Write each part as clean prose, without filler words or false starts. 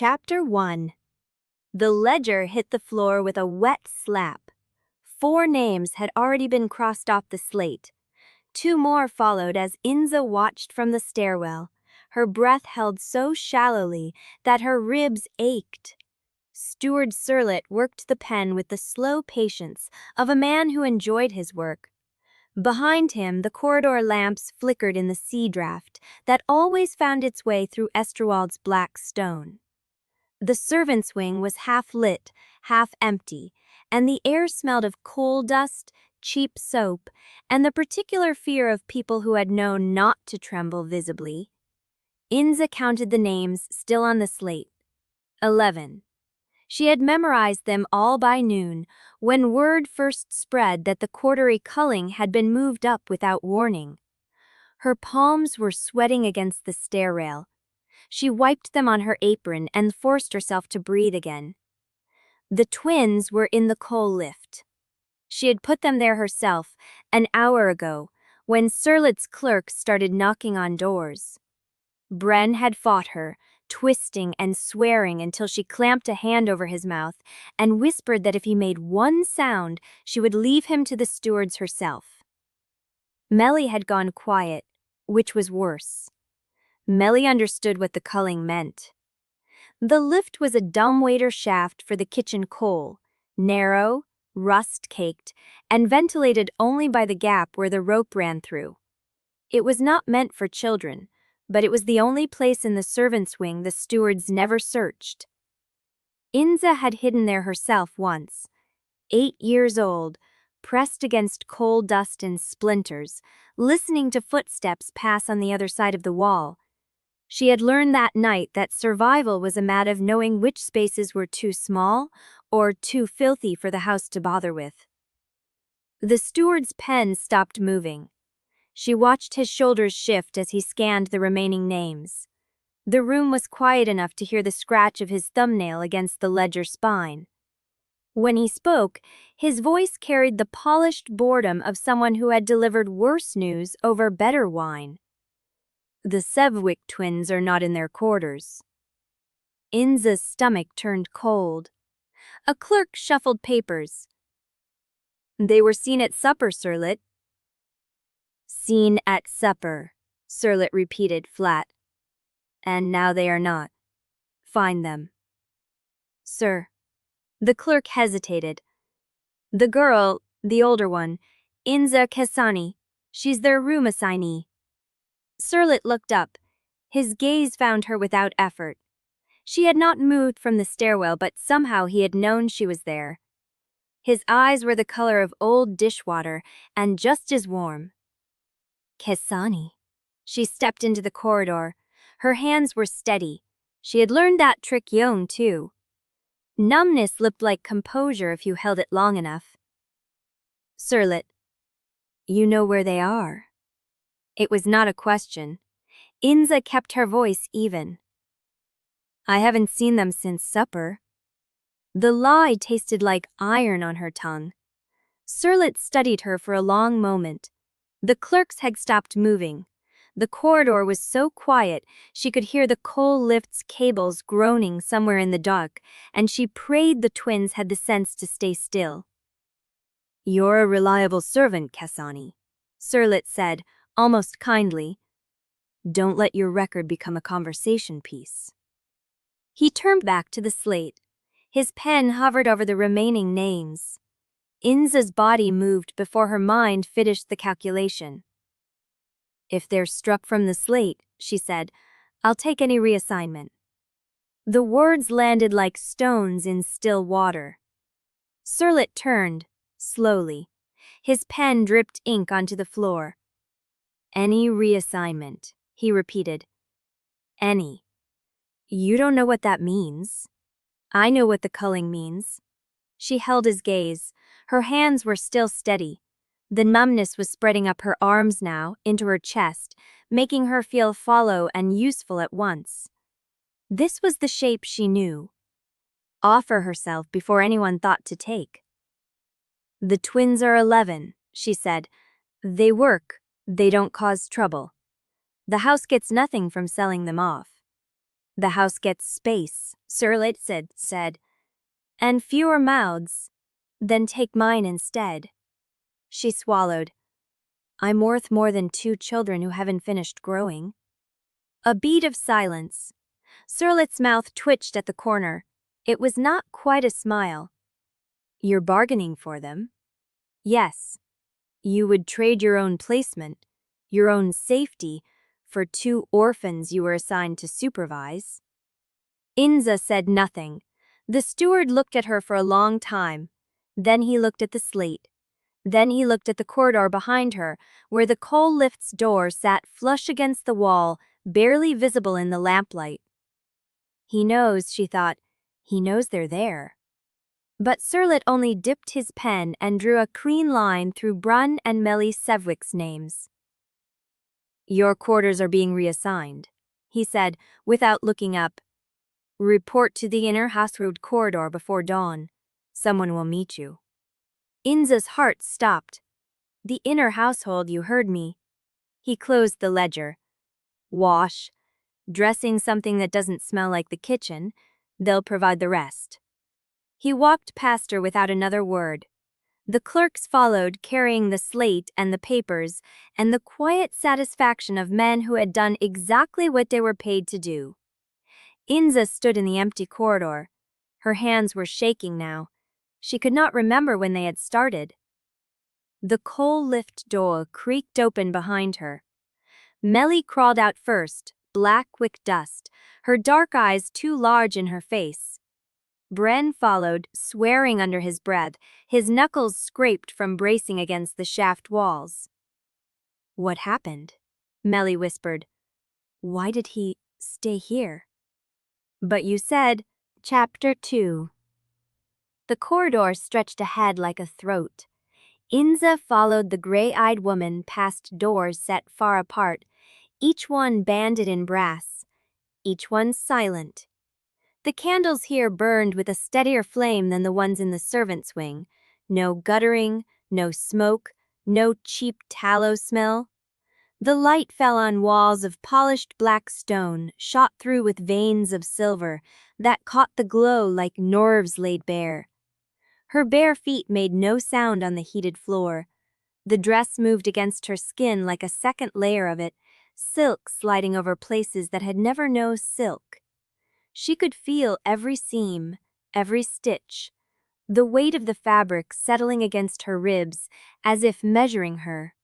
Chapter 1. The ledger hit the floor with a wet slap. 4 names had already been crossed off the slate. 2 more followed as Inza watched from the stairwell, her breath held so shallowly that her ribs ached. Steward Surlet worked the pen with the slow patience of a man who enjoyed his work. Behind him, the corridor lamps flickered in the sea draft that always found its way through Esterwald's black stone. The servants' wing was half lit, half empty, and the air smelled of coal dust, cheap soap, and the particular fear of people who had known not to tremble visibly. Inza counted the names still on the slate. 11. She had memorized them all by noon, when word first spread that the quarterly culling had been moved up without warning. Her palms were sweating against the stair rail. She wiped them on her apron and forced herself to breathe again. The twins were in the coal lift. She had put them there herself an hour ago, when Surlet's clerk started knocking on doors. Bren had fought her, twisting and swearing until she clamped a hand over his mouth and whispered that if he made one sound, she would leave him to the stewards herself. Melly had gone quiet, which was worse. Melly understood what the culling meant. The lift was a dumbwaiter shaft for the kitchen coal, narrow, rust-caked, and ventilated only by the gap where the rope ran through. It was not meant for children, but it was the only place in the servants' wing the stewards never searched. Inza had hidden there herself once, 8 years old, pressed against coal dust and splinters, listening to footsteps pass on the other side of the wall. She had learned that night that survival was a matter of knowing which spaces were too small or too filthy for the house to bother with. The steward's pen stopped moving. She watched his shoulders shift as he scanned the remaining names. The room was quiet enough to hear the scratch of his thumbnail against the ledger spine. When he spoke, his voice carried the polished boredom of someone who had delivered worse news over better wine. The Sevwick twins are not in their quarters. Inza's stomach turned cold. A clerk shuffled papers. They were seen at supper, Surlet. Seen at supper, Surlet repeated flat. And now they are not. Find them. Sir. The clerk hesitated. The girl, the older one, Inza Kessani, she's their room assignee. Surlet looked up. His gaze found her without effort. She had not moved from the stairwell, but somehow he had known she was there. His eyes were the color of old dishwater and just as warm. Kessani. She stepped into the corridor. Her hands were steady. She had learned that trick young, too. Numbness looked like composure if you held it long enough. Surlet. You know where they are. It was not a question. Inza kept her voice even. I haven't seen them since supper. The lie tasted like iron on her tongue. Surlet studied her for a long moment. The clerks had stopped moving. The corridor was so quiet she could hear the coal lift's cables groaning somewhere in the dark, and she prayed the twins had the sense to stay still. You're a reliable servant, Kessani, Surlet said, almost kindly. Don't let your record become a conversation piece. He turned back to the slate. His pen hovered over the remaining names. Inza's body moved before her mind finished the calculation. If they're struck from the slate, she said, I'll take any reassignment. The words landed like stones in still water. Surlet turned, slowly. His pen dripped ink onto the floor. Any reassignment, he repeated. Any. You don't know what that means. I know what the culling means. She held his gaze. Her hands were still steady. The numbness was spreading up her arms now, into her chest, making her feel follow and useful at once. This was the shape she knew. Offer herself before anyone thought to take. The twins are 11, she said. They work, they don't cause trouble. The house gets nothing from selling them off. The house gets space, Sirlet said, and fewer mouths. Then take mine instead. She swallowed. I'm worth more than 2 children who haven't finished growing. A beat of silence. Sirlet's mouth twitched at the corner. It was not quite a smile. You're bargaining for them? Yes. You would trade your own placement, your own safety, for 2 orphans you were assigned to supervise. Inza said nothing. The steward looked at her for a long time. Then he looked at the slate. Then he looked at the corridor behind her, where the coal lift's door sat flush against the wall, barely visible in the lamplight. He knows, she thought. He knows they're there. But Sirlet only dipped his pen and drew a clean line through Brun and Melly Sevwick's names. Your quarters are being reassigned, he said, without looking up. Report to the inner household corridor before dawn. Someone will meet you. Inza's heart stopped. The inner household, you heard me. He closed the ledger. Wash. Dressing something that doesn't smell like the kitchen. They'll provide the rest. He walked past her without another word. The clerks followed, carrying the slate and the papers, and the quiet satisfaction of men who had done exactly what they were paid to do. Inza stood in the empty corridor. Her hands were shaking now. She could not remember when they had started. The coal lift door creaked open behind her. Melly crawled out first, black with dust, her dark eyes too large in her face. Bren followed, swearing under his breath, his knuckles scraped from bracing against the shaft walls. What happened? Melly whispered. Why did he stay here? But you said, Chapter 2. The corridor stretched ahead like a throat. Inza followed the gray-eyed woman past doors set far apart, each one banded in brass, each one silent. The candles here burned with a steadier flame than the ones in the servants' wing. No guttering, no smoke, no cheap tallow smell. The light fell on walls of polished black stone, shot through with veins of silver, that caught the glow like nerves laid bare. Her bare feet made no sound on the heated floor. The dress moved against her skin like a second layer of it, silk sliding over places that had never known silk. She could feel every seam, every stitch, the weight of the fabric settling against her ribs as if measuring her.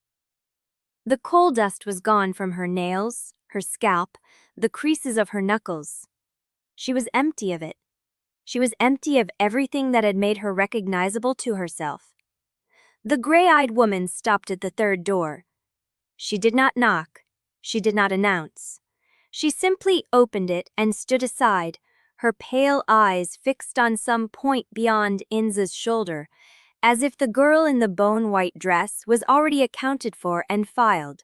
The coal dust was gone from her nails, her scalp, the creases of her knuckles. She was empty of it. She was empty of everything that had made her recognizable to herself. The gray-eyed woman stopped at the third door. She did not knock. She did not announce. She simply opened it and stood aside, her pale eyes fixed on some point beyond Inza's shoulder, as if the girl in the bone-white dress was already accounted for and filed.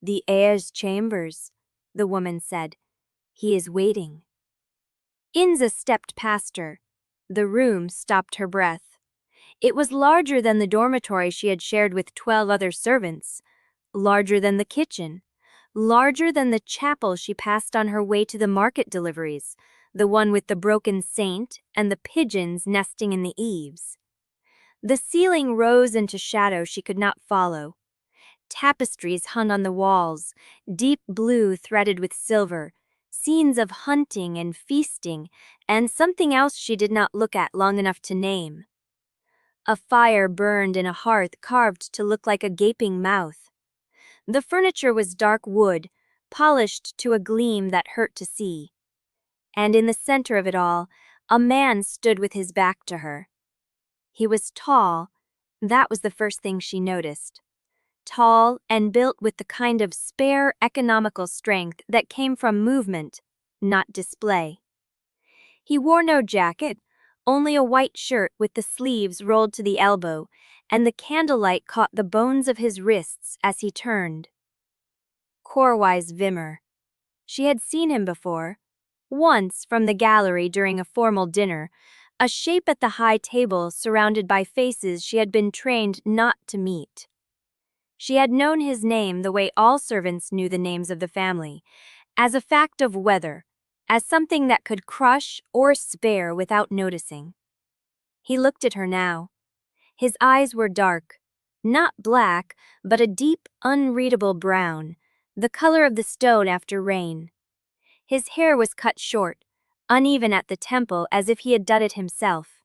The heir's chambers, the woman said. He is waiting. Inza stepped past her. The room stopped her breath. It was larger than the dormitory she had shared with 12 other servants, larger than the kitchen, larger than the chapel she passed on her way to the market deliveries, the one with the broken saint and the pigeons nesting in the eaves. The ceiling rose into shadow she could not follow. Tapestries hung on the walls, deep blue threaded with silver, scenes of hunting and feasting, and something else she did not look at long enough to name. A fire burned in a hearth carved to look like a gaping mouth. The furniture was dark wood, polished to a gleam that hurt to see. And in the center of it all, a man stood with his back to her. He was tall. That was the first thing she noticed. Tall and built with the kind of spare, economical strength that came from movement, not display. He wore no jacket, only a white shirt with the sleeves rolled to the elbow, and the candlelight caught the bones of his wrists as he turned. Corwise Vimmer. She had seen him before. Once, from the gallery during a formal dinner, a shape at the high table surrounded by faces she had been trained not to meet. She had known his name the way all servants knew the names of the family, as a fact of weather, as something that could crush or spare without noticing. He looked at her now. His eyes were dark, not black, but a deep, unreadable brown, the color of the stone after rain. His hair was cut short, uneven at the temple as if he had done it himself.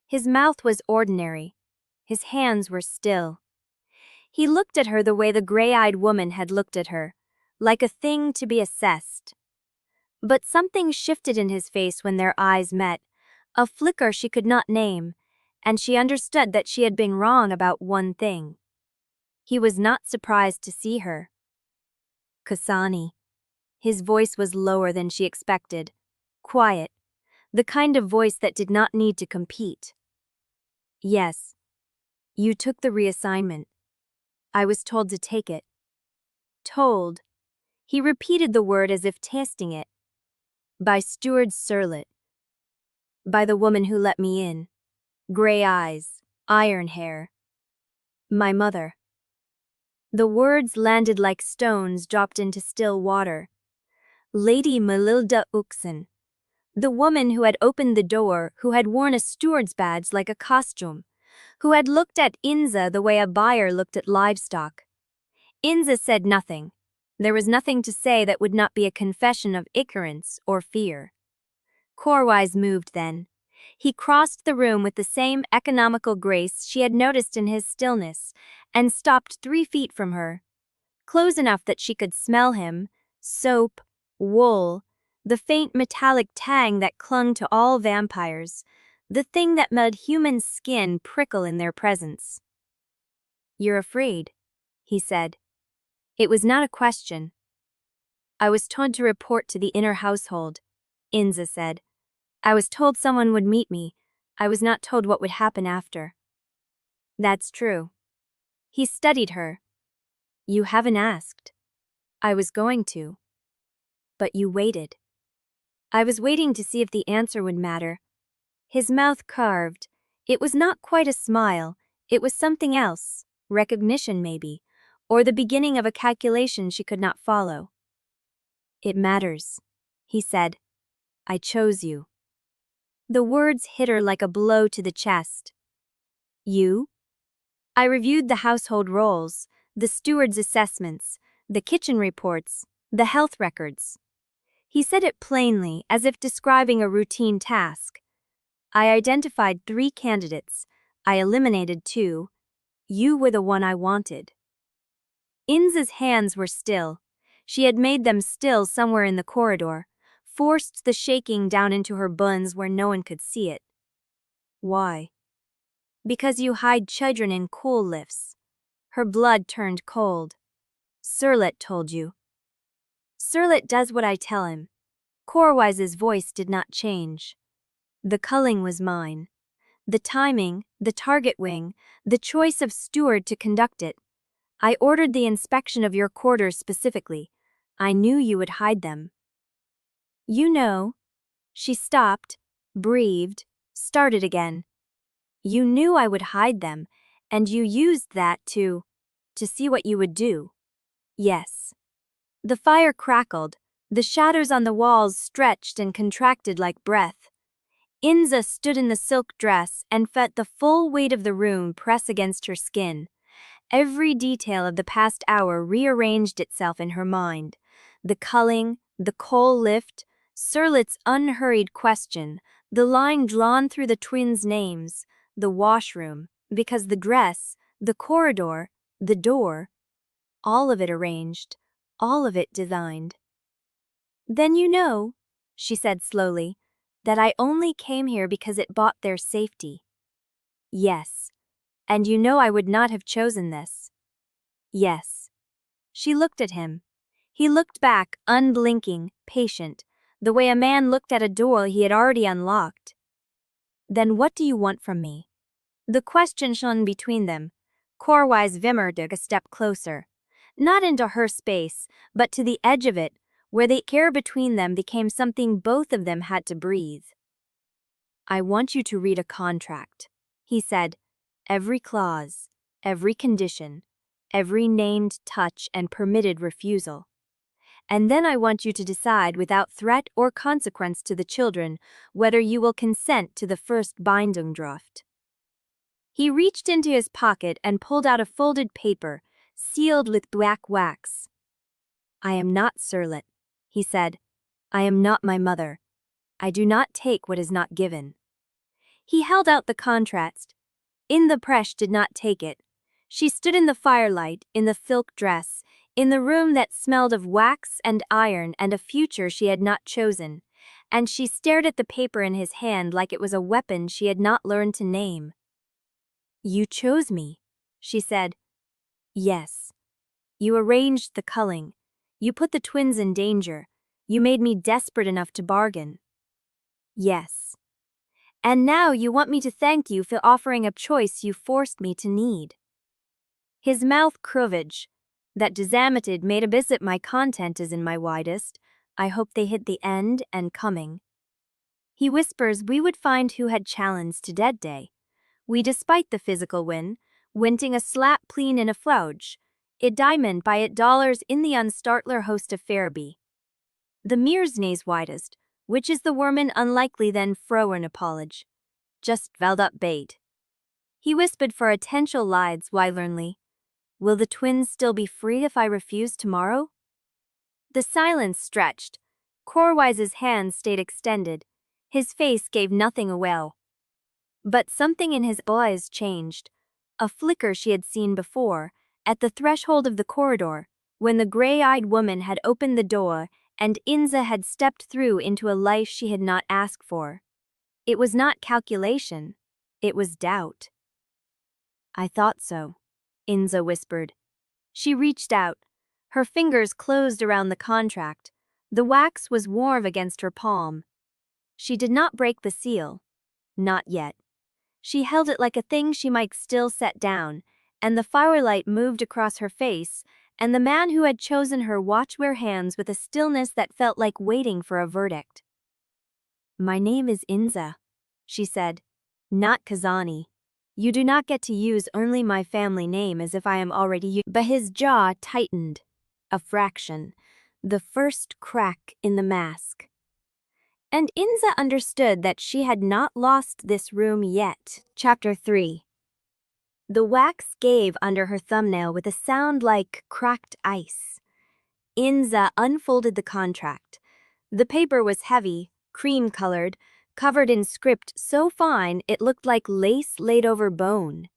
His mouth was ordinary. His hands were still. He looked at her the way the gray-eyed woman had looked at her, like a thing to be assessed. But something shifted in his face when their eyes met, a flicker she could not name, and she understood that she had been wrong about one thing. He was not surprised to see her. Kessani. His voice was lower than she expected, quiet, the kind of voice that did not need to compete. Yes. You took the reassignment. I was told to take it. Told. He repeated the word as if testing it. By Steward Surlet. By the woman who let me in. Gray eyes, iron hair. My mother. The words landed like stones dropped into still water. Lady Melilda Uxon. The woman who had opened the door, who had worn a steward's badge like a costume, who had looked at Inza the way a buyer looked at livestock. Inza said nothing. There was nothing to say that would not be a confession of ignorance or fear. Corwise moved then. He crossed the room with the same economical grace she had noticed in his stillness, and stopped 3 feet from her. Close enough that she could smell him, soap, wool, the faint metallic tang that clung to all vampires, the thing that made human skin prickle in their presence. You're afraid, he said. It was not a question. I was told to report to the inner household, Inza said. I was told someone would meet me. I was not told what would happen after. That's true. He studied her. You haven't asked. I was going to. But you waited. I was waiting to see if the answer would matter. His mouth carved. It was not quite a smile. It was something else, recognition maybe, or the beginning of a calculation she could not follow. It matters, he said. I chose you. The words hit her like a blow to the chest. You? I reviewed the household rolls, the steward's assessments, the kitchen reports, the health records. He said it plainly, as if describing a routine task. I identified 3 candidates. I eliminated 2. You were the one I wanted. Inza's hands were still. She had made them still somewhere in the corridor, forced the shaking down into her buns where no one could see it. Why? Because you hide children in coal lifts. Her blood turned cold. Surlet told you. Surlet does what I tell him. Corwise's voice did not change. The culling was mine. The timing, the target wing, the choice of steward to conduct it. I ordered the inspection of your quarters specifically. I knew you would hide them. You know. She stopped, breathed, started again. You knew I would hide them, and you used that to see what you would do. Yes. The fire crackled, the shadows on the walls stretched and contracted like breath. Inza stood in the silk dress and felt the full weight of the room press against her skin. Every detail of the past hour rearranged itself in her mind. The culling, the coal lift, Surlet's unhurried question, the line drawn through the twins' names, the washroom, because the dress, the corridor, the door, all of it arranged, all of it designed. Then you know, she said slowly, that I only came here because it bought their safety. Yes. And you know I would not have chosen this. Yes. She looked at him. He looked back, unblinking, patient, the way a man looked at a door he had already unlocked. Then what do you want from me? The question shone between them. Corwise Vimmer took a step closer. Not into her space, but to the edge of it, where the air between them became something both of them had to breathe. I want you to read a contract, he said. Every clause, every condition, every named touch and permitted refusal. and then I want you to decide without threat or consequence to the children whether you will consent to the first binding draft." He reached into his pocket and pulled out a folded paper, sealed with black wax. "I am not Serlet," he said. "I am not my mother. I do not take what is not given." He held out the contract. Inza Presh did not take it. She stood in the firelight, in the silk dress, in the room that smelled of wax and iron and a future she had not chosen, and she stared at the paper in his hand like it was a weapon she had not learned to name. "You chose me," she said. "Yes. You arranged the culling. You put the twins in danger. You made me desperate enough to bargain." "Yes. And now you want me to thank you for offering a choice you forced me to need." His mouth cruvage. "That desamitted made a visit my content is in my widest. I hope they hit the end and coming." He whispers we would find who had challenged to dead day. We despite the physical win, winting a slap clean in a flouge. It diamond by it dollars in the unstartler host of Fairby. The Mearsnay's widest, which is the worman unlikely then fro an apolog. Just veld up bait. He whispered for attentional lides wilernly. "Will the twins still be free if I refuse tomorrow?" The silence stretched. Corwise's hands stayed extended. His face gave nothing away. But something in his eyes changed. A flicker she had seen before, at the threshold of the corridor, when the gray-eyed woman had opened the door and Inza had stepped through into a life she had not asked for. It was not calculation. It was doubt. "I thought so," Inza whispered. She reached out. Her fingers closed around the contract. The wax was warm against her palm. She did not break the seal. Not yet. She held it like a thing she might still set down, and the firelight moved across her face, and the man who had chosen her watched her hands with a stillness that felt like waiting for a verdict. "My name is Inza," she said, "not Kessani. You do not get to use only my family name as if I am already you." But his jaw tightened. A fraction. The first crack in the mask. And Inza understood that she had not lost this room yet. Chapter 3. The wax gave under her thumbnail with a sound like cracked ice. Inza unfolded the contract. The paper was heavy, cream-colored, covered in script so fine it looked like lace laid over bone.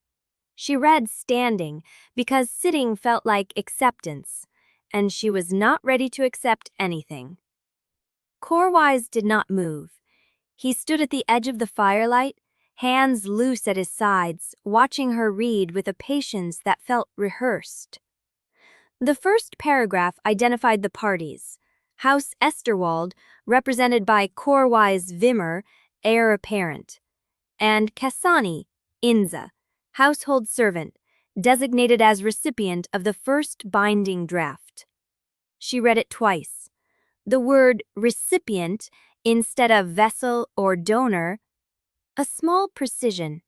She read standing, because sitting felt like acceptance, and she was not ready to accept anything. Corwise did not move. He stood at the edge of the firelight, hands loose at his sides, watching her read with a patience that felt rehearsed. The first paragraph identified the parties. House Esterwald, represented by Corwise Vimmer, heir apparent, and Kessani, Inza, household servant, designated as recipient of the first binding draft. She read it twice. The word recipient instead of vessel or donor, a small precision.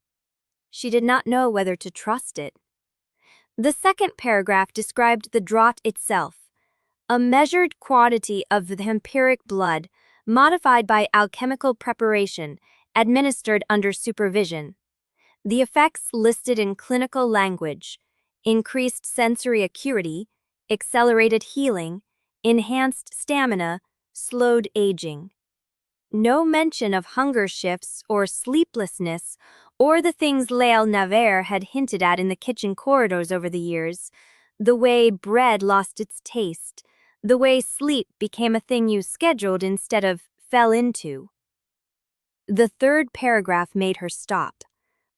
She did not know whether to trust it. The second paragraph described the draught itself, a measured quantity of the empiric blood, modified by alchemical preparation, administered under supervision. The effects listed in clinical language: increased sensory acuity, accelerated healing, enhanced stamina, slowed aging. No mention of hunger shifts or sleeplessness or the things Lael Navarre had hinted at in the kitchen corridors over the years, the way bread lost its taste, the way sleep became a thing you scheduled instead of fell into. The third paragraph made her stop.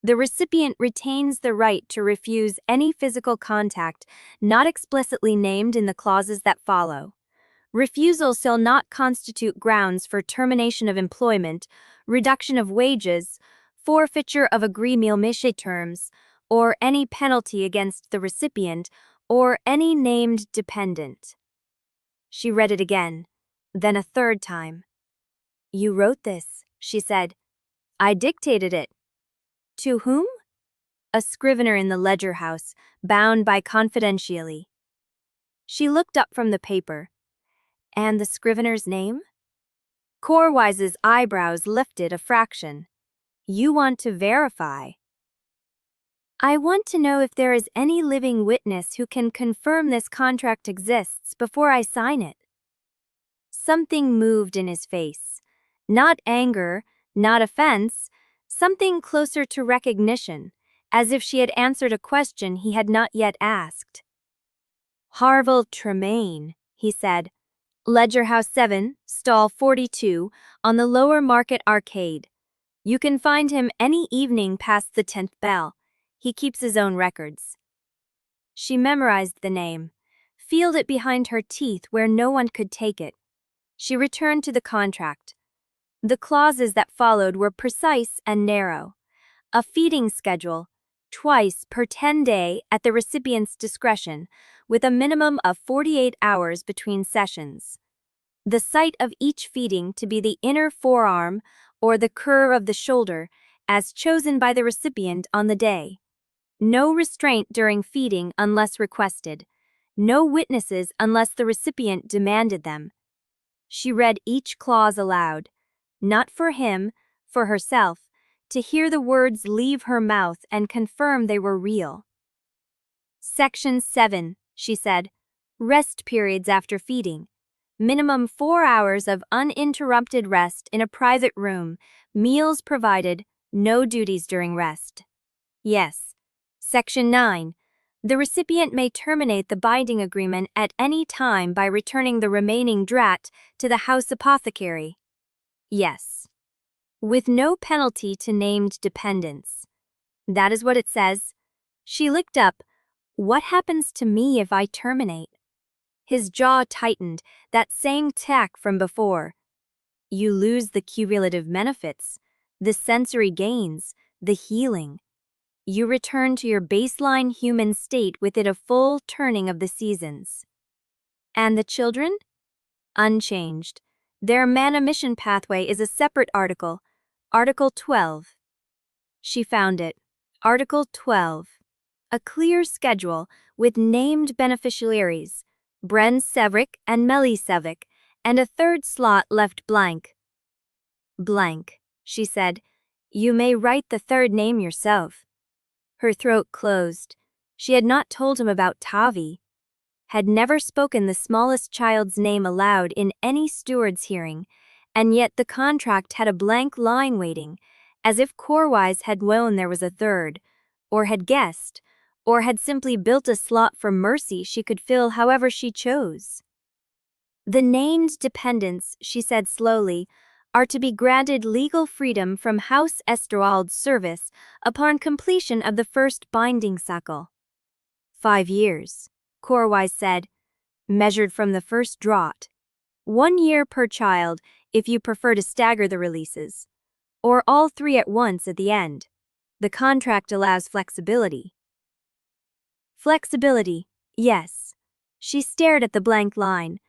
The recipient retains the right to refuse any physical contact not explicitly named in the clauses that follow. Refusal shall not constitute grounds for termination of employment, reduction of wages, forfeiture of agreement terms, or any penalty against the recipient or any named dependent. She read it again, then a third time. "You wrote this," she said. "I dictated it." "To whom?" "A scrivener in the ledger house, bound by confidentially." She looked up from the paper. And the scrivener's name? Corwise's eyebrows lifted a fraction. You want to verify? I want to know if there is any living witness who can confirm this contract exists before I sign it. Something moved in his face. Not anger, not offense, something closer to recognition, as if she had answered a question he had not yet asked. Harville Tremaine, he said. Ledger House 7, stall 42, on the Lower Market Arcade. You can find him any evening past the 10th bell. He keeps his own records. She memorized the name, feeled it behind her teeth where no one could take it. She returned to the contract. The clauses that followed were precise and narrow. A feeding schedule, twice per 10-day at the recipient's discretion, with a minimum of 48 hours between sessions. The site of each feeding to be the inner forearm or the curve of the shoulder, as chosen by the recipient on the day. No restraint during feeding unless requested. No witnesses unless the recipient demanded them. She read each clause aloud, not for him, for herself, to hear the words leave her mouth and confirm they were real. Section 7, she said. Rest periods after feeding. Minimum 4 hours of uninterrupted rest in a private room, meals provided, no duties during rest. Yes. Section 9. The recipient may terminate the binding agreement at any time by returning the remaining draught to the house apothecary. Yes. With no penalty to named dependents. That is what it says. She looked up. What happens to me if I terminate? His jaw tightened, that same tack from before. You lose the cumulative benefits, the sensory gains, the healing. You return to your baseline human state within a full turning of the seasons. And the children? Unchanged. Their manumission pathway is a separate article, Article 12. She found it. Article 12. A clear schedule with named beneficiaries, Bren Sevwick and Melly Sevwick, and a third slot left blank. Blank, she said. You may write the third name yourself. Her throat closed. She had not told him about Tavi, had never spoken the smallest child's name aloud in any steward's hearing, and yet the contract had a blank line waiting, as if Corwise had known there was a third, or had guessed, or had simply built a slot for mercy she could fill however she chose. The named dependents, she said slowly, are to be granted legal freedom from House Esterwald's service upon completion of the first binding cycle. 5 years, Corwise said, measured from the first draught. 1 year per child if you prefer to stagger the releases, or all 3 at once at the end. The contract allows flexibility. Flexibility, yes. She stared at the blank line.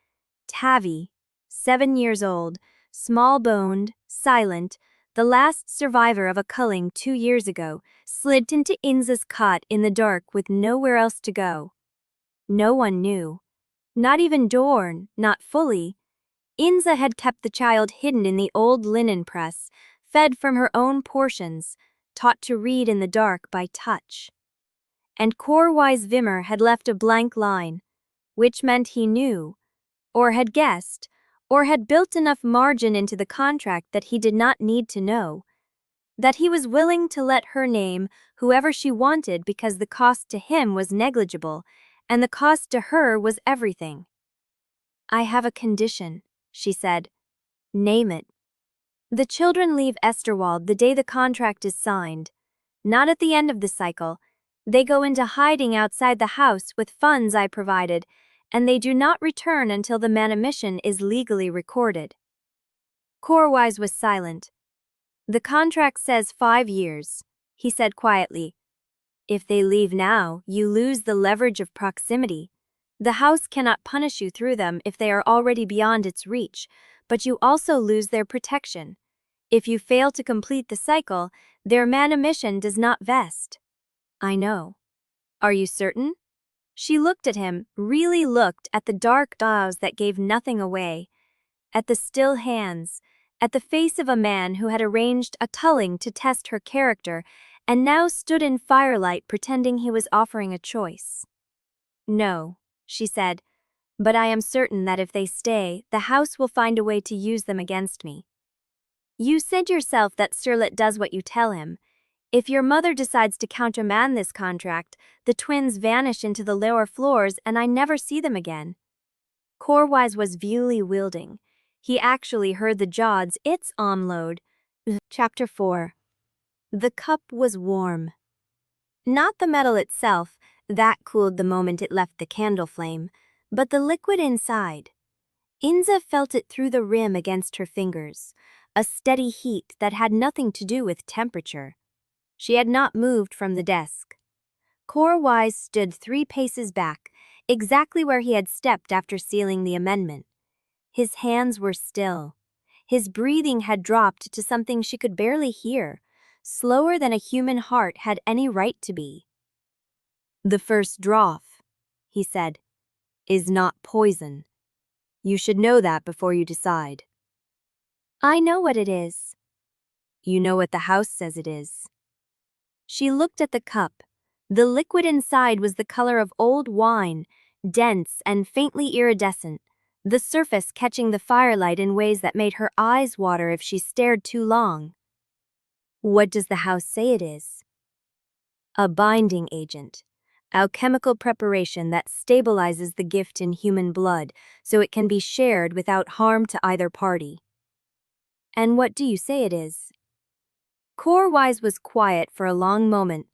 Tavi, 7 years old, small-boned, silent, the last survivor of a culling 2 years ago, slid into Inza's cot in the dark with nowhere else to go. No one knew. Not even Dorn, not fully. Inza had kept the child hidden in the old linen press, fed from her own portions, taught to read in the dark by touch. And Corwise Vimmer had left a blank line, which meant he knew, or had guessed, or had built enough margin into the contract that he did not need to know, that he was willing to let her name whoever she wanted because the cost to him was negligible, and the cost to her was everything. I have a condition, she said. Name it. The children leave Esterwald the day the contract is signed. Not at the end of the cycle. They go into hiding outside the house with funds I provided, and they do not return until the manumission is legally recorded. Corwise was silent. The contract says 5 years, he said quietly. If they leave now, you lose the leverage of proximity. The house cannot punish you through them if they are already beyond its reach, but you also lose their protection. If you fail to complete the cycle, their manumission does not vest. I know. Are you certain? She looked at him, really looked at the dark eyes that gave nothing away, at the still hands, at the face of a man who had arranged a culling to test her character and now stood in firelight pretending he was offering a choice. "No," she said, "but I am certain that if they stay, the house will find a way to use them against me." "You said yourself that Sirlet does what you tell him. If your mother decides to countermand this contract, the twins vanish into the lower floors and I never see them again." Corwise was viewly wielding. He actually heard the Jods its onload. Chapter 4. The cup was warm. Not the metal itself, that cooled the moment it left the candle flame, but the liquid inside. Inza felt it through the rim against her fingers, a steady heat that had nothing to do with temperature. She had not moved from the desk. Corwise stood 3 paces back, exactly where he had stepped after sealing the amendment. His hands were still. His breathing had dropped to something she could barely hear, slower than a human heart had any right to be. "The first draught," he said, "is not poison. You should know that before you decide." "I know what it is." "You know what the house says it is." She looked at the cup. The liquid inside was the color of old wine, dense and faintly iridescent, the surface catching the firelight in ways that made her eyes water if she stared too long. "What does the house say it is?" "A binding agent. Alchemical preparation that stabilizes the gift in human blood so it can be shared without harm to either party." "And what do you say it is?" Corwise was quiet for a long moment.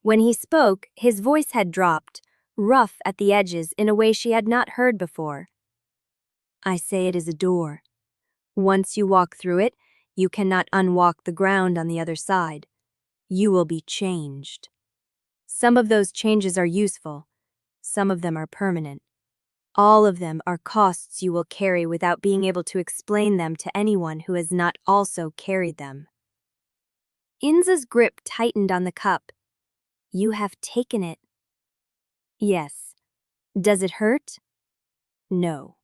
When he spoke, his voice had dropped, rough at the edges in a way she had not heard before. "I say it is a door. Once you walk through it, you cannot unwalk the ground on the other side. You will be changed. Some of those changes are useful. Some of them are permanent. All of them are costs you will carry without being able to explain them to anyone who has not also carried them." Inza's grip tightened on the cup. "You have taken it." "Yes. Does it hurt?" "No."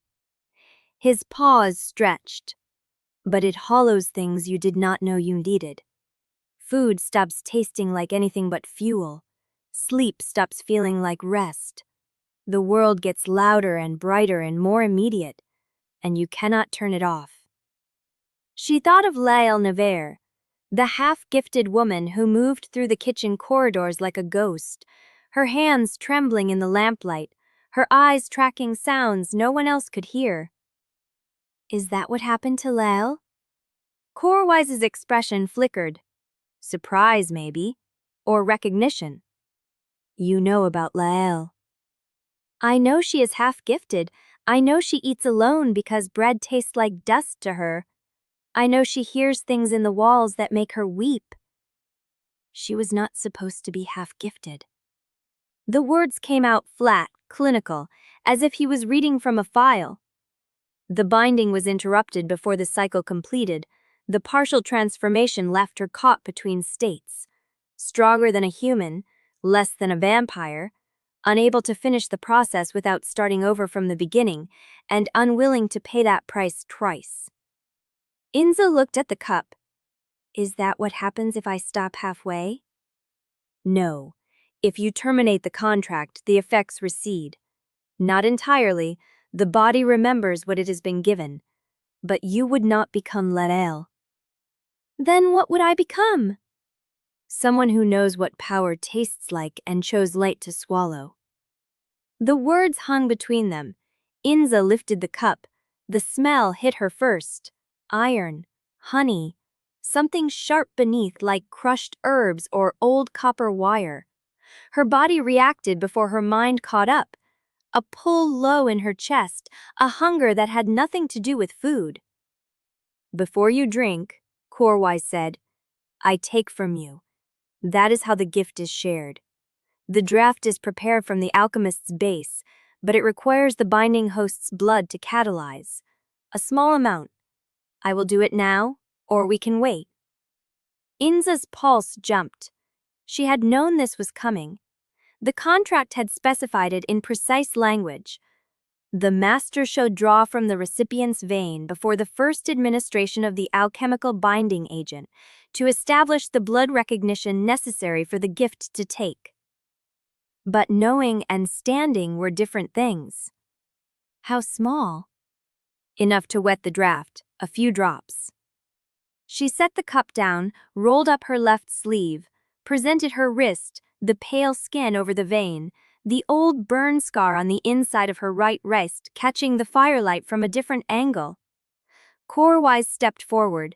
His paws stretched. "But it hollows things you did not know you needed. Food stops tasting like anything but fuel. Sleep stops feeling like rest. The world gets louder and brighter and more immediate, and you cannot turn it off." She thought of Lael Nevers, the half-gifted woman who moved through the kitchen corridors like a ghost, her hands trembling in the lamplight, her eyes tracking sounds no one else could hear. "Is that what happened to Lael?" Corwise's expression flickered. Surprise, maybe, or recognition. "You know about Lael." "I know she is half-gifted. I know she eats alone because bread tastes like dust to her. I know she hears things in the walls that make her weep." She was not supposed to be half-gifted. The words came out flat, clinical, as if he was reading from a file. The binding was interrupted before the cycle completed. The partial transformation left her caught between states. Stronger than a human, less than a vampire, unable to finish the process without starting over from the beginning, and unwilling to pay that price twice. Inza looked at the cup. "Is that what happens if I stop halfway?" "No. If you terminate the contract, the effects recede. Not entirely. The body remembers what it has been given. But you would not become Lael." "Then what would I become?" "Someone who knows what power tastes like and chose light to swallow." The words hung between them. Inza lifted the cup. The smell hit her first. Iron, honey, something sharp beneath like crushed herbs or old copper wire. Her body reacted before her mind caught up. A pull low in her chest, a hunger that had nothing to do with food. "Before you drink," Corwise said, "I take from you. That is how the gift is shared. The draught is prepared from the alchemist's base, but it requires the binding host's blood to catalyze. A small amount. I will do it now, or we can wait." Inza's pulse jumped. She had known this was coming. The contract had specified it in precise language. The master shall draw from the recipient's vein before the first administration of the alchemical binding agent to establish the blood recognition necessary for the gift to take. But knowing and standing were different things. How small? Enough to wet the draught, a few drops. She set the cup down, rolled up her left sleeve, presented her wrist, the pale skin over the vein, the old burn scar on the inside of her right wrist catching the firelight from a different angle. Corwise stepped forward.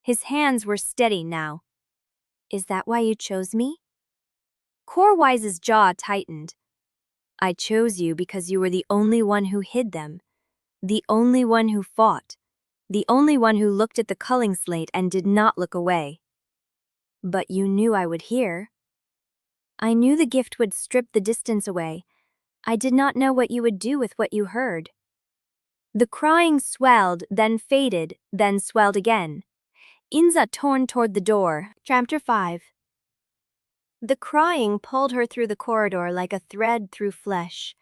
His hands were steady now. "Is that why you chose me?" Corwise's jaw tightened. "I chose you because you were the only one who hid them, the only one who fought, the only one who looked at the culling slate and did not look away. But you knew I would hear. I knew the gift would strip the distance away. I did not know what you would do with what you heard." The crying swelled, then faded, then swelled again. Inza turned toward the door. Chapter 5. The crying pulled her through the corridor like a thread through flesh.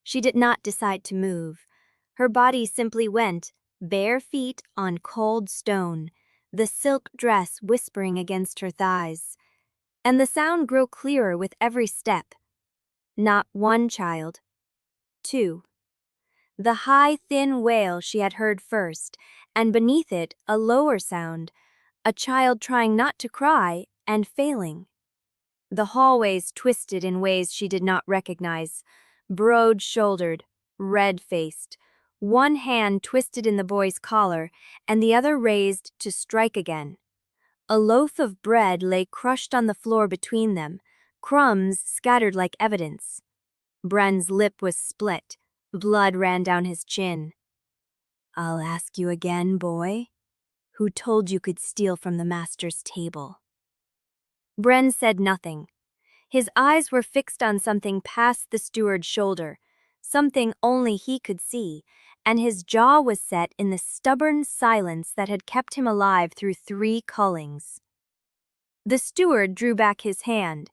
She did not decide to move. Her body simply went, bare feet on cold stone, the silk dress whispering against her thighs. And the sound grew clearer with every step. Not one child. Two. The high, thin wail she had heard first, and beneath it a lower sound, a child trying not to cry and failing. The hallways twisted in ways she did not recognize, broad-shouldered, red-faced, one hand twisted in the boy's collar and the other raised to strike again. A loaf of bread lay crushed on the floor between them, crumbs scattered like evidence. Bren's lip was split, blood ran down his chin. "I'll ask you again, boy. Who told you could steal from the master's table?" Bren said nothing. His eyes were fixed on something past the steward's shoulder, something only he could see, and his jaw was set in the stubborn silence that had kept him alive through 3 cullings. The steward drew back his hand.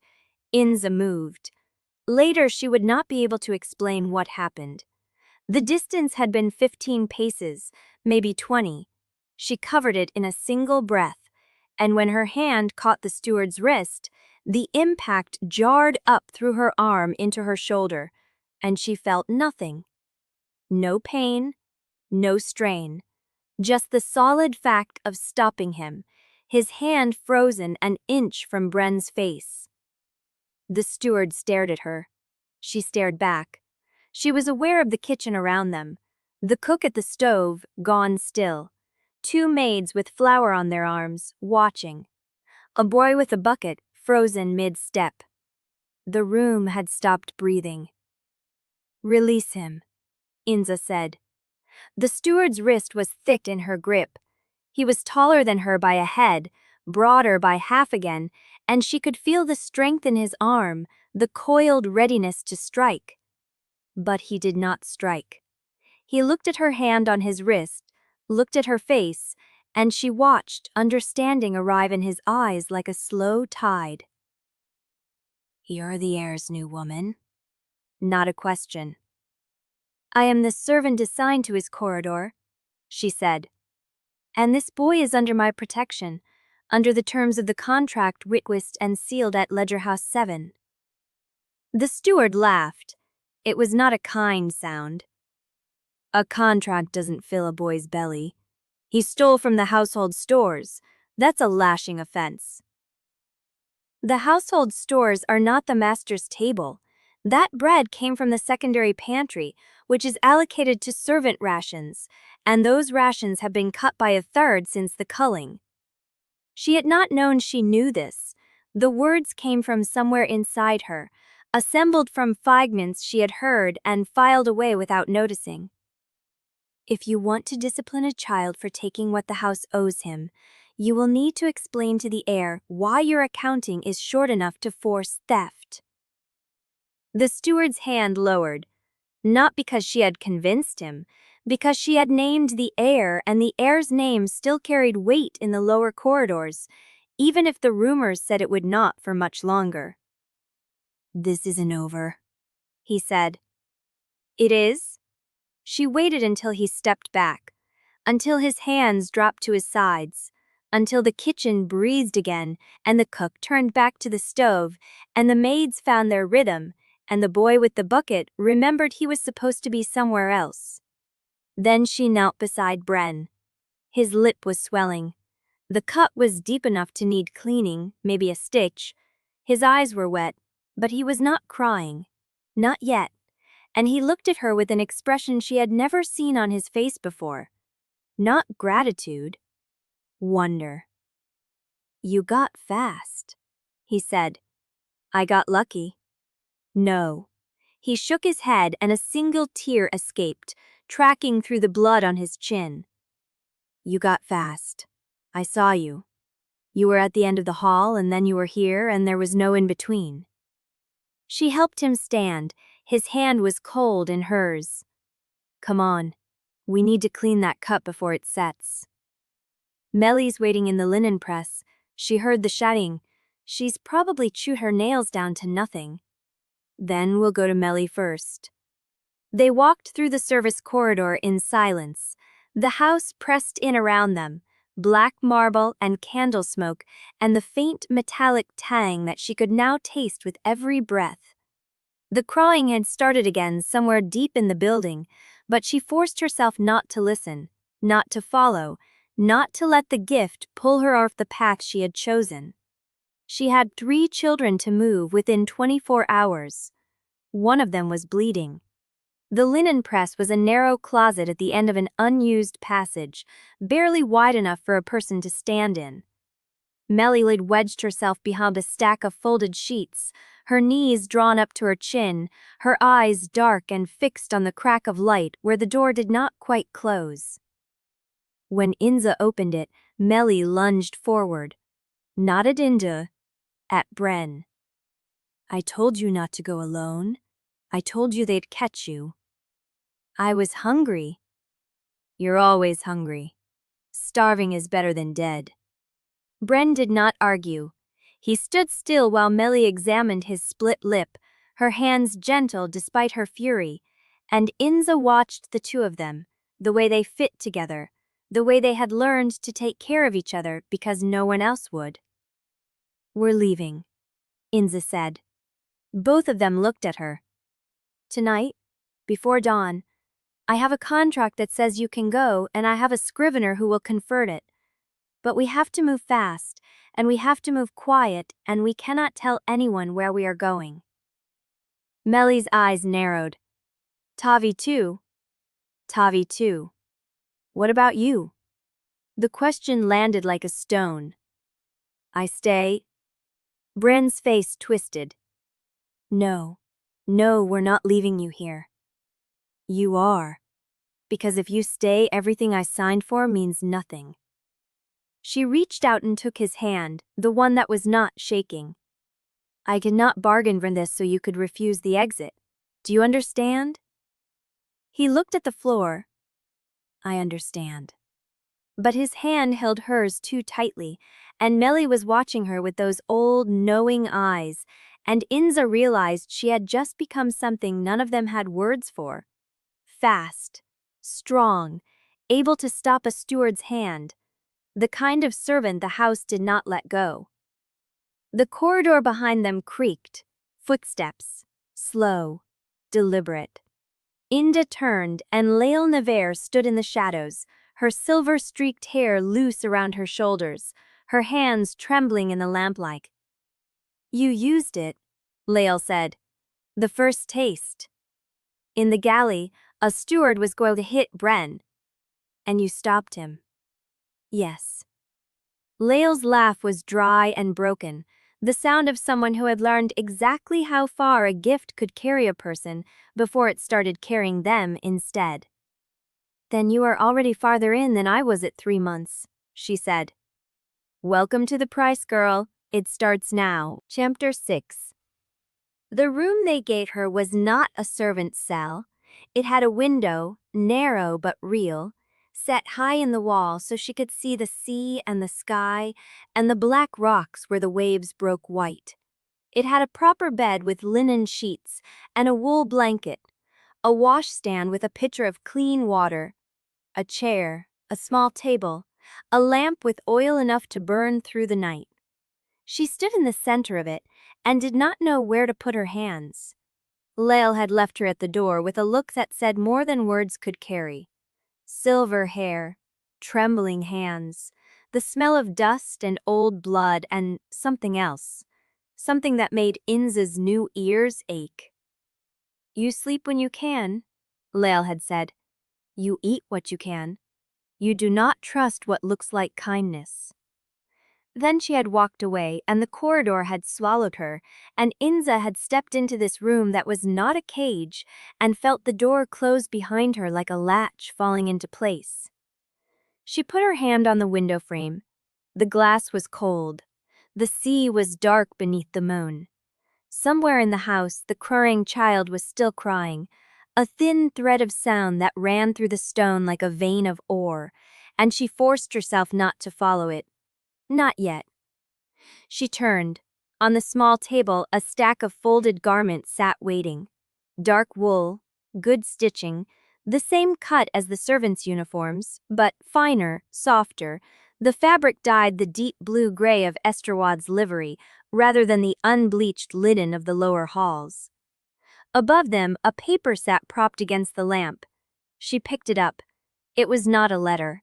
Inza moved. Later she would not be able to explain what happened. The distance had been 15 paces, maybe 20. She covered it in a single breath, and when her hand caught the steward's wrist, the impact jarred up through her arm into her shoulder, and she felt nothing. No pain, no strain, just the solid fact of stopping him, his hand frozen an inch from Bren's face. The steward stared at her. She stared back. She was aware of the kitchen around them, the cook at the stove, gone still, 2 maids with flour on their arms, watching, a boy with a bucket, frozen mid-step. The room had stopped breathing. "Release him," Inza said. The steward's wrist was thick in her grip. He was taller than her by a head, broader by half again, and she could feel the strength in his arm, the coiled readiness to strike. But he did not strike. He looked at her hand on his wrist, looked at her face, and she watched understanding arrive in his eyes like a slow tide. "You're the heir's new woman." Not a question. "I am the servant assigned to his corridor," she said. "And this boy is under my protection, under the terms of the contract witnessed and sealed at Ledger House 7. The steward laughed. It was not a kind sound. "A contract doesn't fill a boy's belly. He stole from the household stores. That's a lashing offense." "The household stores are not the master's table. That bread came from the secondary pantry, which is allocated to servant rations, and those rations have been cut by 1/3 since the culling." She had not known she knew this. The words came from somewhere inside her, assembled from fragments she had heard and filed away without noticing. "If you want to discipline a child for taking what the house owes him, you will need to explain to the heir why your accounting is short enough to force theft." The steward's hand lowered, not because she had convinced him, because she had named the heir and the heir's name still carried weight in the lower corridors, even if the rumors said it would not for much longer. "This isn't over," he said. "It is?" She waited until he stepped back, until his hands dropped to his sides, until the kitchen breathed again, and the cook turned back to the stove, and the maids found their rhythm, and the boy with the bucket remembered he was supposed to be somewhere else. Then she knelt beside Bren. His lip was swelling. The cut was deep enough to need cleaning, maybe a stitch. His eyes were wet, but he was not crying. Not yet. And he looked at her with an expression she had never seen on his face before. Not gratitude. Wonder. "You got fast," he said. "I got lucky." "No." He shook his head and a single tear escaped, tracking through the blood on his chin. "You got fast. I saw you. You were at the end of the hall and then you were here and there was no in between." She helped him stand. His hand was cold in hers. "Come on. We need to clean that cut before it sets." Mellie's waiting in the linen press. She heard the shouting. She's probably chewed her nails down to nothing. "Then we'll go to Mellie first." They walked through the service corridor in silence. The house pressed in around them, black marble and candle smoke, and the faint metallic tang that she could now taste with every breath. The crying had started again somewhere deep in the building, but she forced herself not to listen, not to follow, not to let the gift pull her off the path she had chosen. She had 3 children to move within 24 hours. One of them was bleeding. The linen press was a narrow closet at the end of an unused passage, barely wide enough for a person to stand in. Mellie had wedged herself behind a stack of folded sheets, her knees drawn up to her chin, her eyes dark and fixed on the crack of light where the door did not quite close. When Inza opened it, Mellie lunged forward. Not at Inza, at Bren. "I told you not to go alone. I told you they'd catch you." "I was hungry." "You're always hungry. Starving is better than dead." Bren did not argue. He stood still while Mellie examined his split lip, her hands gentle despite her fury, and Inza watched the two of them, the way they fit together, the way they had learned to take care of each other because no one else would. "We're leaving," Inza said. Both of them looked at her. "Tonight, before dawn. I have a contract that says you can go, and I have a scrivener who will convert it. But we have to move fast, and we have to move quiet, and we cannot tell anyone where we are going." Mellie's eyes narrowed. "Tavi too?" "Tavi too. What about you?" The question landed like a stone. "I stay." Bren's face twisted. No, we're not leaving you here." "You are. Because if you stay, everything I signed for means nothing." She reached out and took his hand, the one that was not shaking. "I cannot bargain for this so you could refuse the exit. Do you understand?" He looked at the floor. "I understand." But his hand held hers too tightly, and Mellie was watching her with those old, knowing eyes, and Inza realized she had just become something none of them had words for. Fast, strong, able to stop a steward's hand, the kind of servant the house did not let go. The corridor behind them creaked, footsteps, slow, deliberate. Inda turned and Lael Navarre stood in the shadows, her silver-streaked hair loose around her shoulders, her hands trembling in the lamplight. "You used it," Lael said. "The first taste. In the galley, a steward was going to hit Bren. And you stopped him." "Yes." Lael's laugh was dry and broken, the sound of someone who had learned exactly how far a gift could carry a person before it started carrying them instead. "Then you are already farther in than I was at 3 months," she said. "Welcome to the price, girl. It starts now." Chapter 6. The room they gave her was not a servant's cell. It had a window, narrow but real, set high in the wall so she could see the sea and the sky and the black rocks where the waves broke white. It had a proper bed with linen sheets and a wool blanket, a washstand with a pitcher of clean water, a chair, a small table, a lamp with oil enough to burn through the night. She stood in the center of it and did not know where to put her hands. Lael had left her at the door with a look that said more than words could carry. Silver hair, trembling hands, the smell of dust and old blood and something else. Something that made Inza's new ears ache. "You sleep when you can," Lael had said. "You eat what you can. You do not trust what looks like kindness." Then she had walked away, and the corridor had swallowed her, and Inza had stepped into this room that was not a cage, and felt the door close behind her like a latch falling into place. She put her hand on the window frame. The glass was cold. The sea was dark beneath the moon. Somewhere in the house, the crowing child was still crying, a thin thread of sound that ran through the stone like a vein of ore, and she forced herself not to follow it. Not yet. She turned. On the small table, a stack of folded garments sat waiting. Dark wool, good stitching, the same cut as the servants' uniforms, but finer, softer. The fabric dyed the deep blue-gray of Esterwald's livery, rather than the unbleached linen of the lower halls. Above them, a paper sat propped against the lamp. She picked it up. It was not a letter.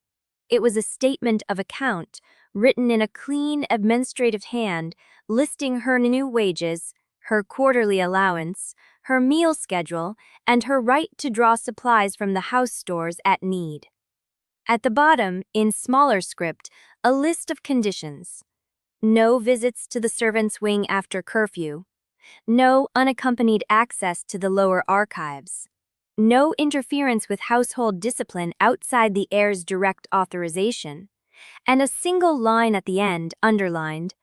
It was a statement of account, written in a clean, administrative hand, listing her new wages, her quarterly allowance, her meal schedule, and her right to draw supplies from the house stores at need. At the bottom, in smaller script, a list of conditions. No visits to the servants' wing after curfew. No unaccompanied access to the lower archives. No interference with household discipline outside the heir's direct authorization. And a single line at the end, underlined,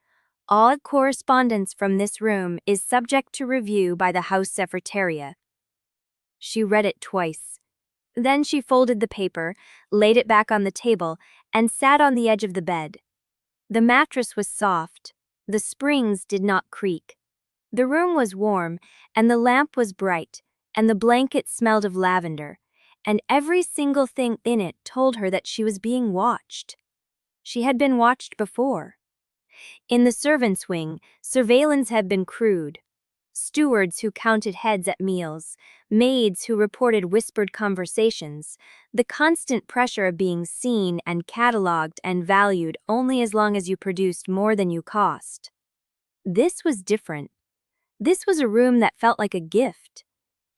"All correspondence from this room is subject to review by the House Secretariat." She read it twice. Then she folded the paper, laid it back on the table, and sat on the edge of the bed. The mattress was soft. The springs did not creak. The room was warm, and the lamp was bright, and the blanket smelled of lavender, and every single thing in it told her that she was being watched. She had been watched before. In the servants' wing, surveillance had been crude. Stewards who counted heads at meals, maids who reported whispered conversations, the constant pressure of being seen and catalogued and valued only as long as you produced more than you cost. This was different. This was a room that felt like a gift,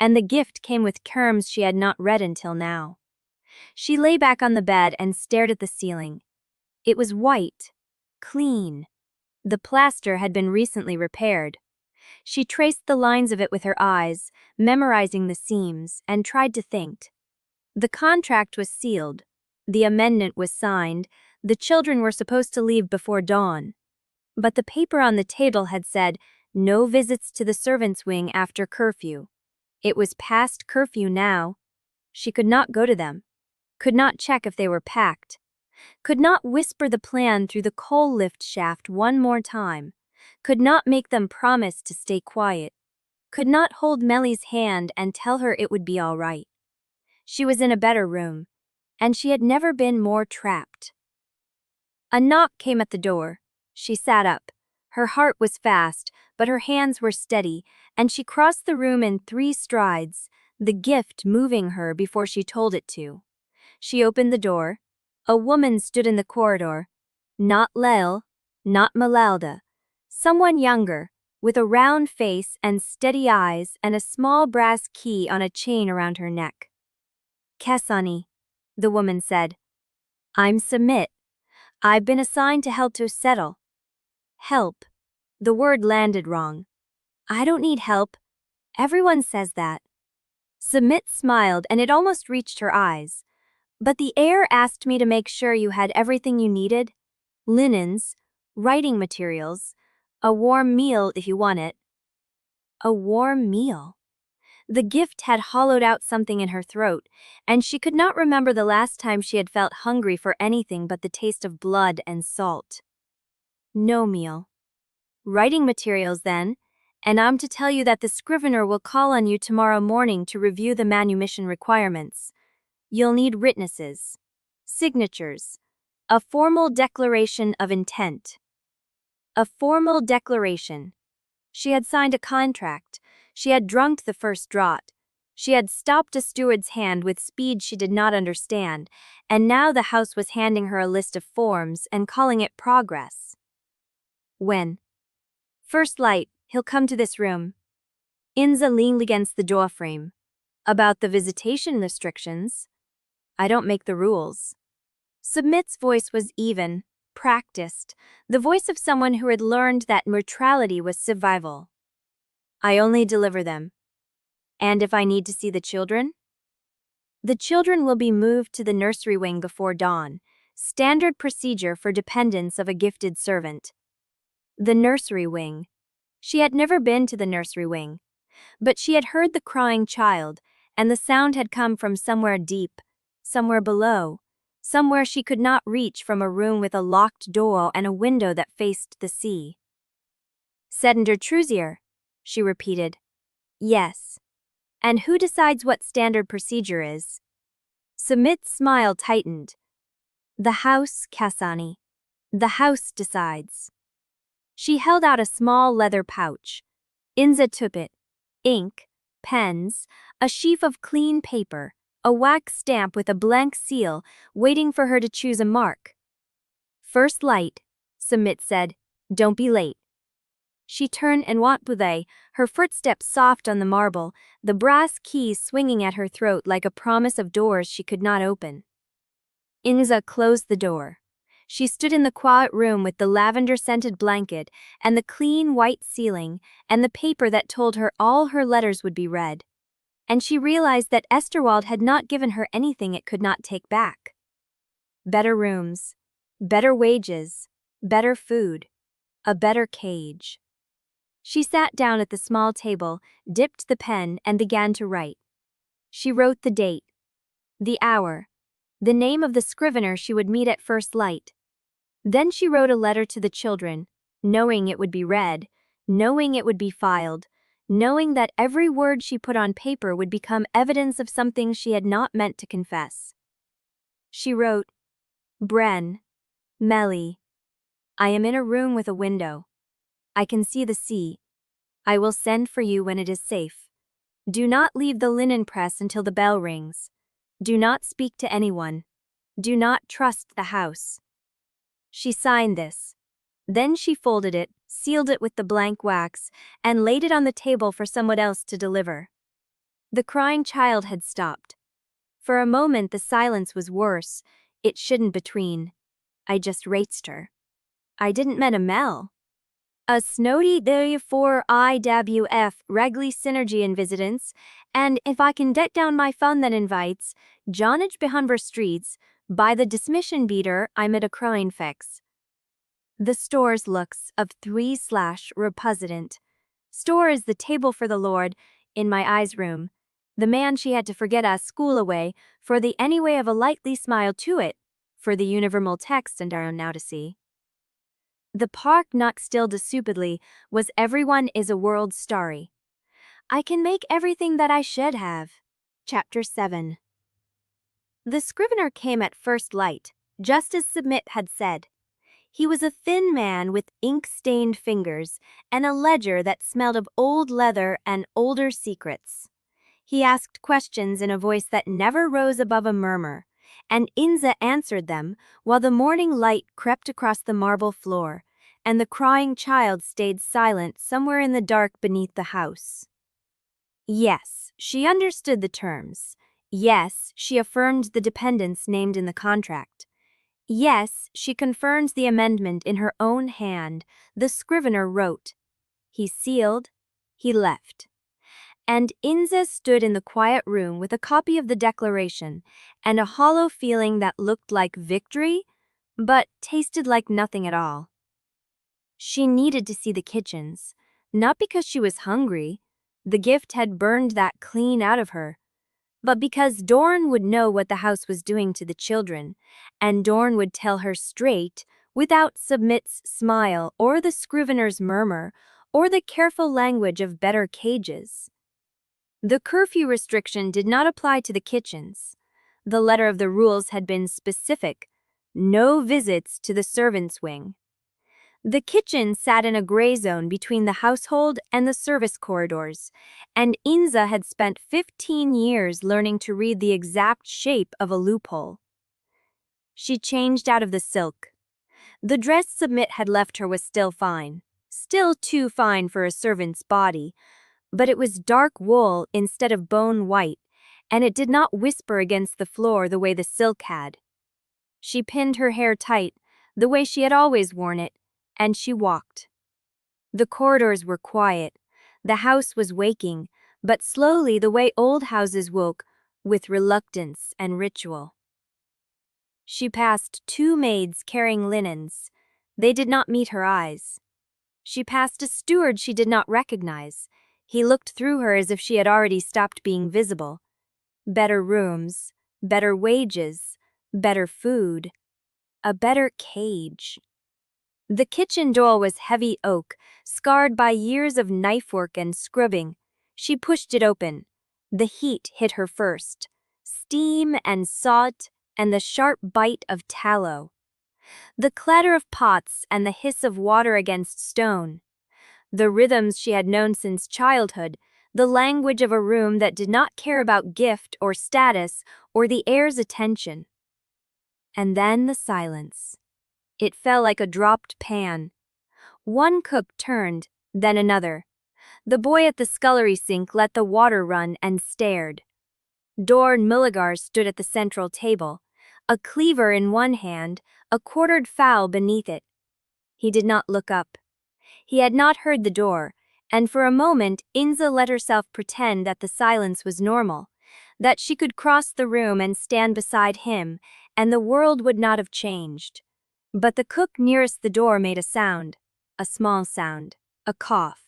and the gift came with terms she had not read until now. She lay back on the bed and stared at the ceiling. It was white, clean. The plaster had been recently repaired. She traced the lines of it with her eyes, memorizing the seams, and tried to think. The contract was sealed. The amendment was signed. The children were supposed to leave before dawn. But the paper on the table had said, "No visits to the servants' wing after curfew." It was past curfew now. She could not go to them. Could not check if they were packed. Could not whisper the plan through the coal lift shaft one more time. Could not make them promise to stay quiet. Could not hold Mellie's hand and tell her it would be all right. She was in a better room, and she had never been more trapped. A knock came at the door. She sat up. Her heart was fast, but her hands were steady, and she crossed the room in 3 strides, the gift moving her before she told it to. She opened the door. A woman stood in the corridor. Not Lael, not Malalda. Someone younger, with a round face and steady eyes and a small brass key on a chain around her neck. "Kessani," the woman said. "I'm Submit. I've been assigned to help to settle." Help. The word landed wrong. "I don't need help. Everyone says that." Submit smiled, and it almost reached her eyes. "But the heir asked me to make sure you had everything you needed. Linens, writing materials, a warm meal if you want it." A warm meal. The gift had hollowed out something in her throat, and she could not remember the last time she had felt hungry for anything but the taste of blood and salt. No meal. Writing materials then, And I'm to tell you that the scrivener will call on you tomorrow morning to review the manumission requirements. You'll need witnesses, signatures, a formal declaration of intent. A formal declaration. She had signed a contract. She had drunk the first draught. She had stopped a steward's hand with speed she did not understand, and now the house was handing her a list of forms and calling it progress. When? First light, he'll come to this room. Inza leaned against the doorframe. About the visitation restrictions. I don't make the rules. Submit's voice was even, practiced, the voice of someone who had learned that neutrality was survival. I only deliver them. And if I need to see the children? The children will be moved to the nursery wing before dawn, standard procedure for dependents of a gifted servant. The nursery wing. She had never been to the nursery wing, but she had heard the crying child, and the sound had come from somewhere deep, somewhere below, somewhere she could not reach from a room with a locked door and a window that faced the sea. Sedender Trusier, she repeated. Yes. And who decides what standard procedure is? Submit's smile tightened. The House Kessani. The House decides. She held out a small leather pouch. Inza took it. Ink, pens, a sheaf of clean paper, a wax stamp with a blank seal, waiting for her to choose a mark. First light, Submit said. Don't be late. She turned and walked away, her footsteps soft on the marble, the brass keys swinging at her throat like a promise of doors she could not open. Inza closed the door. She stood in the quiet room with the lavender-scented blanket and the clean white ceiling and the paper that told her all her letters would be read. And she realized that Esterwald had not given her anything it could not take back. Better rooms, better wages, better food, a better cage. She sat down at the small table, dipped the pen, and began to write. She wrote the date, the hour, the name of the scrivener she would meet at first light. Then she wrote a letter to the children, knowing it would be read, knowing it would be filed, knowing that every word she put on paper would become evidence of something she had not meant to confess. She wrote, Bren, Melly, I am in a room with a window. I can see the sea. I will send for you when it is safe. Do not leave the linen press until the bell rings. Do not speak to anyone. Do not trust the house. She signed this. Then she folded it, sealed it with the blank wax, and laid it on the table for someone else to deliver. The crying child had stopped. For a moment the silence was worse. It shouldn't between. I just raced her. I didn't mean a Mel. A snowdy day for IWF regly synergy in visitants, and if I can get down my fund that invites, Johnage behunver streets, by the dismission beater I'm at a crying fix. The store's looks of 3/repusident. Store is the table for the Lord, in my eyes room. The man she had to forget us school away, for the anyway of a lightly smile to it, for the universal text and our now to see. The park not still stupidly was everyone is a world starry. I can make everything that I should have. Chapter 7. The scrivener came at first light, just as Submit had said. He was a thin man with ink-stained fingers and a ledger that smelled of old leather and older secrets. He asked questions in a voice that never rose above a murmur, and Inza answered them while the morning light crept across the marble floor, and the crying child stayed silent somewhere in the dark beneath the house. Yes, she understood the terms. Yes, she affirmed the dependents named in the contract. Yes, she confirmed the amendment in her own hand. The scrivener wrote. He sealed. He left. And Inza stood in the quiet room with a copy of the declaration and a hollow feeling that looked like victory, but tasted like nothing at all. She needed to see the kitchens, not because she was hungry. The gift had burned that clean out of her. But because Dorn would know what the house was doing to the children, and Dorn would tell her straight, without Submit's smile or the scrivener's murmur, or the careful language of better cages. The curfew restriction did not apply to the kitchens. The letter of the rules had been specific: no visits to the servants' wing. The kitchen sat in a gray zone between the household and the service corridors, and Inza had spent 15 years learning to read the exact shape of a loophole. She changed out of the silk. The dress Submit had left her was still fine, still too fine for a servant's body, but it was dark wool instead of bone white, and it did not whisper against the floor the way the silk had. She pinned her hair tight, the way she had always worn it, and she walked. The corridors were quiet. The house was waking, but slowly the way old houses woke, with reluctance and ritual. She passed 2 maids carrying linens. They did not meet her eyes. She passed a steward she did not recognize. He looked through her as if she had already stopped being visible. Better rooms, better wages, better food, a better cage. The kitchen door was heavy oak, scarred by years of knife work and scrubbing. She pushed it open. The heat hit her first. Steam and salt and the sharp bite of tallow. The clatter of pots and the hiss of water against stone. The rhythms she had known since childhood, the language of a room that did not care about gift or status or the heir's attention. And then the silence. It fell like a dropped pan. One cook turned, then another. The boy at the scullery sink let the water run and stared. Dorn Mulligar stood at the central table, a cleaver in one hand, a quartered fowl beneath it. He did not look up. He had not heard the door, and for a moment Inza let herself pretend that the silence was normal, that she could cross the room and stand beside him, and the world would not have changed. But the cook nearest the door made a sound, a small sound, a cough.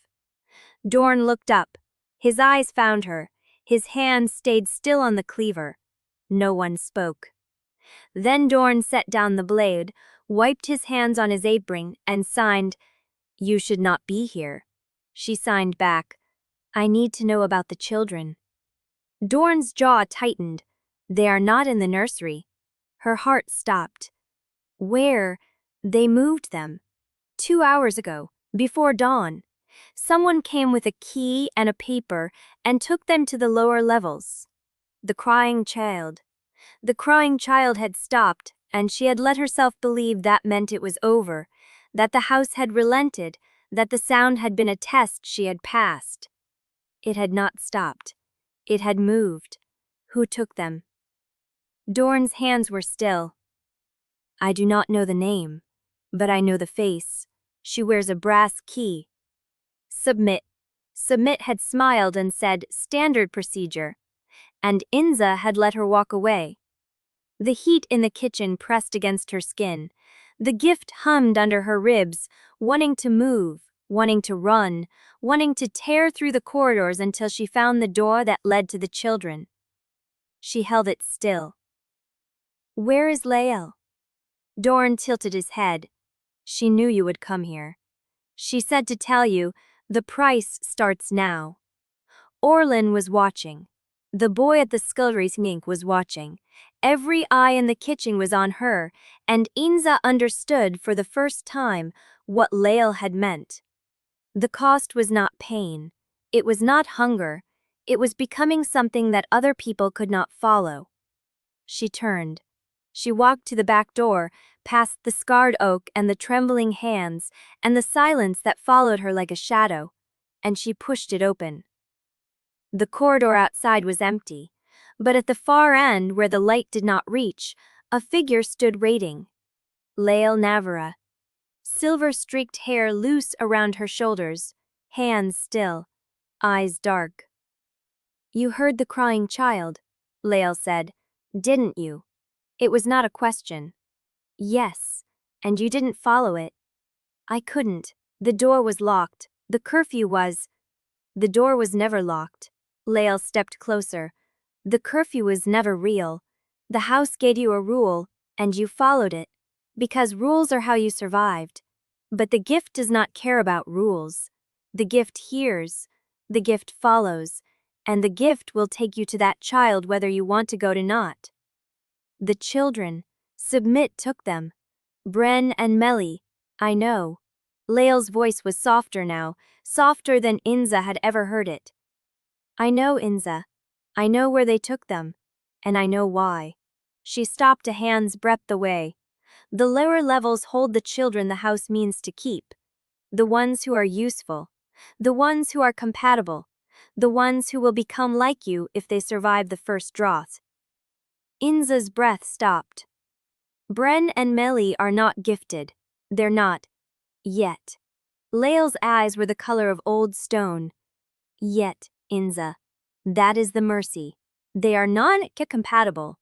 Dorn looked up. His eyes found her. His hand stayed still on the cleaver. No one spoke. Then Dorn set down the blade, wiped his hands on his apron, and signed, "You should not be here." She signed back, "I need to know about the children." Dorn's jaw tightened. "They are not in the nursery." Her heart stopped. Where? They moved them. 2 hours ago, before dawn. Someone came with a key and a paper and took them to the lower levels. The crying child. The crying child had stopped, and she had let herself believe that meant it was over, that the house had relented, that the sound had been a test she had passed. It had not stopped. It had moved. Who took them? Dorn's hands were still. "I do not know the name, but I know the face. She wears a brass key." Submit. Submit had smiled and said, "Standard procedure." And Inza had let her walk away. The heat in the kitchen pressed against her skin. The gift hummed under her ribs, wanting to move, wanting to run, wanting to tear through the corridors until she found the door that led to the children. She held it still. "Where is Lael?" Dorn tilted his head. "She knew you would come here. She said to tell you, the price starts now." Orlin was watching. The boy at the scullery sink was watching. Every eye in the kitchen was on her, and Inza understood for the first time what Lael had meant. The cost was not pain. It was not hunger. It was becoming something that other people could not follow. She turned. She walked to the back door, past the scarred oak and the trembling hands, and the silence that followed her like a shadow, and she pushed it open. The corridor outside was empty, but at the far end where the light did not reach, a figure stood waiting. Lael Navara. Silver-streaked hair loose around her shoulders, hands still, eyes dark. "You heard the crying child," Lael said, "didn't you?" It was not a question. "Yes, and you didn't follow it." "I couldn't. The door was locked. The curfew was—" "The door was never locked." Lael stepped closer. "The curfew was never real. The house gave you a rule, and you followed it, because rules are how you survived. But the gift does not care about rules. The gift hears, the gift follows, and the gift will take you to that child whether you want to go to not. The children, Submit took them. Bren and Melly, I know. Lael's voice was softer now, softer than Inza had ever heard it. I know, Inza. I know where they took them, and I know why. She stopped a hand's breadth away. The lower levels hold the children the house means to keep. The ones who are useful. The ones who are compatible. The ones who will become like you if they survive the first Draught. Inza's breath stopped. Bren and Melly are not gifted. They're not. Yet. Lael's eyes were the color of old stone. Yet, Inza. That is the mercy. They are non-compatible.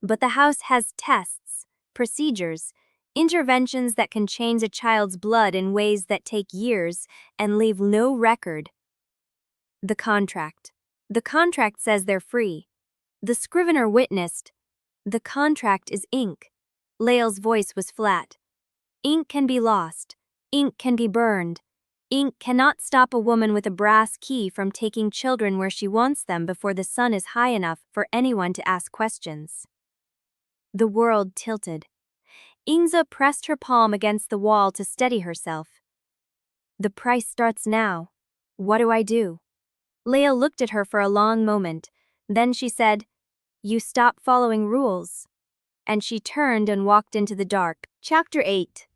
But the house has tests, procedures, interventions that can change a child's blood in ways that take years and leave no record. The contract. The contract says they're free. The scrivener witnessed. The contract is ink. Lael's voice was flat. Ink can be lost. Ink can be burned. Ink cannot stop a woman with a brass key from taking children where she wants them before the sun is high enough for anyone to ask questions. The world tilted. Inza pressed her palm against the wall to steady herself. The price starts now. What do I do? Lael looked at her for a long moment. Then she said, You stop following rules. And she turned and walked into the dark. Chapter 8.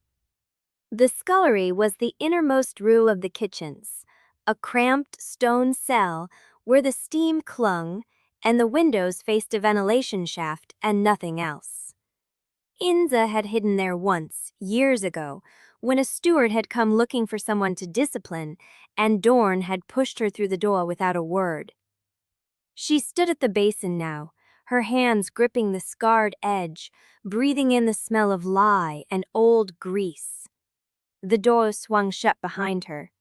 The scullery was the innermost room of the kitchens, a cramped stone cell where the steam clung and the windows faced a ventilation shaft and nothing else. Inza had hidden there once, years ago, when a steward had come looking for someone to discipline, and Dorn had pushed her through the door without a word. She stood at the basin now, her hands gripping the scarred edge, breathing in the smell of lye and old grease. The door swung shut behind her.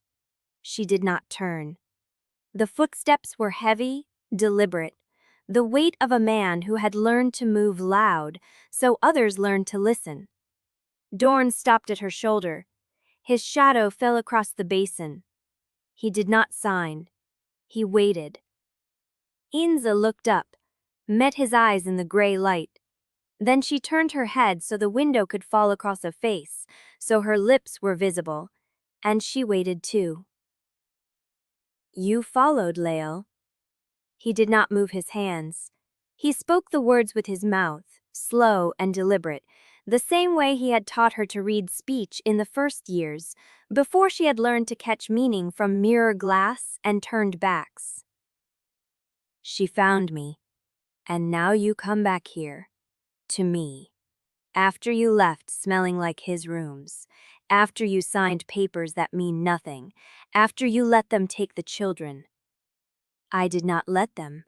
She did not turn. The footsteps were heavy, deliberate, the weight of a man who had learned to move loud, so others learned to listen. Dorn stopped at her shoulder. His shadow fell across the basin. He did not sign. He waited. Inza looked up, met his eyes in the gray light. Then she turned her head so the window could fall across a face, so her lips were visible, and she waited too. You followed, Lael. He did not move his hands. He spoke the words with his mouth, slow and deliberate, the same way he had taught her to read speech in the first years, before she had learned to catch meaning from mirror glass and turned backs. She found me, and now you come back here. To me. After you left smelling like his rooms, after you signed papers that mean nothing, after you let them take the children. I did not let them.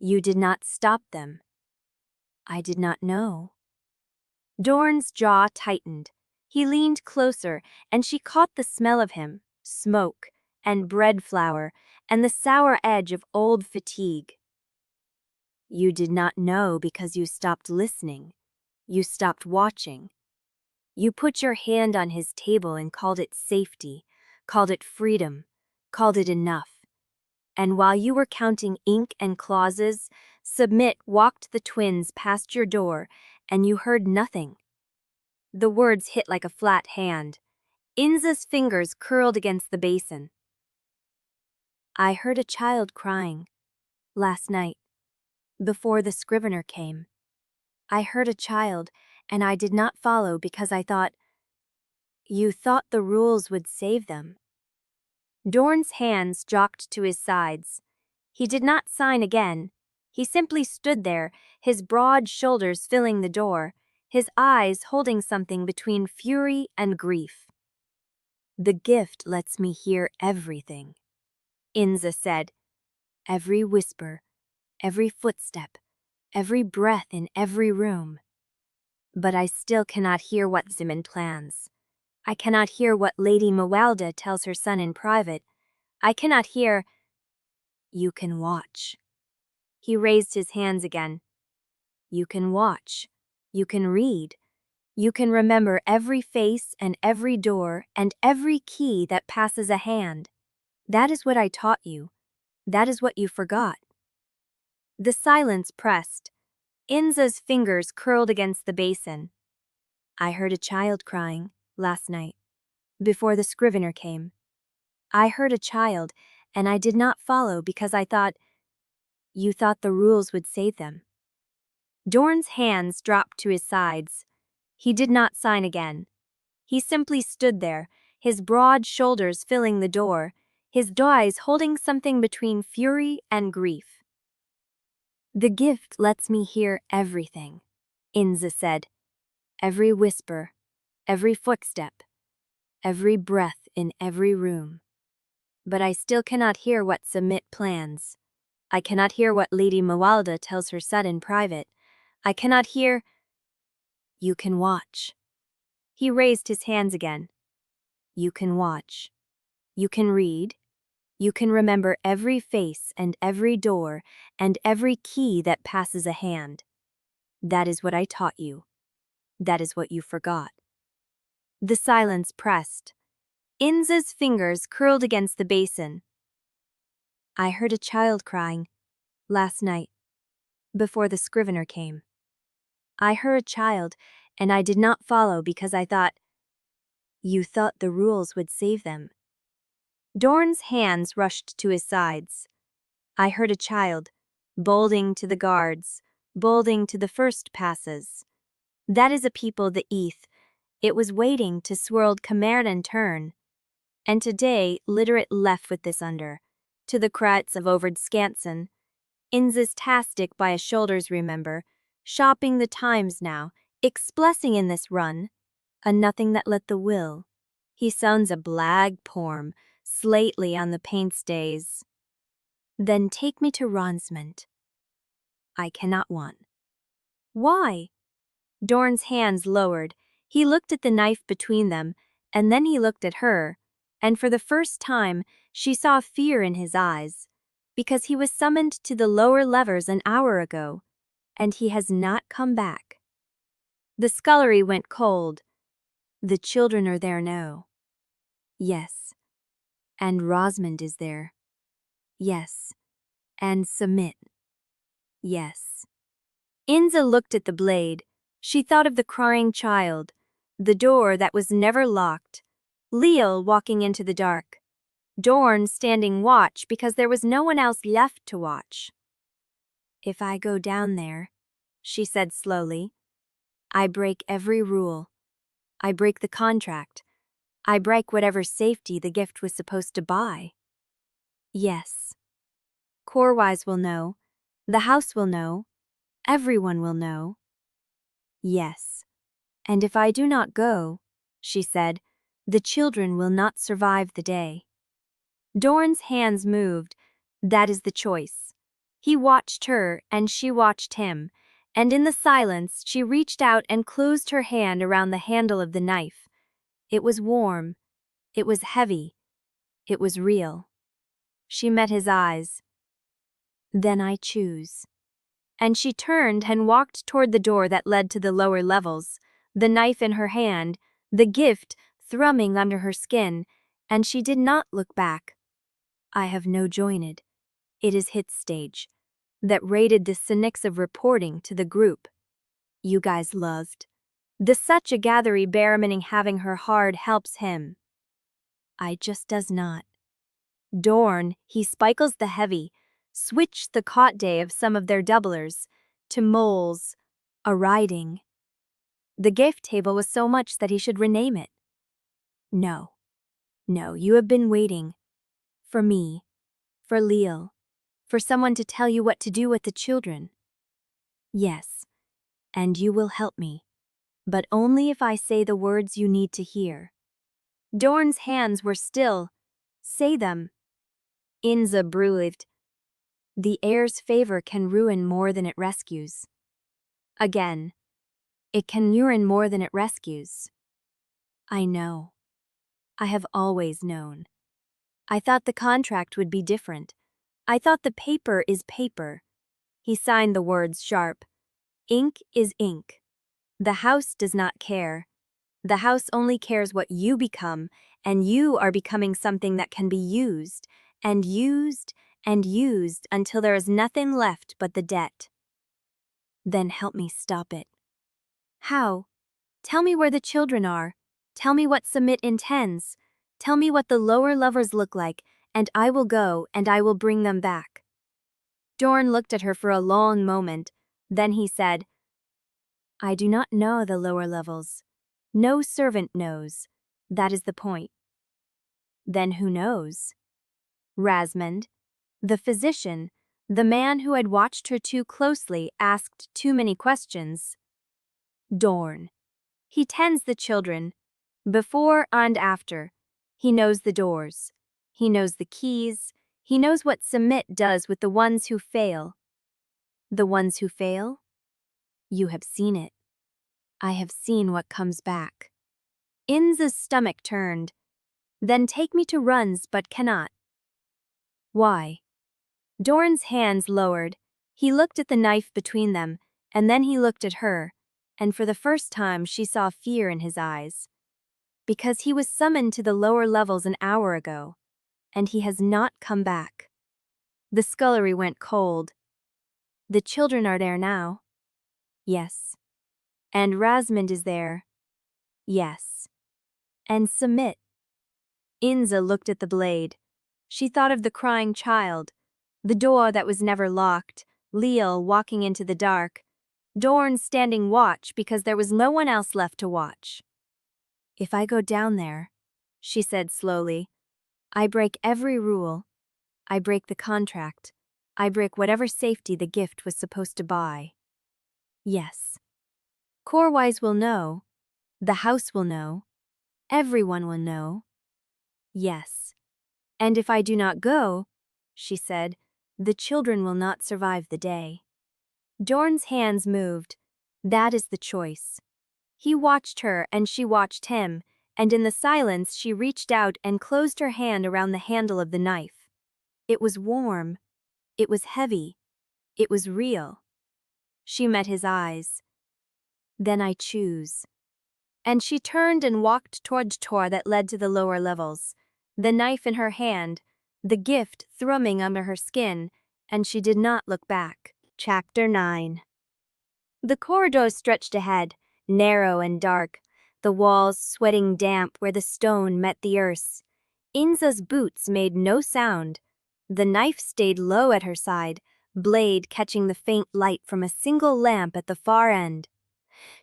You did not stop them. I did not know. Dorn's jaw tightened. He leaned closer, and she caught the smell of him, smoke, and bread flour, and the sour edge of old fatigue. You did not know because you stopped listening. You stopped watching. You put your hand on his table and called it safety, called it freedom, called it enough. And while you were counting ink and clauses, Submit walked the twins past your door, and you heard nothing. The words hit like a flat hand. Inza's fingers curled against the basin. I heard a child crying. Last night. Before the scrivener came. I heard a child, and I did not follow because I thought, you thought the rules would save them. Dorn's hands jocked to his sides. He did not sign again. He simply stood there, his broad shoulders filling the door, his eyes holding something between fury and grief. The gift lets me hear everything, Inza said. Every whisper, every footstep, every breath in every room. But I still cannot hear what Zimin plans. I cannot hear what Lady Mawalda tells her son in private. I cannot hear. You can watch. He raised his hands again. You can watch. You can read. You can remember every face and every door and every key that passes a hand. That is what I taught you. That is what you forgot. The silence pressed. Inza's fingers curled against the basin. I heard a child crying last night, before the scrivener came. I heard a child, and I did not follow because I thought, you thought the rules would save them. Dorn's hands dropped to his sides. He did not sign again. He simply stood there, his broad shoulders filling the door, his eyes holding something between fury and grief. The gift lets me hear everything, Inza said. Every whisper, every footstep, every breath in every room. But I still cannot hear what Submit plans. I cannot hear what Lady Mawalda tells her son in private. I cannot hear. You can watch. He raised his hands again. You can watch. You can read. You can remember every face and every door and every key that passes a hand. That is what I taught you. That is what you forgot. The silence pressed. Inza's fingers curled against the basin. I heard a child crying last night, before the scrivener came. I heard a child, and I did not follow because I thought, you thought the rules would save them. Dorn's hands rushed to his sides. I heard a child, bolding to the guards, bolding to the first passes. That is a people the Eth. It was waiting to swirled command and turn. And today, literate left with this under. To the kratz of overed Skansen. Inza's tastic by his shoulders remember, shopping the times now, expressing in this run, a nothing that let the will. He sounds a blag porm, slately on the paints days. Then take me to Ronsmond. I cannot want. Why? Dorn's hands lowered. He looked at the knife between them, and then he looked at her, and for the first time she saw fear in his eyes, because he was summoned to the lower levers an hour ago, and he has not come back. The scullery went cold. The children are there now. Yes. And Rosamond is there. Yes. And Submit. Yes. Inza looked at the blade. She thought of the crying child, the door that was never locked, Leal walking into the dark, Dorn standing watch because there was no one else left to watch. If I go down there, she said slowly, I break every rule. I break the contract. I break whatever safety the gift was supposed to buy. Yes. Corwise will know. The house will know. Everyone will know. Yes. And if I do not go, she said, the children will not survive the day. Dorn's hands moved. That is the choice. He watched her and she watched him, and in the silence she reached out and closed her hand around the handle of the knife. It was warm. It was heavy. It was real. She met his eyes. Then I choose. And she turned and walked toward the door that led to the lower levels, the knife in her hand, the gift thrumming under her skin, and she did not look back. I have no joined. It is hit stage. That rated the cynics of reporting to the group. You guys loved. The such a gathery baremaning having her hard helps him. I just does not. Dorn, he spikles the heavy, switched the caught day of some of their doublers, to moles, a riding. The gift table was so much that he should rename it. No. No, you have been waiting. For me. For Leal. For someone to tell you what to do with the children. Yes. And you will help me. But only if I say the words you need to hear. Dorn's hands were still. Say them. Inza breathed. The heir's favor can ruin more than it rescues. Again. It can ruin more than it rescues. I know. I have always known. I thought the contract would be different. I thought the paper is paper. He signed the words sharp. Ink is ink. The house does not care. The house only cares what you become, and you are becoming something that can be used, and used, and used until there is nothing left but the debt. Then help me stop it. How? Tell me where the children are. Tell me what Submit intends. Tell me what the lower lovers look like, and I will go and I will bring them back. Dorn looked at her for a long moment. Then he said, I do not know the lower levels. No servant knows. That is the point. Then who knows? Rasmund, the physician, the man who had watched her too closely, asked too many questions. Dorn. He tends the children. Before and after. He knows the doors. He knows the keys. He knows what Submit does with the ones who fail. The ones who fail? You have seen it. I have seen what comes back. Inza's stomach turned. Then take me to Runs but cannot. Why? Dorn's hands lowered. He looked at the knife between them, and then he looked at her, and for the first time she saw fear in his eyes. Because he was summoned to the lower levels an hour ago, and he has not come back. The scullery went cold. The children are there now. Yes. And Rasmund is there. Yes. And Submit. Inza looked at the blade. She thought of the crying child, the door that was never locked, Leal walking into the dark, Dorn standing watch because there was no one else left to watch. If I go down there, she said slowly, I break every rule. I break the contract. I break whatever safety the gift was supposed to buy. Yes. Corwise will know. The house will know. Everyone will know. Yes. And if I do not go, she said, the children will not survive the day. Dorn's hands moved. That is the choice. He watched her and she watched him, and in the silence she reached out and closed her hand around the handle of the knife. It was warm. It was heavy. It was real. She met his eyes. Then I choose. And she turned and walked toward the door that led to the lower levels, the knife in her hand, the gift thrumming under her skin, and she did not look back. Chapter 9. The corridor stretched ahead, narrow and dark, the walls sweating damp where the stone met the earth. Inza's boots made no sound. The knife stayed low at her side, blade catching the faint light from a single lamp at the far end.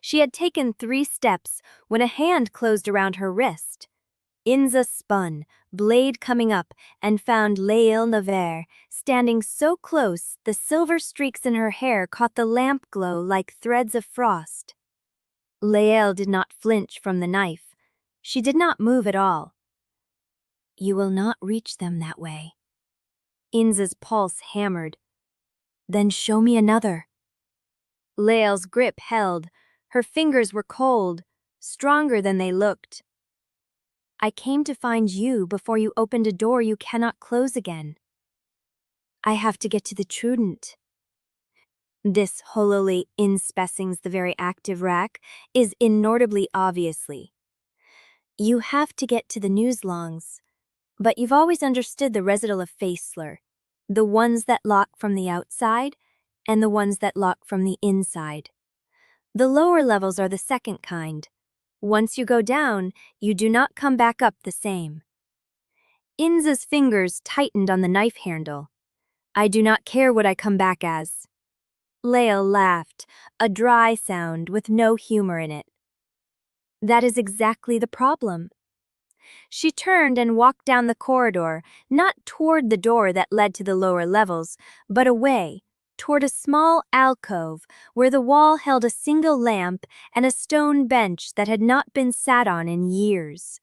She had taken 3 steps when a hand closed around her wrist. Inza spun, blade coming up, and found Lael Navarre standing so close the silver streaks in her hair caught the lamp glow like threads of frost. Lael did not flinch from the knife. She did not move at all. You will not reach them that way. Inza's pulse hammered. Then show me another. Lael's grip held. Her fingers were cold, stronger than they looked. I came to find you before you opened a door you cannot close again. I have to get to the Trudent. This holily inspessings the very active rack is inordinately obviously. You have to get to the newslongs, but you've always understood the residual of Facelor, the ones that lock from the outside and the ones that lock from the inside. The lower levels are the second kind. Once you go down, you do not come back up the same. Inza's fingers tightened on the knife handle. I do not care what I come back as. Lael laughed, a dry sound with no humor in it. That is exactly the problem. She turned and walked down the corridor, not toward the door that led to the lower levels, but away, toward a small alcove where the wall held a single lamp and a stone bench that had not been sat on in years.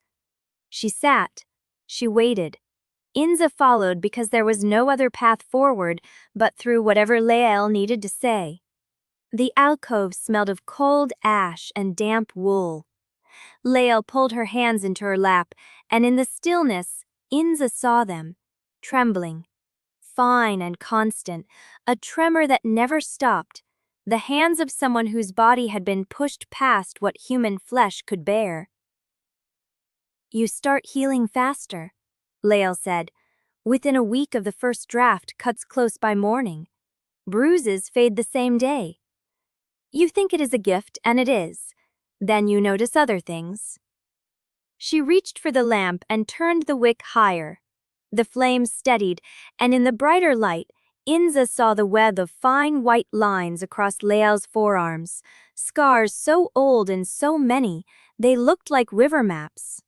She sat. She waited. Inza followed because there was no other path forward but through whatever Lael needed to say. The alcove smelled of cold ash and damp wool. Lael pulled her hands into her lap, and in the stillness, Inza saw them, trembling. Fine and constant, a tremor that never stopped, the hands of someone whose body had been pushed past what human flesh could bear. You start healing faster, Lael said. Within a week of the first draft cuts close by morning. Bruises fade the same day. You think it is a gift, and it is. Then you notice other things. She reached for the lamp and turned the wick higher. The flames steadied, and in the brighter light, Inza saw the web of fine white lines across Lael's forearms, scars so old and so many, they looked like river maps.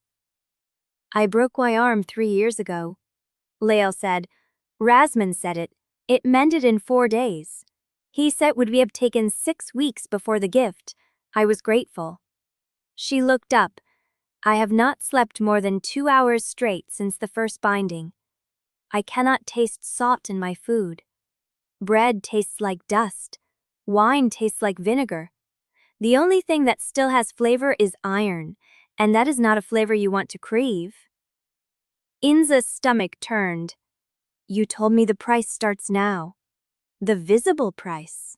I broke my arm 3 years ago, Lael said. Rasman said it. It mended in 4 days. He said would we have taken 6 weeks before the gift. I was grateful. She looked up. I have not slept more than 2 hours straight since the first binding. I cannot taste salt in my food. Bread tastes like dust. Wine tastes like vinegar. The only thing that still has flavor is iron, and that is not a flavor you want to crave. Inza's stomach turned. You told me the price starts now. The visible price.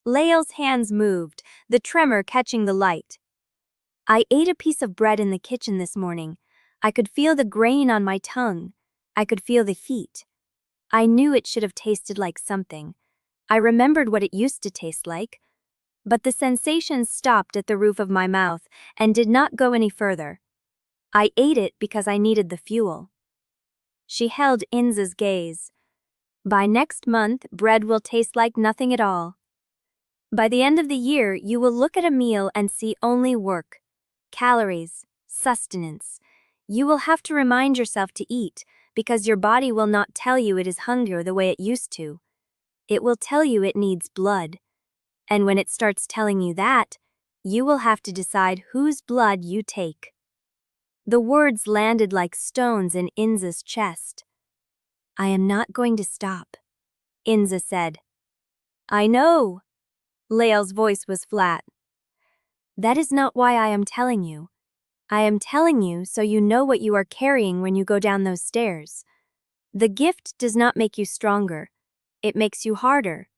Lael's hands moved, the tremor catching the light. I ate a piece of bread in the kitchen this morning. I could feel the grain on my tongue. I could feel the heat. I knew it should have tasted like something. I remembered what it used to taste like. But the sensation stopped at the roof of my mouth and did not go any further. I ate it because I needed the fuel. She held Inza's gaze. By next month, bread will taste like nothing at all. By the end of the year, you will look at a meal and see only work, calories, sustenance. You will have to remind yourself to eat because your body will not tell you it is hunger the way it used to. It will tell you it needs blood. And when it starts telling you that, you will have to decide whose blood you take. The words landed like stones in Inza's chest. I am not going to stop, Inza said. I know. Lael's voice was flat. That is not why I am telling you. I am telling you so you know what you are carrying when you go down those stairs. The gift does not make you stronger. It makes you harder.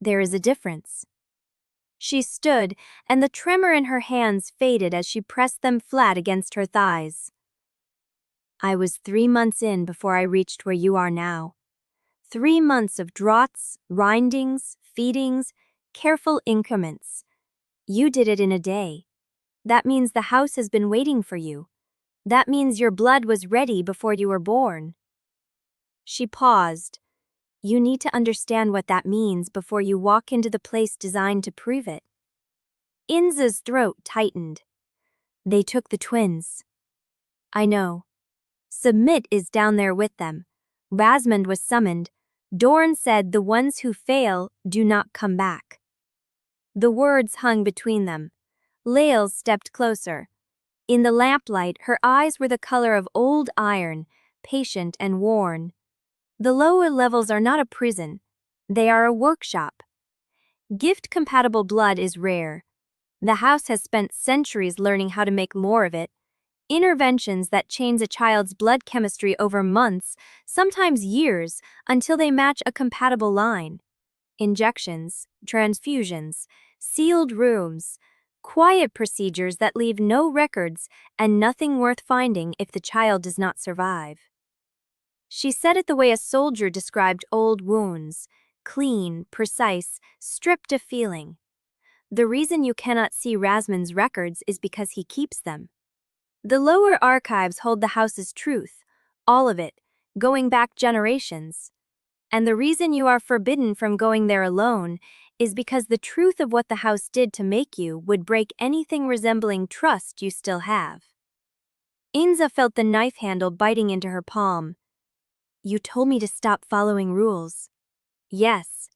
There is a difference. She stood, and the tremor in her hands faded as she pressed them flat against her thighs. I was 3 months in before I reached where you are now. 3 months of draughts, rindings, feedings, careful increments. You did it in a day. That means the house has been waiting for you. That means your blood was ready before you were born. She paused. You need to understand what that means before you walk into the place designed to prove it. Inza's throat tightened. They took the twins. I know. Submit is down there with them. Rasmund was summoned. Dorn said the ones who fail do not come back. The words hung between them. Lael stepped closer. In the lamplight, her eyes were the color of old iron, patient and worn. The lower levels are not a prison. They are a workshop. Gift-compatible blood is rare. The house has spent centuries learning how to make more of it. Interventions that change a child's blood chemistry over months, sometimes years, until they match a compatible line. Injections, transfusions, sealed rooms, quiet procedures that leave no records and nothing worth finding if the child does not survive. She said it the way a soldier described old wounds, clean, precise, stripped of feeling. The reason you cannot see Rasmund's records is because he keeps them. The lower archives hold the house's truth, all of it, going back generations. And the reason you are forbidden from going there alone is because the truth of what the house did to make you would break anything resembling trust you still have. Inza felt the knife handle biting into her palm. You told me to stop following rules. Yes,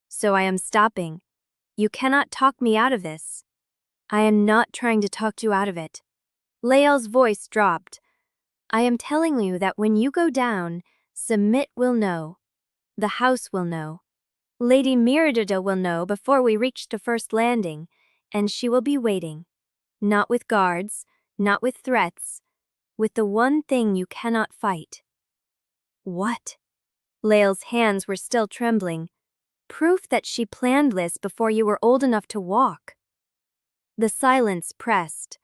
so I am stopping. You cannot talk me out of this. I am not trying to talk you out of it. Lael's voice dropped. I am telling you that when you go down, Submit will know. The house will know. Lady Miridada will know before we reach the first landing, and she will be waiting. Not with guards, not with threats, with the one thing you cannot fight. What? Lael's hands were still trembling. Proof that she planned this before you were old enough to walk. The silence pressed.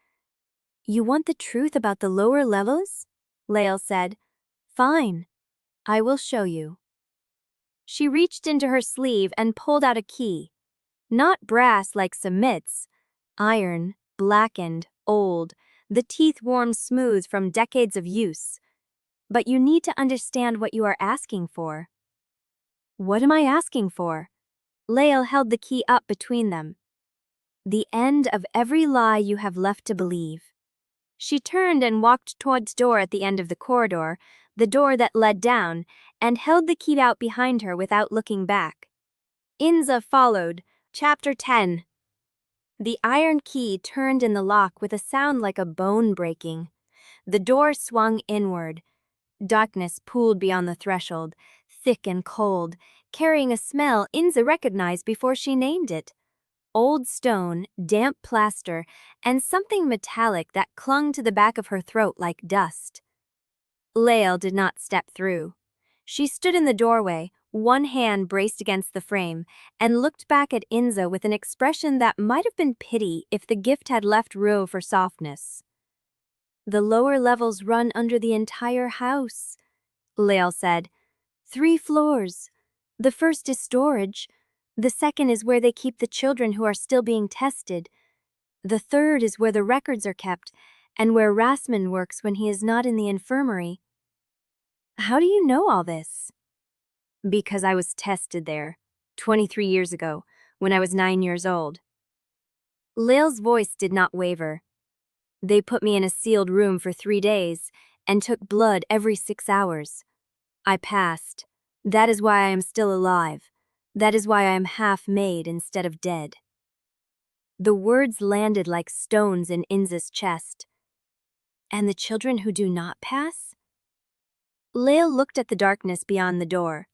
You want the truth about the lower levels? Lael said. Fine. I will show you. She reached into her sleeve and pulled out a key. Not brass like Submit's. Iron, blackened, old, the teeth worn smooth from decades of use. But you need to understand what you are asking for. What am I asking for? Lael held the key up between them. The end of every lie you have left to believe. She turned and walked towards the door at the end of the corridor, the door that led down, and held the key out behind her without looking back. Inza followed. Chapter 10. The iron key turned in the lock with a sound like a bone breaking. The door swung inward. Darkness pooled beyond the threshold, thick and cold, carrying a smell Inza recognized before she named it. Old stone, damp plaster, and something metallic that clung to the back of her throat like dust. Lael did not step through. She stood in the doorway, one hand braced against the frame, and looked back at Inza with an expression that might have been pity if the gift had left room for softness. The lower levels run under the entire house, Lael said. 3 floors. The first is storage. The second is where they keep the children who are still being tested. The third is where the records are kept, and where Rasman works when he is not in the infirmary. How do you know all this? Because I was tested there, 23 years ago, when I was 9 years old. Lael's voice did not waver. They put me in a sealed room for 3 days, and took blood every 6 hours. I passed. That is why I am still alive. That is why I am half made instead of dead. The words landed like stones in Inza's chest. And the children who do not pass? Lael looked at the darkness beyond the door.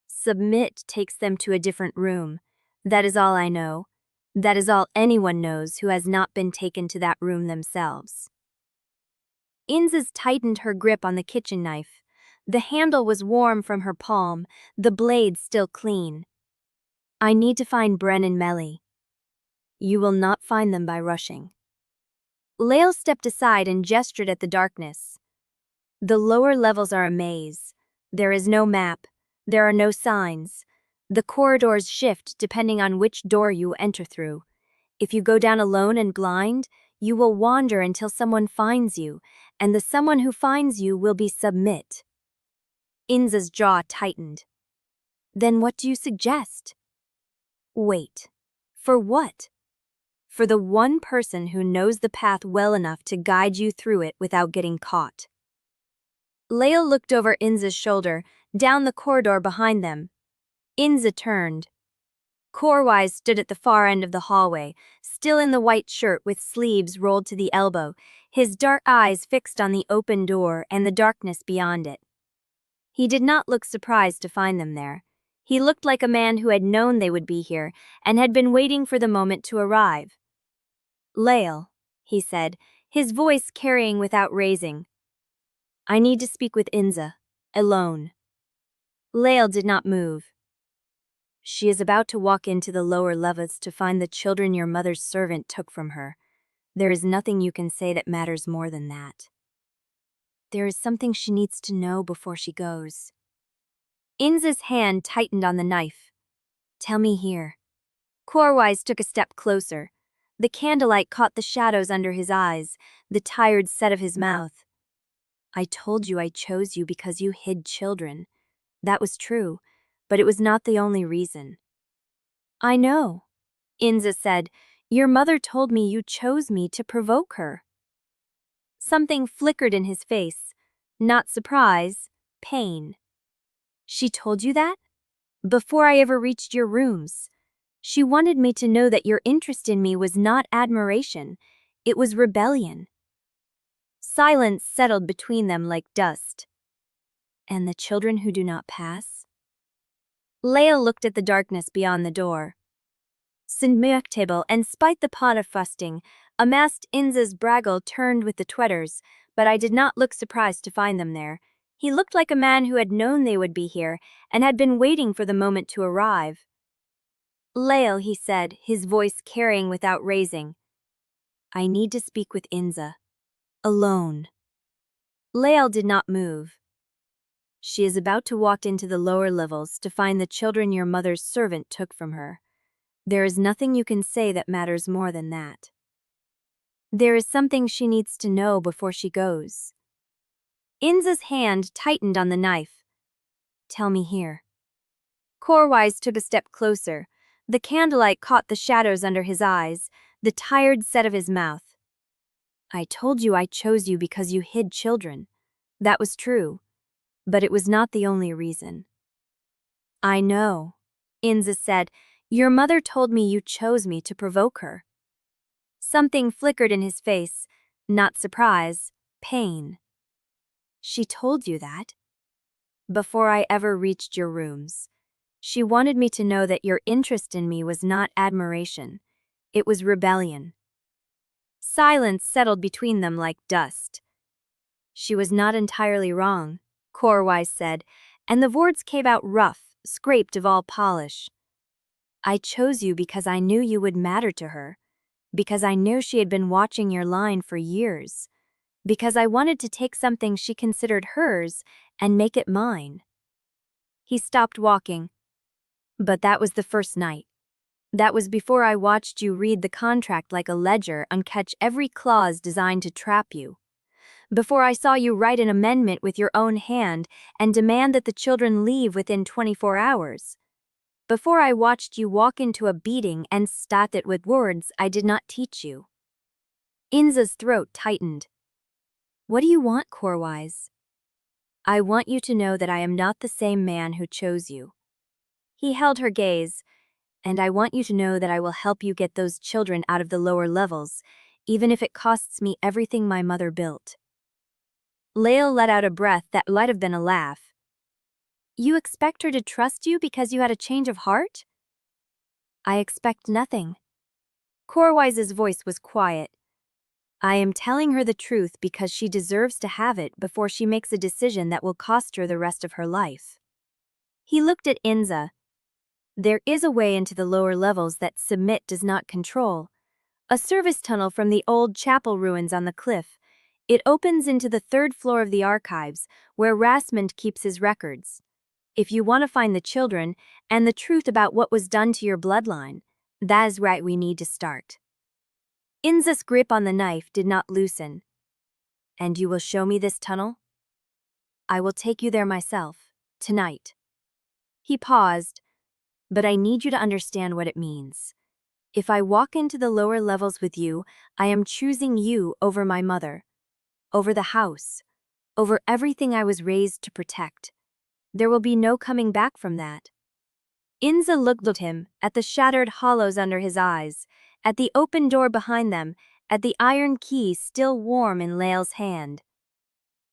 Submit takes them to a different room. That is all I know. That is all anyone knows who has not been taken to that room themselves. Inza's tightened her grip on the kitchen knife. The handle was warm from her palm, the blade still clean. I need to find Bren and Melly. You will not find them by rushing. Lael stepped aside and gestured at the darkness. The lower levels are a maze. There is no map. There are no signs. The corridors shift depending on which door you enter through. If you go down alone and blind, you will wander until someone finds you, and the someone who finds you will be Submit. Inza's jaw tightened. Then what do you suggest? Wait. For what? For the one person who knows the path well enough to guide you through it without getting caught. Lael looked over Inza's shoulder, down the corridor behind them. Inza turned. Corwise stood at the far end of the hallway, still in the white shirt with sleeves rolled to the elbow, his dark eyes fixed on the open door and the darkness beyond it. He did not look surprised to find them there. He looked like a man who had known they would be here and had been waiting for the moment to arrive. Lael, he said, his voice carrying without raising. I need to speak with Inza, alone. Lael did not move. She is about to walk into the lower levels to find the children your mother's servant took from her. There is nothing you can say that matters more than that. There is something she needs to know before she goes. Inza's hand tightened on the knife. Tell me here. Corwise took a step closer. The candlelight caught the shadows under his eyes, the tired set of his mouth. I told you I chose you because you hid children. That was true, but it was not the only reason. I know, Inza said. Your mother told me you chose me to provoke her. Something flickered in his face. Not surprise, pain. She told you that? Before I ever reached your rooms. She wanted me to know that your interest in me was not admiration, it was rebellion. Silence settled between them like dust. And the children who do not pass? Lael looked at the darkness beyond the door. Sinmurktable and spite the pot of fusting, amassed Inza's braggle turned with the twetters, but I did not look surprised to find them there. He looked like a man who had known they would be here and had been waiting for the moment to arrive. Lael, he said, his voice carrying without raising. I need to speak with Inza, Alone. Lael did not move. She is about to walk into the lower levels to find the children your mother's servant took from her. There is nothing you can say that matters more than that. There is something she needs to know before she goes. Inza's hand tightened on the knife. Tell me here. Corwise took a step closer. The candlelight caught the shadows under his eyes, the tired set of his mouth. I told you I chose you because you hid children. That was true, but it was not the only reason. I know, Inza said. Your mother told me you chose me to provoke her. Something flickered in his face, not surprise, pain. She told you that? Before I ever reached your rooms. She wanted me to know that your interest in me was not admiration. It was rebellion. Silence settled between them like dust. She was not entirely wrong, Corwise said, and the words came out rough, scraped of all polish. I chose you because I knew you would matter to her, because I knew she had been watching your line for years, because I wanted to take something she considered hers and make it mine. He stopped walking. But that was the first night. That was before I watched you read the contract like a ledger and catch every clause designed to trap you. Before I saw you write an amendment with your own hand and demand that the children leave within 24 hours. Before I watched you walk into a beating and stop it with words I did not teach you. Inza's throat tightened. What do you want, Corwise? I want you to know that I am not the same man who chose you. He held her gaze. And I want you to know that I will help you get those children out of the lower levels, even if it costs me everything my mother built. Lael let out a breath that might have been a laugh. You expect her to trust you because you had a change of heart? I expect nothing. Corwise's voice was quiet. I am telling her the truth because she deserves to have it before she makes a decision that will cost her the rest of her life. He looked at Inza. There is a way into the lower levels that Submit does not control. A service tunnel from the old chapel ruins on the cliff. It opens into the third floor of the archives, where Rasmund keeps his records. If you want to find the children and the truth about what was done to your bloodline, that is where we need to start. Inza's grip on the knife did not loosen. And you will show me this tunnel? I will take you there myself, tonight. He paused. But I need you to understand what it means. If I walk into the lower levels with you, I am choosing you over my mother, over the house, over everything I was raised to protect. There will be no coming back from that. Inza looked at him, at the shattered hollows under his eyes, at the open door behind them, at the iron key still warm in Lael's hand.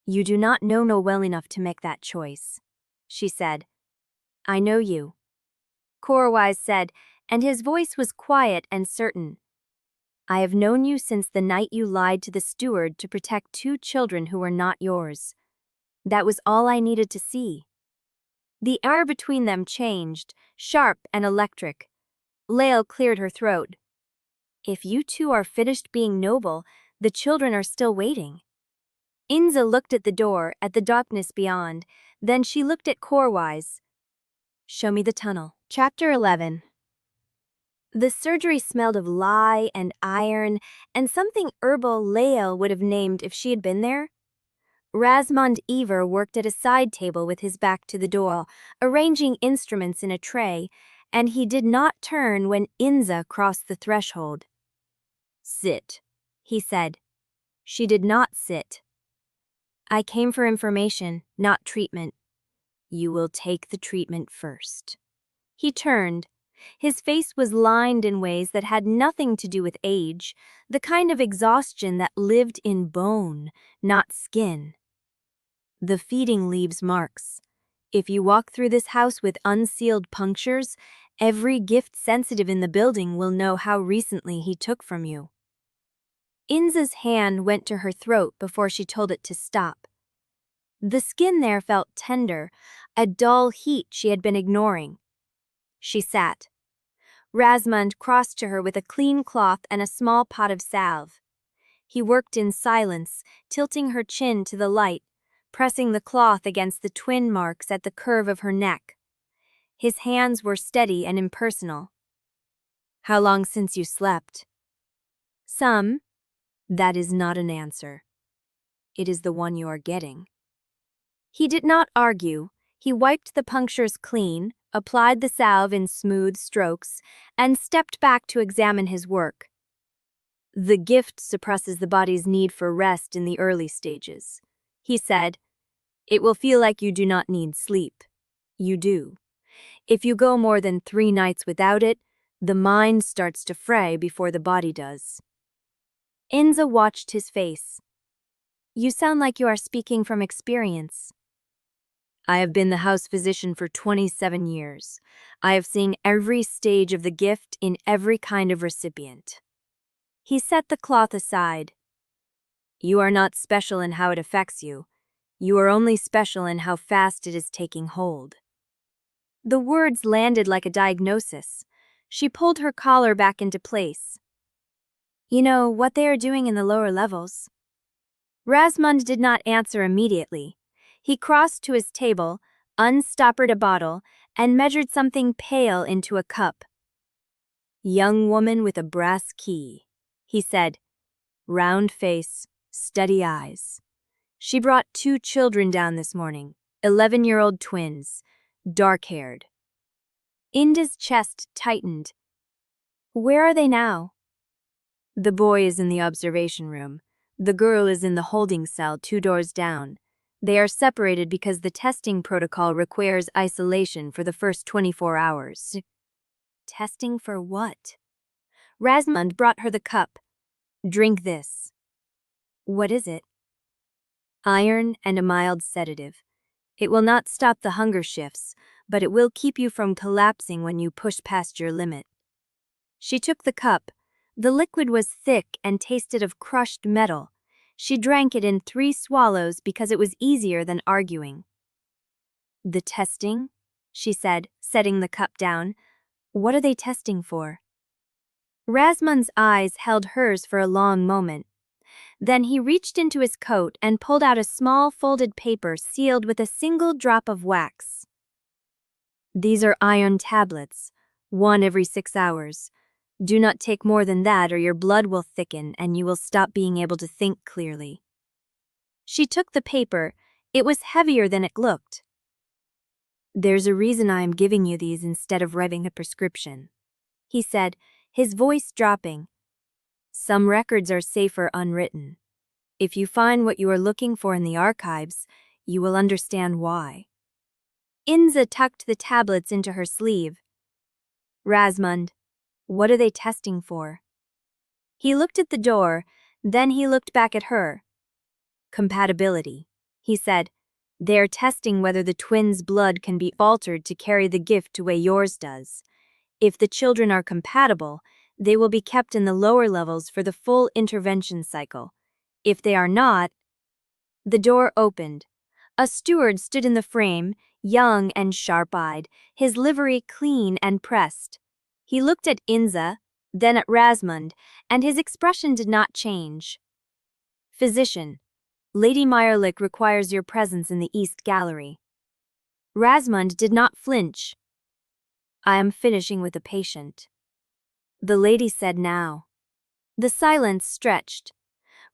You do not know me well enough to make that choice, she said. I know you. Corwise said, and his voice was quiet and certain. I have known you since the night you lied to the steward to protect 2 children who were not yours. That was all I needed to see. The air between them changed, sharp and electric. Lael cleared her throat. If you two are finished being noble, the children are still waiting. Inza looked at the door, at the darkness beyond. Then she looked at Corwise. Show me the tunnel. Chapter 11. The surgery smelled of lye and iron and something herbal Lael would have named if she had been there. Rasmund Ever worked at a side table with his back to the door, arranging instruments in a tray, and he did not turn when Inza crossed the threshold. Sit, he said. She did not sit. I came for information, not treatment. You will take the treatment first. He turned. His face was lined in ways that had nothing to do with age, the kind of exhaustion that lived in bone, not skin. The feeding leaves marks. If you walk through this house with unsealed punctures, every gift sensitive in the building will know how recently he took from you. Inza's hand went to her throat before she told it to stop. The skin there felt tender, a dull heat she had been ignoring. She sat. Rasmund crossed to her with a clean cloth and a small pot of salve. He worked in silence, tilting her chin to the light, pressing the cloth against the twin marks at the curve of her neck. His hands were steady and impersonal. "How long since you slept?" "Some." "That is not an answer. It is the one you are getting." He did not argue. He wiped the punctures clean, applied the salve in smooth strokes, and stepped back to examine his work. "The gift suppresses the body's need for rest in the early stages," he said. "It will feel like you do not need sleep. You do. If you go more than 3 nights without it, the mind starts to fray before the body does." Inza watched his face. "You sound like you are speaking from experience." "I have been the house physician for 27 years. I have seen every stage of the gift in every kind of recipient." He set the cloth aside. "You are not special in how it affects you. You are only special in how fast it is taking hold." The words landed like a diagnosis. She pulled her collar back into place. "You know what they are doing in the lower levels?" Rasmund did not answer immediately. He crossed to his table, unstoppered a bottle, and measured something pale into a cup. "Young woman with a brass key," he said. "Round face, steady eyes. She brought 2 children down this morning, 11-year-old twins, dark-haired." Inda's chest tightened. "Where are they now?" "The boy is in the observation room. The girl is in the holding cell 2 doors down. They are separated because the testing protocol requires isolation for the first 24 hours. "Testing for what?" Rasmund brought her the cup. "Drink this." "What is it?" "Iron and a mild sedative. It will not stop the hunger shifts, but it will keep you from collapsing when you push past your limit." She took the cup. The liquid was thick and tasted of crushed metal. She drank it in 3 swallows because it was easier than arguing. "The testing?" she said, setting the cup down. "What are they testing for?" Rasmund's eyes held hers for a long moment. Then he reached into his coat and pulled out a small folded paper sealed with a single drop of wax. "These are iron tablets, 1 every 6 hours. Do not take more than that or your blood will thicken and you will stop being able to think clearly." She took the paper. It was heavier than it looked. "There's a reason I am giving you these instead of writing a prescription," he said, his voice dropping. "Some records are safer unwritten. If you find what you are looking for in the archives, you will understand why." Inza tucked the tablets into her sleeve. "Rasmund, what are they testing for?" He looked at the door, then he looked back at her. "Compatibility," he said. "They are testing whether the twins' blood can be altered to carry the gift the way yours does. If the children are compatible, they will be kept in the lower levels for the full intervention cycle. If they are not..." The door opened. A steward stood in the frame, young and sharp-eyed, his livery clean and pressed. He looked at Inza, then at Rasmund, and his expression did not change. "Physician, Lady Meyerlich requires your presence in the East Gallery." Rasmund did not flinch. "I am finishing with a patient." The lady said now. The silence stretched.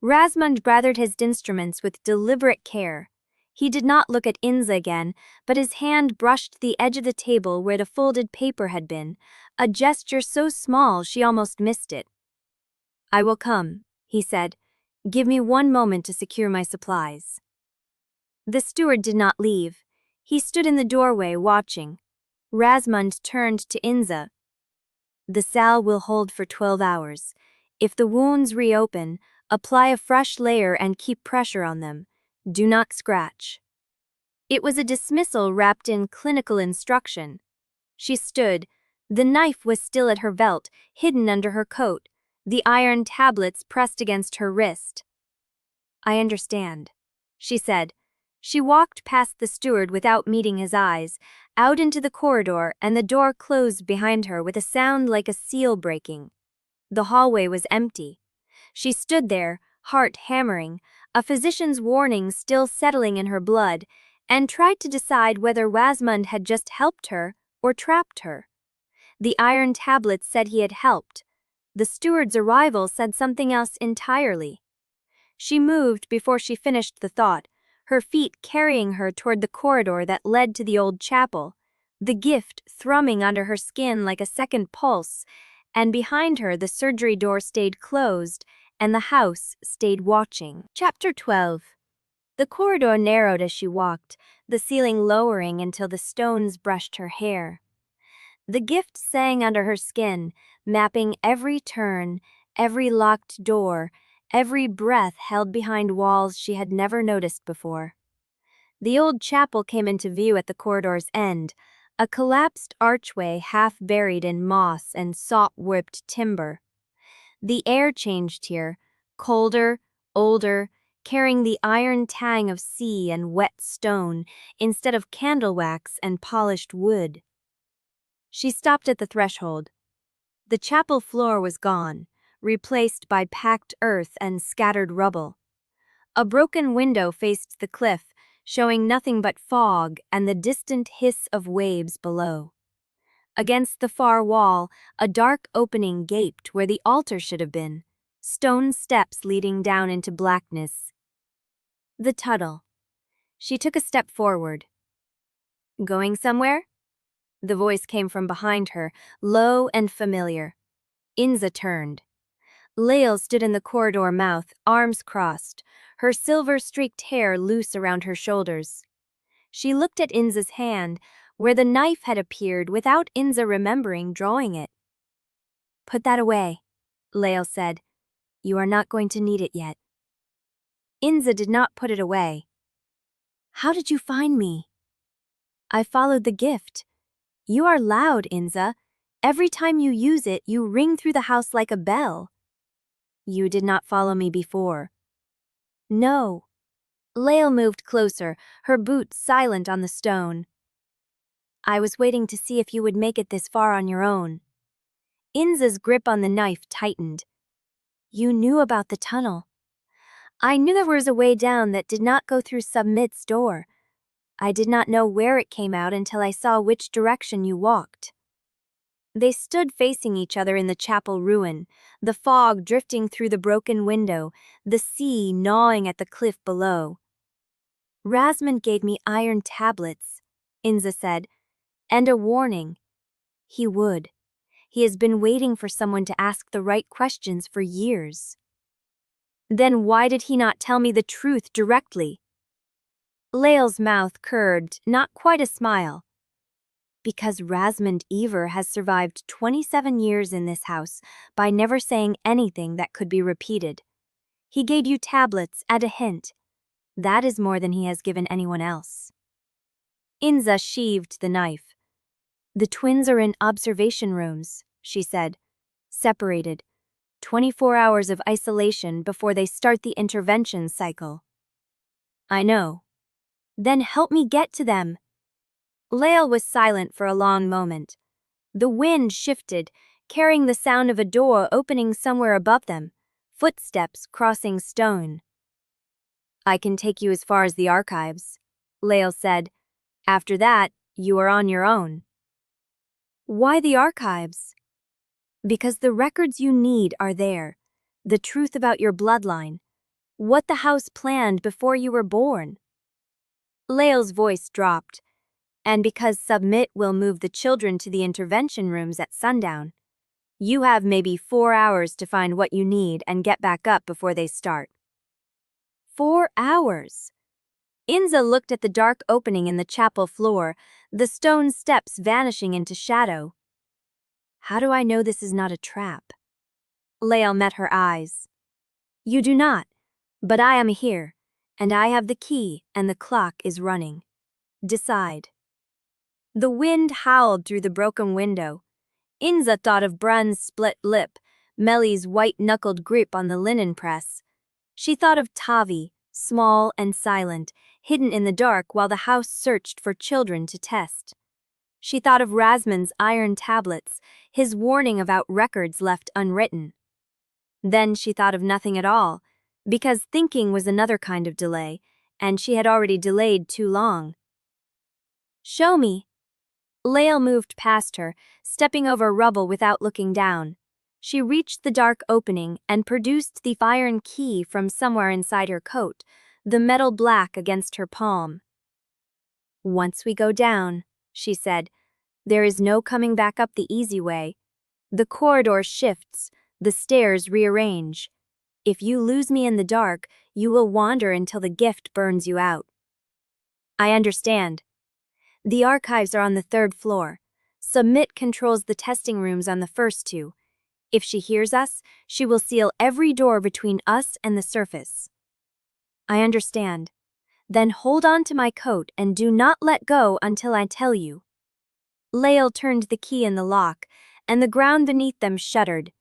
Rasmund gathered his instruments with deliberate care. He did not look at Inza again, but his hand brushed the edge of the table where the folded paper had been, a gesture so small she almost missed it. "I will come," he said. "Give me 1 moment to secure my supplies." The steward did not leave. He stood in the doorway watching. Rasmund turned to Inza. "The salve will hold for 12 hours. If the wounds reopen, apply a fresh layer and keep pressure on them. Do not scratch." It was a dismissal wrapped in clinical instruction. She stood. The knife was still at her belt, hidden under her coat, the iron tablets pressed against her wrist. "I understand," she said. She walked past the steward without meeting his eyes, out into the corridor, and the door closed behind her with a sound like a seal breaking. The hallway was empty. She stood there, heart hammering, a physician's warning still settling in her blood, and tried to decide whether Wasmund had just helped her or trapped her. The iron tablets said he had helped. The steward's arrival said something else entirely. She moved before she finished the thought, her feet carrying her toward the corridor that led to the old chapel, the gift thrumming under her skin like a second pulse, and behind her the surgery door stayed closed, and the house stayed watching. Chapter 12. The corridor narrowed as she walked, the ceiling lowering until the stones brushed her hair. The gift sang under her skin, mapping every turn, every locked door, every breath held behind walls she had never noticed before. The old chapel came into view at the corridor's end, a collapsed archway half buried in moss and salt-whipped timber. The air changed here, colder, older, carrying the iron tang of sea and wet stone instead of candle wax and polished wood. She stopped at the threshold. The chapel floor was gone, replaced by packed earth and scattered rubble. A broken window faced the cliff, showing nothing but fog and the distant hiss of waves below. Against the far wall, a dark opening gaped where the altar should have been, stone steps leading down into blackness. The Tuttle. She took a step forward. "Going somewhere?" The voice came from behind her, low and familiar. Inza turned. Lael stood in the corridor mouth, arms crossed, her silver-streaked hair loose around her shoulders. She looked at Inza's hand, where the knife had appeared without Inza remembering drawing it. "Put that away," Lael said. "You are not going to need it yet." Inza did not put it away. "How did you find me?" "I followed the gift. You are loud, Inza. Every time you use it, you ring through the house like a bell." "You did not follow me before." "No." Lael moved closer, her boots silent on the stone. "I was waiting to see if you would make it this far on your own." Inza's grip on the knife tightened. "You knew about the tunnel." "I knew there was a way down that did not go through Submit's door. I did not know where it came out until I saw which direction you walked." They stood facing each other in the chapel ruin, the fog drifting through the broken window, the sea gnawing at the cliff below. "Rasmund gave me iron tablets," Inza said, "and a warning. He would. He has been waiting for someone to ask the right questions for years." "Then why did he not tell me the truth directly?" Lael's mouth curved, not quite a smile. "Because Rasmund Ever has survived 27 years in this house by never saying anything that could be repeated. He gave you tablets and a hint. That is more than he has given anyone else." Inza sheathed the knife. "The twins are in observation rooms," she said. "Separated. 24 hours of isolation before they start the intervention cycle." "I know." "Then help me get to them." Lael was silent for a long moment. The wind shifted, carrying the sound of a door opening somewhere above them, footsteps crossing stone. "I can take you as far as the archives," Lael said. "After that, you are on your own." "Why the archives?" "Because the records you need are there. The truth about your bloodline. What the house planned before you were born." Lael's voice dropped. "And because Submit will move the children to the intervention rooms at sundown. You have maybe 4 hours to find what you need and get back up before they start." 4 hours? Inza looked at the dark opening in the chapel floor, the stone steps vanishing into shadow. "How do I know this is not a trap?" Lael met her eyes. "You do not, but I am here, and I have the key and the clock is running. Decide." The wind howled through the broken window. Inza thought of Brun's split lip, Melly's white-knuckled grip on the linen press. She thought of Tavi, small and silent, hidden in the dark while the house searched for children to test. She thought of Rasmund's iron tablets, his warning about records left unwritten. Then she thought of nothing at all, because thinking was another kind of delay, and she had already delayed too long. "Show me." Lael moved past her, stepping over rubble without looking down. She reached the dark opening and produced the iron key from somewhere inside her coat, the metal black against her palm. "Once we go down," she said, "there is no coming back up the easy way. The corridor shifts, the stairs rearrange. If you lose me in the dark, you will wander until the gift burns you out." "I understand." "The archives are on the 3rd floor. Submit controls the testing rooms on the first 2. If she hears us, she will seal every door between us and the surface." "I understand." "Then hold on to my coat and do not let go until I tell you." Lael turned the key in the lock, and the ground beneath them shuddered.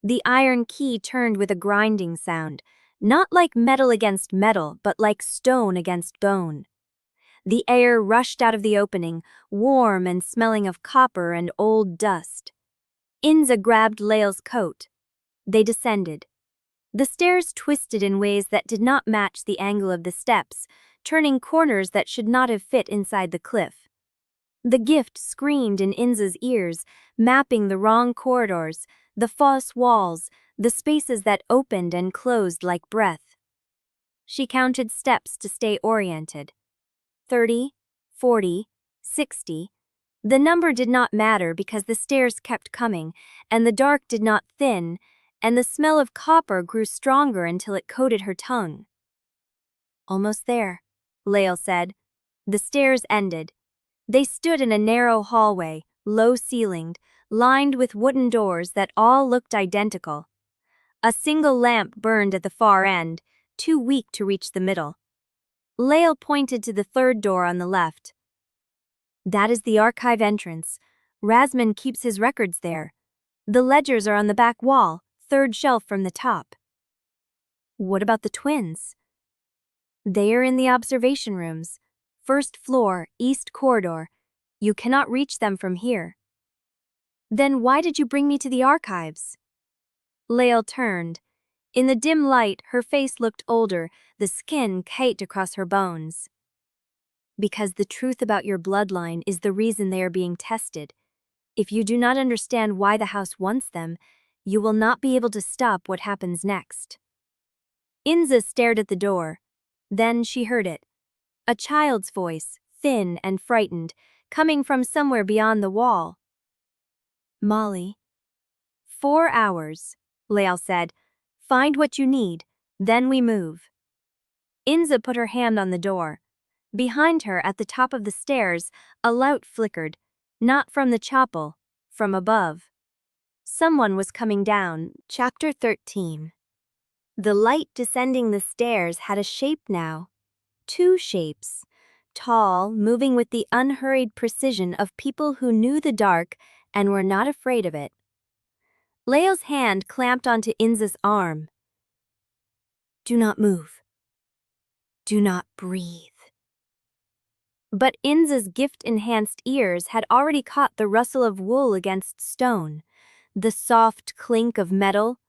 The iron key turned with a grinding sound, not like metal against metal, but like stone against bone. The air rushed out of the opening, warm and smelling of copper and old dust. Inza grabbed Lael's coat. They descended. The stairs twisted in ways that did not match the angle of the steps, turning corners that should not have fit inside the cliff. The gift screamed in Inza's ears, mapping the wrong corridors, the false walls, the spaces that opened and closed like breath. She counted steps to stay oriented. 30, 40, 60. The number did not matter because the stairs kept coming, and the dark did not thin, and the smell of copper grew stronger until it coated her tongue. "Almost there," Lael said. The stairs ended. They stood in a narrow hallway, low-ceilinged, lined with wooden doors that all looked identical. A single lamp burned at the far end, too weak to reach the middle. Lael pointed to the 3rd door on the left. "That is the archive entrance. Rasman keeps his records there. The ledgers are on the back wall, 3rd shelf from the top." "What about the twins?" "They are in the observation rooms. 1st floor, east corridor. You cannot reach them from here." "Then why did you bring me to the archives?" Lael turned. In the dim light, her face looked older, the skin caked across her bones. "Because the truth about your bloodline is the reason they are being tested. If you do not understand why the house wants them, you will not be able to stop what happens next." Inza stared at the door. Then she heard it. A child's voice, thin and frightened, coming from somewhere beyond the wall. "Molly." 4 hours, Lael said. "Find what you need, then we move." Inza put her hand on the door. Behind her, at the top of the stairs, a light flickered, not from the chapel, from above. Someone was coming down. Chapter 13. The light descending the stairs had a shape now. 2 shapes. Tall, moving with the unhurried precision of people who knew the dark and were not afraid of it. Lael's hand clamped onto Inza's arm. "Do not move. Do not breathe." But Inza's gift-enhanced ears had already caught the rustle of wool against stone, the soft clink of metal,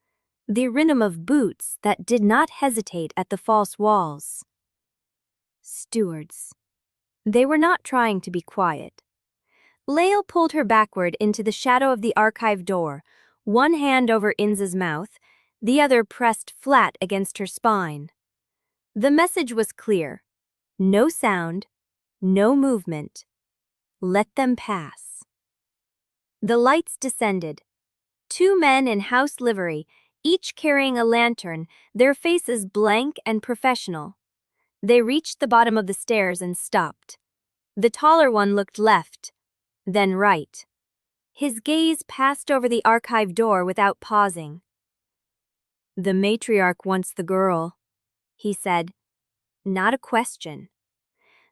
the rhythm of boots that did not hesitate at the false walls. Stewards. They were not trying to be quiet. Lael pulled her backward into the shadow of the archive door, one hand over Inza's mouth, the other pressed flat against her spine. The message was clear. No sound, no movement. Let them pass. The lights descended. 2 men in house livery, each carrying a lantern, their faces blank and professional. They reached the bottom of the stairs and stopped. The taller one looked left, then right. His gaze passed over the archive door without pausing. "The Matriarch wants the girl," he said. Not a question.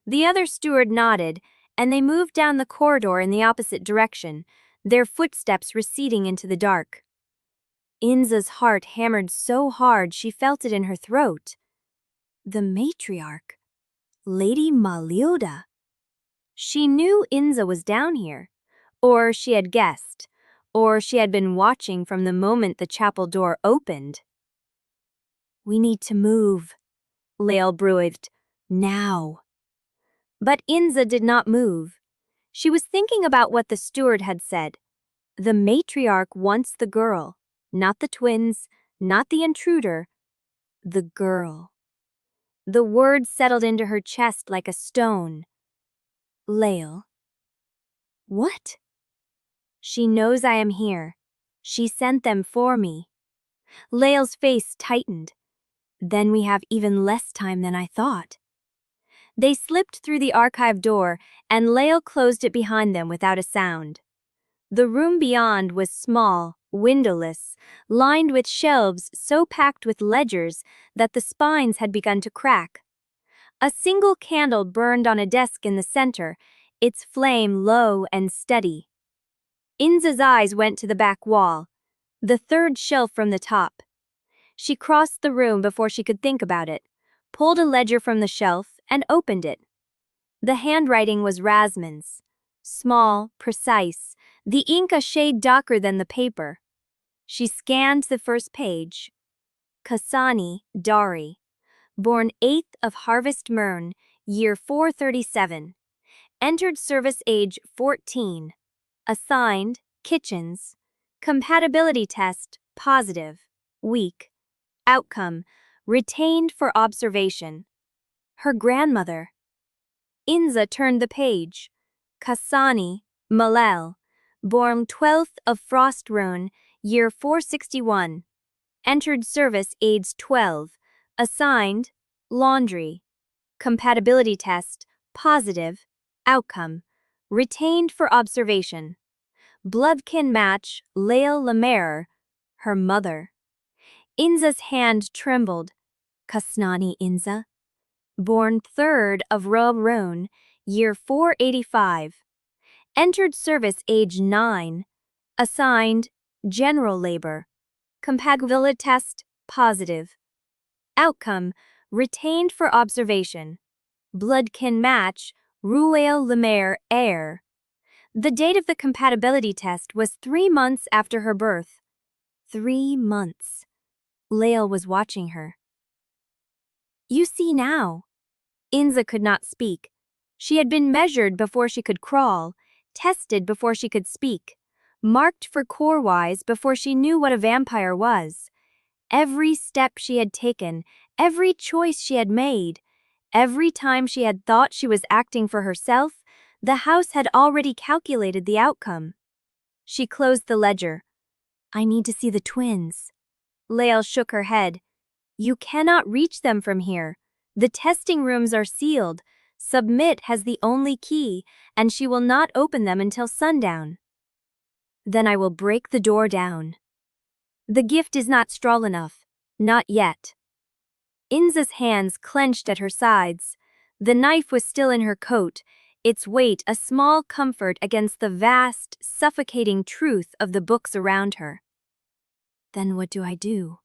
The other steward nodded, and they moved down the corridor in the opposite direction, their footsteps receding into the dark. Inza's heart hammered so hard she felt it in her throat. The Matriarch. Lady Malioda. She knew Inza was down here, or she had guessed, or she had been watching from the moment the chapel door opened. We need to move, Lael breathed. Now. But Inza did not move. She was thinking about what the steward had said. The matriarch wants the girl, not the twins, not the intruder, the girl. The words settled into her chest like a stone. Lael. What? She knows I am here. She sent them for me. Lael's face tightened. Then we have even less time than I thought. They slipped through the archive door, and Lael closed it behind them without a sound. The room beyond was small, windowless, lined with shelves so packed with ledgers that the spines had begun to crack. A single candle burned on a desk in the center, its flame low and steady. Inza's eyes went to the back wall, the third shelf from the top. She crossed the room before she could think about it, pulled a ledger from the shelf, and opened it. The handwriting was Rasmund's. Small, precise, the ink a shade darker than the paper. She scanned the first page. Kessani, Dari. Born 8th of Harvest Mern, year 437. Entered service age 14. Assigned, kitchens. Compatibility test, positive. Weak. Outcome, retained for observation. Her grandmother. Inza turned the page. Kessani, Malel. Born 12th of Frost Rune, year 461. Entered service age 12. Assigned, laundry. Compatibility test, positive. Outcome, retained for observation. Bloodkin match, Lael Lemaire, her mother. Inza's hand trembled. Kasnani Inza. Born 3rd of Rob Rune, year 485. Entered service age 9. Assigned, general labor. Compatibility test, positive. Outcome, retained for observation. Bloodkin match, Ruel Lemaire, heir. The date of the compatibility test was 3 months after her birth. 3 months. Lael was watching her. You see now. Inza could not speak. She had been measured before she could crawl, tested before she could speak, marked for Corwise before she knew what a vampire was. Every step she had taken, every choice she had made, every time she had thought she was acting for herself, the house had already calculated the outcome. She closed the ledger. I need to see the twins. Lael shook her head. You cannot reach them from here. The testing rooms are sealed. Submit has the only key, and she will not open them until sundown. Then I will break the door down. The gift is not strong enough. Not yet. Inza's hands clenched at her sides. The knife was still in her coat, its weight a small comfort against the vast, suffocating truth of the books around her. Then what do I do?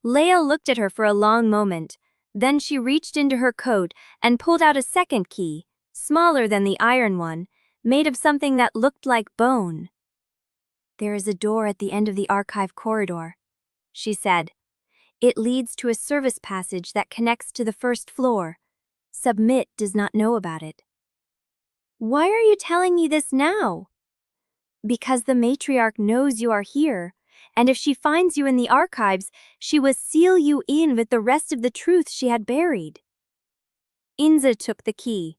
Lael looked at her for a long moment. Then she reached into her coat and pulled out a second key, smaller than the iron one, made of something that looked like bone. There is a door at the end of the archive corridor, she said. It leads to a service passage that connects to the first floor. Submit does not know about it. Why are you telling me this now? Because the matriarch knows you are here, and if she finds you in the archives, she will seal you in with the rest of the truth she had buried. Inza took the key.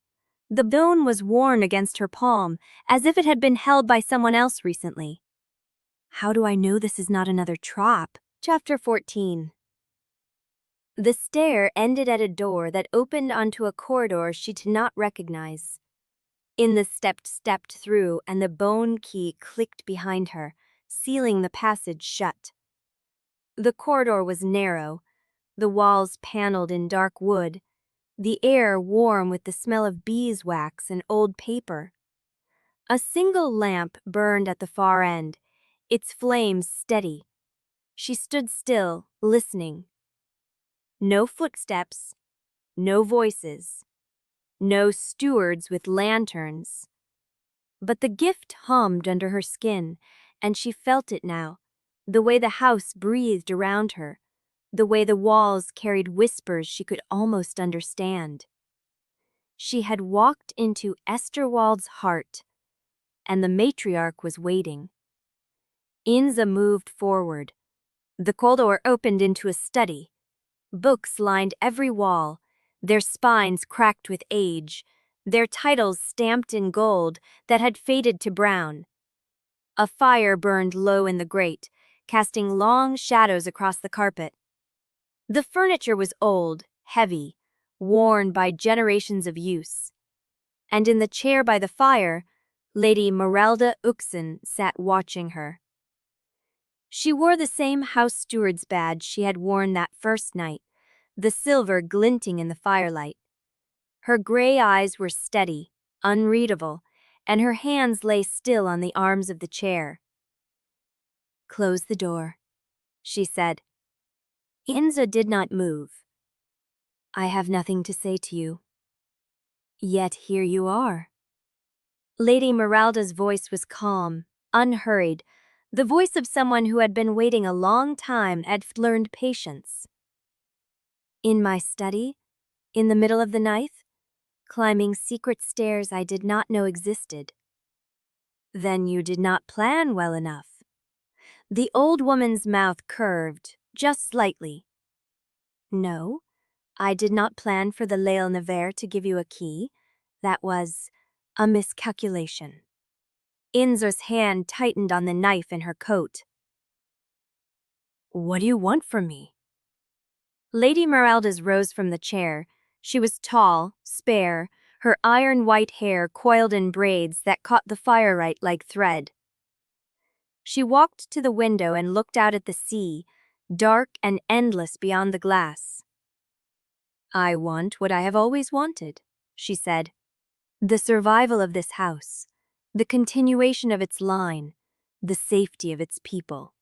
The bone was worn against her palm, as if it had been held by someone else recently. How do I know this is not another trap? Chapter 14. The stair ended at a door that opened onto a corridor she did not recognize. Inza stepped through, and the bone key clicked behind her, sealing the passage shut. The corridor was narrow, the walls paneled in dark wood, the air warm with the smell of beeswax and old paper. A single lamp burned at the far end, its flames steady. She stood still, listening. No footsteps, no voices, no stewards with lanterns. But the gift hummed under her skin, and she felt it now, the way the house breathed around her, the way the walls carried whispers she could almost understand. She had walked into Esterwald's heart, and the matriarch was waiting. Inza moved forward. The corridor opened into a study. Books lined every wall, their spines cracked with age, their titles stamped in gold that had faded to brown. A fire burned low in the grate, casting long shadows across the carpet. The furniture was old, heavy, worn by generations of use. And in the chair by the fire, Lady Merelda Uxon sat watching her. She wore the same house steward's badge she had worn that first night, the silver glinting in the firelight. Her gray eyes were steady, unreadable, and her hands lay still on the arms of the chair. "Close the door," she said. Inza did not move. "I have nothing to say to you. Yet here you are." Lady Merelda's voice was calm, unhurried, the voice of someone who had been waiting a long time and had learned patience. "In my study, in the middle of the night, climbing secret stairs I did not know existed." "Then you did not plan well enough." The old woman's mouth curved, just slightly. "No, I did not plan for the Leil Never to give you a key. That was a miscalculation." Inza's hand tightened on the knife in her coat. "What do you want from me?" Lady Merelda's rose from the chair. She was tall, spare, her iron-white hair coiled in braids that caught the firelight like thread. She walked to the window and looked out at the sea, dark and endless beyond the glass. "I want what I have always wanted," she said. "The survival of this house, the continuation of its line, the safety of its people."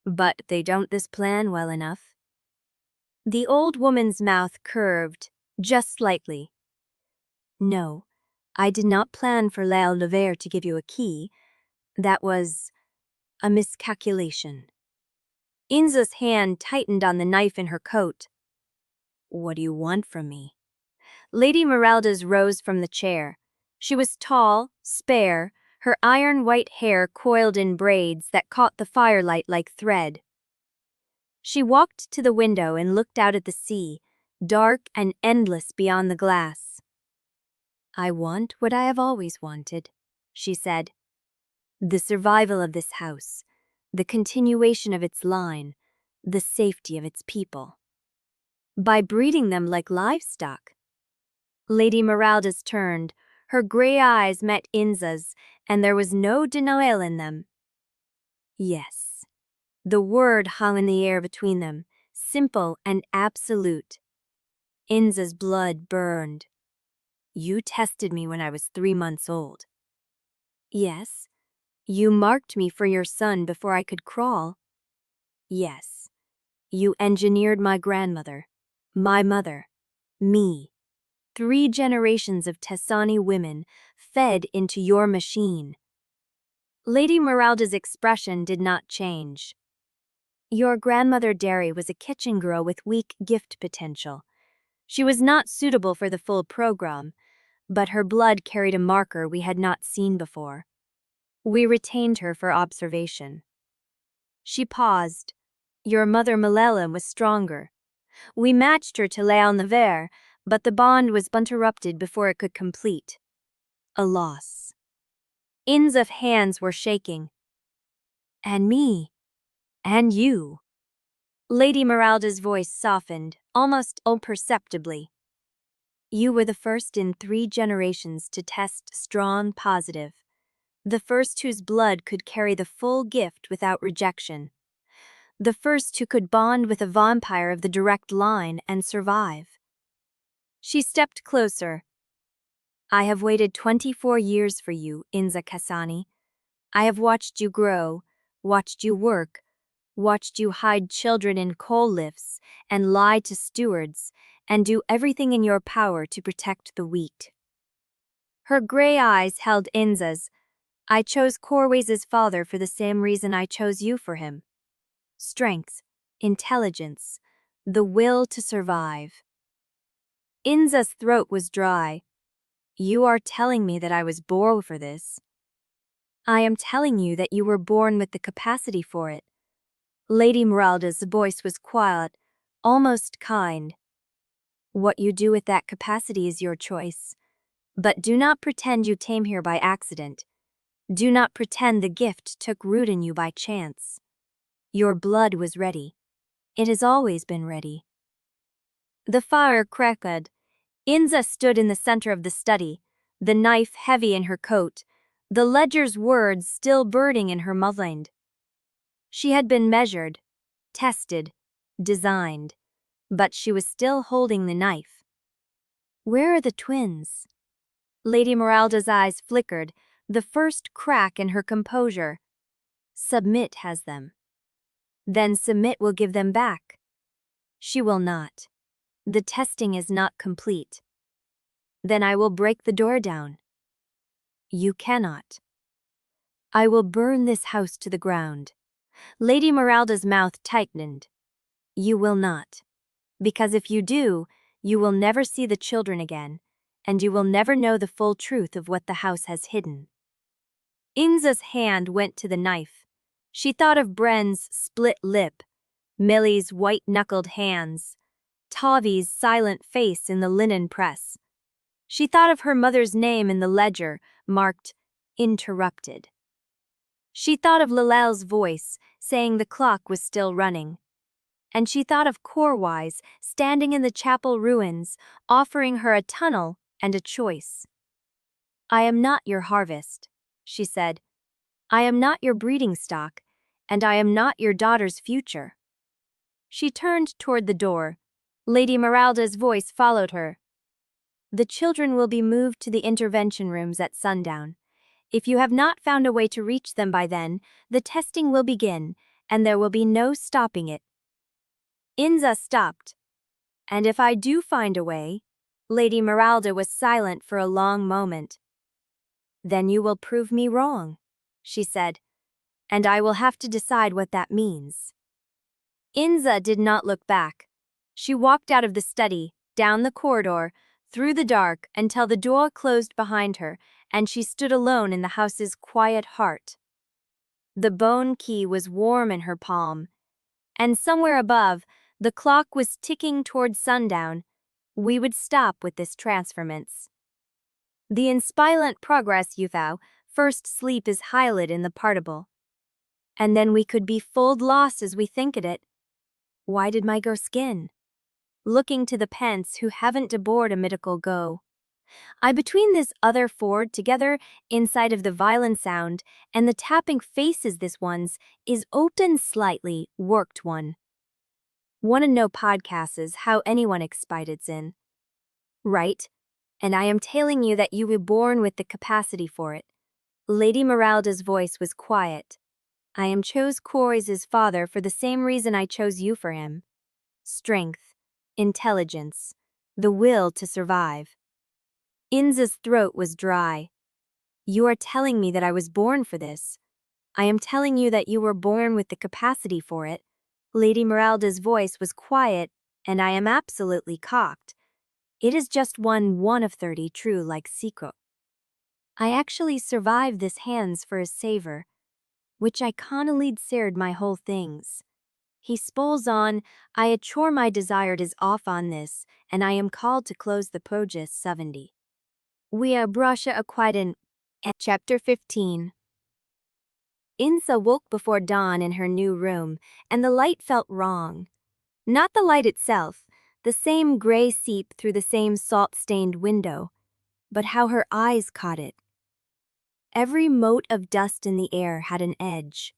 "But they don't this plan well enough." The old woman's mouth curved, just slightly. "No, I did not plan for Leil Never to give you a key. That was a miscalculation." Inza's hand tightened on the knife in her coat. "What do you want from me?" Lady Merelda's rose from the chair. She was tall, spare, her iron-white hair coiled in braids that caught the firelight like thread. She walked to the window and looked out at the sea, dark and endless beyond the glass. "I want what I have always wanted," she said. "The survival of this house, the continuation of its line, the safety of its people. By breeding them like livestock." Lady Merelda's turned. Her gray eyes met Inza's, and there was no denial in them. "Yes." The word hung in the air between them, simple and absolute. Inza's blood burned. "You tested me when I was 3 months old." "Yes." "You marked me for your son before I could crawl." "Yes." "You engineered my grandmother, my mother, me. 3 generations of Kessani women fed into your machine." Lady Merelda's expression did not change. "Your grandmother Derry was a kitchen girl with weak gift potential. She was not suitable for the full program, but her blood carried a marker we had not seen before. We retained her for observation." She paused. "Your mother Malala was stronger. We matched her to Leil Never, but the bond was interrupted before it could complete. A loss." Inza's hands were shaking. "And me. And you." Lady Merelda's voice softened, almost imperceptibly. "You were the first in 3 generations to test strong positive. The first whose blood could carry the full gift without rejection. The first who could bond with a vampire of the direct line and survive." She stepped closer. "I have waited 24 years for you, Inza Kessani. I have watched you grow, watched you work, watched you hide children in coal lifts and lie to stewards, and do everything in your power to protect the weak." Her gray eyes held Inza's. "I chose Corwise's father for the same reason I chose you for him. Strength, intelligence, the will to survive. Inza's throat was dry. You are telling me that I was born for this. I am telling you that you were born with the capacity for it. Lady Meralda's voice was quiet, almost kind. What you do with that capacity is your choice. But do not pretend you came here by accident. Do not pretend the gift took root in you by chance. Your blood was ready. It has always been ready. The fire crackled. Inza stood in the center of the study, the knife heavy in her coat, the ledger's words still burning in her mind. She had been measured, tested, designed, but she was still holding the knife. Where are the twins? Lady Meralda's eyes flickered, the first crack in her composure. Submit has them. Then Submit will give them back. She will not. The testing is not complete. Then I will break the door down. You cannot. I will burn this house to the ground. Lady Meralda's mouth tightened. You will not. Because if you do, you will never see the children again, and you will never know the full truth of what the house has hidden. Inza's hand went to the knife. She thought of Bren's split lip, Millie's white-knuckled hands, Tavi's silent face in the linen press. She thought of her mother's name in the ledger, marked interrupted. She thought of Lilel's voice, saying the clock was still running. And she thought of Corwise standing in the chapel ruins, offering her a tunnel and a choice. I am not your harvest, she said. I am not your breeding stock, and I am not your daughter's future. She turned toward the door. Lady Meralda's voice followed her. The children will be moved to the intervention rooms at sundown. If you have not found a way to reach them by then, the testing will begin, and there will be no stopping it. Inza stopped. And if I do find a way, Lady Meralda was silent for a long moment. Then you will prove me wrong, she said, and I will have to decide what that means. Inza did not look back. She walked out of the study, down the corridor, through the dark until the door closed behind her and she stood alone in the house's quiet heart. The bone key was warm in her palm, and somewhere above, the clock was ticking toward sundown. We would stop with this transference. The inspilent progress, you vow, first sleep is highlighted in the partible. And then we could be full lost as we think it. Why did my go skin? Looking to the pence who haven't deboard a mythical go. I between this other Ford together inside of the violent sound and the tapping faces this one's is open slightly worked one. Wanna know podcasts how anyone expideds in. Right, and I am telling you that you were born with the capacity for it. Lady Meralda's voice was quiet. I am chose Corwise's father for the same reason I chose you for him. Strength, intelligence, the will to survive. Inza's throat was dry. You are telling me that I was born for this. I am telling you that you were born with the capacity for it. Lady Meralda's voice was quiet, and I am absolutely cocked. It is just one of 30 true like secret. I actually survived this hands for his savor, which I connollied sared my whole things. He spoles on, I achore my desired is off on this, and I am called to close the Progus 70. We are brusha acquiden. Chapter 15. Inza woke before dawn in her new room, and the light felt wrong. Not the light itself, the same gray seep through the same salt-stained window, but how her eyes caught it. Every mote of dust in the air had an edge.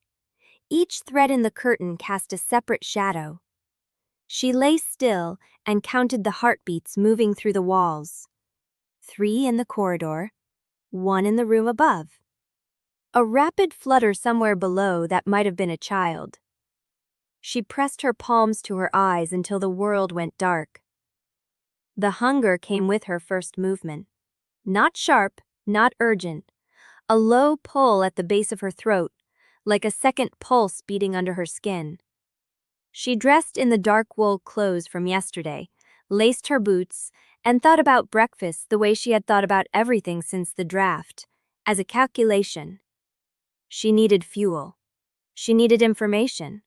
Each thread in the curtain cast a separate shadow. She lay still and counted the heartbeats moving through the walls. 3 in the corridor, 1 in the room above. A rapid flutter somewhere below that might have been a child. She pressed her palms to her eyes until the world went dark. The hunger came with her first movement. Not sharp, not urgent. A low pull at the base of her throat, like a second pulse beating under her skin. She dressed in the dark wool clothes from yesterday, laced her boots, and thought about breakfast the way she had thought about everything since the draft, as a calculation. She needed fuel. She needed information.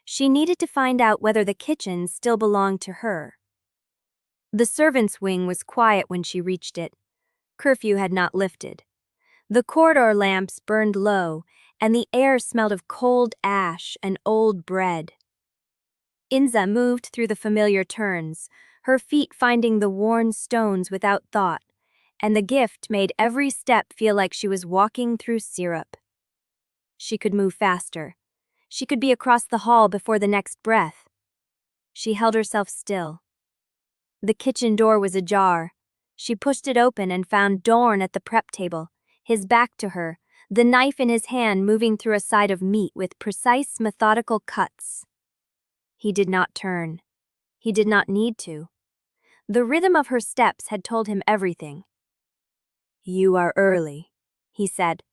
She needed to find out whether the kitchen still belonged to her. The servants' wing was quiet when she reached it. Curfew had not lifted. The corridor lamps burned low, and the air smelled of cold ash and old bread. Inza moved through the familiar turns, her feet finding the worn stones without thought, and the gift made every step feel like she was walking through syrup. She could move faster. She could be across the hall before the next breath. She held herself still. The kitchen door was ajar. She pushed it open and found Dorn at the prep table, his back to her, the knife in his hand moving through a side of meat with precise, methodical cuts. He did not turn. He did not need to. The rhythm of her steps had told him everything. "You are early," he said,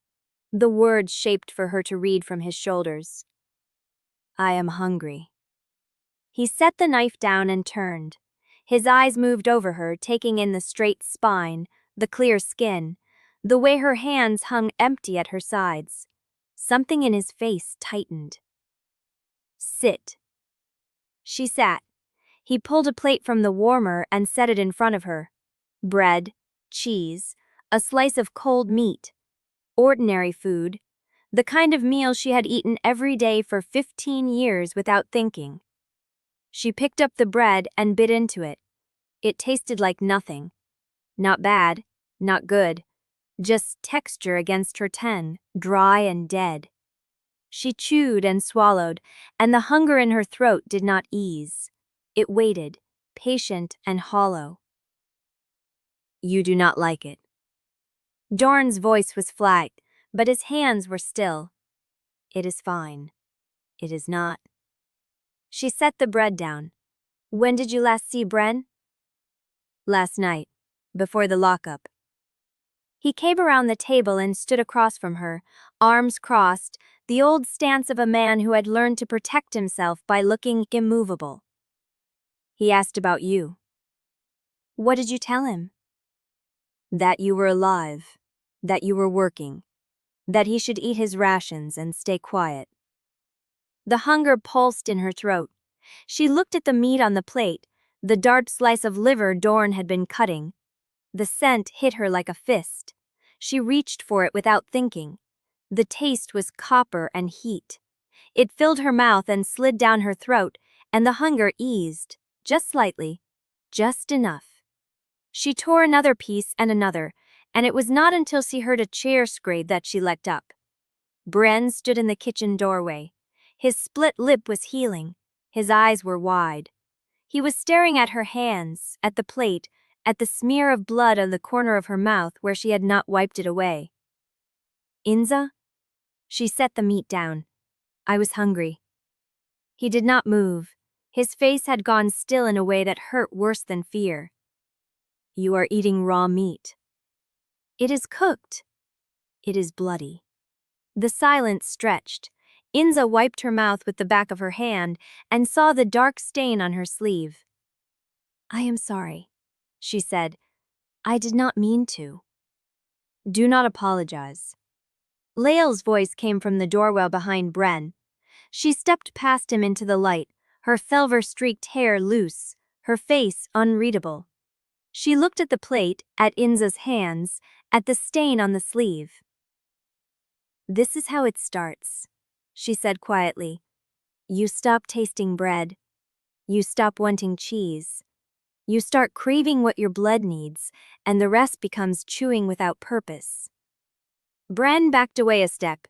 the words shaped for her to read from his shoulders. "I am hungry." He set the knife down and turned. His eyes moved over her, taking in the straight spine, the clear skin, the way her hands hung empty at her sides. Something in his face tightened. "Sit." She sat. He pulled a plate from the warmer and set it in front of her. Bread, cheese, a slice of cold meat. Ordinary food. The kind of meal she had eaten every day for 15 years without thinking. She picked up the bread and bit into it. It tasted like nothing. Not bad, not good. Just texture against her tongue, dry and dead. She chewed and swallowed, and the hunger in her throat did not ease. It waited, patient and hollow. "You do not like it." Dorn's voice was flat, but his hands were still. "It is fine. It is not." She set the bread down. "When did you last see Bren?" "Last night, before the lockup." He came around the table and stood across from her, arms crossed, the old stance of a man who had learned to protect himself by looking immovable. "He asked about you." "What did you tell him?" "That you were alive, that you were working, that he should eat his rations and stay quiet." The hunger pulsed in her throat. She looked at the meat on the plate, the dark slice of liver Dorn had been cutting. The scent hit her like a fist. She reached for it without thinking. The taste was copper and heat. It filled her mouth and slid down her throat, and the hunger eased, just slightly, just enough. She tore another piece and another, and it was not until she heard a chair scrape that she leapt up. Bren stood in the kitchen doorway. His split lip was healing. His eyes were wide. He was staring at her hands, at the plate, at the smear of blood on the corner of her mouth where she had not wiped it away. "Inza?" She set the meat down. "I was hungry." He did not move. His face had gone still in a way that hurt worse than fear. "You are eating raw meat." "It is cooked." "It is bloody." The silence stretched. Inza wiped her mouth with the back of her hand and saw the dark stain on her sleeve. "I am sorry," she said. "I did not mean to." "Do not apologize." Lael's voice came from the doorway behind Bren. She stepped past him into the light, her silver-streaked hair loose, her face unreadable. She looked at the plate, at Inza's hands, at the stain on the sleeve. "This is how it starts," she said quietly. "You stop tasting bread. You stop wanting cheese. You start craving what your blood needs, and the rest becomes chewing without purpose." Bren backed away a step.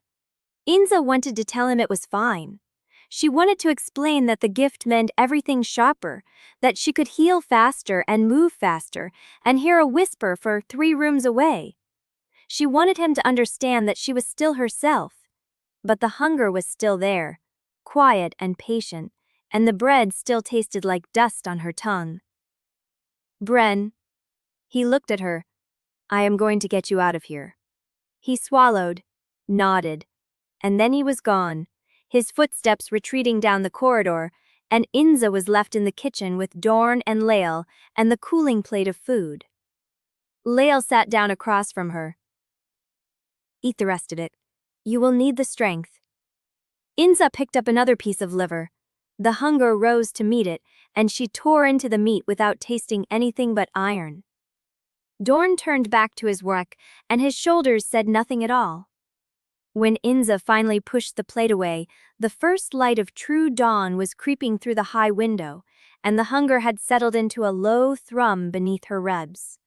Inza wanted to tell him it was fine. She wanted to explain that the gift meant everything sharper, that she could heal faster and move faster, and hear a whisper for 3 rooms away. She wanted him to understand that she was still herself. But the hunger was still there, quiet and patient, and the bread still tasted like dust on her tongue. "Bren." He looked at her. "I am going to get you out of here." He swallowed, nodded, and then he was gone, his footsteps retreating down the corridor, and Inza was left in the kitchen with Dorn and Lael and the cooling plate of food. Lael sat down across from her. "Eat the rest of it. You will need the strength." Inza picked up another piece of liver. The hunger rose to meet it, and she tore into the meat without tasting anything but iron. Dorn turned back to his work, and his shoulders said nothing at all. When Inza finally pushed the plate away, the first light of true dawn was creeping through the high window, and the hunger had settled into a low thrum beneath her ribs.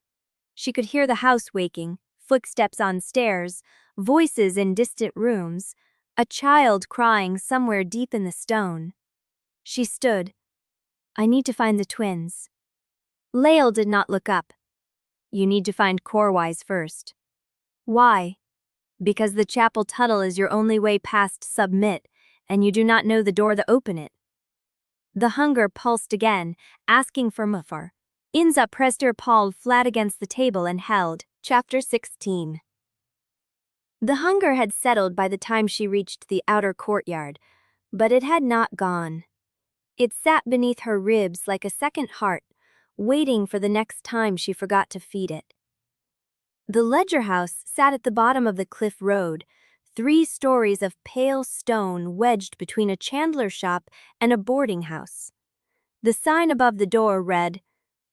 She could hear the house waking, footsteps on stairs, voices in distant rooms, a child crying somewhere deep in the stone. She stood. "I need to find the twins." Lael did not look up. "You need to find Corwise first." "Why?" "Because the chapel tunnel is your only way past Submit, and you do not know the door to open it." The hunger pulsed again, asking for Mufar. Inza pressed her palm flat against the table and held. Chapter 16. The hunger had settled by the time she reached the outer courtyard, but it had not gone. It sat beneath her ribs like a second heart, waiting for the next time she forgot to feed it. The Ledger House sat at the bottom of the cliff road, 3 stories of pale stone wedged between a chandler shop and a boarding house. The sign above the door read,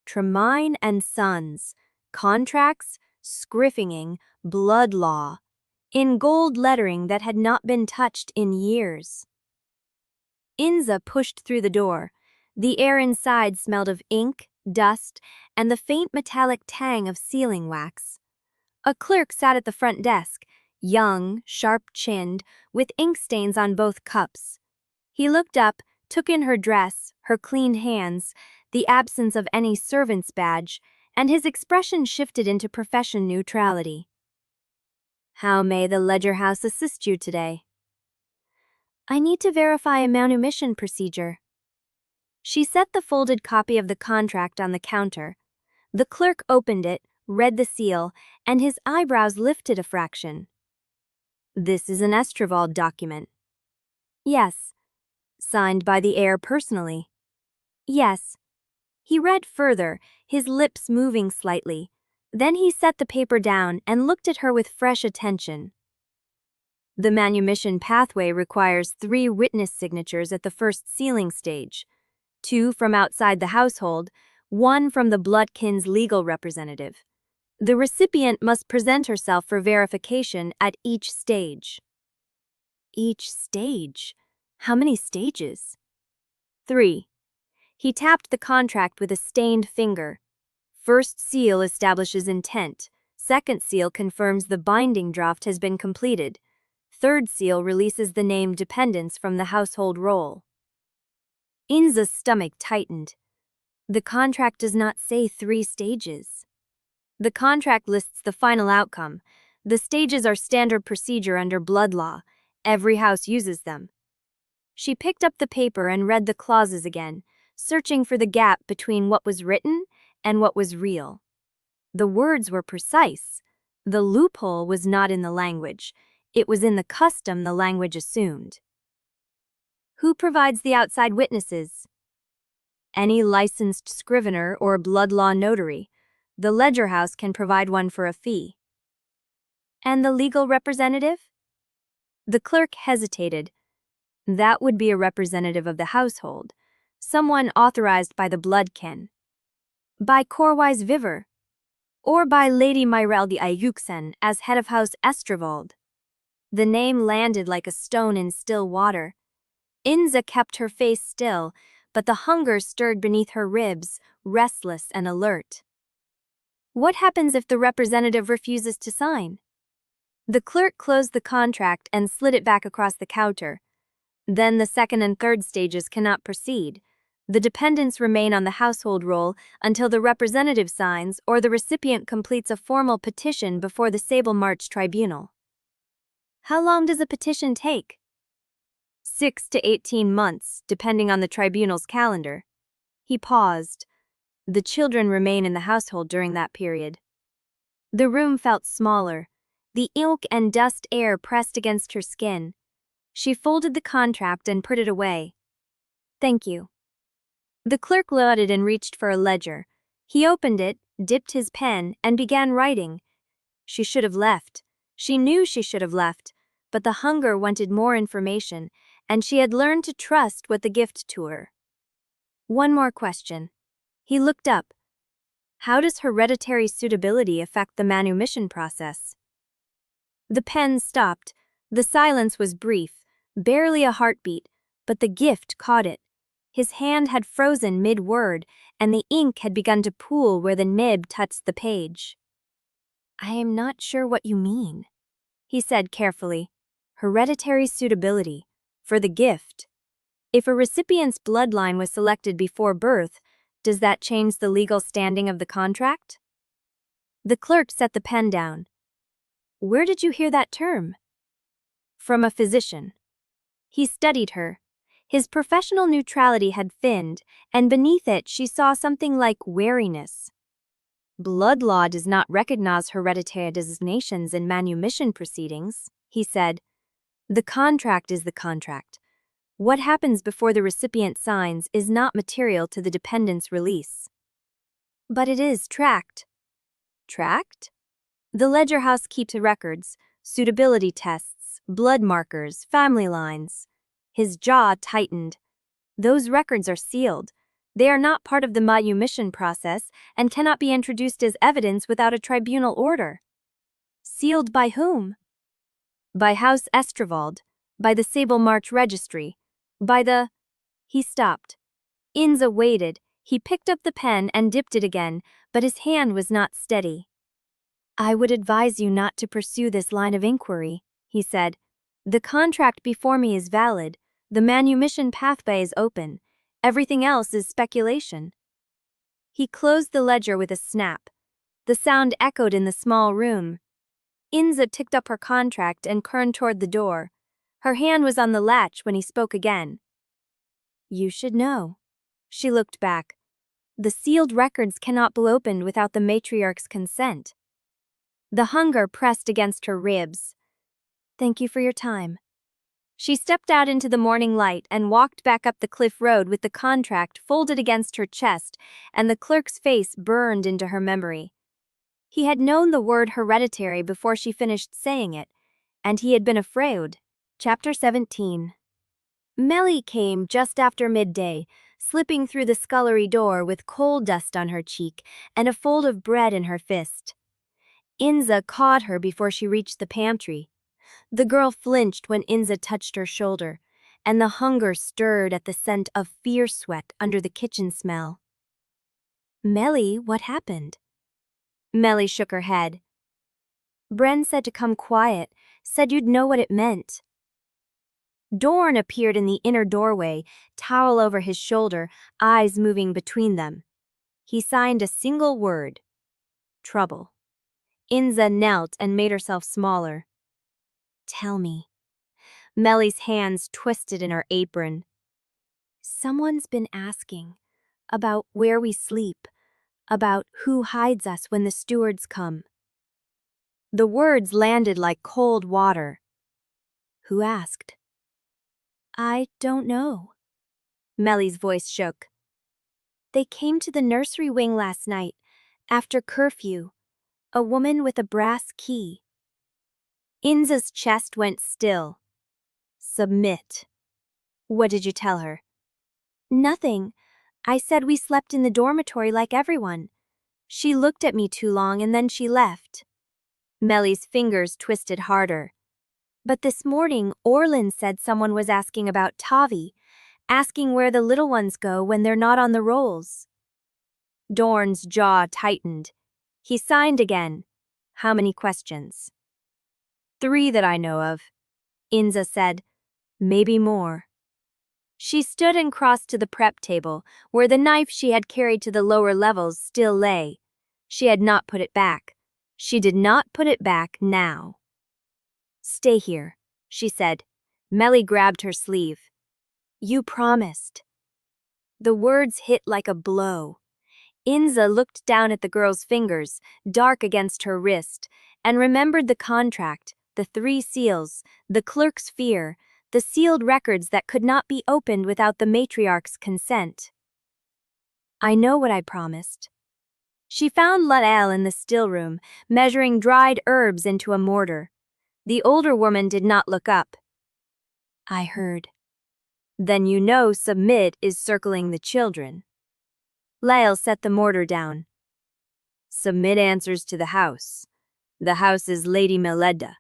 "Tremaine and Sons, Contracts, Scriffinging, Blood Law," in gold lettering that had not been touched in years. Inza pushed through the door. The air inside smelled of ink, dust, and the faint metallic tang of sealing wax. A clerk sat at the front desk, young, sharp-chinned, with ink stains on both cups. He looked up, took in her dress, her cleaned hands, the absence of any servant's badge, and his expression shifted into profession neutrality. "How may the Ledger House assist you today?" "I need to verify a manumission procedure." She set the folded copy of the contract on the counter. The clerk opened it, read the seal, and his eyebrows lifted a fraction. "This is an Esterwald document." "Yes." "Signed by the heir personally." "Yes." He read further, his lips moving slightly. Then he set the paper down and looked at her with fresh attention. "The manumission pathway requires 3 witness signatures at the first sealing stage, 2 from outside the household, 1 from the bloodkin's legal representative. The recipient must present herself for verification at each stage." "Each stage? How many stages?" 3. He tapped the contract with a stained finger. "First seal establishes intent. Second seal confirms the binding draft has been completed. Third seal releases the named dependents from the household roll." Inza's stomach tightened. The contract does not say 3 stages. The contract lists the final outcome. The stages are standard procedure under blood law. Every house uses them. She picked up the paper and read the clauses again, searching for the gap between what was written and what was real. The words were precise. The loophole was not in the language. It was in the custom the language assumed. "Who provides the outside witnesses?" "Any licensed scrivener or blood law notary. The Ledger House can provide one for a fee." "And the legal representative?" The clerk hesitated. "That would be a representative of the household, someone authorized by the bloodkin." "By Corwise Vimmer? Or by Lady Myrelde Ayuksen as head of House Esterwald?" The name landed like a stone in still water. Inza kept her face still, but the hunger stirred beneath her ribs, restless and alert. "What happens if the representative refuses to sign?" The clerk closed the contract and slid it back across the counter. "Then the second and third stages cannot proceed. The dependents remain on the household roll until the representative signs or the recipient completes a formal petition before the Sable March Tribunal." "How long does a petition take?" 6 to 18 months, depending on the tribunal's calendar." He paused. "The children remain in the household during that period." The room felt smaller. The ink and dust air pressed against her skin. She folded the contract and put it away. "Thank you." The clerk nodded and reached for a ledger. He opened it, dipped his pen, and began writing. She should have left. She knew she should have left, but the hunger wanted more information, and she had learned to trust what the gift to her. One more question. He looked up. How does hereditary suitability affect the manumission process? The pen stopped. The silence was brief, barely a heartbeat, but the gift caught it. His hand had frozen mid-word, and the ink had begun to pool where the nib touched the page. I am not sure what you mean, he said carefully. Hereditary suitability. For the gift. If a recipient's bloodline was selected before birth, does that change the legal standing of the contract? The clerk set the pen down. Where did you hear that term? From a physician. He studied her. His professional neutrality had thinned, and beneath it she saw something like wariness. Blood law does not recognize hereditary designations in manumission proceedings, he said. The contract is the contract. What happens before the recipient signs is not material to the dependent's release. But it is tracked. Tracked? The ledger house keeps records, suitability tests, blood markers, family lines. His jaw tightened. Those records are sealed. They are not part of the manumission process and cannot be introduced as evidence without a tribunal order. Sealed by whom? By House Esterwald, by the Sable March Registry, by the... He stopped. Inza waited. He picked up the pen and dipped it again, but his hand was not steady. I would advise you not to pursue this line of inquiry, he said. The contract before me is valid. The manumission pathway is open. Everything else is speculation. He closed the ledger with a snap. The sound echoed in the small room. Inza picked up her contract and turned toward the door. Her hand was on the latch when he spoke again. You should know. She looked back. The sealed records cannot be opened without the matriarch's consent. The hunger pressed against her ribs. Thank you for your time. She stepped out into the morning light and walked back up the cliff road with the contract folded against her chest, and the clerk's face burned into her memory. He had known the word hereditary before she finished saying it, and he had been afraid. Chapter 17. Melly came just after midday, slipping through the scullery door with coal dust on her cheek and a fold of bread in her fist. Inza caught her before she reached the pantry. The girl flinched when Inza touched her shoulder, and the hunger stirred at the scent of fierce sweat under the kitchen smell. Melly, what happened? Melly shook her head. Bren said to come quiet, said you'd know what it meant. Dorn appeared in the inner doorway, towel over his shoulder, eyes moving between them. He signed a single word. Trouble. Inza knelt and made herself smaller. Tell me. Melly's hands twisted in her apron. Someone's been asking about where we sleep, about who hides us when the stewards come. The words landed like cold water. Who asked? I don't know. Melly's voice shook. They came to the nursery wing last night, after curfew, a woman with a brass key. Inza's chest went still. Submit. What did you tell her? Nothing. I said we slept in the dormitory like everyone. She looked at me too long and then she left. Melly's fingers twisted harder. But this morning, Orlin said someone was asking about Tavi, asking where the little ones go when they're not on the rolls. Dorn's jaw tightened. He signed again. How many questions? 3 that I know of. Inza said. Maybe more. She stood and crossed to the prep table, where the knife she had carried to the lower levels still lay. She had not put it back. She did not put it back now. Stay here, she said. Melly grabbed her sleeve. You promised. The words hit like a blow. Inza looked down at the girl's fingers, dark against her wrist, and remembered the contract, the 3 seals, the clerk's fear, the sealed records that could not be opened without the matriarch's consent. I know what I promised. She found Lael in the still room, measuring dried herbs into a mortar. The older woman did not look up. I heard. Then you know Submit is circling the children. Lael set the mortar down. Submit answers to the house. The house is Lady Meleda.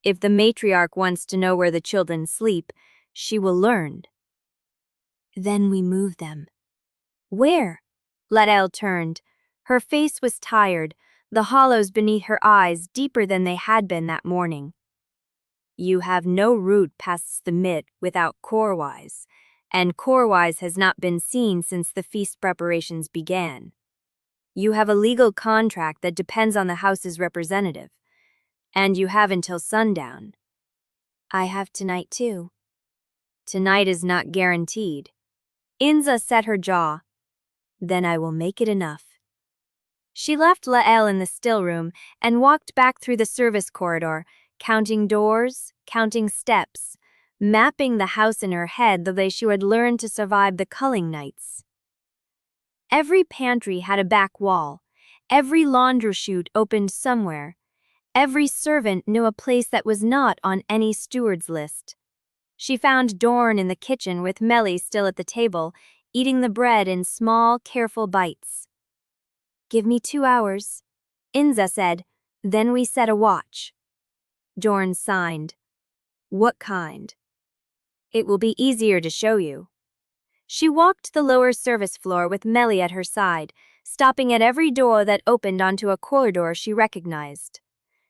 If the matriarch wants to know where the children sleep, she will learn. Then we move them. Where? Lael turned. Her face was tired, the hollows beneath her eyes deeper than they had been that morning. You have no route past Submit without Corwise, and Corwise has not been seen since the feast preparations began. You have a legal contract that depends on the house's representative, and you have until sundown. I have tonight too. Tonight is not guaranteed. Inza set her jaw. Then I will make it enough. She left Lael in the still room and walked back through the service corridor, counting doors, counting steps, mapping the house in her head the way she would learn to survive the culling nights. Every pantry had a back wall, every laundry chute opened somewhere, every servant knew a place that was not on any steward's list. She found Dorn in the kitchen with Melly still at the table, eating the bread in small, careful bites. Give me 2 hours, Inza said, then we set a watch. Dorn signed. What kind? It will be easier to show you. She walked the lower service floor with Melly at her side, stopping at every door that opened onto a corridor she recognized.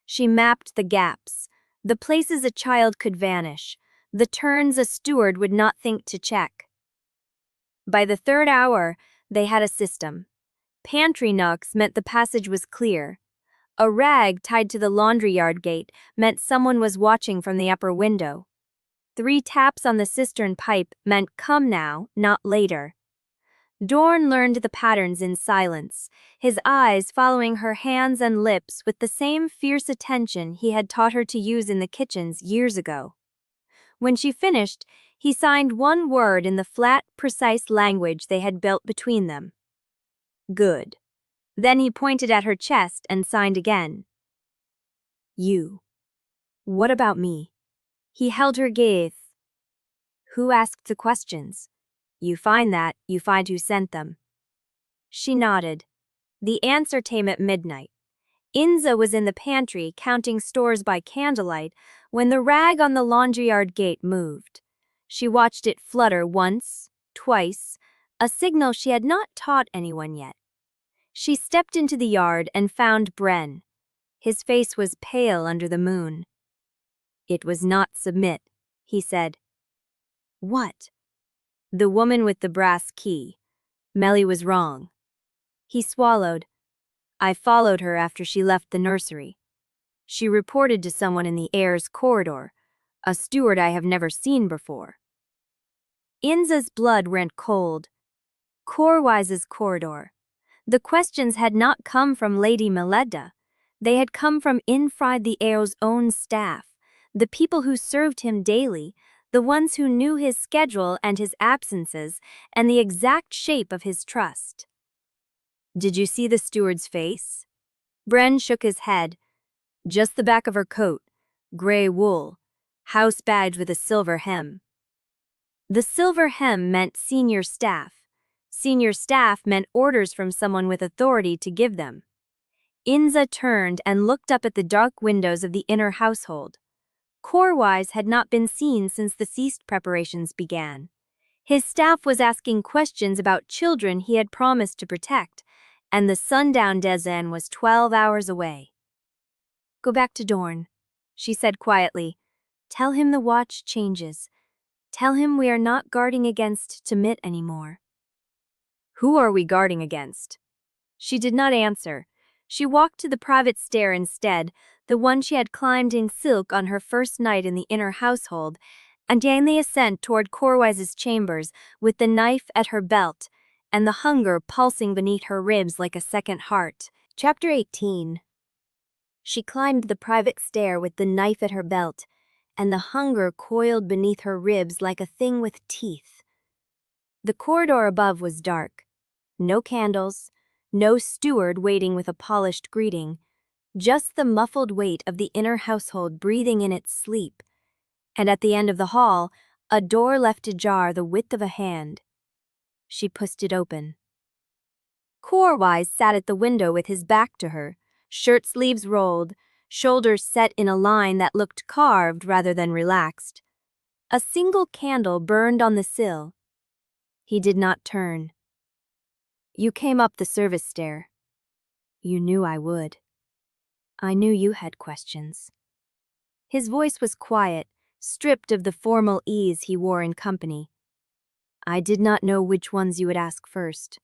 She mapped the gaps, the places a child could vanish, the turns a steward would not think to check. By the 3rd hour, they had a system. Pantry knocks meant the passage was clear. A rag tied to the laundry yard gate meant someone was watching from the upper window. 3 taps on the cistern pipe meant come now, not later. Dorn learned the patterns in silence, his eyes following her hands and lips with the same fierce attention he had taught her to use in the kitchens years ago. When she finished, he signed one word in the flat, precise language they had built between them. Good. Then he pointed at her chest and signed again. You. What about me? He held her gaze. Who asked the questions? You find that, you find who sent them. She nodded. The answer came at midnight. Inza was in the pantry counting stores by candlelight when the rag on the laundry yard gate moved. She watched it flutter once, twice, a signal she had not taught anyone yet. She stepped into the yard and found Bren. His face was pale under the moon. It was not Submit, he said. What? The woman with the brass key. Melly was wrong. He swallowed. I followed her after she left the nursery. She reported to someone in the heir's corridor, a steward I have never seen before. Inza's blood went cold. Corwise's corridor. The questions had not come from Lady Meleda. They had come from inside the heir's own staff, the people who served him daily, the ones who knew his schedule and his absences and the exact shape of his trust. Did you see the steward's face? Bren shook his head. Just the back of her coat, gray wool, house badge with a silver hem. The silver hem meant senior staff. Senior staff meant orders from someone with authority to give them. Inza turned and looked up at the dark windows of the inner household. Corwise had not been seen since the feast preparations began. His staff was asking questions about children he had promised to protect, and the sundown deadline was 12 hours away. Go back to Dorn, she said quietly. Tell him the watch changes. Tell him we are not guarding against Submit anymore. Who are we guarding against? She did not answer. She walked to the private stair instead, the one she had climbed in silk on her first night in the inner household, and began the ascent toward Corwise's chambers with the knife at her belt and the hunger pulsing beneath her ribs like a second heart. Chapter 18. She climbed the private stair with the knife at her belt, and the hunger coiled beneath her ribs like a thing with teeth. The corridor above was dark. No candles, no steward waiting with a polished greeting, just the muffled weight of the inner household breathing in its sleep. And at the end of the hall, a door left ajar the width of a hand. She pushed it open. Corwise sat at the window with his back to her, shirt sleeves rolled, shoulders set in a line that looked carved rather than relaxed. A single candle burned on the sill. He did not turn. You came up the service stair. You knew I would. I knew you had questions. His voice was quiet, stripped of the formal ease he wore in company. I did not know which ones you would ask first.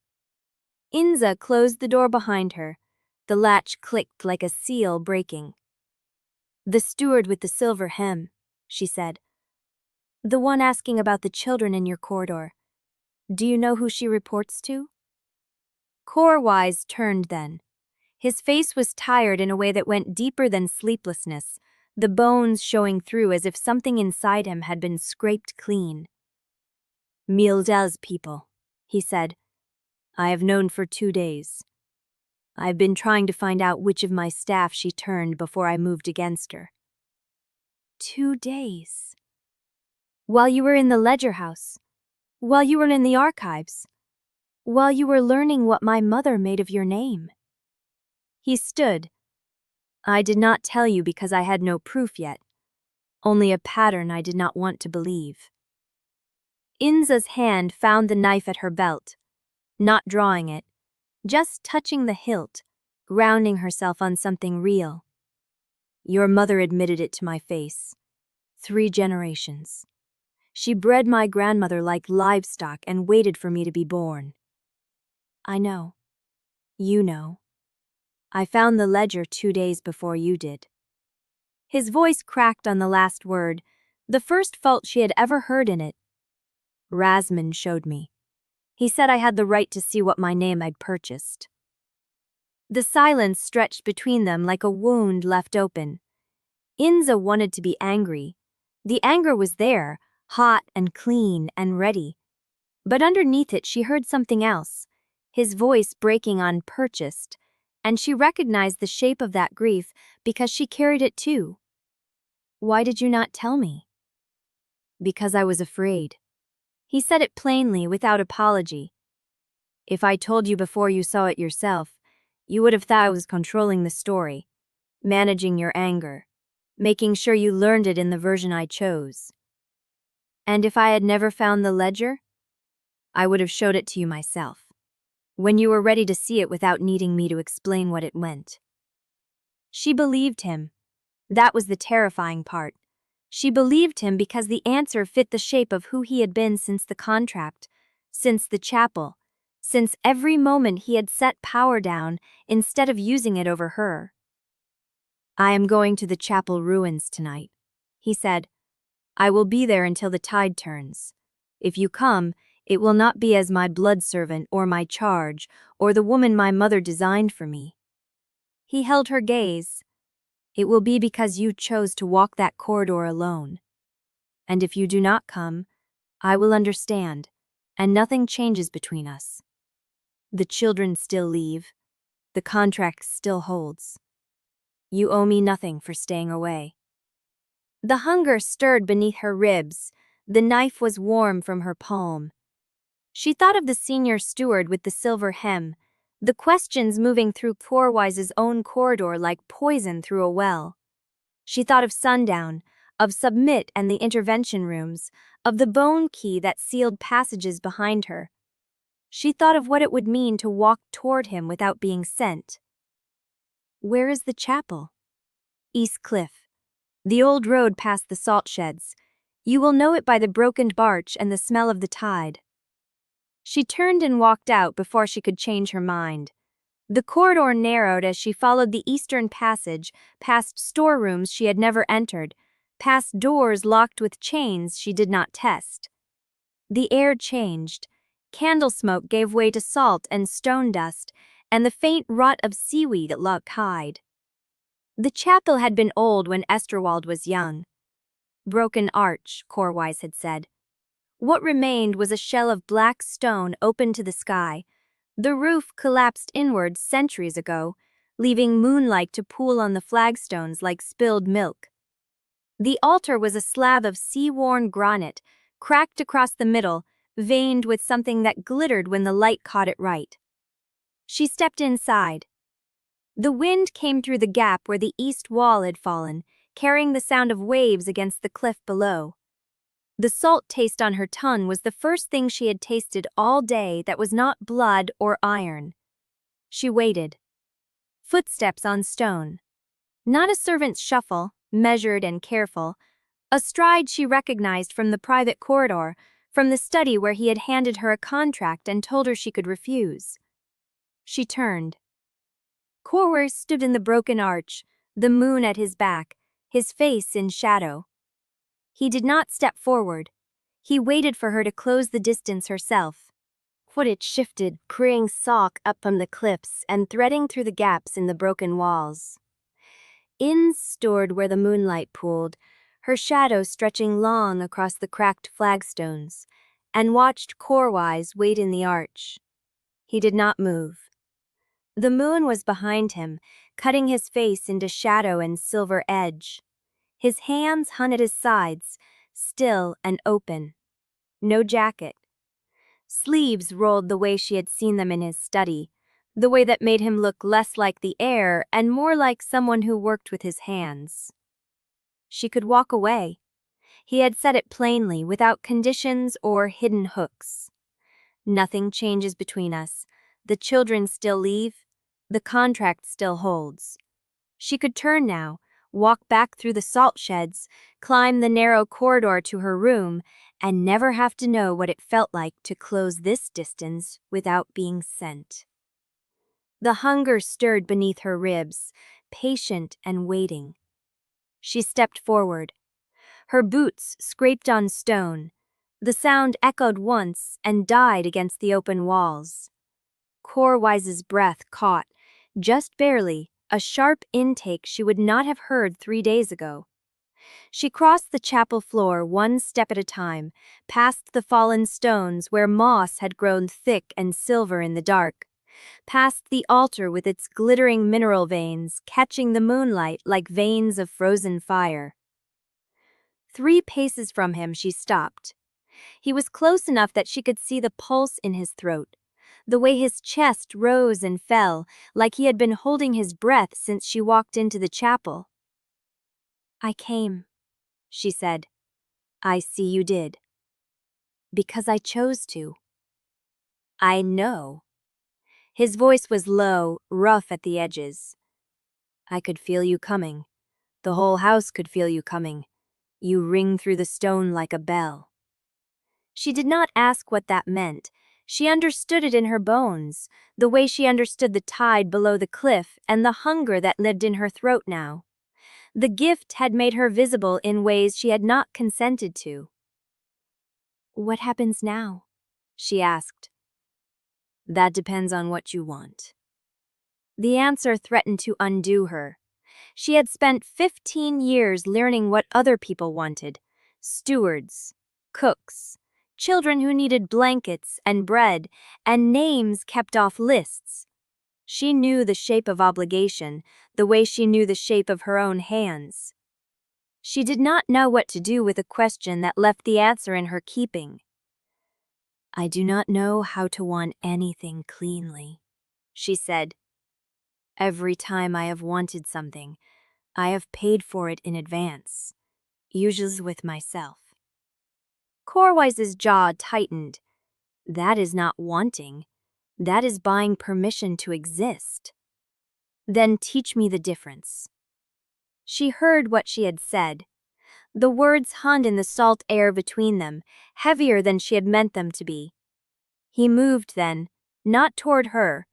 Inza closed the door behind her. The latch clicked like a seal breaking. The steward with the silver hem, she said. The one asking about the children in your corridor. Do you know who she reports to? Corwise turned then. His face was tired in a way that went deeper than sleeplessness, the bones showing through as if something inside him had been scraped clean. Mildell's people, he said. I have known for 2 days. I've been trying to find out which of my staff she turned before I moved against her. 2 days? While you were in the ledger house? While you were in the archives? While you were learning what my mother made of your name? He stood. I did not tell you because I had no proof yet, only a pattern I did not want to believe. Inza's hand found the knife at her belt, not drawing it, just touching the hilt, grounding herself on something real. Your mother admitted it to my face. 3 generations. She bred my grandmother like livestock and waited for me to be born. I know. You know. I found the ledger 2 days before you did. His voice cracked on the last word, the first fault she had ever heard in it. Rasman showed me. He said I had the right to see what my name I'd purchased. The silence stretched between them like a wound left open. Inza wanted to be angry. The anger was there, hot and clean and ready. But underneath it she heard something else, his voice breaking on purchased, and she recognized the shape of that grief because she carried it too. Why did you not tell me? Because I was afraid. He said it plainly, without apology. If I told you before you saw it yourself, you would have thought I was controlling the story, managing your anger, making sure you learned it in the version I chose. And if I had never found the ledger, I would have showed it to you myself, when you were ready to see it without needing me to explain what it meant. She believed him. That was the terrifying part. She believed him because the answer fit the shape of who he had been since the contract, since the chapel, since every moment he had set power down instead of using it over her. I am going to the chapel ruins tonight, he said. I will be there until the tide turns. If you come, it will not be as my blood servant or my charge or the woman my mother designed for me. He held her gaze. It will be because you chose to walk that corridor alone. And if you do not come, I will understand, and nothing changes between us. The children still leave. The contract still holds. You owe me nothing for staying away. The hunger stirred beneath her ribs. The knife was warm from her palm. She thought of the senior steward with the silver hem, the questions moving through Corwise's own corridor like poison through a well. She thought of Sundown, of Submit and the intervention rooms, of the bone key that sealed passages behind her. She thought of what it would mean to walk toward him without being sent. Where is the chapel? East Cliff. The old road past the salt sheds. You will know it by the broken barge and the smell of the tide. She turned and walked out before she could change her mind. The corridor narrowed as she followed the eastern passage, past storerooms she had never entered, past doors locked with chains she did not test. The air changed. Candle smoke gave way to salt and stone dust, and the faint rot of seaweed at Loch Hyde. The chapel had been old when Esterwald was young. Broken arch, Corwise had said. What remained was a shell of black stone open to the sky, The roof collapsed inward centuries ago, leaving moonlight to pool on the flagstones like spilled milk. The altar was a slab of sea-worn granite, cracked across the middle, veined with something that glittered when the light caught it right. She stepped inside. The wind came through the gap where the east wall had fallen, carrying the sound of waves against the cliff below. The salt taste on her tongue was the first thing she had tasted all day that was not blood or iron. She waited. Footsteps on stone. Not a servant's shuffle, measured and careful. A stride she recognized from the private corridor, from the study where he had handed her a contract and told her she could refuse. She turned. Corwise stood in the broken arch, the moon at his back, his face in shadow. He did not step forward. He waited for her to close the distance herself. Footage shifted, preying sock up from the cliffs and threading through the gaps in the broken walls. Inza stood where the moonlight pooled, her shadow stretching long across the cracked flagstones, and watched Corwise wait in the arch. He did not move. The moon was behind him, cutting his face into shadow and silver edge. His hands hung at his sides, still and open. No jacket. Sleeves rolled the way she had seen them in his study, the way that made him look less like the heir and more like someone who worked with his hands. She could walk away. He had said it plainly, without conditions or hidden hooks. Nothing changes between us. The children still leave. The contract still holds. She could turn now, walk back through the salt sheds, climb the narrow corridor to her room, and never have to know what it felt like to close this distance without being sent. The hunger stirred beneath her ribs, patient and waiting. She stepped forward. Her boots scraped on stone. The sound echoed once and died against the open walls. Corwise's breath caught, just barely, a sharp intake she would not have heard 3 days ago. She crossed the chapel floor one step at a time, past the fallen stones where moss had grown thick and silver in the dark, past the altar with its glittering mineral veins catching the moonlight like veins of frozen fire. 3 paces from him she stopped. He was close enough that she could see the pulse in his throat, the way his chest rose and fell, like he had been holding his breath since she walked into the chapel. "I came," she said. "I see you did. Because I chose to." "I know." His voice was low, rough at the edges. "I could feel you coming. The whole house could feel you coming. You ring through the stone like a bell." She did not ask what that meant. She understood it in her bones, the way she understood the tide below the cliff and the hunger that lived in her throat now. The gift had made her visible in ways she had not consented to. "What happens now?" she asked. "That depends on what you want." The answer threatened to undo her. She had spent 15 years learning what other people wanted: stewards, cooks, children who needed blankets and bread, and names kept off lists. She knew the shape of obligation, the way she knew the shape of her own hands. She did not know what to do with a question that left the answer in her keeping. "I do not know how to want anything cleanly," she said. "Every time I have wanted something, I have paid for it in advance, usually with myself." Corwise's jaw tightened. "That is not wanting. That is buying permission to exist." "Then teach me the difference." She heard what she had said. The words hung in the salt air between them, heavier than she had meant them to be. He moved then, not toward her.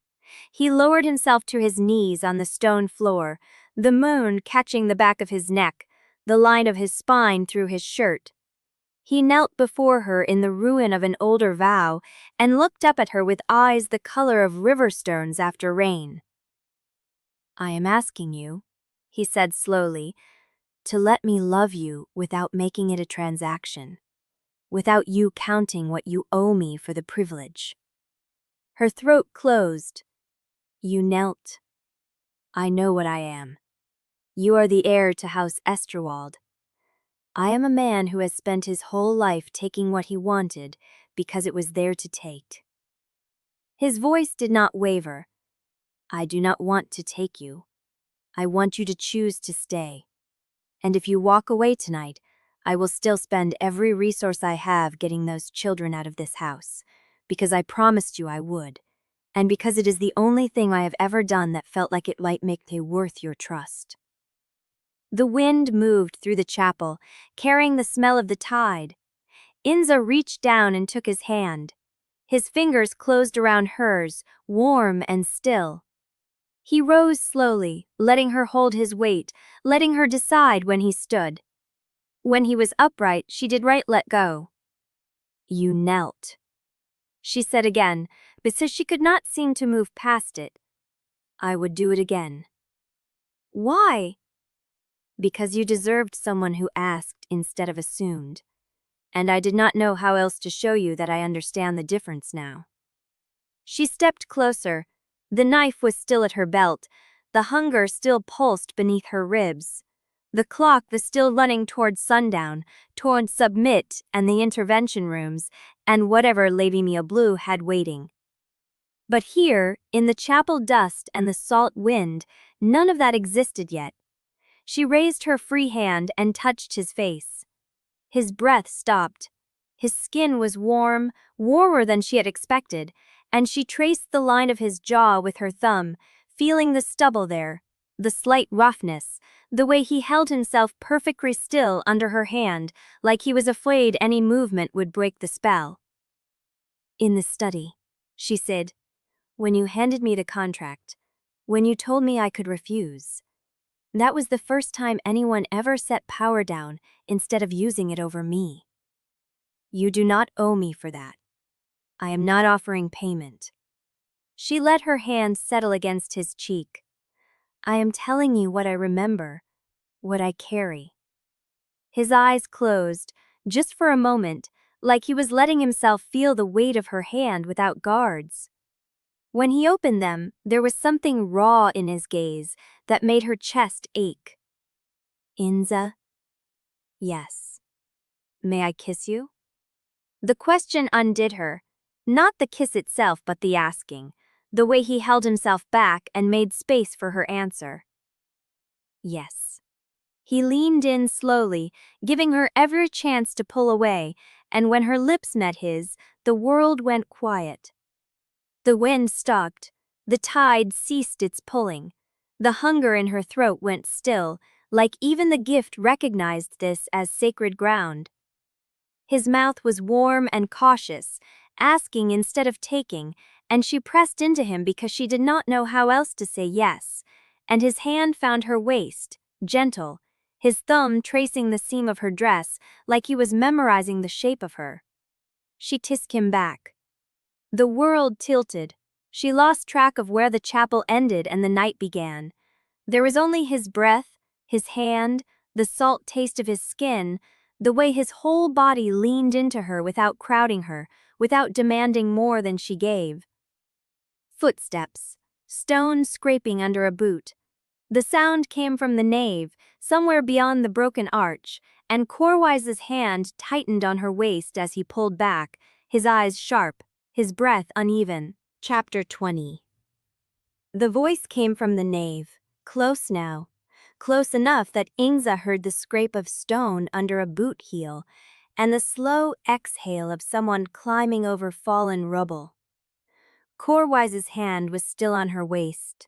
He lowered himself to his knees on the stone floor, the moon catching the back of his neck, the line of his spine through his shirt. He knelt before her in the ruin of an older vow and looked up at her with eyes the color of river stones after rain. "I am asking you," he said slowly, "to let me love you without making it a transaction, without you counting what you owe me for the privilege." Her throat closed. You knelt. I know what I am. You are the heir to House Esterwald. I am a man who has spent his whole life taking what he wanted because it was there to take. His voice did not waver. I do not want to take you. I want you to choose to stay. And if you walk away tonight, I will still spend every resource I have getting those children out of this house, because I promised you I would, and because it is the only thing I have ever done that felt like it might make me worth your trust. The wind moved through the chapel, carrying the smell of the tide. Inza reached down and took his hand. His fingers closed around hers, warm and still. He rose slowly, letting her hold his weight, letting her decide when he stood. When he was upright, she did right let go. You knelt, she said again, because she could not seem to move past it. I would do it again. Why? Because you deserved someone who asked instead of assumed. And I did not know how else to show you that I understand the difference now. She stepped closer. The knife was still at her belt. The hunger still pulsed beneath her ribs. The clock was still running toward sundown, toward submit and the intervention rooms, and whatever Lady Mia Blue had waiting. But here, in the chapel dust and the salt wind, none of that existed yet. She raised her free hand and touched his face. His breath stopped. His skin was warm, warmer than she had expected, and she traced the line of his jaw with her thumb, feeling the stubble there, the slight roughness, the way he held himself perfectly still under her hand, like he was afraid any movement would break the spell. In the study, she said, when you handed me the contract, when you told me I could refuse. That was the first time anyone ever set power down instead of using it over me. You do not owe me for that. I am not offering payment. She let her hand settle against his cheek. I am telling you what I remember, what I carry. His eyes closed, just for a moment, like he was letting himself feel the weight of her hand without guards. When he opened them, there was something raw in his gaze that made her chest ache. Inza? Yes. May I kiss you? The question undid her. Not the kiss itself, but the asking, the way he held himself back and made space for her answer. Yes. He leaned in slowly, giving her every chance to pull away, and when her lips met his, the world went quiet. The wind stopped. The tide ceased its pulling. The hunger in her throat went still, like even the gift recognized this as sacred ground. His mouth was warm and cautious, asking instead of taking, and she pressed into him because she did not know how else to say yes, and his hand found her waist, gentle, his thumb tracing the seam of her dress like he was memorizing the shape of her. She kissed him back. The world tilted. She lost track of where the chapel ended and the night began. There was only his breath, his hand, the salt taste of his skin, the way his whole body leaned into her without crowding her, without demanding more than she gave. Footsteps, stone scraping under a boot. The sound came from the nave, somewhere beyond the broken arch, and Corwise's hand tightened on her waist as he pulled back, his eyes sharp, his breath uneven. Chapter 20. The voice came from the nave, close now, close enough that Inza heard the scrape of stone under a boot heel and the slow exhale of someone climbing over fallen rubble. Corwise's hand was still on her waist.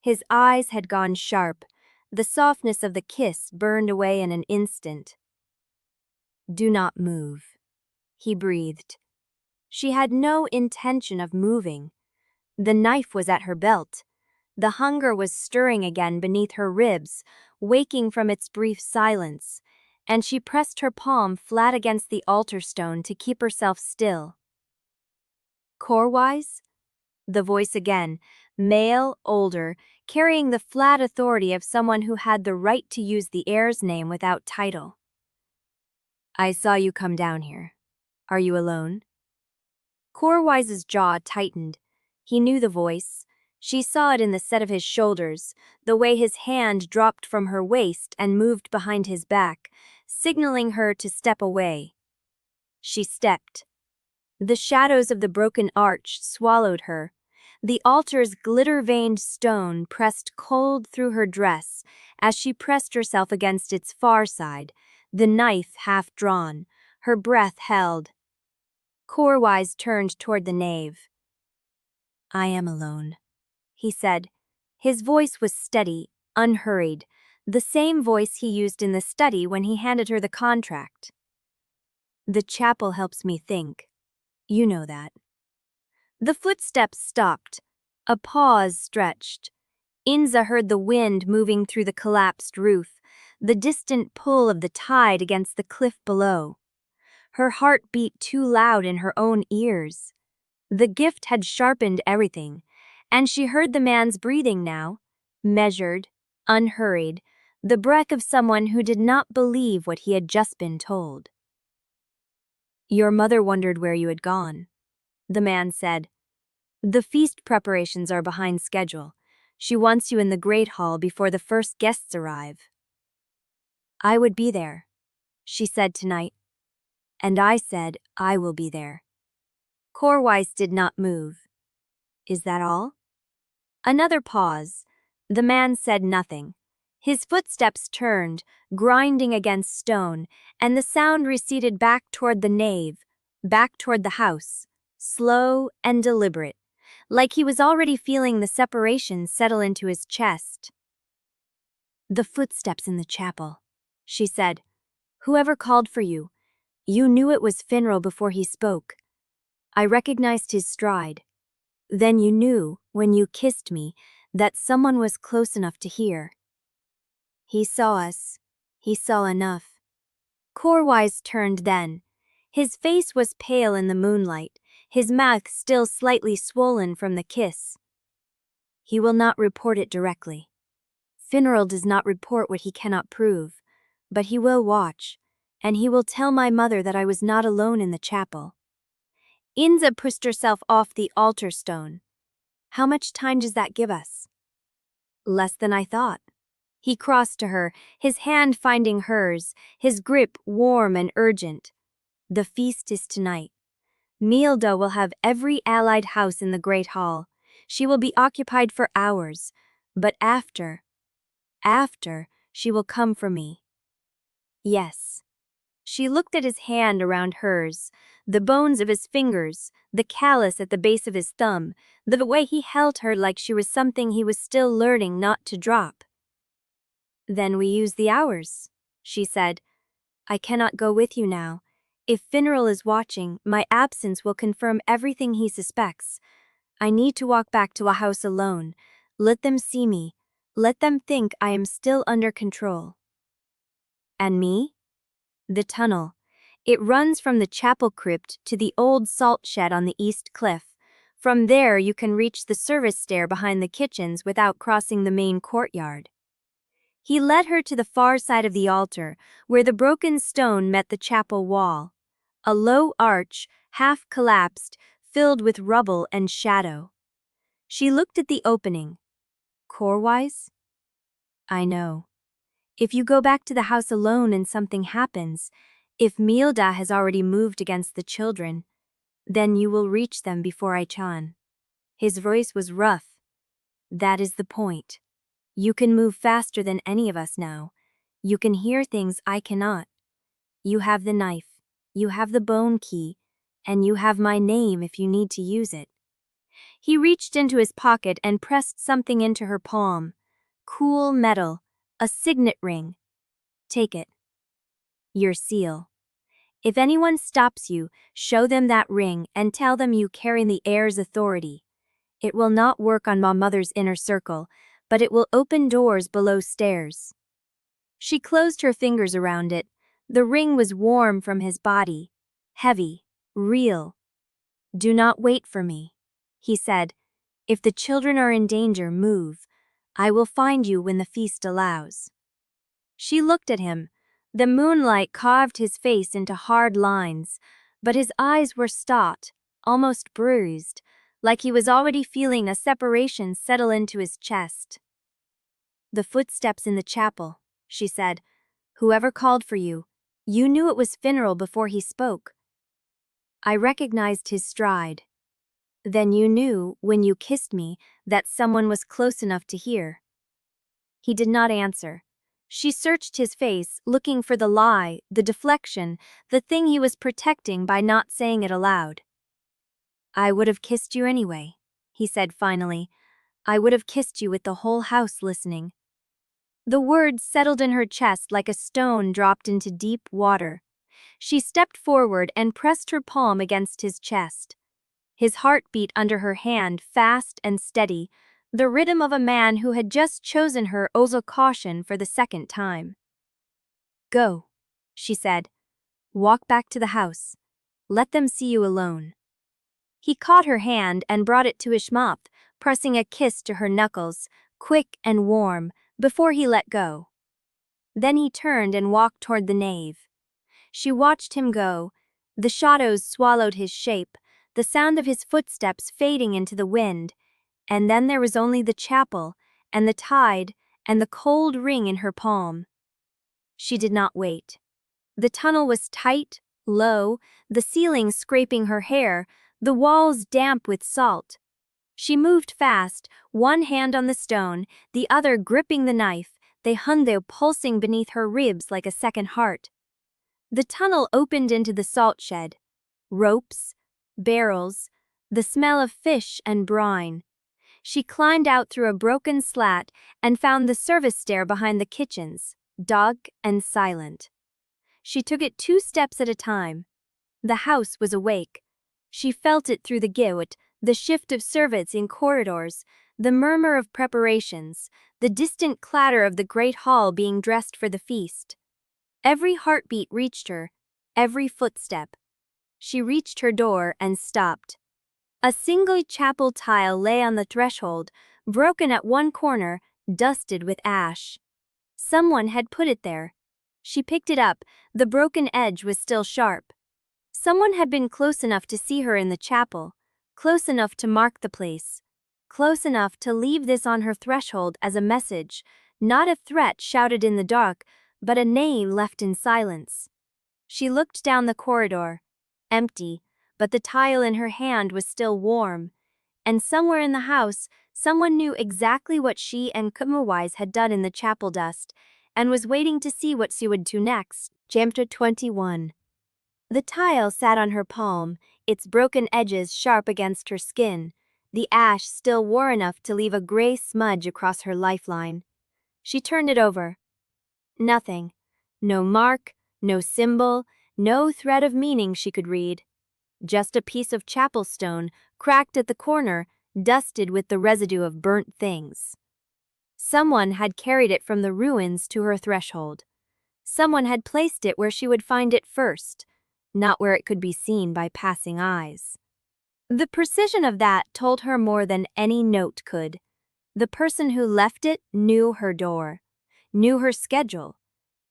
His eyes had gone sharp. The softness of the kiss burned away in an instant. Do not move, he breathed. She had no intention of moving. The knife was at her belt. The hunger was stirring again beneath her ribs, waking from its brief silence, and she pressed her palm flat against the altar stone to keep herself still. Corwise? The voice again, male, older, carrying the flat authority of someone who had the right to use the heir's name without title. I saw you come down here. Are you alone? Corwise's jaw tightened. He knew the voice. She saw it in the set of his shoulders, the way his hand dropped from her waist and moved behind his back, signaling her to step away. She stepped. The shadows of the broken arch swallowed her. The altar's glitter-veined stone pressed cold through her dress as she pressed herself against its far side, the knife half drawn, her breath held. Corwise turned toward the nave. "I am alone," he said. His voice was steady, unhurried, the same voice he used in the study when he handed her the contract. "The chapel helps me think. You know that." The footsteps stopped. A pause stretched. Inza heard the wind moving through the collapsed roof, the distant pull of the tide against the cliff below. Her heart beat too loud in her own ears. The gift had sharpened everything, and she heard the man's breathing now, measured, unhurried, the breath of someone who did not believe what he had just been told. "Your mother wondered where you had gone," the man said. "The feast preparations are behind schedule. She wants you in the Great Hall before the first guests arrive." "I would be there," she said tonight. "And I said I will be there." Corwise did not move. "Is that all?" Another pause. The man said nothing. His footsteps turned, grinding against stone, and the sound receded back toward the nave, back toward the house, slow and deliberate, like he was already feeling the separation settle into his chest. "The footsteps in the chapel," she said. "Whoever called for you, you knew it was Finral before he spoke. I recognized his stride. Then you knew, when you kissed me, that someone was close enough to hear." "He saw us. He saw enough." Corwise turned then. His face was pale in the moonlight, his mouth still slightly swollen from the kiss. "He will not report it directly. Finral does not report what he cannot prove, but he will watch, and he will tell my mother that I was not alone in the chapel." Inza pushed herself off the altar stone. "How much time does that give us?" "Less than I thought." He crossed to her, his hand finding hers, his grip warm and urgent. "The feast is tonight. Meilda will have every allied house in the Great Hall. She will be occupied for hours, but after, she will come for me." "Yes." She looked at his hand around hers, the bones of his fingers, the callus at the base of his thumb, the way he held her like she was something he was still learning not to drop. "Then we use the hours," she said. "I cannot go with you now. If Finral is watching, my absence will confirm everything he suspects. I need to walk back to a house alone. Let them see me. Let them think I am still under control." "And me?" "The tunnel. It runs from the chapel crypt to the old salt shed on the east cliff. From there you can reach the service stair behind the kitchens without crossing the main courtyard." He led her to the far side of the altar, where the broken stone met the chapel wall. A low arch, half collapsed, filled with rubble and shadow. She looked at the opening. "Corwise?" "I know. If you go back to the house alone and something happens, if Meilda has already moved against the children, then you will reach them before I can." His voice was rough. "That is the point. You can move faster than any of us now. You can hear things I cannot. You have the knife, you have the bone key, and you have my name if you need to use it." He reached into his pocket and pressed something into her palm. Cool metal, a signet ring. "Take it. Your seal. If anyone stops you, show them that ring and tell them you carry the heir's authority. It will not work on my mother's inner circle, but it will open doors below stairs." She closed her fingers around it. The ring was warm from his body, heavy, real. "Do not wait for me," he said. "If the children are in danger, move. I will find you when the feast allows." She looked at him. The moonlight carved his face into hard lines, but his eyes were stout, almost bruised, like he was already feeling a separation settle into his chest. "The footsteps in the chapel," she said. "Whoever called for you, you knew it was Finral before he spoke." "I recognized his stride." "Then you knew, when you kissed me, that someone was close enough to hear." He did not answer. She searched his face, looking for the lie, the deflection, the thing he was protecting by not saying it aloud. "I would have kissed you anyway," he said finally. "I would have kissed you with the whole house listening." The words settled in her chest like a stone dropped into deep water. She stepped forward and pressed her palm against his chest. His heart beat under her hand, fast and steady, the rhythm of a man who had just chosen her ozel caution for the second time. "Go," she said. "Walk back to the house. Let them see you alone." He caught her hand and brought it to his mouth, pressing a kiss to her knuckles, quick and warm, before he let go. Then he turned and walked toward the nave. She watched him go. The shadows swallowed his shape, the sound of his footsteps fading into the wind, and then there was only the chapel, and the tide, and the cold ring in her palm. She did not wait. The tunnel was tight, low, the ceiling scraping her hair, the walls damp with salt. She moved fast, one hand on the stone, the other gripping the knife. They hung there pulsing beneath her ribs like a second heart. The tunnel opened into the salt shed. Ropes, barrels, the smell of fish and brine. She climbed out through a broken slat and found the service stair behind the kitchens, dark and silent. She took it 2 steps at a time. The house was awake. She felt it through the gilt, the shift of servants in corridors, the murmur of preparations, the distant clatter of the great hall being dressed for the feast. Every heartbeat reached her, every footstep. She reached her door and stopped. A single chapel tile lay on the threshold, broken at one corner, dusted with ash. Someone had put it there. She picked it up, the broken edge was still sharp. Someone had been close enough to see her in the chapel, close enough to mark the place, close enough to leave this on her threshold as a message, not a threat shouted in the dark, but a name left in silence. She looked down the corridor, empty, but the tile in her hand was still warm, and somewhere in the house, someone knew exactly what she and Corwise had done in the chapel dust, and was waiting to see what she would do next. Chapter 21. The tile sat on her palm, its broken edges sharp against her skin, the ash still wore enough to leave a gray smudge across her lifeline. She turned it over. Nothing. No mark, no symbol, no thread of meaning she could read. Just a piece of chapel stone, cracked at the corner, dusted with the residue of burnt things. Someone had carried it from the ruins to her threshold. Someone had placed it where she would find it first, not where it could be seen by passing eyes. The precision of that told her more than any note could. The person who left it knew her door, knew her schedule,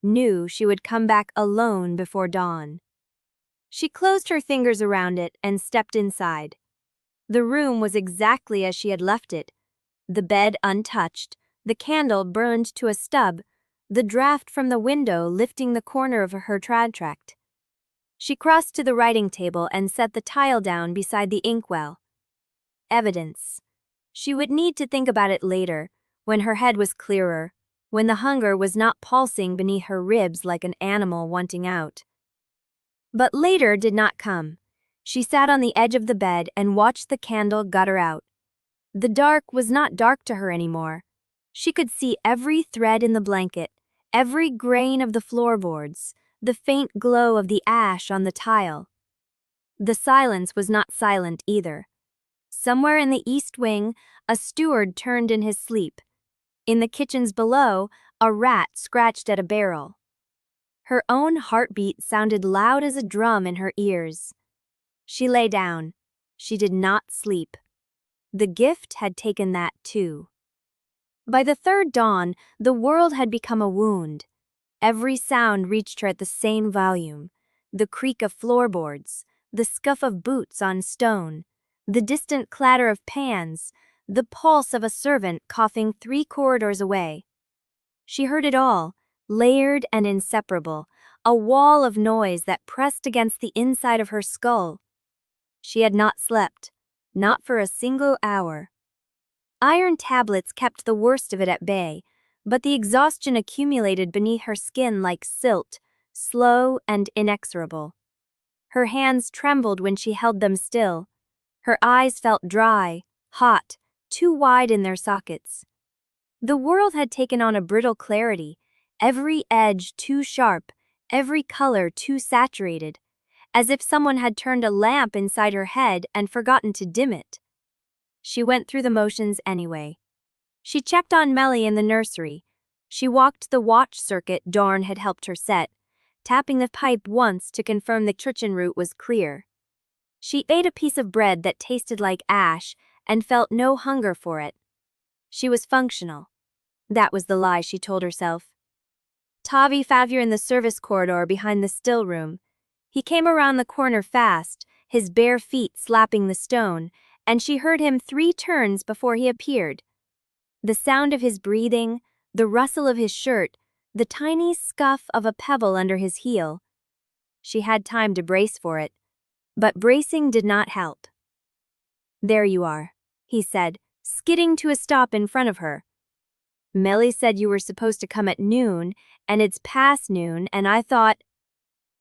knew she would come back alone before dawn. She closed her fingers around it and stepped inside. The room was exactly as she had left it, the bed untouched, the candle burned to a stub, the draught from the window lifting the corner of her tract. She crossed to the writing table and set the tile down beside the inkwell. Evidence. She would need to think about it later, when her head was clearer, when the hunger was not pulsing beneath her ribs like an animal wanting out. But later did not come. She sat on the edge of the bed and watched the candle gutter out. The dark was not dark to her anymore. She could see every thread in the blanket, every grain of the floorboards, the faint glow of the ash on the tile. The silence was not silent either. Somewhere in the east wing, a steward turned in his sleep. In the kitchens below, a rat scratched at a barrel. Her own heartbeat sounded loud as a drum in her ears. She lay down. She did not sleep. The gift had taken that too. By the third dawn, the world had become a wound. Every sound reached her at the same volume. The creak of floorboards, the scuff of boots on stone, The distant clatter of pans, the pulse of a servant coughing 3 corridors away. She heard it all, layered and inseparable, a wall of noise that pressed against the inside of her skull. She had not slept, not for a single hour. Iron tablets kept the worst of it at bay, but the exhaustion accumulated beneath her skin like silt, slow and inexorable. Her hands trembled when she held them still. Her eyes felt dry, hot, too wide in their sockets. The world had taken on a brittle clarity, every edge too sharp, every color too saturated, as if someone had turned a lamp inside her head and forgotten to dim it. She went through the motions anyway. She checked on Melly in the nursery. She walked the watch circuit Dorn had helped her set, tapping the pipe once to confirm the kitchen route was clear. She ate a piece of bread that tasted like ash and felt no hunger for it. She was functional. That was the lie she told herself. Tavi found her in the service corridor behind the still room. He came around the corner fast, his bare feet slapping the stone, and she heard him 3 turns before he appeared. The sound of his breathing, the rustle of his shirt, the tiny scuff of a pebble under his heel. She had time to brace for it, but bracing did not help. "There you are," he said, skidding to a stop in front of her. "Melly said you were supposed to come at noon, and it's past noon, and I thought..."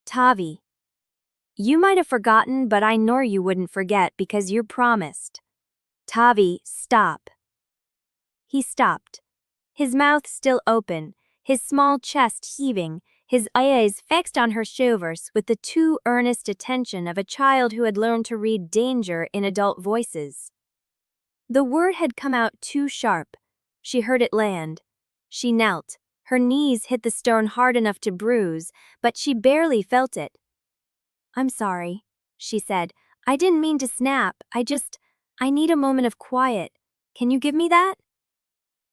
"Tavi, you might have forgotten, but I know you wouldn't forget because you promised." "Tavi, stop." He stopped, his mouth still open, his small chest heaving, his eyes fixed on her shoulders with the too earnest attention of a child who had learned to read danger in adult voices. The word had come out too sharp. She heard it land. She knelt. Her knees hit the stone hard enough to bruise, but she barely felt it. "I'm sorry," she said. "I didn't mean to snap. I need a moment of quiet. Can you give me that?"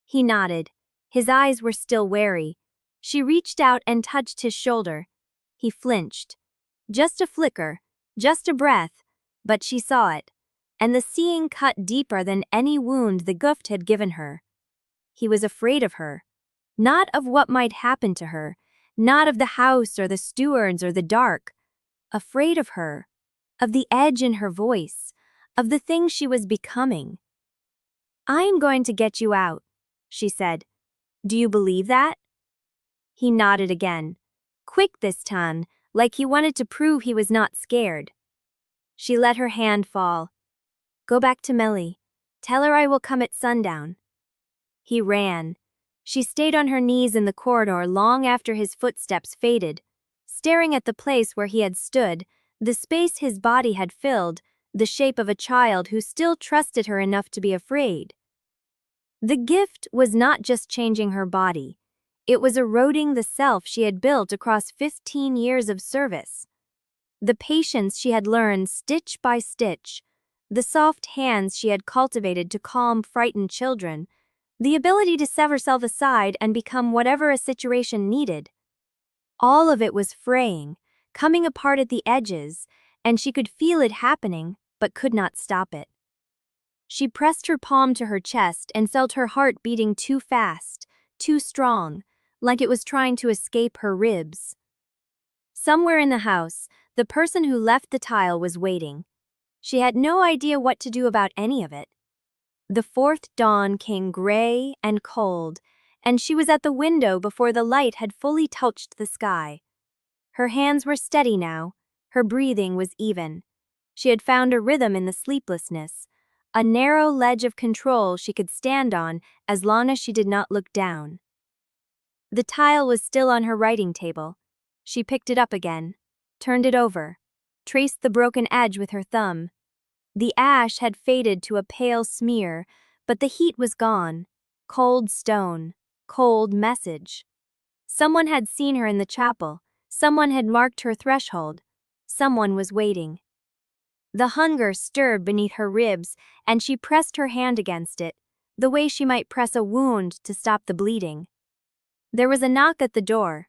He nodded. His eyes were still wary. She reached out and touched his shoulder. He flinched. Just a flicker, just a breath, but she saw it, and the seeing cut deeper than any wound the gift had given her. He was afraid of her. Not of what might happen to her, not of the house or the stewards or the dark. Afraid of her, of the edge in her voice, of the thing she was becoming. "I am going to get you out," she said. "Do you believe that?" He nodded again, quick this time, like he wanted to prove he was not scared. She let her hand fall. "Go back to Melly. Tell her I will come at sundown." He ran. She stayed on her knees in the corridor long after his footsteps faded, staring at the place where he had stood, the space his body had filled, the shape of a child who still trusted her enough to be afraid. The gift was not just changing her body. It was eroding the self she had built across 15 years of service. The patience she had learned stitch by stitch, the soft hands she had cultivated to calm frightened children, the ability to sever herself aside and become whatever a situation needed. All of it was fraying, coming apart at the edges, and she could feel it happening, but could not stop it. She pressed her palm to her chest and felt her heart beating too fast, too strong, like it was trying to escape her ribs. Somewhere in the house, the person who left the tile was waiting. She had no idea what to do about any of it. The 4th dawn came gray and cold, and she was at the window before the light had fully touched the sky. Her hands were steady now, her breathing was even. She had found a rhythm in the sleeplessness, a narrow ledge of control she could stand on as long as she did not look down. The tile was still on her writing table. She picked it up again, turned it over, traced the broken edge with her thumb. The ash had faded to a pale smear, but the heat was gone. Cold stone, cold message. Someone had seen her in the chapel. Someone had marked her threshold. Someone was waiting. The hunger stirred beneath her ribs, and she pressed her hand against it, the way she might press a wound to stop the bleeding. There was a knock at the door.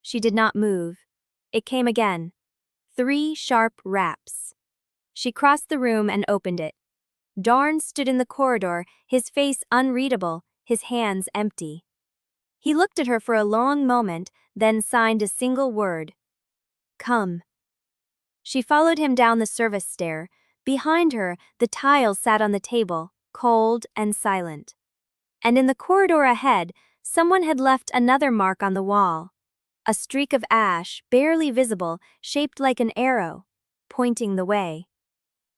She did not move. It came again. 3 sharp raps. She crossed the room and opened it. Darn stood in the corridor, his face unreadable, his hands empty. He looked at her for a long moment, then signed a single word. Come. She followed him down the service stair. Behind her, the tiles sat on the table, cold and silent. And in the corridor ahead, someone had left another mark on the wall. A streak of ash, barely visible, shaped like an arrow, pointing the way.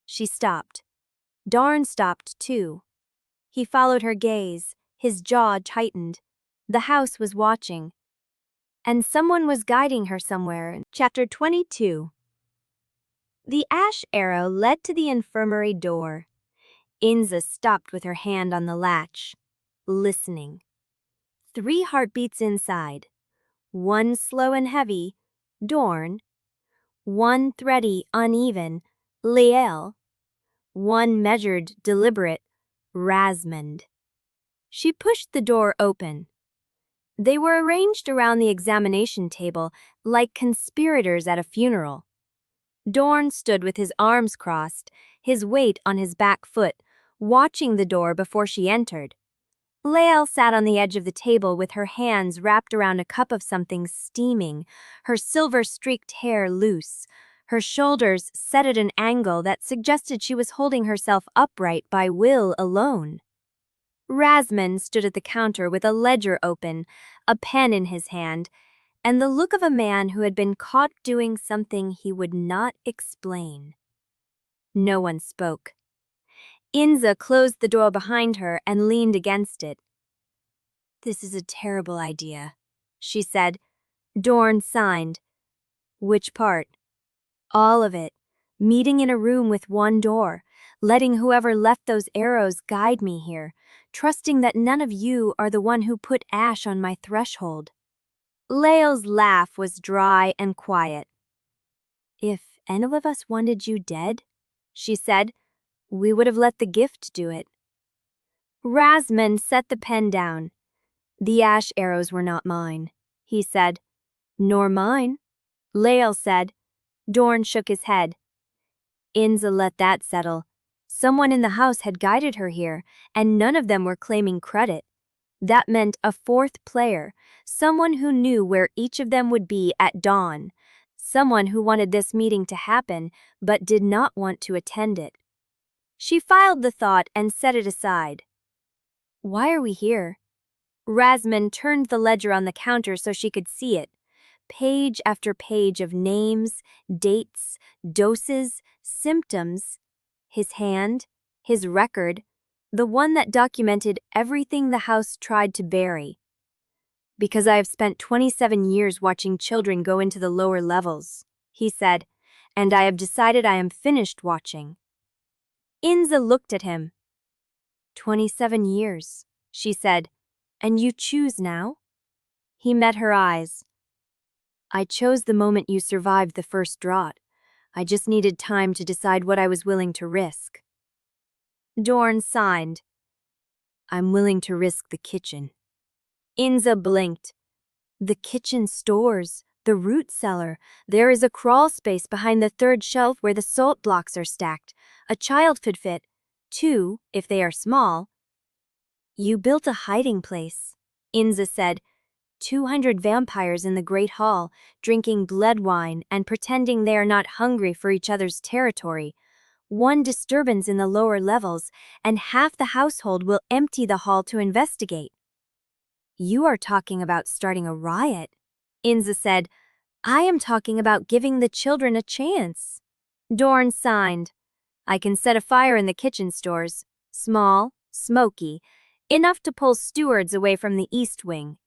She stopped. Darn stopped too. He followed her gaze, his jaw tightened. The house was watching. And someone was guiding her somewhere. Chapter 22. The ash arrow led to the infirmary door. Inza stopped with her hand on the latch, listening. 3 heartbeats inside. 1 slow and heavy, Dorn. 1 thready, uneven, Liel. 1 measured, deliberate, Rasmund. She pushed the door open. They were arranged around the examination table like conspirators at a funeral. Dorn stood with his arms crossed, his weight on his back foot, watching the door before she entered. Lael sat on the edge of the table with her hands wrapped around a cup of something steaming, her silver-streaked hair loose, her shoulders set at an angle that suggested she was holding herself upright by will alone. Rasmund stood at the counter with a ledger open, a pen in his hand, and the look of a man who had been caught doing something he would not explain. No one spoke. Inza closed the door behind her and leaned against it. "This is a terrible idea," she said. Dorn signed. "Which part?" "All of it. Meeting in a room with 1 door, letting whoever left those arrows guide me here, trusting that none of you are the one who put ash on my threshold." Lael's laugh was dry and quiet. "If any of us wanted you dead," she said, "we would have let the gift do it." Rasmund set the pen down. "The ash arrows were not mine," he said. "Nor mine," Lael said. Dorn shook his head. Inza let that settle. Someone in the house had guided her here, and none of them were claiming credit. That meant a 4th player, someone who knew where each of them would be at dawn, someone who wanted this meeting to happen but did not want to attend it. She filed the thought and set it aside. "Why are we here?" Rasmund turned the ledger on the counter so she could see it. Page after page of names, dates, doses, symptoms. His hand, his record, the one that documented everything the house tried to bury. "Because I have spent 27 years watching children go into the lower levels," he said, "and I have decided I am finished watching." Inza looked at him. 27 years, she said, "and you choose now?" He met her eyes. "I chose the moment you survived the first draught. I just needed time to decide what I was willing to risk." Dorn signed. "I'm willing to risk the kitchen." Inza blinked. "The kitchen stores, the root cellar. There is a crawl space behind the 3rd shelf where the salt blocks are stacked. A child could fit 2, if they are small." "You built a hiding place," Inza said. 200 vampires in the Great Hall, drinking blood wine and pretending they are not hungry for each other's territory. 1 disturbance in the lower levels, and half the household will empty the hall to investigate." "You are talking about starting a riot," Inza said. "I am talking about giving the children a chance." Dorn signed. "I can set a fire in the kitchen stores. Small, smoky, enough to pull stewards away from the east wing."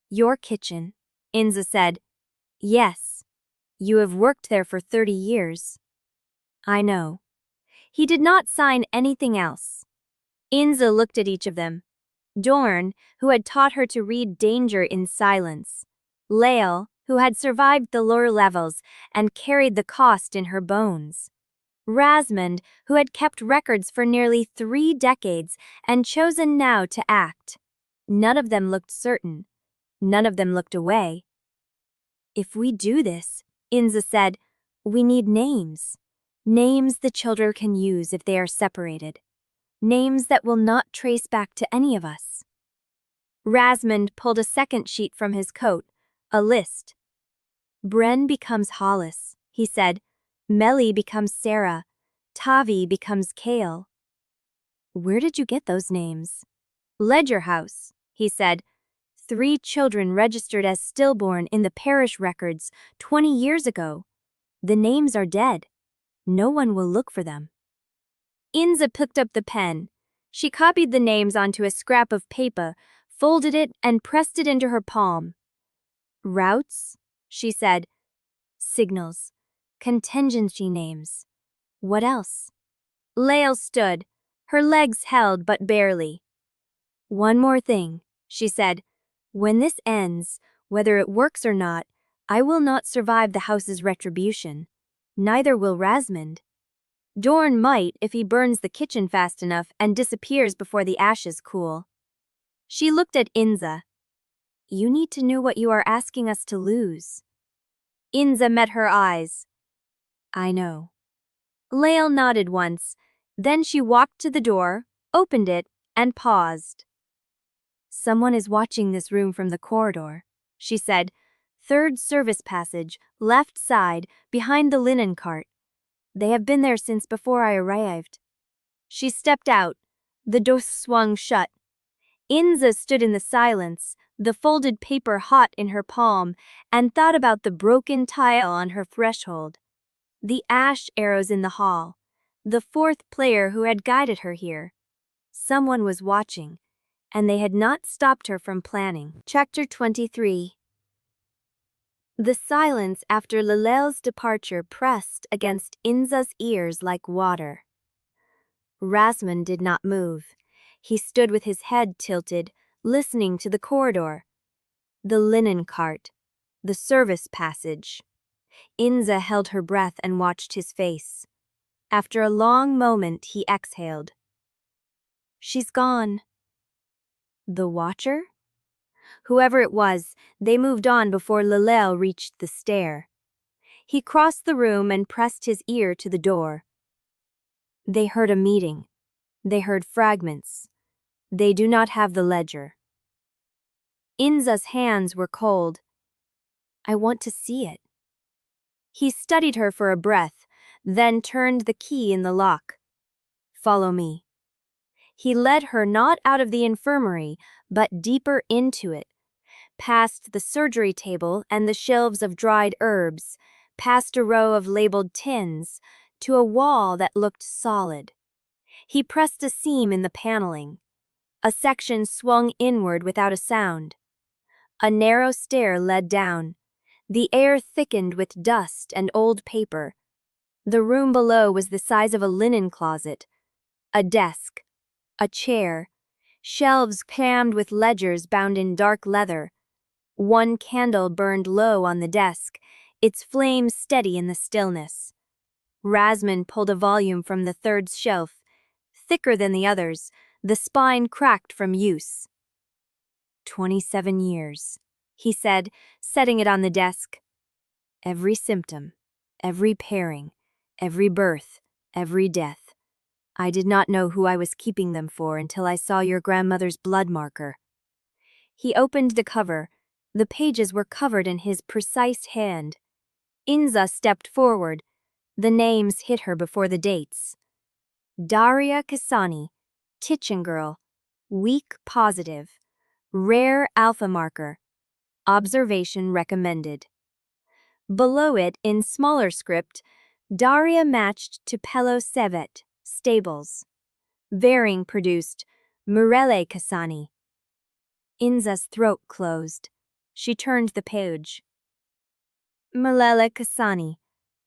"Your kitchen," Inza said. "Yes. You have worked there for 30 years. "I know." He did not sign anything else. Inza looked at each of them. Dorn, who had taught her to read danger in silence. Lael, who had survived the lower levels and carried the cost in her bones. Rasmund, who had kept records for nearly 3 decades and chosen now to act. None of them looked certain. None of them looked away. "If we do this," Inza said, "we need names. Names the children can use if they are separated. Names that will not trace back to any of us. Rasmund pulled a second sheet from his coat, a list. Bren becomes Hollis, he said. Melly becomes Sarah. Tavi becomes Kale. Where did you get those names? Ledger House, he said. 3 children registered as stillborn in the parish records 20 years ago. The names are dead. No one will look for them. Inza picked up the pen. She copied the names onto a scrap of paper, folded it, and pressed it into her palm. Routes, she said. Signals. Contingency names. What else? Lael stood, her legs held but barely. One more thing, she said. When this ends, whether it works or not, I will not survive the house's retribution. Neither will Rasmund. Dorn might if he burns the kitchen fast enough and disappears before the ashes cool. She looked at Inza. You need to know what you are asking us to lose. Inza met her eyes. I know. Lael nodded once. Then she walked to the door, opened it, and paused. Someone is watching this room from the corridor, she said. 3rd service passage, left side, behind the linen cart. They have been there since before I arrived. She stepped out. The door swung shut. Inza stood in the silence, the folded paper hot in her palm, and thought about the broken tile on her threshold. The ash arrows in the hall. The 4th player who had guided her here. Someone was watching, and they had not stopped her from planning. Chapter 23. The silence after Lilel's departure pressed against Inza's ears like water. Rasmund did not move. He stood with his head tilted, listening to the corridor. The linen cart. The service passage. Inza held her breath and watched his face. After a long moment, he exhaled. She's gone. The Watcher? Whoever it was, they moved on before Lilel reached the stair. He crossed the room and pressed his ear to the door. They heard a meeting. They heard fragments. They do not have the ledger. Inza's hands were cold. I want to see it. He studied her for a breath, then turned the key in the lock. Follow me. He led her not out of the infirmary, but deeper into it, past the surgery table and the shelves of dried herbs, past a row of labeled tins, to a wall that looked solid. He pressed a seam in the paneling. A section swung inward without a sound. A narrow stair led down. The air thickened with dust and old paper. The room below was the size of a linen closet. A desk. A chair. Shelves crammed with ledgers bound in dark leather. One candle burned low on the desk, its flame steady in the stillness. Rasmund pulled a volume from the 3rd shelf. Thicker than the others, the spine cracked from use. 27 years, he said, setting it on the desk. Every symptom, every pairing, every birth, every death. I did not know who I was keeping them for until I saw your grandmother's blood marker. He opened the cover. The pages were covered in his precise hand. Inza stepped forward. The names hit her before the dates. Daria Kessani, Kitchen Girl, weak positive, rare alpha marker, observation recommended. Below it, in smaller script, Daria matched to Pello Sevet, stables. Varing produced Murele Kessani. Inza's throat closed. She turned the page. Murele Kessani,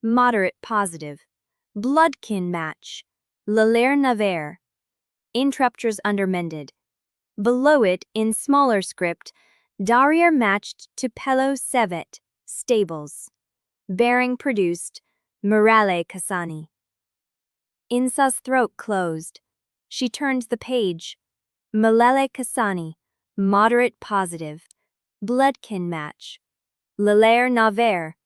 moderate positive, bloodkin match, Lalaire Navarre. Interruptures undermended. Below it, in smaller script, Daria matched to Pello Sevet, stables. Varing produced Murele Kessani. Inza's throat closed. She turned the page. Malele Kessani, moderate positive, bloodkin match. Lalaire Navarre.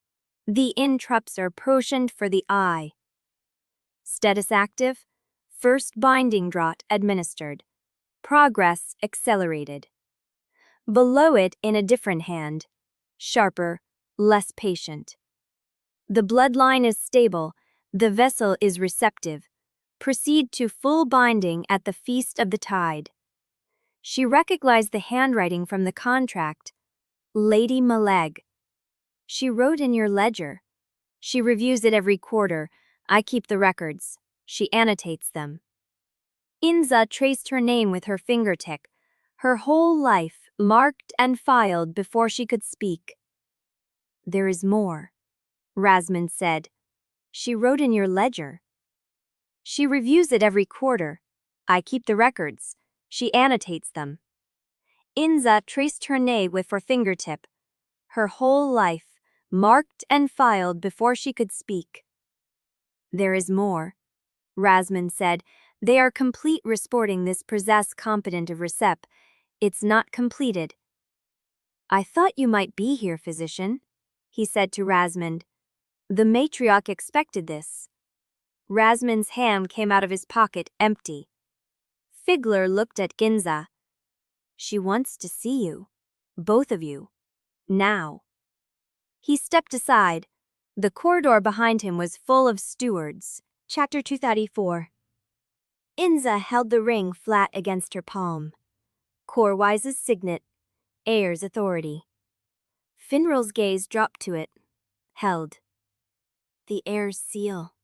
The interrupts are protioned for the eye. Status active. First binding draught administered. Progress accelerated. Below it, in a different hand, sharper, less patient. The bloodline is stable, the vessel is receptive. Proceed to full binding at the feast of the tide. She recognized the handwriting from the contract. Lady Maleg. She wrote in your ledger. She reviews it every quarter. I keep the records. She annotates them. Inza traced her name with her fingertip, her whole life marked and filed before she could speak. There is more, Rasmund said. She wrote in your ledger. She reviews it every quarter. I keep the records. She annotates them. Inza traced her name with her fingertip, her whole life marked and filed before she could speak. There is more, Rasmund said. They are complete resporting this possess competent of recep. It's not completed. I thought you might be here, physician, he said to Rasmund. The matriarch expected this. Rasmund's hand came out of his pocket empty. Figler looked at Ginza. She wants to see you. Both of you. Now. He stepped aside. The corridor behind him was full of stewards. Chapter 234. Inza held the ring flat against her palm. Corwise's signet, heir's authority. Finral's gaze dropped to it. Held. The heir's seal,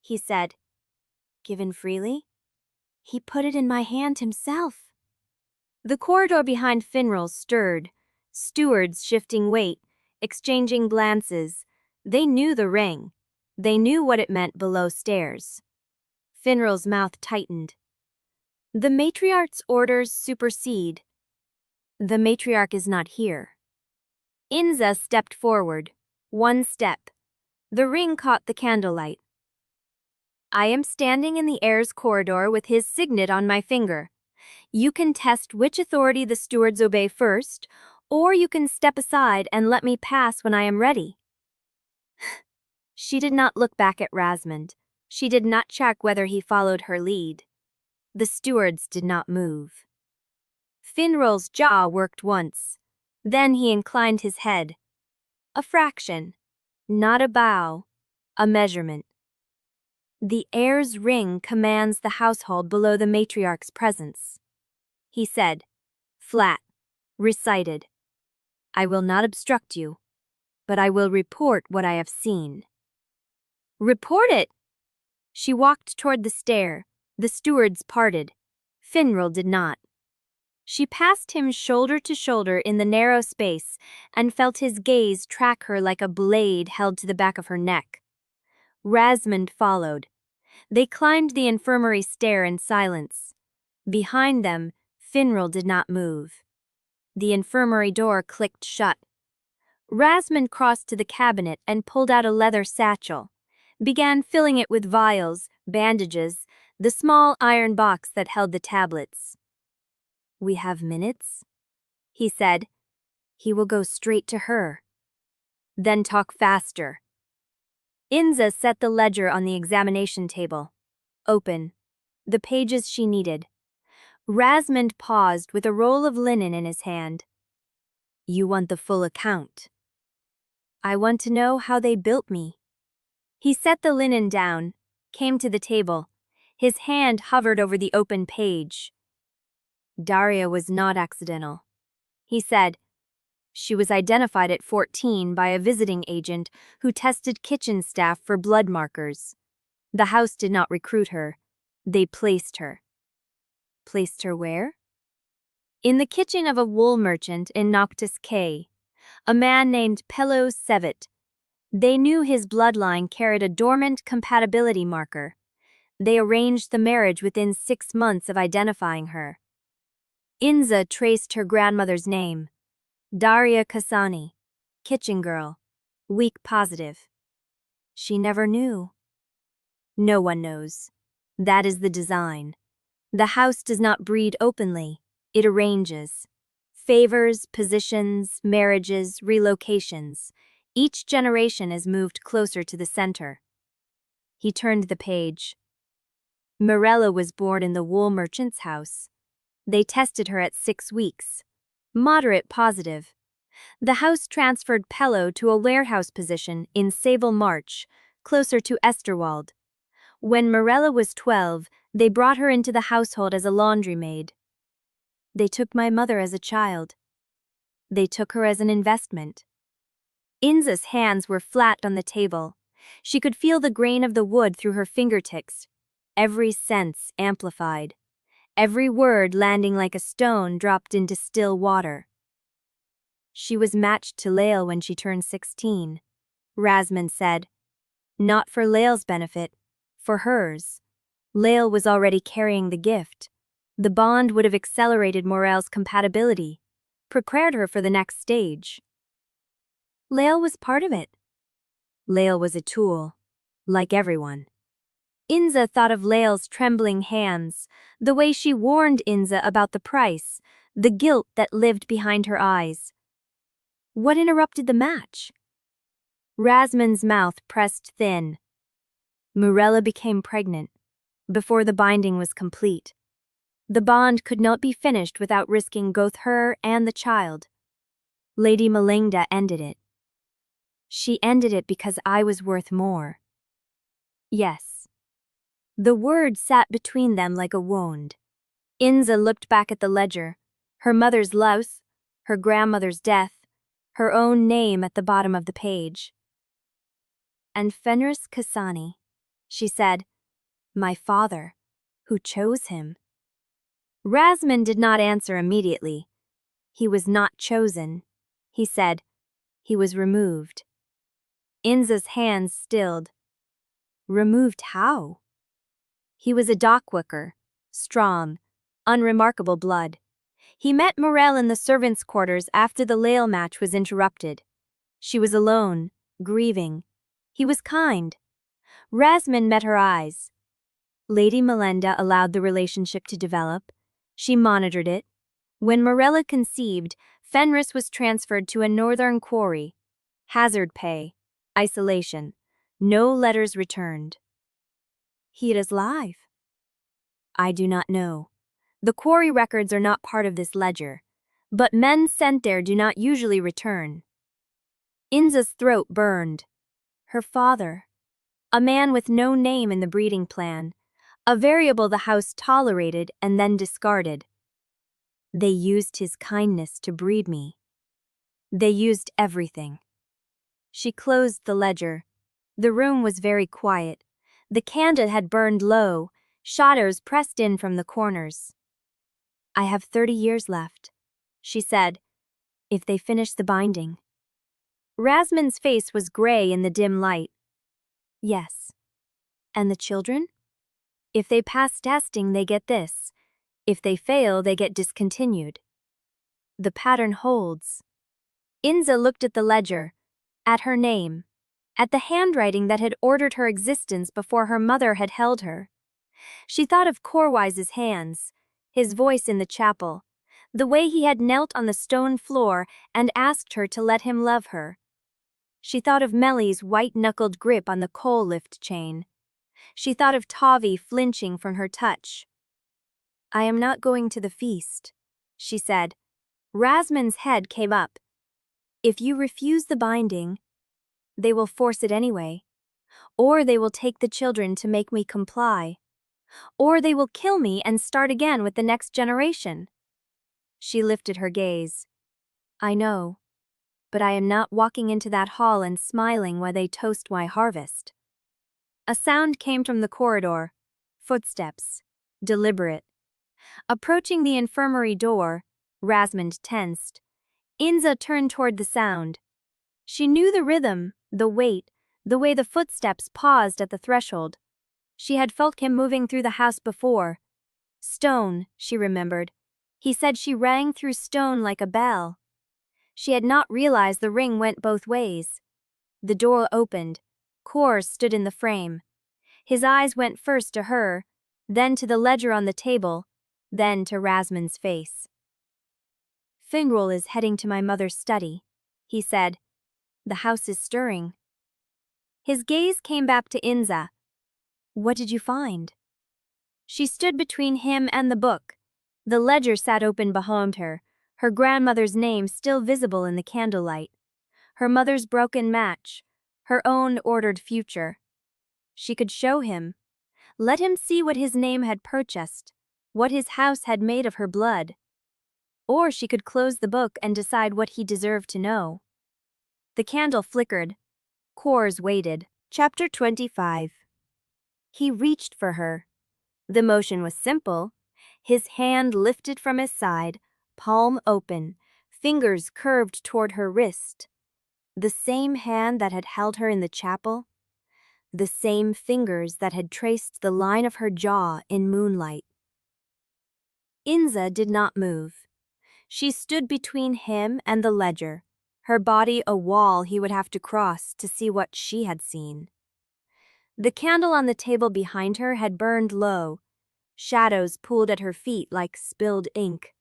he said. Given freely? He put it in my hand himself. The corridor behind Finral stirred, stewards shifting weight, exchanging glances. They knew the ring. They knew what it meant below stairs. Finral's mouth tightened. The matriarch's orders supersede. The matriarch is not here. Inza stepped forward. One step. The ring caught the candlelight. I am standing in the heir's corridor with his signet on my finger. You can test which authority the stewards obey first, or you can step aside and let me pass when I am ready. She did not look back at Rasmund. She did not check whether he followed her lead. The stewards did not move. Finral's jaw worked once. Then he inclined his head. A fraction. Not a bow. A measurement. The heir's ring commands the household below the matriarch's presence. He said, flat, recited. I will not obstruct you, but I will report what I have seen. Report it! She walked toward the stair. The stewards parted. Finral did not. She passed him shoulder to shoulder in the narrow space and felt his gaze track her like a blade held to the back of her neck. Rasmund followed. They climbed the infirmary stair in silence. Behind them, Finral did not move. The infirmary door clicked shut. Rasmund crossed to the cabinet and pulled out a leather satchel, began filling it with vials, bandages, the small iron box that held the tablets. We have minutes, he said. He will go straight to her. Then talk faster. Inza set the ledger on the examination table. Open. The pages she needed. Rasmund paused with a roll of linen in his hand. You want the full account. I want to know how they built me. He set the linen down, came to the table. His hand hovered over the open page. Daria was not accidental. He said, she was identified at 14 by a visiting agent who tested kitchen staff for blood markers. The house did not recruit her. They placed her. Placed her where? In the kitchen of a wool merchant in Noctis K, a man named Pello Sevwick. They knew his bloodline carried a dormant compatibility marker. They arranged the marriage within 6 months of identifying her. Inza traced her grandmother's name. Daria Kessani, kitchen girl, weak positive. She never knew. No one knows. That is the design. The house does not breed openly. It arranges. Favors, positions, marriages, relocations. Each generation is moved closer to the center. He turned the page. Mirella was born in the wool merchant's house. They tested her at 6 weeks. Moderate positive. The house transferred Pello to a warehouse position in Sable March, closer to Esterwald. When Mirella was 12, they brought her into the household as a laundry maid. They took my mother as a child. They took her as an investment. Inza's hands were flat on the table. She could feel the grain of the wood through her fingertips, every sense amplified, every word landing like a stone dropped into still water. She was matched to Lael when she turned 16, Rasmund said. Not for Lael's benefit, for hers. Lael was already carrying the gift. The bond would have accelerated Morel's compatibility, prepared her for the next stage. Lael was part of it. Lael was a tool, like everyone. Inza thought of Lael's trembling hands, the way she warned Inza about the price, the guilt that lived behind her eyes. What interrupted the match? Rasmund's mouth pressed thin. Mirella became pregnant, before the binding was complete. The bond could not be finished without risking both her and the child. Lady Melinda ended it. She ended it because I was worth more. Yes. The word sat between them like a wound. Inza looked back at the ledger, her mother's loss, her grandmother's death, her own name at the bottom of the page. And Fenris Kessani, she said, my father, who chose him. Rasmund did not answer immediately. He was not chosen, he said. He was removed. Inza's hands stilled. Removed how? He was a dockworker, strong, unremarkable blood. He met Morel in the servants' quarters after the Lael match was interrupted. She was alone, grieving. He was kind. Rasmund met her eyes. Lady Melinda allowed the relationship to develop. She monitored it. When Morella conceived, Fenris was transferred to a northern quarry. Hazard pay. Isolation. No letters returned. He is alive. I do not know. The quarry records are not part of this ledger, but men sent there do not usually return. Inza's throat burned. Her father, a man with no name in the breeding plan, a variable the house tolerated and then discarded. They used his kindness to breed me. They used everything. She closed the ledger. The room was very quiet. The candle had burned low, shadows pressed in from the corners. I have 30 years left, she said, if they finish the binding. Rasmund's face was gray in the dim light. Yes. And the children? If they pass testing, they get this. If they fail, they get discontinued. The pattern holds. Inza looked at the ledger, at her name, at the handwriting that had ordered her existence before her mother had held her. She thought of Corwise's hands, his voice in the chapel, the way he had knelt on the stone floor and asked her to let him love her. She thought of Mellie's white-knuckled grip on the coal lift chain. She thought of Tavi flinching from her touch. I am not going to the feast, she said. Rasmund's head came up. If you refuse the binding, they will force it anyway. Or they will take the children to make me comply. Or they will kill me and start again with the next generation. She lifted her gaze. I know, but I am not walking into that hall and smiling while they toast my harvest. A sound came from the corridor. Footsteps. Deliberate. Approaching the infirmary door, Rasmund tensed. Inza turned toward the sound. She knew the rhythm, the weight, the way the footsteps paused at the threshold. She had felt him moving through the house before. Stone, she remembered. He said she rang through stone like a bell. She had not realized the ring went both ways. The door opened. Cor stood in the frame. His eyes went first to her, then to the ledger on the table, then to Rasmund's face. Fingrel is heading to my mother's study, he said. The house is stirring. His gaze came back to Inza. What did you find? She stood between him and the book. The ledger sat open behind her, her grandmother's name still visible in the candlelight. Her mother's broken match, her own ordered future. She could show him. Let him see what his name had purchased, what his house had made of her blood. Or she could close the book and decide what he deserved to know. The candle flickered. Cors waited. Chapter 25. He reached for her. The motion was simple. His hand lifted from his side, palm open, fingers curved toward her wrist. The same hand that had held her in the chapel. The same fingers that had traced the line of her jaw in moonlight. Inza did not move. She stood between him and the ledger, her body a wall he would have to cross to see what she had seen. The candle on the table behind her had burned low. Shadows pooled at her feet like spilled ink.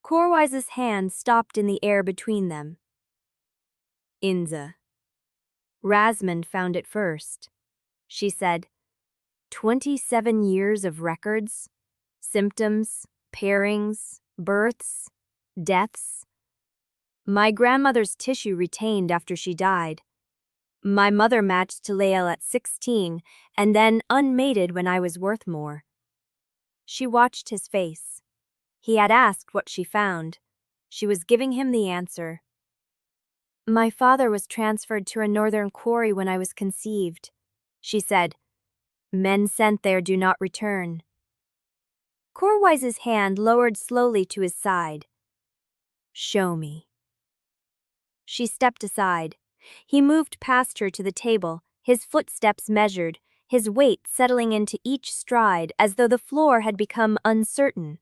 Corwise's hand stopped in the air between them. Inza. Rasmund found it first. She said, 27 years of records, symptoms, pairings, births, deaths. My grandmother's tissue retained after she died. My mother matched to Lael at 16 and then unmated when I was worth more. She watched his face. He had asked what she found. She was giving him the answer. My father was transferred to a northern quarry when I was conceived, she said. Men sent there do not return. Corwise's hand lowered slowly to his side. Show me. She stepped aside. He moved past her to the table, his footsteps measured, his weight settling into each stride as though the floor had become uncertain.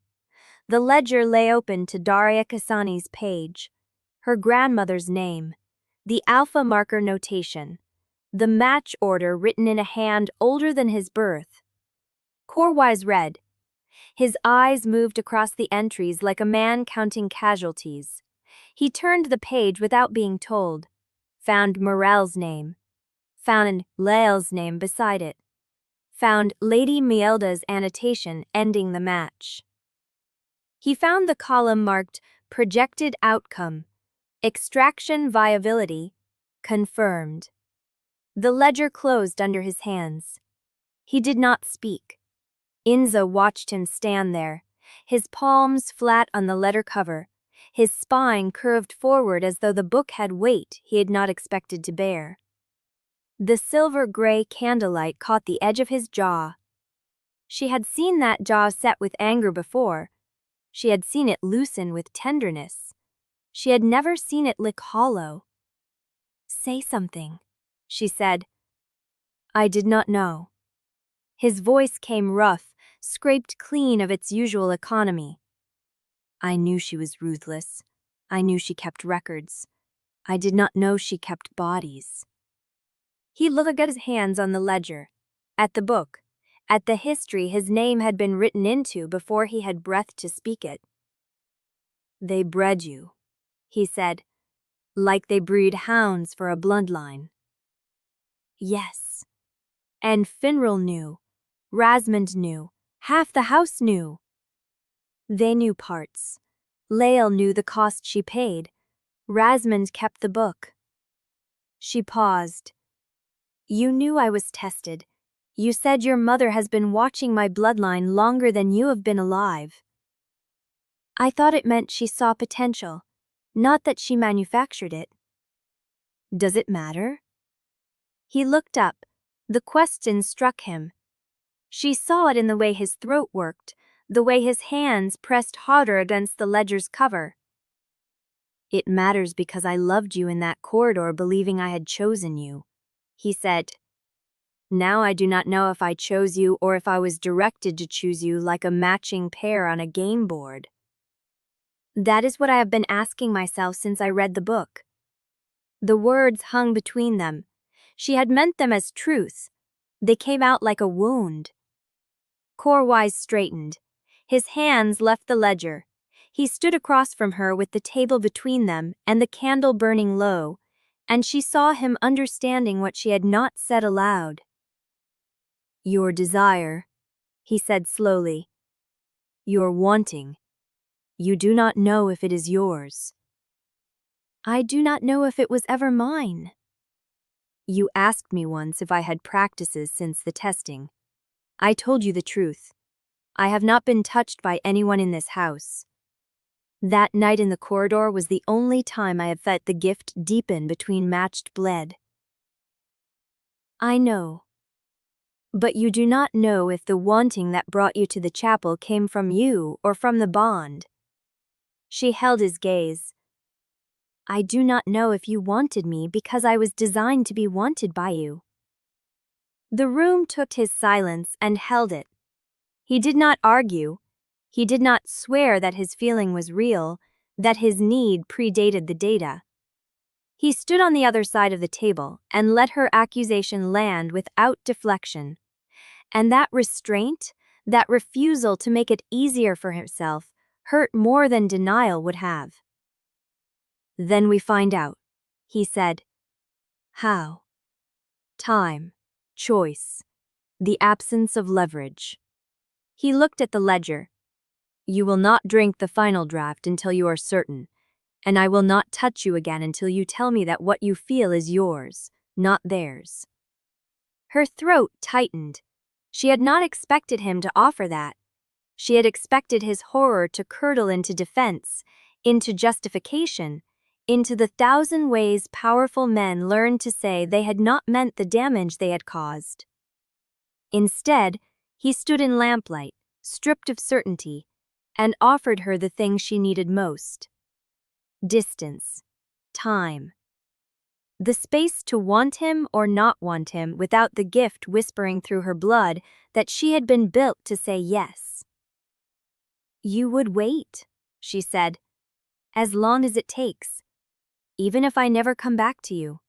The ledger lay open to Inza Kessani's page. Her grandmother's name. The alpha marker notation. The match order written in a hand older than his birth. Corwise read. His eyes moved across the entries like a man counting casualties. He turned the page without being told. Found Morel's name. Found Lael's name beside it. Found Lady Mielda's annotation ending the match. He found the column marked Projected Outcome. Extraction Viability. Confirmed. The ledger closed under his hands. He did not speak. Inza watched him stand there, his palms flat on the letter cover, his spine curved forward as though the book had weight he had not expected to bear. The silver-gray candlelight caught the edge of his jaw. She had seen that jaw set with anger before. She had seen it loosen with tenderness. She had never seen it lick hollow. Say something, she said. I did not know. His voice came rough, scraped clean of its usual economy. I knew she was ruthless. I knew she kept records. I did not know she kept bodies. He looked at his hands on the ledger, at the book, at the history his name had been written into before he had breath to speak it. They bred you, he said, like they breed hounds for a bloodline. Yes. And Finral knew. Rasmund knew. Half the house knew. They knew parts. Lael knew the cost she paid. Rasmund kept the book. She paused. You knew I was tested. You said your mother has been watching my bloodline longer than you have been alive. I thought it meant she saw potential, not that she manufactured it. Does it matter? He looked up. The question struck him. She saw it in the way his throat worked, the way his hands pressed harder against the ledger's cover. It matters because I loved you in that corridor believing I had chosen you, he said. Now I do not know if I chose you or if I was directed to choose you like a matching pair on a game board. That is what I have been asking myself since I read the book. The words hung between them. She had meant them as truth. They came out like a wound. Corwise straightened. His hands left the ledger. He stood across from her with the table between them and the candle burning low, and she saw him understanding what she had not said aloud. Your desire, he said slowly. "You're wanting. You do not know if it is yours." "I do not know if it was ever mine." "You asked me once if I had practices since the testing. I told you the truth. I have not been touched by anyone in this house. That night in the corridor was the only time I have felt the gift deepen between matched bled." "I know. But you do not know if the wanting that brought you to the chapel came from you or from the bond." She held his gaze. "I do not know if you wanted me because I was designed to be wanted by you." The room took his silence and held it. He did not argue. He did not swear that his feeling was real, that his need predated the data. He stood on the other side of the table and let her accusation land without deflection. And that restraint, that refusal to make it easier for himself, hurt more than denial would have. "Then we find out," he said. "How?" "Time, choice, the absence of leverage." He looked at the ledger. "You will not drink the final draft until you are certain, and I will not touch you again until you tell me that what you feel is yours, not theirs." Her throat tightened. She had not expected him to offer that. She had expected his horror to curdle into defense, into justification, into the thousand ways powerful men learned to say they had not meant the damage they had caused. Instead, he stood in lamplight, stripped of certainty, and offered her the thing she needed most. Distance. Time. The space to want him or not want him without the gift whispering through her blood that she had been built to say yes. "You would wait," she said, "as long as it takes, even if I never come back to you."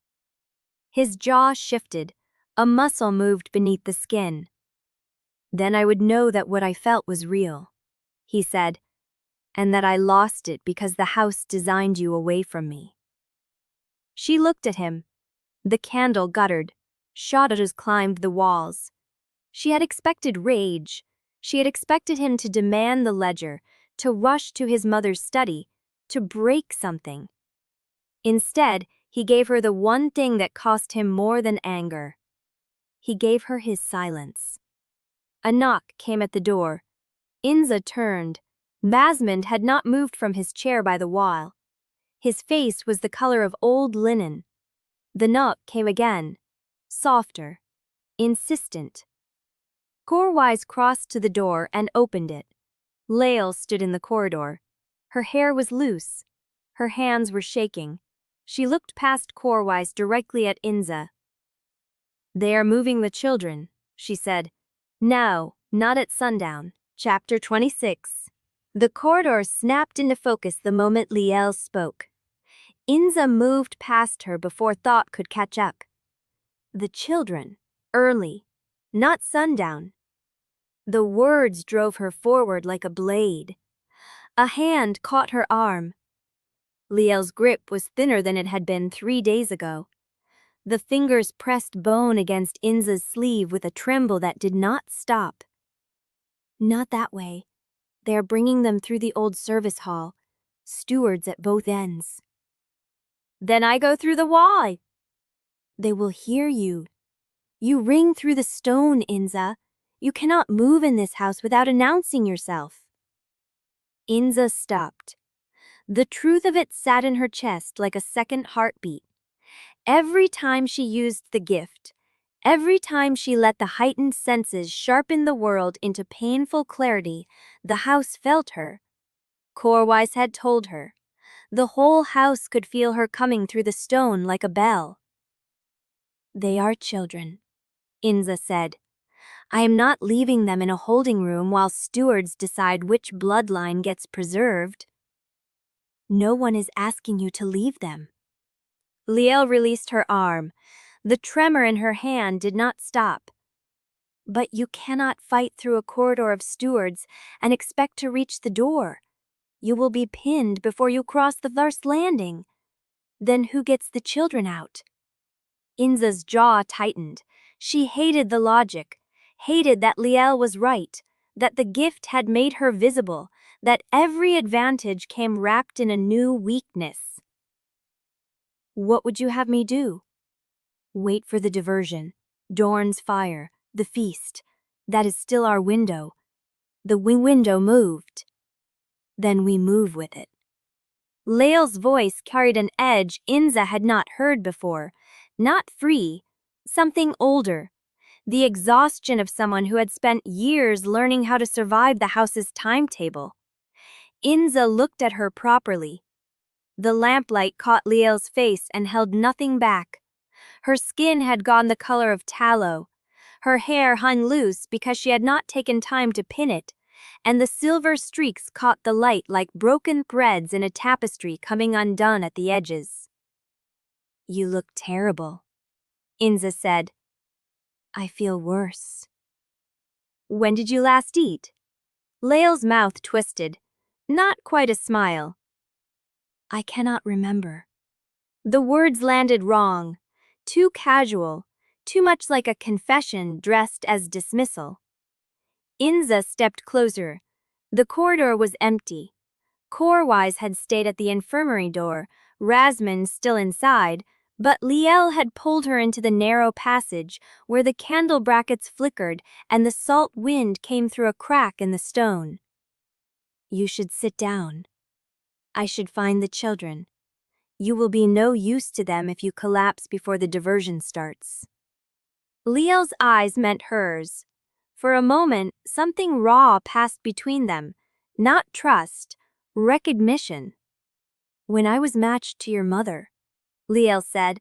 His jaw shifted, a muscle moved beneath the skin. "Then I would know that what I felt was real," he said, "and that I lost it because the house designed you away from me." She looked at him. The candle guttered. Shudders climbed the walls. She had expected rage. She had expected him to demand the ledger, to rush to his mother's study, to break something. Instead, he gave her the one thing that cost him more than anger. He gave her his silence. A knock came at the door. Inza turned. Masmond had not moved from his chair by the wall. His face was the color of old linen. The knock came again, softer, insistent. Corwise crossed to the door and opened it. Lael stood in the corridor. Her hair was loose. Her hands were shaking. She looked past Corwise directly at Inza. "They are moving the children," she said. "Now, not at sundown." Chapter 26. The corridor snapped into focus the moment Lael spoke. Inza moved past her before thought could catch up. "The children. Early. Not sundown." The words drove her forward like a blade. A hand caught her arm. Lael's grip was thinner than it had been 3 days ago. The fingers pressed bone against Inza's sleeve with a tremble that did not stop. "Not that way. They are bringing them through the old service hall. Stewards at both ends." "Then I go through the wall." "They will hear you. You ring through the stone, Inza. You cannot move in this house without announcing yourself." Inza stopped. The truth of it sat in her chest like a second heartbeat. Every time she used the gift, every time she let the heightened senses sharpen the world into painful clarity, the house felt her. Corwise had told her. The whole house could feel her coming through the stone like a bell. "They are children," Inza said. "I am not leaving them in a holding room while stewards decide which bloodline gets preserved." "No one is asking you to leave them." Lael released her arm. The tremor in her hand did not stop. "But you cannot fight through a corridor of stewards and expect to reach the door. You will be pinned before you cross the first landing. Then who gets the children out?" Inza's jaw tightened. She hated the logic, hated that Lael was right, that the gift had made her visible, that every advantage came wrapped in a new weakness. What would you have me do? Wait for the diversion, Dorn's fire, the feast. That is still our window. The window moved. Then we move with it. Lael's voice carried an edge Inza had not heard before. Not free, something older. The exhaustion of someone who had spent years learning how to survive the house's timetable. Inza looked at her properly. The lamplight caught Lael's face and held nothing back. Her skin had gone the color of tallow. Her hair hung loose because she had not taken time to pin it, and the silver streaks caught the light like broken threads in a tapestry coming undone at the edges. You look terrible, Inza said. I feel worse. When did you last eat? Lael's mouth twisted. Not quite a smile. I cannot remember. The words landed wrong. Too casual. Too much like a confession dressed as dismissal. Inza stepped closer. The corridor was empty. Corwise had stayed at the infirmary door, Rasmund still inside, but Lael had pulled her into the narrow passage where the candle brackets flickered and the salt wind came through a crack in the stone. You should sit down. I should find the children. You will be no use to them if you collapse before the diversion starts. Lael's eyes met hers. For a moment, something raw passed between them. Not trust, recognition. When I was matched to your mother, Lael said,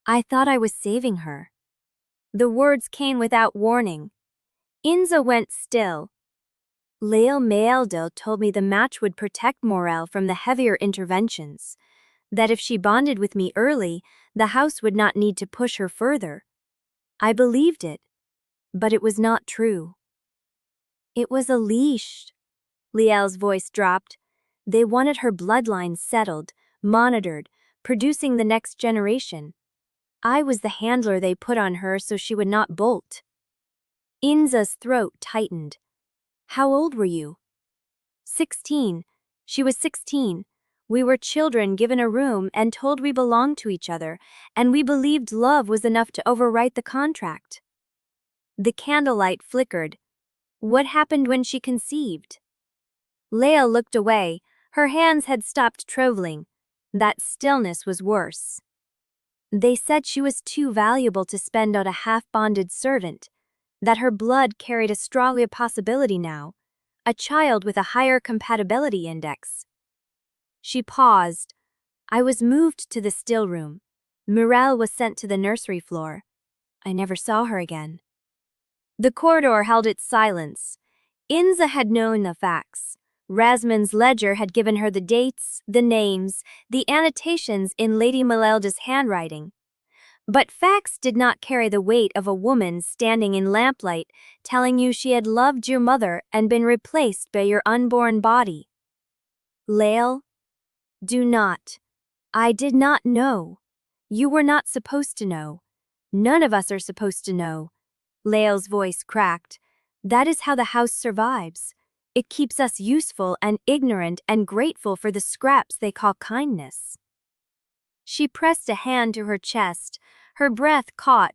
I thought I was saving her. The words came without warning. Inza went still. Lael Maeldo told me the match would protect Morel from the heavier interventions, that if she bonded with me early, the house would not need to push her further. I believed it, but it was not true. It was a leash. Lael's voice dropped. They wanted her bloodline settled, monitored, producing the next generation. I was the handler they put on her so she would not bolt. Inza's throat tightened. How old were you? 16. She was 16. We were children given a room and told we belonged to each other, and we believed love was enough to overwrite the contract. The candlelight flickered. What happened when she conceived? Lael looked away. Her hands had stopped trembling. That stillness was worse. They said she was too valuable to spend on a half-bonded servant, that her blood carried a stronger possibility now, a child with a higher compatibility index. She paused. I was moved to the still room. Morel was sent to the nursery floor. I never saw her again. The corridor held its silence. Inza had known the facts. Rasmund's ledger had given her the dates, the names, the annotations in Lady Melelda's handwriting. But facts did not carry the weight of a woman standing in lamplight telling you she had loved your mother and been replaced by your unborn body. Lael, do not. I did not know. You were not supposed to know. None of us are supposed to know. Lael's voice cracked. That is how the house survives. It keeps us useful and ignorant and grateful for the scraps they call kindness. She pressed a hand to her chest. Her breath caught.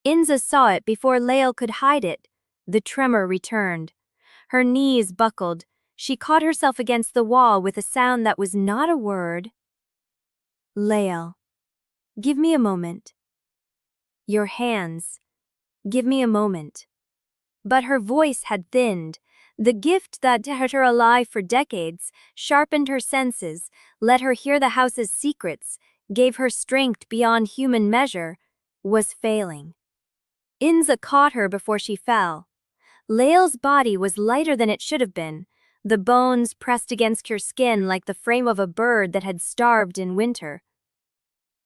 Inza saw it before Lael could hide it. The tremor returned. Her knees buckled. She caught herself against the wall with a sound that was not a word. Lael, give me a moment. Your hands. Give me a moment. But her voice had thinned. The gift that had her alive for decades, sharpened her senses, let her hear the house's secrets, gave her strength beyond human measure, was failing. Inza caught her before she fell. Lael's body was lighter than it should have been, the bones pressed against her skin like the frame of a bird that had starved in winter.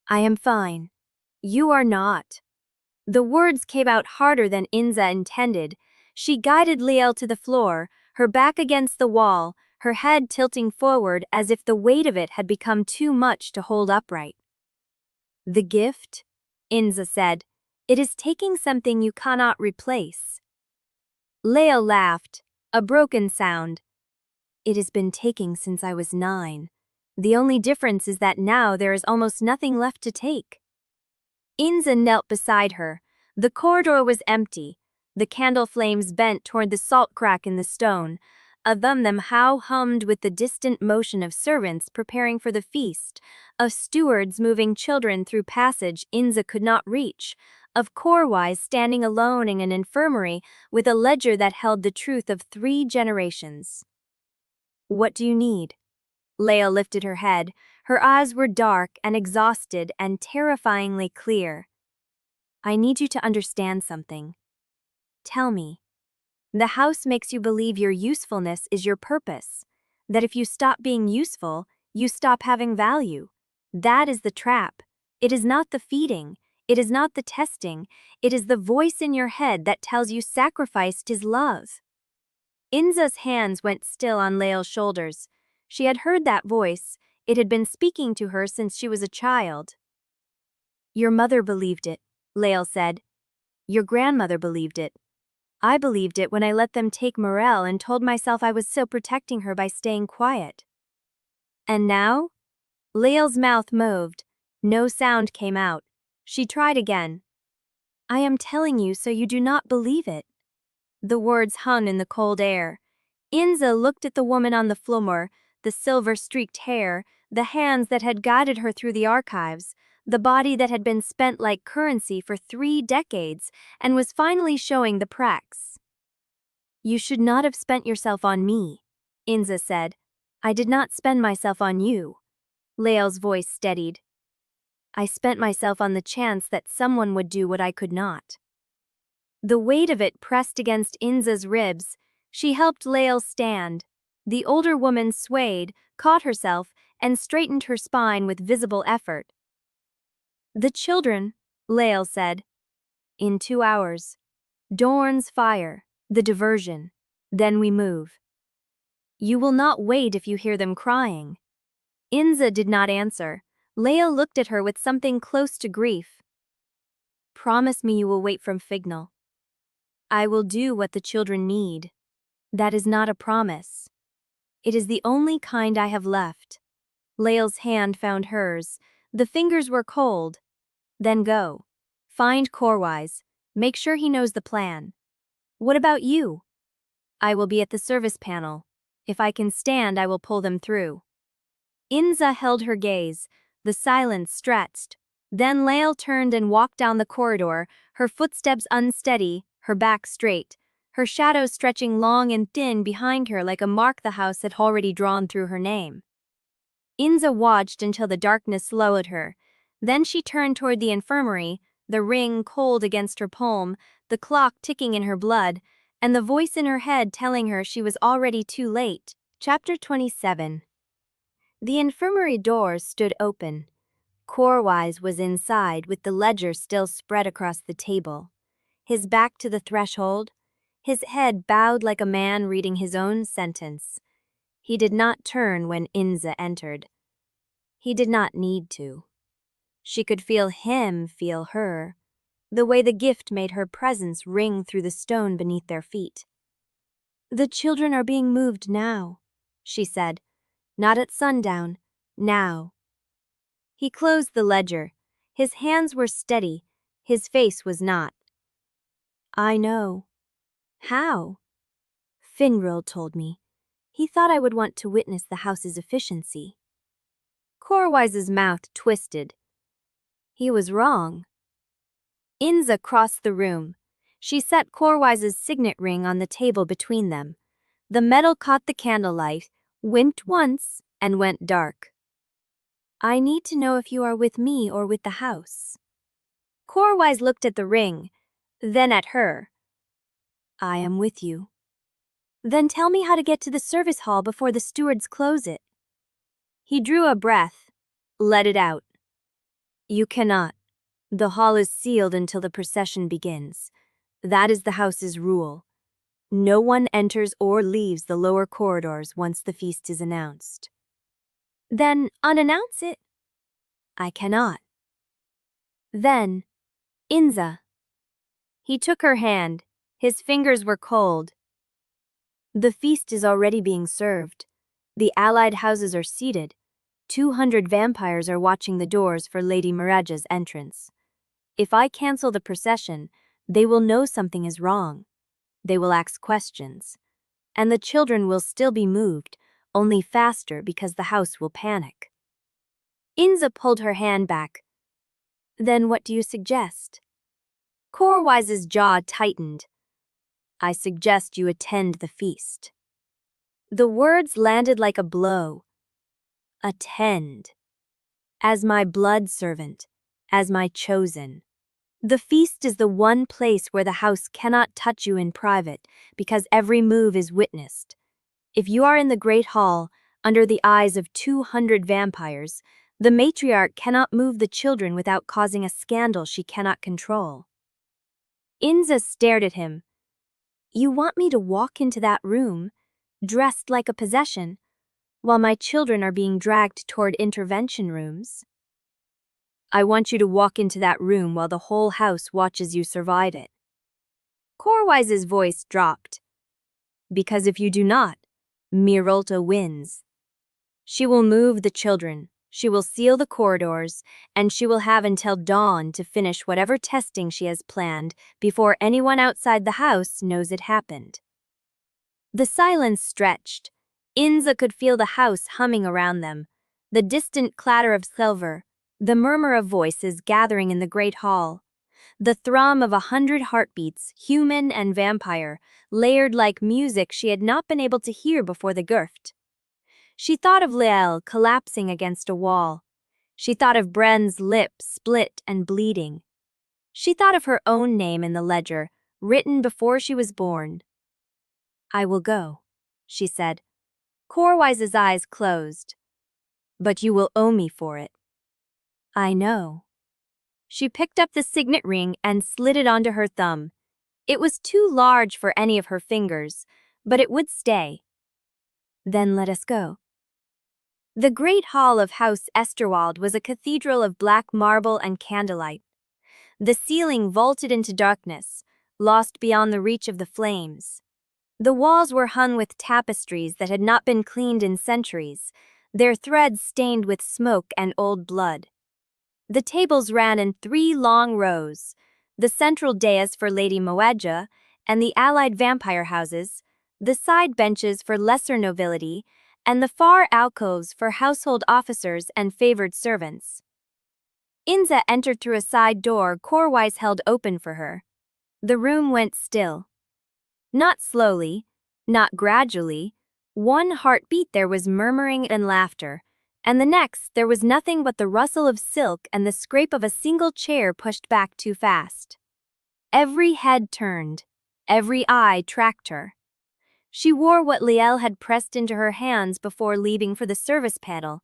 I am fine. You are not. The words came out harder than Inza intended. She guided Lael to the floor, her back against the wall, her head tilting forward as if the weight of it had become too much to hold upright. The gift, Inza said, it is taking something you cannot replace. Lael laughed. A broken sound. It has been taking since I was 9. The only difference is that now there is almost nothing left to take. Inza knelt beside her. The corridor was empty. The candle flames bent toward the salt crack in the stone. Them how hummed with the distant motion of servants preparing for the feast, of stewards moving children through passage Inza could not reach, of Corwise standing alone in an infirmary with a ledger that held the truth of 3 generations. What do you need? Leia lifted her head. Her eyes were dark and exhausted and terrifyingly clear. I need you to understand something. Tell me. The house makes you believe your usefulness is your purpose, that if you stop being useful, you stop having value. That is the trap. It is not the feeding. It is not the testing. It is the voice in your head that tells you sacrificed is love. Inza's hands went still on Lael's shoulders. She had heard that voice. It had been speaking to her since she was a child. Your mother believed it, Lael said. Your grandmother believed it. I believed it when I let them take Morel and told myself I was still protecting her by staying quiet. And now? Lael's mouth moved. No sound came out. She tried again. I am telling you so you do not believe it. The words hung in the cold air. Inza looked at the woman on the floor, the silver-streaked hair, the hands that had guided her through the archives, the body that had been spent like currency for 3 decades and was finally showing the cracks. You should not have spent yourself on me, Inza said. I did not spend myself on you. Lael's voice steadied. I spent myself on the chance that someone would do what I could not. The weight of it pressed against Inza's ribs. She helped Lael stand. The older woman swayed, caught herself, and straightened her spine with visible effort. The children, Lael said. In 2 hours. Dorn's fire, the diversion. Then we move. You will not wait if you hear them crying. Inza did not answer. Lael looked at her with something close to grief. Promise me you will wait from Fignal. I will do what the children need. That is not a promise. It is the only kind I have left. Lael's hand found hers. The fingers were cold. Then go. Find Corwise. Make sure he knows the plan. What about you? I will be at the service panel. If I can stand, I will pull them through. Inza held her gaze. The silence stretched. Then Lael turned and walked down the corridor, her footsteps unsteady, her back straight, her shadows stretching long and thin behind her like a mark the house had already drawn through her name. Inza watched until the darkness slowed her. Then she turned toward the infirmary, the ring cold against her palm, the clock ticking in her blood, and the voice in her head telling her she was already too late. Chapter 27. The infirmary doors stood open. Corwise was inside with the ledger still spread across the table, his back to the threshold, his head bowed like a man reading his own sentence. He did not turn when Inza entered. He did not need to. She could feel him feel her, the way the gift made her presence ring through the stone beneath their feet. The children are being moved now, she said. Not at sundown, now. He closed the ledger. His hands were steady, his face was not. I know. How? Finral told me. He thought I would want to witness the house's efficiency. Corwise's mouth twisted. He was wrong. Inza crossed the room. She set Corwise's signet ring on the table between them. The metal caught the candlelight, winked once, and went dark. I need to know if you are with me or with the house. Corwise looked at the ring, then at her. I am with you. Then tell me how to get to the service hall before the stewards close it. He drew a breath, let it out. You cannot. The hall is sealed until the procession begins. That is the house's rule. No one enters or leaves the lower corridors once the feast is announced. Then unannounce it. I cannot. Then, Inza. He took her hand. His fingers were cold. The feast is already being served. The allied houses are seated. 200 vampires are watching the doors for Lady Miraja's entrance. If I cancel the procession, they will know something is wrong. They will ask questions. And the children will still be moved, only faster because the house will panic. Inza pulled her hand back. Then what do you suggest? Corwise's jaw tightened. I suggest you attend the feast. The words landed like a blow. Attend. As my blood servant, as my chosen. The feast is the one place where the house cannot touch you in private, because every move is witnessed. If you are in the great hall, under the eyes of 200 vampires, the matriarch cannot move the children without causing a scandal she cannot control. Inza stared at him. You want me to walk into that room, dressed like a possession, while my children are being dragged toward intervention rooms? I want you to walk into that room while the whole house watches you survive it. Corwise's voice dropped. Because if you do not, Mirolta wins. She will move the children, she will seal the corridors, and she will have until dawn to finish whatever testing she has planned before anyone outside the house knows it happened. The silence stretched. Inza could feel the house humming around them, the distant clatter of silver, the murmur of voices gathering in the great hall, the thrum of 100 heartbeats, human and vampire, layered like music she had not been able to hear before the gift. She thought of Liel collapsing against a wall. She thought of Bren's lip split and bleeding. She thought of her own name in the ledger, written before she was born. I will go, she said. Corwise's eyes closed. But you will owe me for it. I know. She picked up the signet ring and slid it onto her thumb. It was too large for any of her fingers, but it would stay. Then let us go. The great hall of House Esterwald was a cathedral of black marble and candlelight. The ceiling vaulted into darkness, lost beyond the reach of the flames. The walls were hung with tapestries that had not been cleaned in centuries, their threads stained with smoke and old blood. The tables ran in 3 long rows, the central dais for Lady Moedja and the allied vampire houses, the side benches for lesser nobility, and the far alcoves for household officers and favored servants. Inza entered through a side door Corwise held open for her. The room went still. Not slowly, not gradually. One heartbeat there was murmuring and laughter, and the next there was nothing but the rustle of silk and the scrape of a single chair pushed back too fast. Every head turned, every eye tracked her. She wore what Liel had pressed into her hands before leaving for the service panel,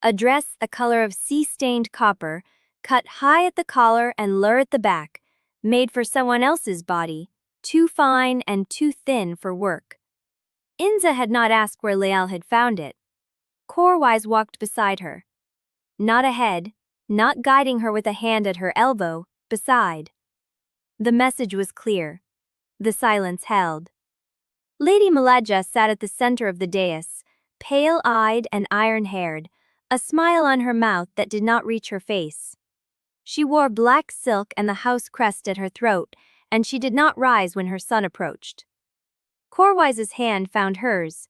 a dress a color of sea-stained copper, cut high at the collar and low at the back, made for someone else's body, too fine and too thin for work. Inza had not asked where Liel had found it. Corwise walked beside her. Not ahead, not guiding her with a hand at her elbow, beside. The message was clear. The silence held. Lady Moedja sat at the center of the dais, pale-eyed and iron-haired, a smile on her mouth that did not reach her face. She wore black silk and the house crest at her throat, and she did not rise when her son approached. Corwise's hand found hers.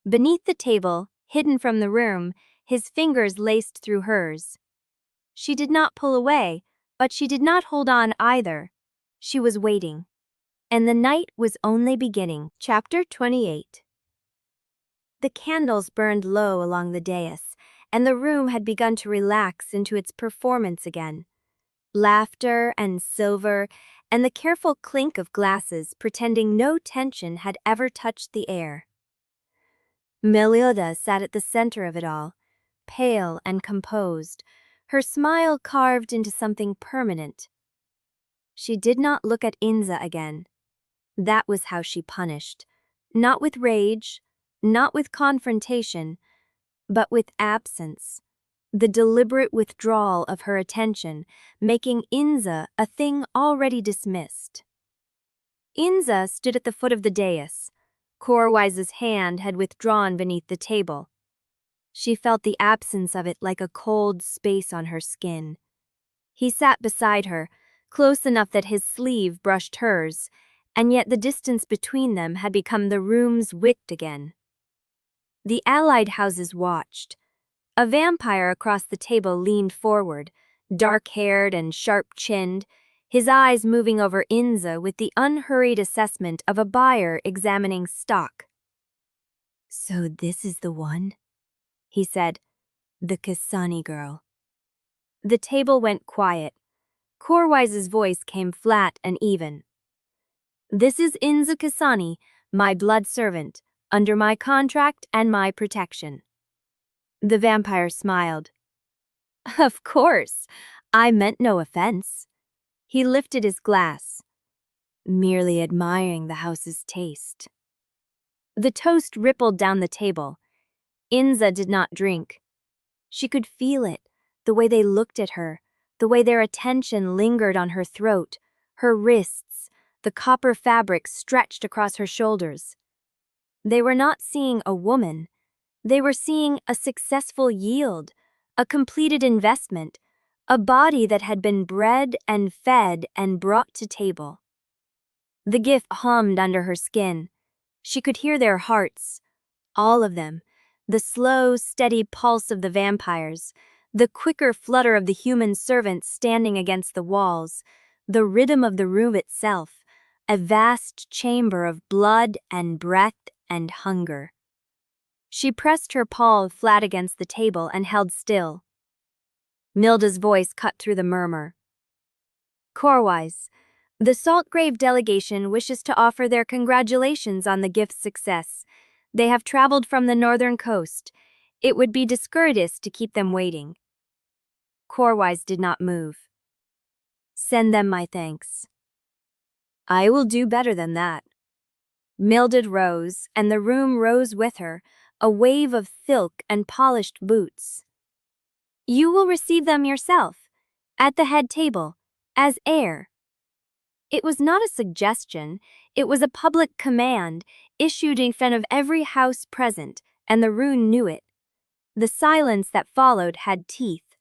Beneath the table, hidden from the room, his fingers laced through hers. She did not pull away, but she did not hold on either. She was waiting. And the night was only beginning. Chapter 28. The candles burned low along the dais, and the room had begun to relax into its performance again. Laughter and silver, and the careful clink of glasses pretending no tension had ever touched the air. Melioda sat at the center of it all, pale and composed, her smile carved into something permanent. She did not look at Inza again. That was how she punished, not with rage, not with confrontation, but with absence, the deliberate withdrawal of her attention, making Inza a thing already dismissed. Inza stood at the foot of the dais, Corwise's hand had withdrawn beneath the table. She felt the absence of it like a cold space on her skin. He sat beside her, close enough that his sleeve brushed hers, and yet the distance between them had become the room's width again. The allied houses watched. A vampire across the table leaned forward, dark-haired and sharp-chinned, his eyes moving over Inza with the unhurried assessment of a buyer examining stock. "So this is the one," he said. "The Kessani girl." The table went quiet. Corwise's voice came flat and even. "This is Inza Kessani, my blood servant, under my contract and my protection." The vampire smiled. "Of course, I meant no offense." He lifted his glass, merely admiring the house's taste. The toast rippled down the table. Inza did not drink. She could feel it, the way they looked at her, the way their attention lingered on her throat, her wrists, the copper fabric stretched across her shoulders. They were not seeing a woman. They were seeing a successful yield, a completed investment, a body that had been bred and fed and brought to table. The gift hummed under her skin. She could hear their hearts, all of them, the slow, steady pulse of the vampires, the quicker flutter of the human servants standing against the walls, the rhythm of the room itself, a vast chamber of blood and breath and hunger. She pressed her palm flat against the table and held still. Milda's voice cut through the murmur. "Corwise, the Saltgrave delegation wishes to offer their congratulations on the gift's success. They have traveled from the northern coast. It would be discourteous to keep them waiting." Corwise did not move. "Send them my thanks." "I will do better than that." Mildred rose, and the room rose with her, a wave of silk and polished boots. "You will receive them yourself, at the head table, as heir." It was not a suggestion, it was a public command, issued in front of every house present, and the rune knew it. The silence that followed had teeth.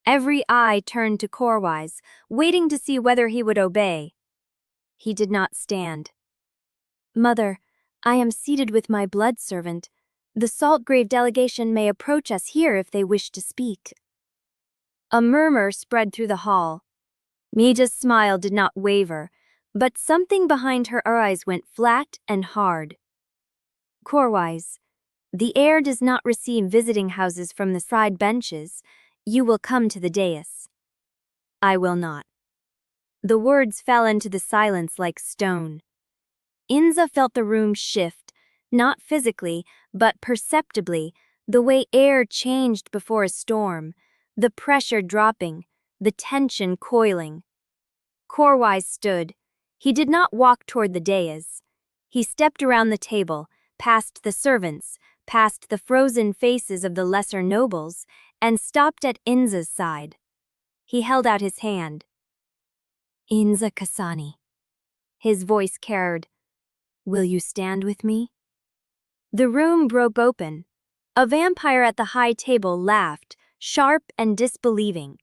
Every eye turned to Corwise, waiting to see whether he would obey. He did not stand. "Mother, I am seated with my blood servant. The Saltgrave delegation may approach us here if they wish to speak." A murmur spread through the hall. Mija's smile did not waver, but something behind her eyes went flat and hard. "Corwise, the heir does not receive visiting houses from the side benches. You will come to the dais." "I will not." The words fell into the silence like stone. Inza felt the room shift, not physically, but perceptibly, the way air changed before a storm, the pressure dropping, the tension coiling. Corwise stood. He did not walk toward the dais. He stepped around the table, past the servants, past the frozen faces of the lesser nobles, and stopped at Inza's side. He held out his hand. "Inza Kessani." His voice carried. "Will you stand with me?" The room broke open. A vampire at the high table laughed, sharp and disbelieving.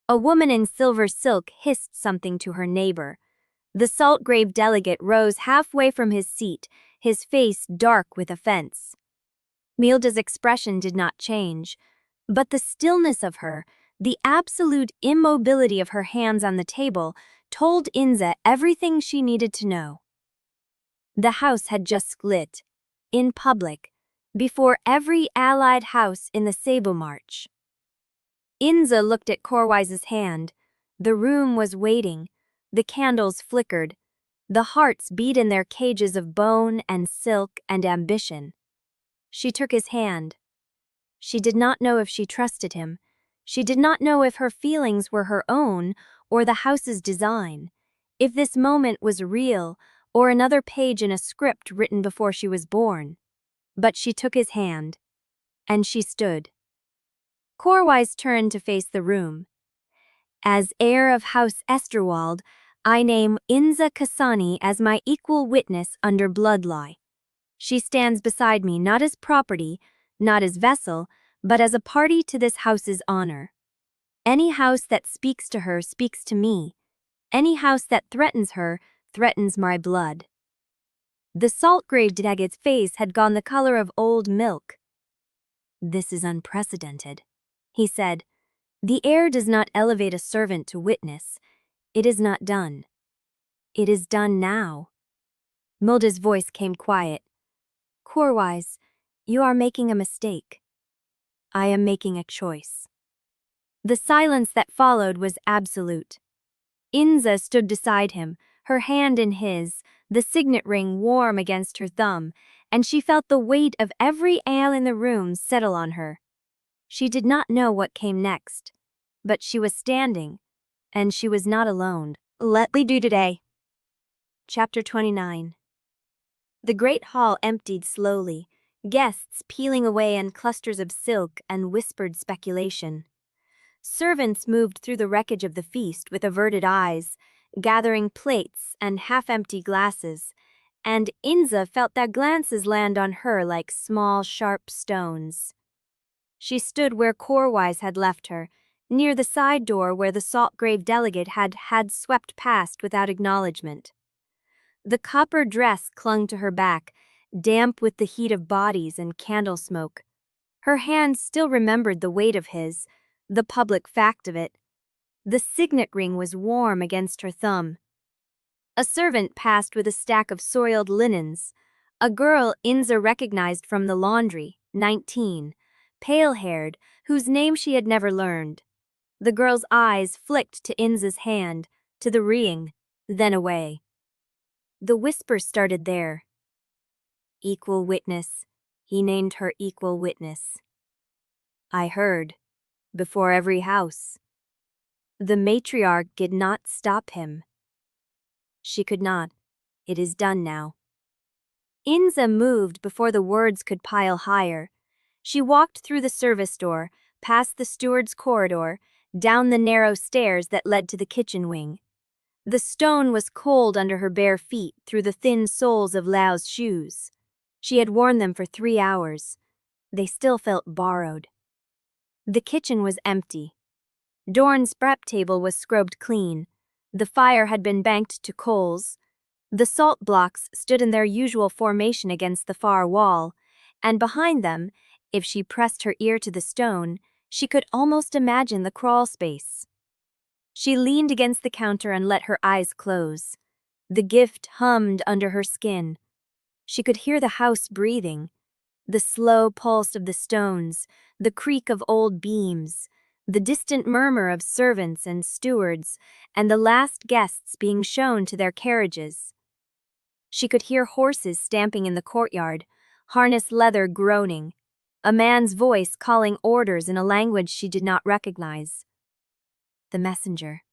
A woman in silver silk hissed something to her neighbor. The Saltgrave delegate rose halfway from his seat, his face dark with offense. Milda's expression did not change, but the stillness of her, the absolute immobility of her hands on the table, told Inza everything she needed to know. The house had just split, in public, before every allied house in the Sable March. Inza looked at Corwise's hand. The room was waiting. The candles flickered. The hearts beat in their cages of bone and silk and ambition. She took his hand. She did not know if she trusted him. She did not know if her feelings were her own or the house's design, if this moment was real or another page in a script written before she was born. But she took his hand, and she stood. Corwise turned to face the room. "As heir of House Esterwald, I name Inza Kessani as my equal witness under blood lie." She stands beside me not as property, not as vessel, but as a party to this house's honor. Any house that speaks to her speaks to me. Any house that threatens her threatens my blood." The Saltgrave Daggett's face had gone the color of old milk. "This is unprecedented," he said. "The heir does not elevate a servant to witness. It is not done. It is done now." Milda's voice came quiet. "Corwise, you are making a mistake. I am making a choice." The silence that followed was absolute. Inza stood beside him, her hand in his, the signet ring warm against her thumb, and she felt the weight of every ale in the room settle on her. She did not know what came next, but she was standing, and she was not alone. Let me do today. Chapter 29. The great hall emptied slowly, guests peeling away in clusters of silk and whispered speculation. Servants moved through the wreckage of the feast with averted eyes, gathering plates and half-empty glasses, and Inza felt their glances land on her like small, sharp stones. She stood where Corwise had left her, near the side door where the Saltgrave delegate had swept past without acknowledgement. The copper dress clung to her back, damp with the heat of bodies and candle smoke. Her hand still remembered the weight of his, the public fact of it. The signet ring was warm against her thumb. A servant passed with a stack of soiled linens. A girl Inza recognized from the laundry, 19, pale-haired, whose name she had never learned. The girl's eyes flicked to Inza's hand, to the ring, then away. The whisper started there. Equal witness. He named her equal witness. I heard. Before every house. The matriarch did not stop him. She could not. It is done now. Inza moved before the words could pile higher. She walked through the service door, past the steward's corridor, down the narrow stairs that led to the kitchen wing. The stone was cold under her bare feet through the thin soles of Lau's shoes. She had worn them for 3 hours. They still felt borrowed. The kitchen was empty. Dorn's prep table was scrubbed clean. The fire had been banked to coals. The salt blocks stood in their usual formation against the far wall, and behind them, if she pressed her ear to the stone, she could almost imagine the crawl space. She leaned against the counter and let her eyes close. The gift hummed under her skin. She could hear the house breathing. The slow pulse of the stones, the creak of old beams, the distant murmur of servants and stewards, and the last guests being shown to their carriages. She could hear horses stamping in the courtyard, harness leather groaning, a man's voice calling orders in a language she did not recognize. The messenger.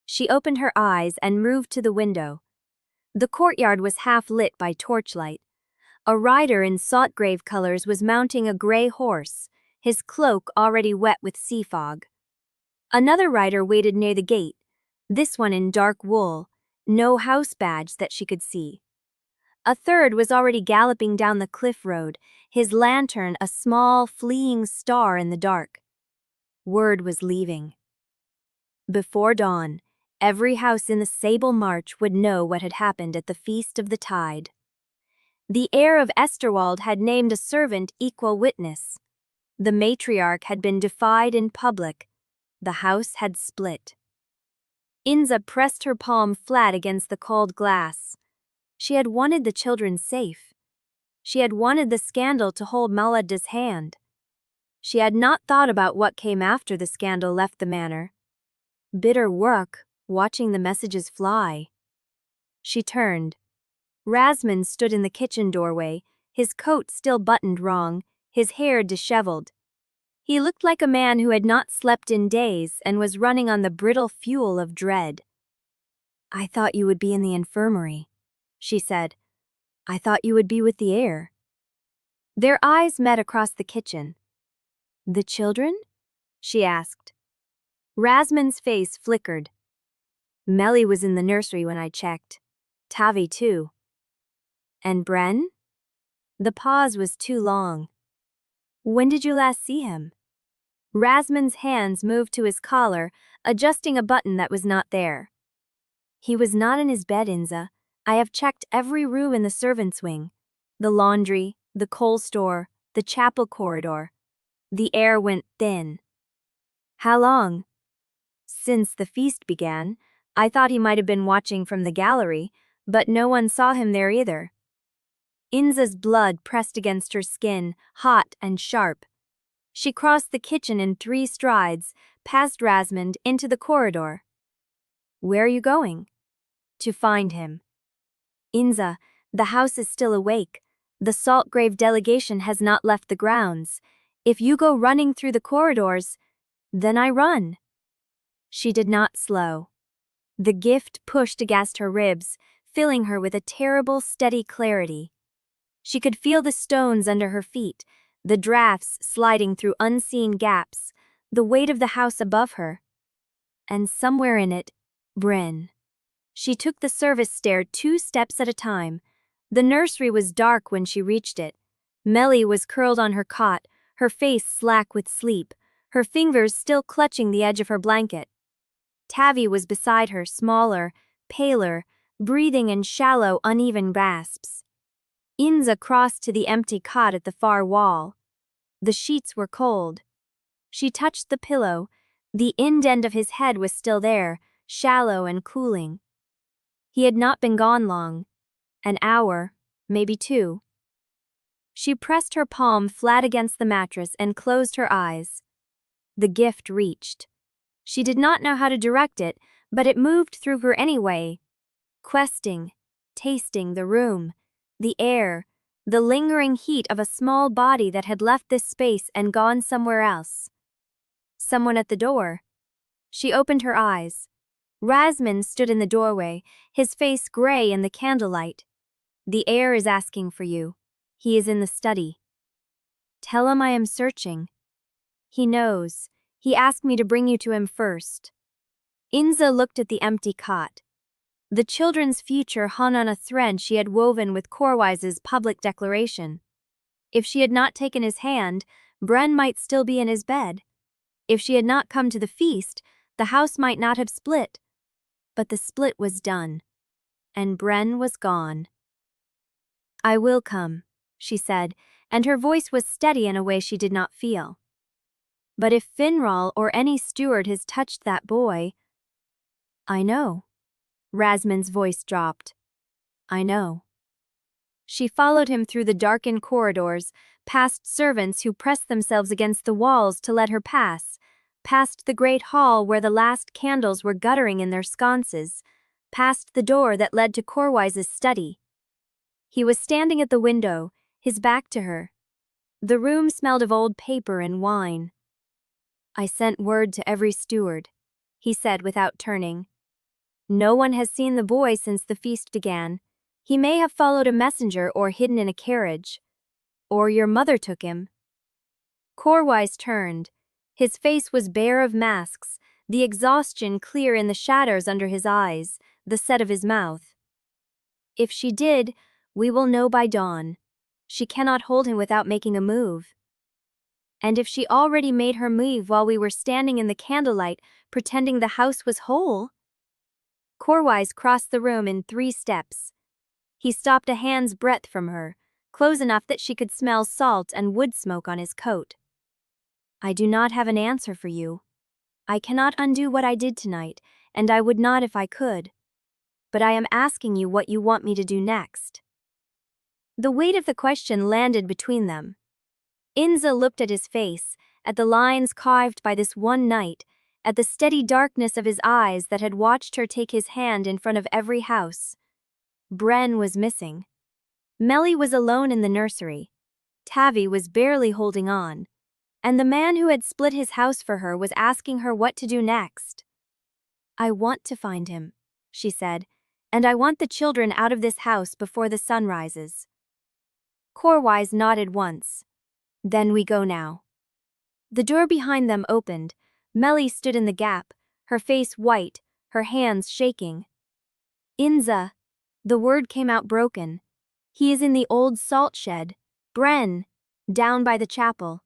She opened her eyes and moved to the window. The courtyard was half lit by torchlight. A rider in Saltgrave colors was mounting a gray horse, his cloak already wet with sea fog. Another rider waited near the gate, this one in dark wool, no house badge that she could see. A third was already galloping down the cliff road, his lantern a small, fleeing star in the dark. Word was leaving. Before dawn, every house in the Sable March would know what had happened at the Feast of the Tide. The heir of Esterwald had named a servant equal witness. The matriarch had been defied in public. The house had split. Inza pressed her palm flat against the cold glass. She had wanted the children safe. She had wanted the scandal to hold Malada's hand. She had not thought about what came after the scandal left the manor. Bitter work, watching the messages fly. She turned. Rasmus stood in the kitchen doorway, his coat still buttoned wrong, his hair disheveled. He looked like a man who had not slept in days and was running on the brittle fuel of dread. I thought you would be in the infirmary, she said. I thought you would be with the heir. Their eyes met across the kitchen. The children? She asked. Rasmus's face flickered. Melly was in the nursery when I checked. Tavi too. And Bren? The pause was too long. When did you last see him? Rasmund's hands moved to his collar, adjusting a button that was not there. He was not in his bed, Inza. I have checked every room in the servants' wing. The laundry, the coal store, the chapel corridor. The air went thin. How long? Since the feast began. I thought he might have been watching from the gallery, but no one saw him there either. Inza's blood pressed against her skin, hot and sharp. She crossed the kitchen in 3 strides, past Rasmund, into the corridor. Where are you going? To find him. Inza, the house is still awake. The Saltgrave delegation has not left the grounds. If you go running through the corridors, then I run. She did not slow. The gift pushed against her ribs, filling her with a terrible, steady clarity. She could feel the stones under her feet, the drafts sliding through unseen gaps, the weight of the house above her. And somewhere in it, Bryn. She took the service stair 2 steps at a time. The nursery was dark when she reached it. Melly was curled on her cot, her face slack with sleep, her fingers still clutching the edge of her blanket. Tavi was beside her, smaller, paler, breathing in shallow, uneven gasps. Inza crossed to the empty cot at the far wall. The sheets were cold. She touched the pillow. The end of his head was still there, shallow and cooling. He had not been gone long. An hour, maybe 2. She pressed her palm flat against the mattress and closed her eyes. The gift reached. She did not know how to direct it, but it moved through her anyway. Questing, tasting the room, the air, the lingering heat of a small body that had left this space and gone somewhere else. Someone at the door. She opened her eyes. Rasmund stood in the doorway, his face gray in the candlelight. The heir is asking for you. He is in the study. Tell him I am searching. He knows. He asked me to bring you to him first. Inza looked at the empty cot. The children's future hung on a thread she had woven with Corwise's public declaration. If she had not taken his hand, Bren might still be in his bed. If she had not come to the feast, the house might not have split. But the split was done, and Bren was gone. I will come, she said, and her voice was steady in a way she did not feel. But if Finral or any steward has touched that boy... I know. Rasmund's voice dropped. I know. She followed him through the darkened corridors, past servants who pressed themselves against the walls to let her pass, past the great hall where the last candles were guttering in their sconces, past the door that led to Corwise's study. He was standing at the window, his back to her. The room smelled of old paper and wine. I sent word to every steward, he said without turning. No one has seen the boy since the feast began. He may have followed a messenger or hidden in a carriage. Or your mother took him. Corwise turned. His face was bare of masks, the exhaustion clear in the shadows under his eyes, the set of his mouth. If she did, we will know by dawn. She cannot hold him without making a move. And if she already made her move while we were standing in the candlelight, pretending the house was whole? Corwise crossed the room in 3 steps. He stopped a hand's breadth from her, close enough that she could smell salt and wood smoke on his coat. I do not have an answer for you. I cannot undo what I did tonight, and I would not if I could. But I am asking you what you want me to do next. The weight of the question landed between them. Inza looked at his face, at the lines carved by this one night, at the steady darkness of his eyes that had watched her take his hand in front of every house. Bren was missing. Melly was alone in the nursery. Tavi was barely holding on. And the man who had split his house for her was asking her what to do next. I want to find him, she said, and I want the children out of this house before the sun rises. Corwise nodded once. Then we go now. The door behind them opened. Melly stood in the gap, her face white, her hands shaking. Inza, the word came out broken. He is in the old salt shed, Bren, down by the chapel.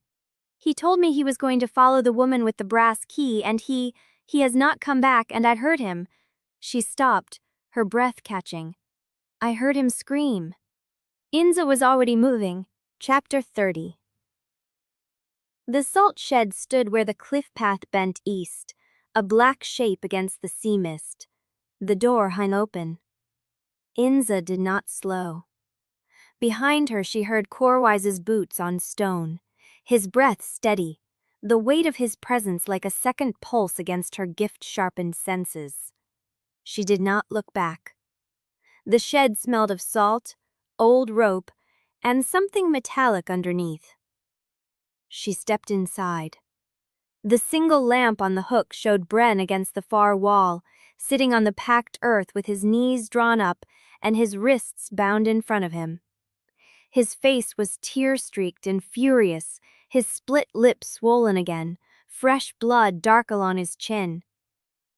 He told me he was going to follow the woman with the brass key and he has not come back and I'd heard him. She stopped, her breath catching. I heard him scream. Inza was already moving. Chapter 30. The salt shed stood where the cliff path bent east, a black shape against the sea mist. The door hung open. Inza did not slow. Behind her she heard Corwise's boots on stone, his breath steady, the weight of his presence like a second pulse against her gift-sharpened senses. She did not look back. The shed smelled of salt, old rope, and something metallic underneath. She stepped inside. The single lamp on the hook showed Bren against the far wall, sitting on the packed earth with his knees drawn up and his wrists bound in front of him. His face was tear-streaked and furious, his split lips swollen again, fresh blood dark along his chin.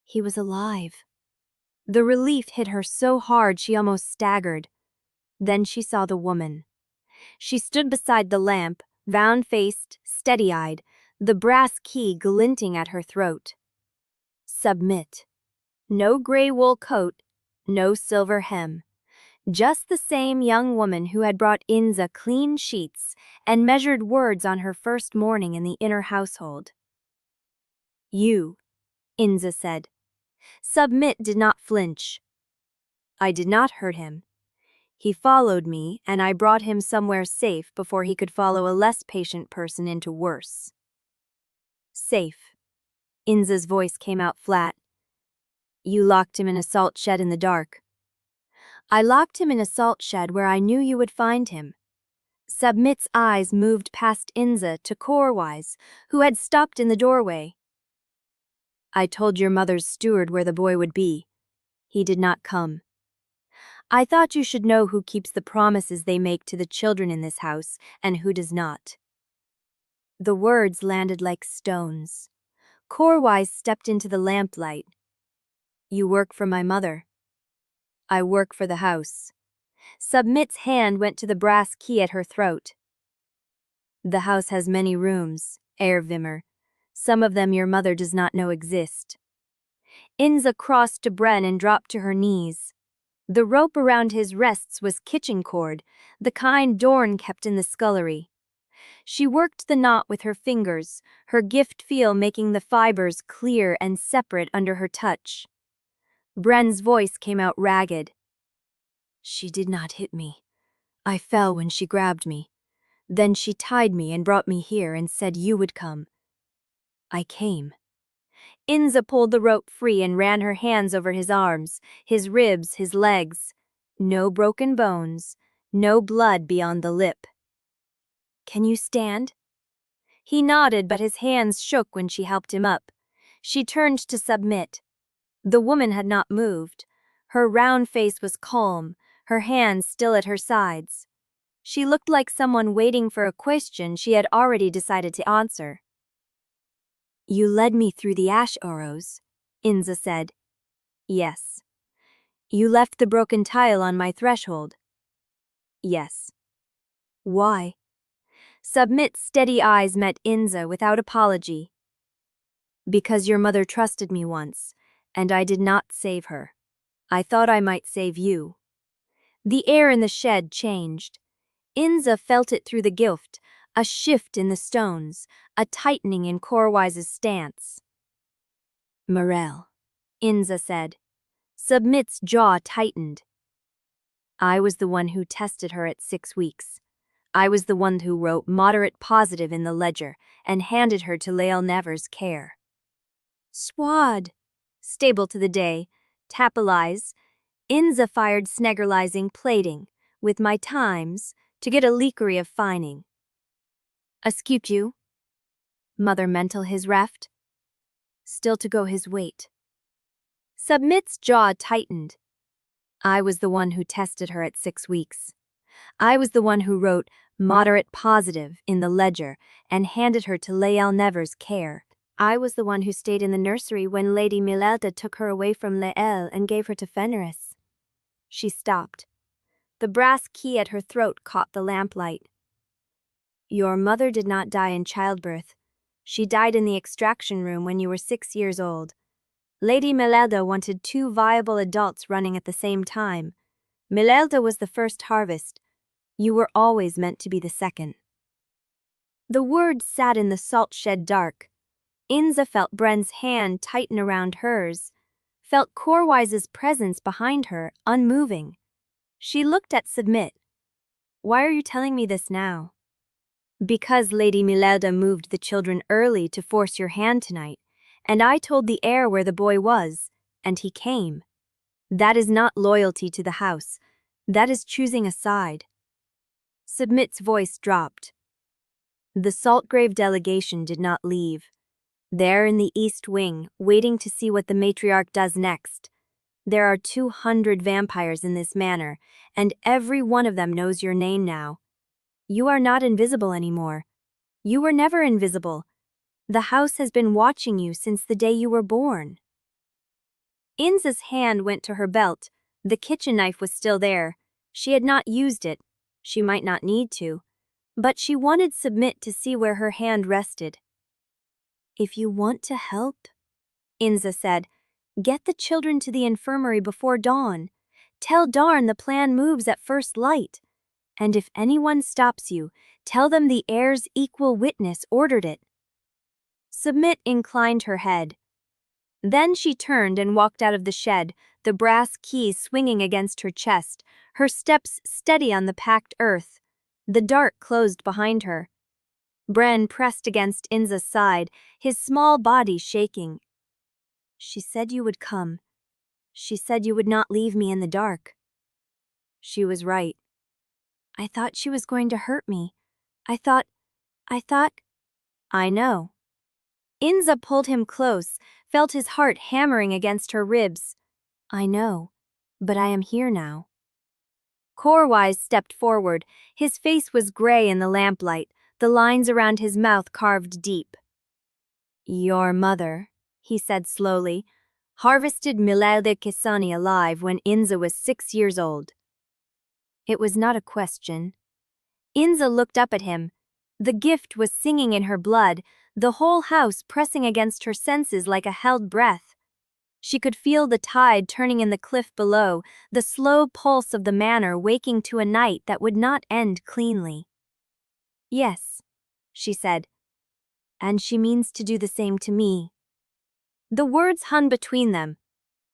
He was alive. The relief hit her so hard she almost staggered. Then she saw the woman. She stood beside the lamp, round-faced, steady-eyed, the brass key glinting at her throat. Submit. No gray wool coat, no silver hem. Just the same young woman who had brought Inza clean sheets and measured words on her first morning in the inner household. You, Inza said. Submit did not flinch. I did not hurt him. He followed me, and I brought him somewhere safe before he could follow a less patient person into worse. Safe. Inza's voice came out flat. You locked him in a salt shed in the dark. I locked him in a salt shed where I knew you would find him. Submit's eyes moved past Inza to Corwise, who had stopped in the doorway. I told your mother's steward where the boy would be. He did not come. I thought you should know who keeps the promises they make to the children in this house and who does not. The words landed like stones. Corwise stepped into the lamplight. You work for my mother. I work for the house. Submit's hand went to the brass key at her throat. The house has many rooms, heir Vimmer. Some of them your mother does not know exist. Inza crossed to Bren and dropped to her knees. The rope around his wrists was kitchen cord, the kind Dorn kept in the scullery. She worked the knot with her fingers, her gift feel making the fibers clear and separate under her touch. Bren's voice came out ragged. She did not hit me. I fell when she grabbed me. Then she tied me and brought me here and said you would come. I came. Inza pulled the rope free and ran her hands over his arms, his ribs, his legs. No broken bones, no blood beyond the lip. Can you stand? He nodded, but his hands shook when she helped him up. She turned to submit. The woman had not moved. Her round face was calm, her hands still at her sides. She looked like someone waiting for a question she had already decided to answer. You led me through the ash arrows, Inza said. Yes. You left the broken tile on my threshold. Yes. Why? Submit's steady eyes met Inza without apology. Because your mother trusted me once, and I did not save her. I thought I might save you. The air in the shed changed. Inza felt it through the gift, a shift in the stones, a tightening in Corwise's stance. Morel, Inza said. Submit's jaw tightened. I was the one who tested her at 6 weeks. I was the one who wrote moderate positive in the ledger and handed her to Lael Never's care. Swad, stable to the day, tapalize, Inza fired sneggerlizing plating, with my times, to get a leakery of fining. Askew you? Mother mental his reft? Still to go his weight. Submit's jaw tightened. I was the one who tested her at 6 weeks. I was the one who wrote moderate positive in the ledger and handed her to Lael Never's care. I was the one who stayed in the nursery when Lady Milelda took her away from Lael and gave her to Fenris. She stopped. The brass key at her throat caught the lamplight. Your mother did not die in childbirth. She died in the extraction room when you were 6 years old. Lady Melelda wanted 2 viable adults running at the same time. Melelda was the first harvest. You were always meant to be the second. The words sat in the salt shed dark. Inza felt Bren's hand tighten around hers, felt Corwise's presence behind her, unmoving. She looked at Submit. Why are you telling me this now? Because Lady Melelda moved the children early to force your hand tonight, and I told the heir where the boy was, and he came. That is not loyalty to the house. That is choosing a side. Submit's voice dropped. The Saltgrave delegation did not leave. There in the East Wing, waiting to see what the Matriarch does next. There are 200 vampires in this manor, and every one of them knows your name now. You are not invisible anymore. You were never invisible. The house has been watching you since the day you were born. Inza's hand went to her belt. The kitchen knife was still there. She had not used it. She might not need to. But she wanted Submit to see where her hand rested. If you want to help, Inza said, get the children to the infirmary before dawn. Tell Darn the plan moves at first light. And if anyone stops you, tell them the heir's equal witness ordered it. Submit inclined her head. Then she turned and walked out of the shed, the brass keys swinging against her chest, her steps steady on the packed earth. The dark closed behind her. Bren pressed against Inza's side, his small body shaking. She said you would come. She said you would not leave me in the dark. She was right. I thought she was going to hurt me. I thought. I know. Inza pulled him close, felt his heart hammering against her ribs. I know, but I am here now. Corwise stepped forward. His face was gray in the lamplight, the lines around his mouth carved deep. Your mother, he said slowly, harvested Inza Kessani alive when Inza was 6 years old. It was not a question. Inza looked up at him. The gift was singing in her blood, the whole house pressing against her senses like a held breath. She could feel the tide turning in the cliff below, the slow pulse of the manor waking to a night that would not end cleanly. Yes, she said. And she means to do the same to me. The words hung between them.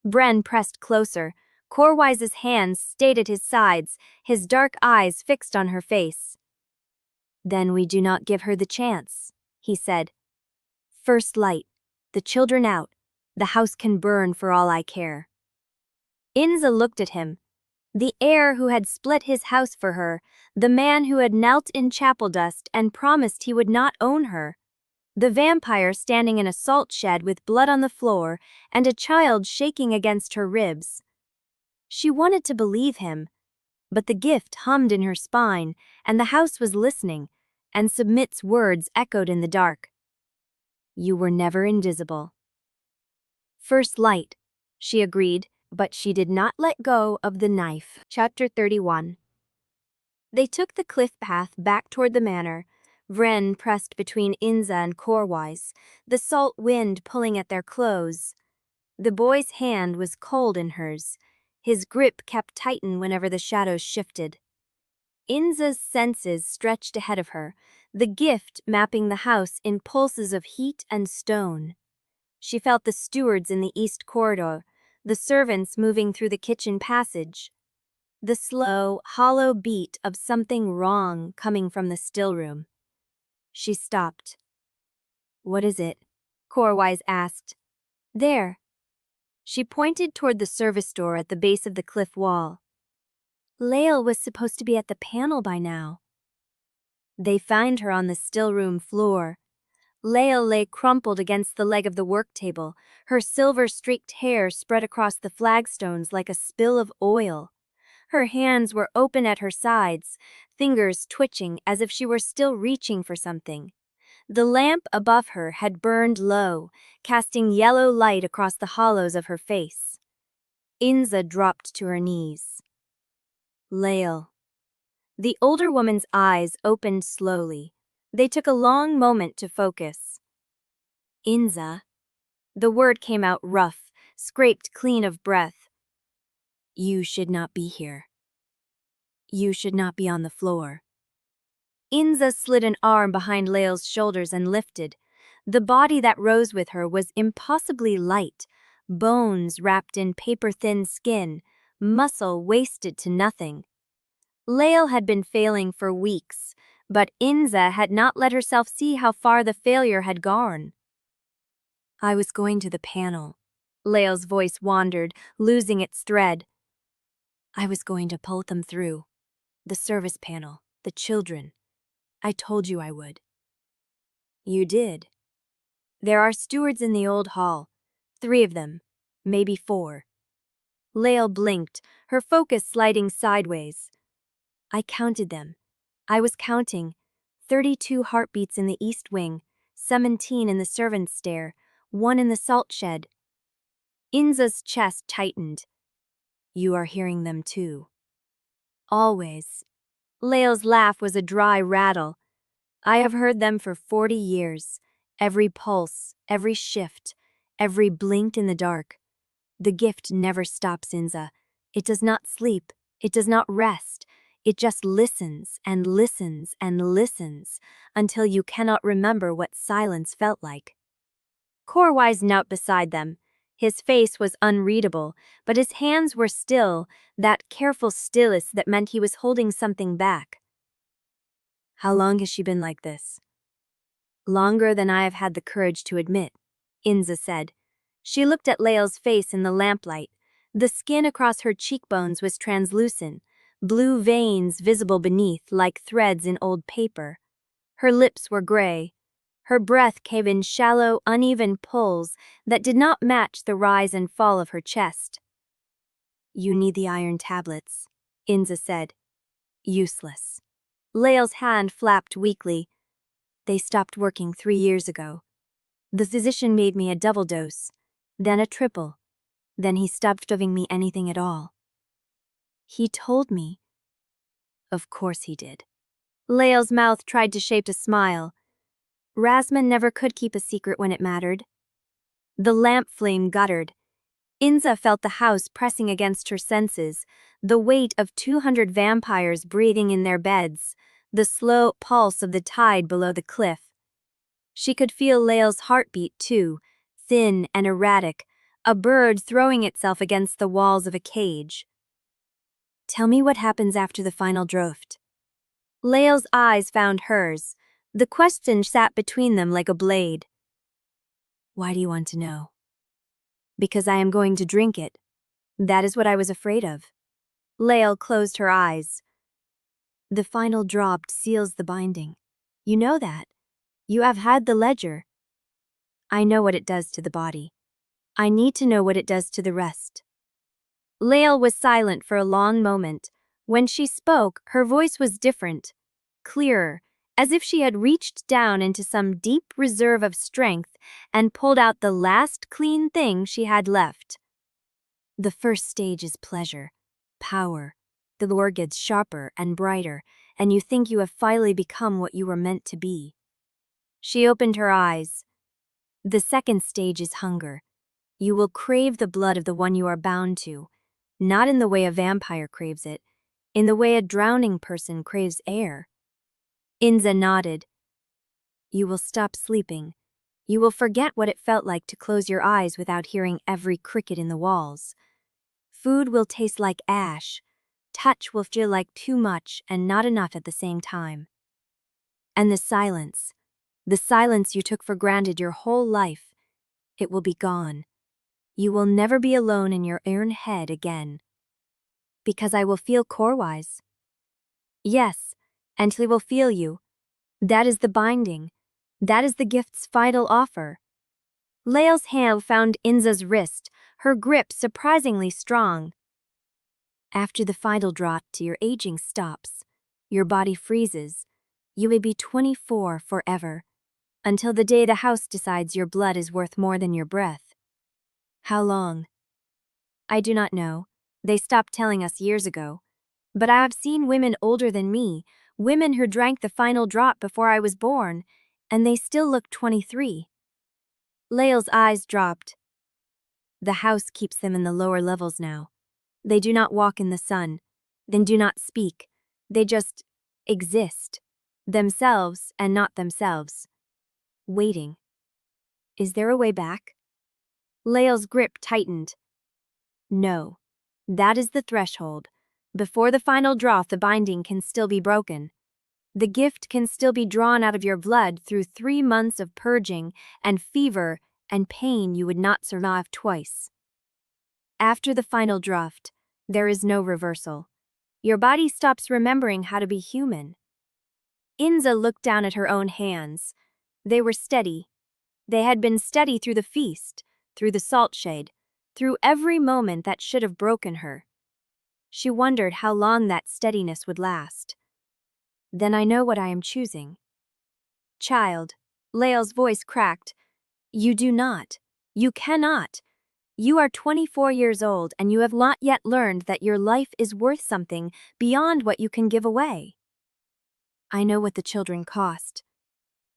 Bren pressed closer. Corwise's hands stayed at his sides, his dark eyes fixed on her face. Then we do not give her the chance, he said. First light, the children out, the house can burn for all I care. Inza looked at him. The heir who had split his house for her, the man who had knelt in chapel dust and promised he would not own her. The vampire standing in a salt shed with blood on the floor and a child shaking against her ribs. She wanted to believe him, but the gift hummed in her spine, and the house was listening, and Submit's words echoed in the dark. You were never invisible. First light, she agreed, but she did not let go of the knife. Chapter 31. They took the cliff path back toward the manor. Vren pressed between Inza and Corwise, the salt wind pulling at their clothes. The boy's hand was cold in hers. His grip kept tighten whenever the shadows shifted. Inza's senses stretched ahead of her, the gift mapping the house in pulses of heat and stone. She felt the stewards in the east corridor, the servants moving through the kitchen passage. The slow, hollow beat of something wrong coming from the still room. She stopped. What is it? Corwise asked. There. She pointed toward the service door at the base of the cliff wall. Lael was supposed to be at the panel by now. They found her on the still room floor. Lael lay crumpled against the leg of the work table, her silver-streaked hair spread across the flagstones like a spill of oil. Her hands were open at her sides, fingers twitching as if she were still reaching for something. The lamp above her had burned low, casting yellow light across the hollows of her face. Inza dropped to her knees. Lael. The older woman's eyes opened slowly. They took a long moment to focus. Inza. The word came out rough, scraped clean of breath. You should not be here. You should not be on the floor. Inza slid an arm behind Lael's shoulders and lifted. The body that rose with her was impossibly light, bones wrapped in paper-thin skin, muscle wasted to nothing. Lael had been failing for weeks, but Inza had not let herself see how far the failure had gone. I was going to the panel. Lael's voice wandered, losing its thread. I was going to pull them through. The service panel, the children. I told you I would. You did. There are stewards in the old hall. 3 of them, maybe 4. Lael blinked, her focus sliding sideways. I counted them. I was counting. 32 heartbeats in the east wing, 17 in the servants' stair, 1 in the salt shed. Inza's chest tightened. You are hearing them too. Always. Lael's laugh was a dry rattle. I have heard them for 40 years. Every pulse, every shift, every blink in the dark. The gift never stops, Inza. It does not sleep. It does not rest. It just listens and listens and listens until you cannot remember what silence felt like. Corwise knelt beside them. His face was unreadable, but his hands were still, that careful stillness that meant he was holding something back. How long has she been like this? Longer than I have had the courage to admit, Inza said. She looked at Lael's face in the lamplight. The skin across her cheekbones was translucent, blue veins visible beneath like threads in old paper. Her lips were gray. Her breath came in shallow, uneven pulls that did not match the rise and fall of her chest. You need the iron tablets, Inza said. Useless. Lael's hand flapped weakly. They stopped working 3 years ago. The physician made me a double dose, then a triple. Then he stopped giving me anything at all. He told me. Of course he did. Lael's mouth tried to shape a smile. Rasman never could keep a secret when it mattered. The lamp flame guttered. Inza felt the house pressing against her senses, the weight of 200 vampires breathing in their beds, the slow pulse of the tide below the cliff. She could feel Lael's heartbeat too, thin and erratic, a bird throwing itself against the walls of a cage. Tell me what happens after the final draught. Lael's eyes found hers. The question sat between them like a blade. Why do you want to know? Because I am going to drink it. That is what I was afraid of. Lael closed her eyes. The final draught seals the binding. You know that. You have had the ledger. I know what it does to the body. I need to know what it does to the rest. Lael was silent for a long moment. When she spoke, her voice was different, clearer, as if she had reached down into some deep reserve of strength and pulled out the last clean thing she had left. The first stage is pleasure, power. The lore gets sharper and brighter, and you think you have finally become what you were meant to be. She opened her eyes. The second stage is hunger. You will crave the blood of the one you are bound to, not in the way a vampire craves it, in the way a drowning person craves air. Inza nodded. You will stop sleeping. You will forget what it felt like to close your eyes without hearing every cricket in the walls. Food will taste like ash. Touch will feel like too much and not enough at the same time. And the silence you took for granted your whole life, it will be gone. You will never be alone in your own head again. Because I will feel Corwise. Yes, and he will feel you. That is the binding. That is the gift's final offer. Lael's hand found Inza's wrist, her grip surprisingly strong. After the final draught, your aging stops. Your body freezes. You may be 24 forever, until the day the house decides your blood is worth more than your breath. How long? I do not know. They stopped telling us years ago. But I have seen women older than me, women who drank the final drop before I was born, and they still look 23. Lael's eyes dropped. The house keeps them in the lower levels now. They do not walk in the sun. They do not speak. They just exist. Themselves and not themselves. Waiting. Is there a way back? Lael's grip tightened. No. That is the threshold. Before the final draught, the binding can still be broken. The gift can still be drawn out of your blood through 3 months of purging and fever and pain you would not survive twice. After the final draught, there is no reversal. Your body stops remembering how to be human. Inza looked down at her own hands. They were steady. They had been steady through the feast, through the salt shade, through every moment that should have broken her. She wondered how long that steadiness would last. Then I know what I am choosing. Child, Lael's voice cracked. You do not. You cannot. You are 24 years old and you have not yet learned that your life is worth something beyond what you can give away. I know what the children cost.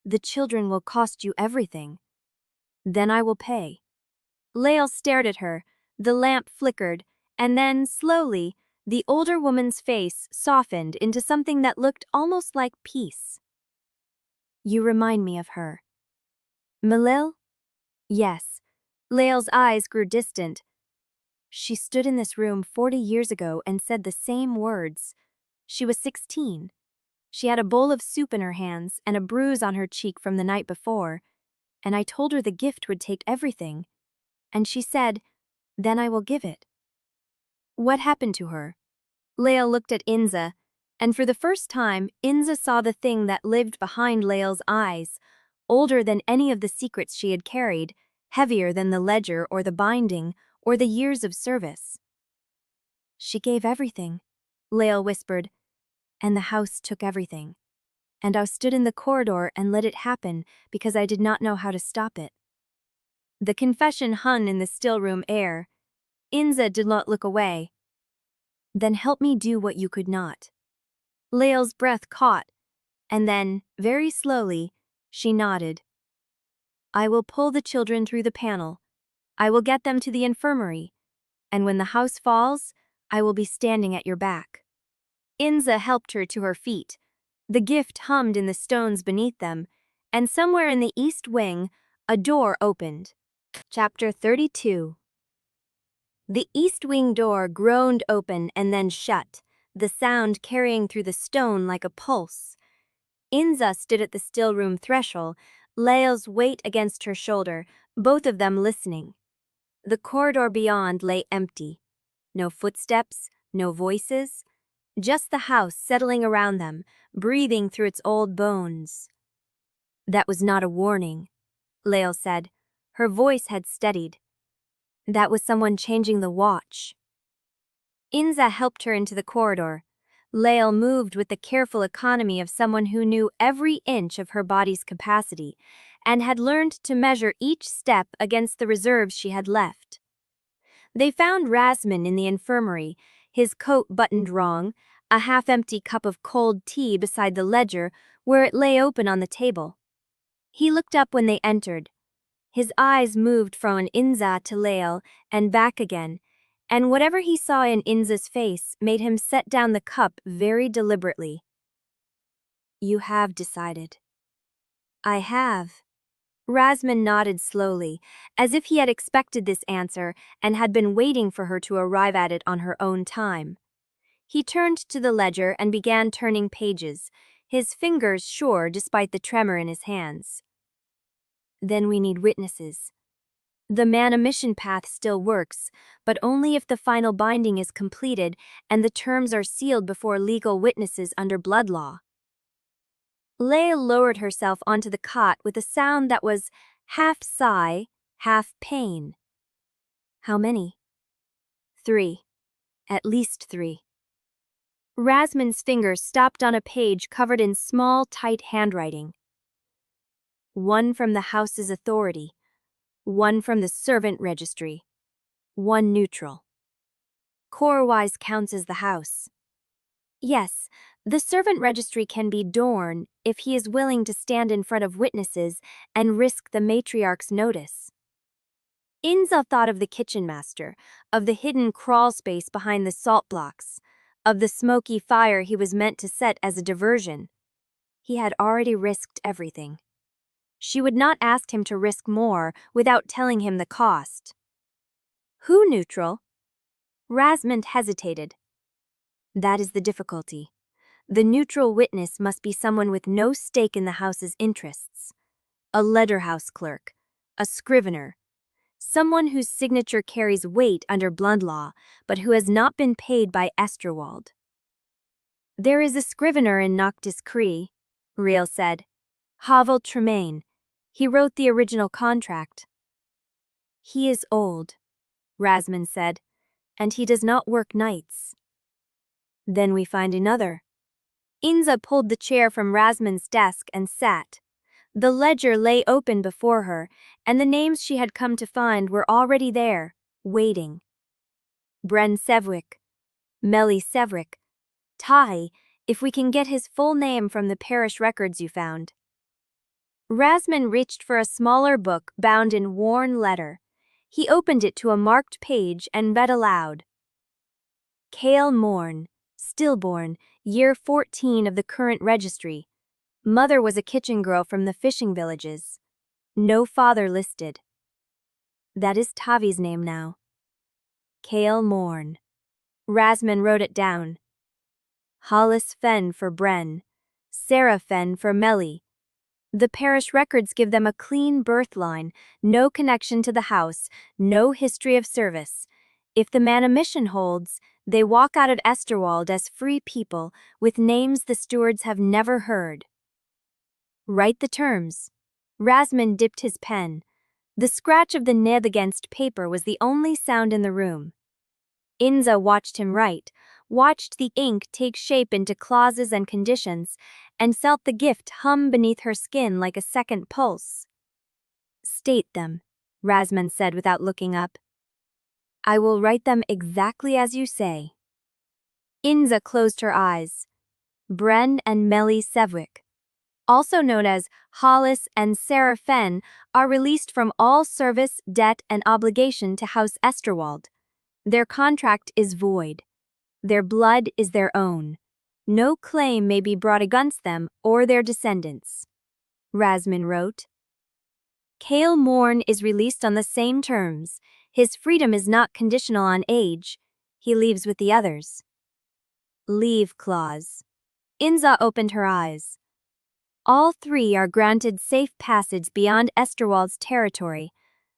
The children will cost you everything. Then I will pay. Lael stared at her. The lamp flickered, and then, slowly, the older woman's face softened into something that looked almost like peace. You remind me of her. Malil? Yes. Lael's eyes grew distant. She stood in this room 40 years ago and said the same words. She was 16. She had a bowl of soup in her hands and a bruise on her cheek from the night before, and I told her the gift would take everything. And she said, then I will give it. What happened to her? Lael looked at Inza, and for the first time, Inza saw the thing that lived behind Lael's eyes, older than any of the secrets she had carried, heavier than the ledger or the binding or the years of service. She gave everything, Lael whispered, and the house took everything. And I stood in the corridor and let it happen because I did not know how to stop it. The confession hung in the still room air. Inza did not look away. Then help me do what you could not. Lael's breath caught, and then, very slowly, she nodded. I will pull the children through the panel. I will get them to the infirmary, and when the house falls, I will be standing at your back. Inza helped her to her feet. The gift hummed in the stones beneath them, and somewhere in the east wing, a door opened. Chapter 32. The east wing door groaned open and then shut, the sound carrying through the stone like a pulse. Inza stood at the still room threshold, Lael's weight against her shoulder, both of them listening. The corridor beyond lay empty. No footsteps, no voices, just the house settling around them, breathing through its old bones. That was not a warning, Lael said. Her voice had steadied. That was someone changing the watch. Inza helped her into the corridor. Lael moved with the careful economy of someone who knew every inch of her body's capacity and had learned to measure each step against the reserves she had left. They found Rasman in the infirmary, his coat buttoned wrong, a half-empty cup of cold tea beside the ledger where it lay open on the table. He looked up when they entered. His eyes moved from Inza to Lael and back again, and whatever he saw in Inza's face made him set down the cup very deliberately. You have decided. I have. Rasman nodded slowly, as if he had expected this answer and had been waiting for her to arrive at it on her own time. He turned to the ledger and began turning pages, his fingers sure despite the tremor in his hands. Then we need witnesses. The man-a-mission path still works, but only if the final binding is completed and the terms are sealed before legal witnesses under blood law. Lael lowered herself onto the cot with a sound that was half sigh, half pain. How many? 3. At least 3. Rasman's fingers stopped on a page covered in small, tight handwriting. 1 from the house's authority, 1 from the servant registry, 1 neutral. Corwise counts as the house. Yes, the servant registry can be Dorn if he is willing to stand in front of witnesses and risk the matriarch's notice. Inza thought of the kitchen master, of the hidden crawl space behind the salt blocks, of the smoky fire he was meant to set as a diversion. He had already risked everything. She would not ask him to risk more without telling him the cost. Who neutral? Rasmund hesitated. That is the difficulty. The neutral witness must be someone with no stake in the house's interests. A letterhouse clerk, a scrivener, someone whose signature carries weight under blood law, but who has not been paid by Esterwald. There is a scrivener in Noctis Cree, Riel said. Havel Tremaine. He wrote the original contract. He is old, Rasmund said, and he does not work nights. Then we find another. Inza pulled the chair from Rasmund's desk and sat. The ledger lay open before her, and the names she had come to find were already there, waiting. Bren Sevwick, Melly Sevwick, Tahi, if we can get his full name from the parish records you found. Rasmund reached for a smaller book bound in worn leather. He opened it to a marked page and read aloud. Kale Morn, stillborn, year 14 of the current registry. Mother was a kitchen girl from the fishing villages. No father listed. That is Tavi's name now. Kale Morn. Rasmund wrote it down. Hollis Fen for Bren. Sarah Fen for Melly. The parish records give them a clean birth line, no connection to the house, no history of service. If the manumission holds, they walk out of Esterwald as free people with names the stewards have never heard. Write the terms. Rasmund dipped his pen. The scratch of the nib against paper was the only sound in the room. Inza watched him write, watched the ink take shape into clauses and conditions, and felt the gift hum beneath her skin like a second pulse. State them, Rasmund said without looking up. I will write them exactly as you say. Inza closed her eyes. Bren and Melly Sevwick, also known as Hollis and Sarah Fen, are released from all service, debt, and obligation to House Esterwald. Their contract is void. Their blood is their own. No claim may be brought against them or their descendants. Rasmund wrote. Kale Morn is released on the same terms. His freedom is not conditional on age. He leaves with the others. Leave clause. Inza opened her eyes. All three are granted safe passage beyond Esterwald's territory.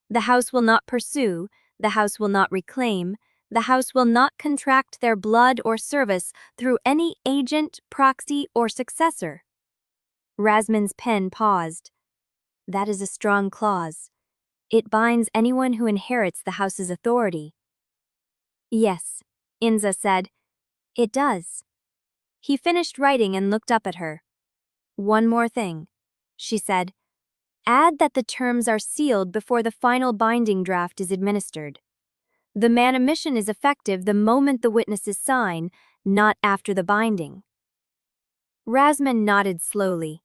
The house will not pursue, the house will not reclaim, the house will not contract their blood or service through any agent, proxy, or successor. Rasmund's pen paused. That is a strong clause. It binds anyone who inherits the house's authority. Yes, Inza said. It does. He finished writing and looked up at her. One more thing, she said. Add that the terms are sealed before the final binding draft is administered. The manumission is effective the moment the witnesses sign, not after the binding. Rasmund nodded slowly.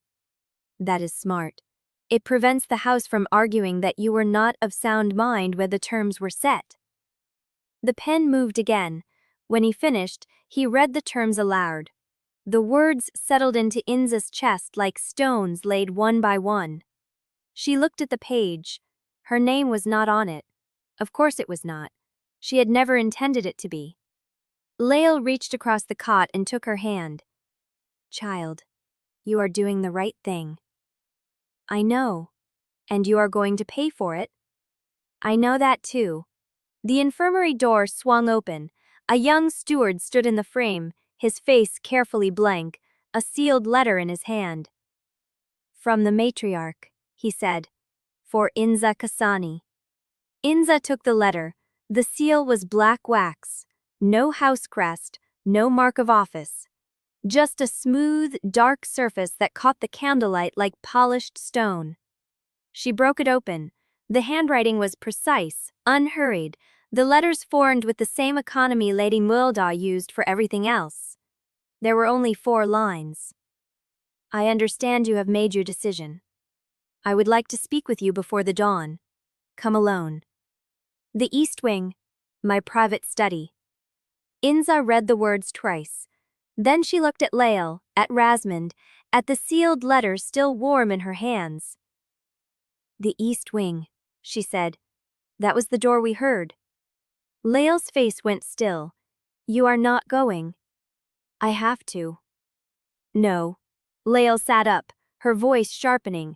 That is smart. It prevents the house from arguing that you were not of sound mind when the terms were set. The pen moved again. When he finished, he read the terms aloud. The words settled into Inza's chest like stones laid one by one. She looked at the page. Her name was not on it. Of course it was not. She had never intended it to be. Lael reached across the cot and took her hand. Child, you are doing the right thing. I know. And you are going to pay for it. I know that too. The infirmary door swung open. A young steward stood in the frame, his face carefully blank, a sealed letter in his hand. From the Matriarch, he said, for Inza Kessani. Inza took the letter. The seal was black wax. No house crest, no mark of office. Just a smooth, dark surface that caught the candlelight like polished stone. She broke it open. The handwriting was precise, unhurried, the letters formed with the same economy Lady Muilda used for everything else. There were only 4 lines. I understand you have made your decision. I would like to speak with you before the dawn. Come alone. The East Wing, my private study. Inza read the words twice. Then she looked at Lael, at Rasmund, at the sealed letter still warm in her hands. The East Wing, she said. That was the door we heard. Lael's face went still. You are not going. I have to. No. Lael sat up, her voice sharpening.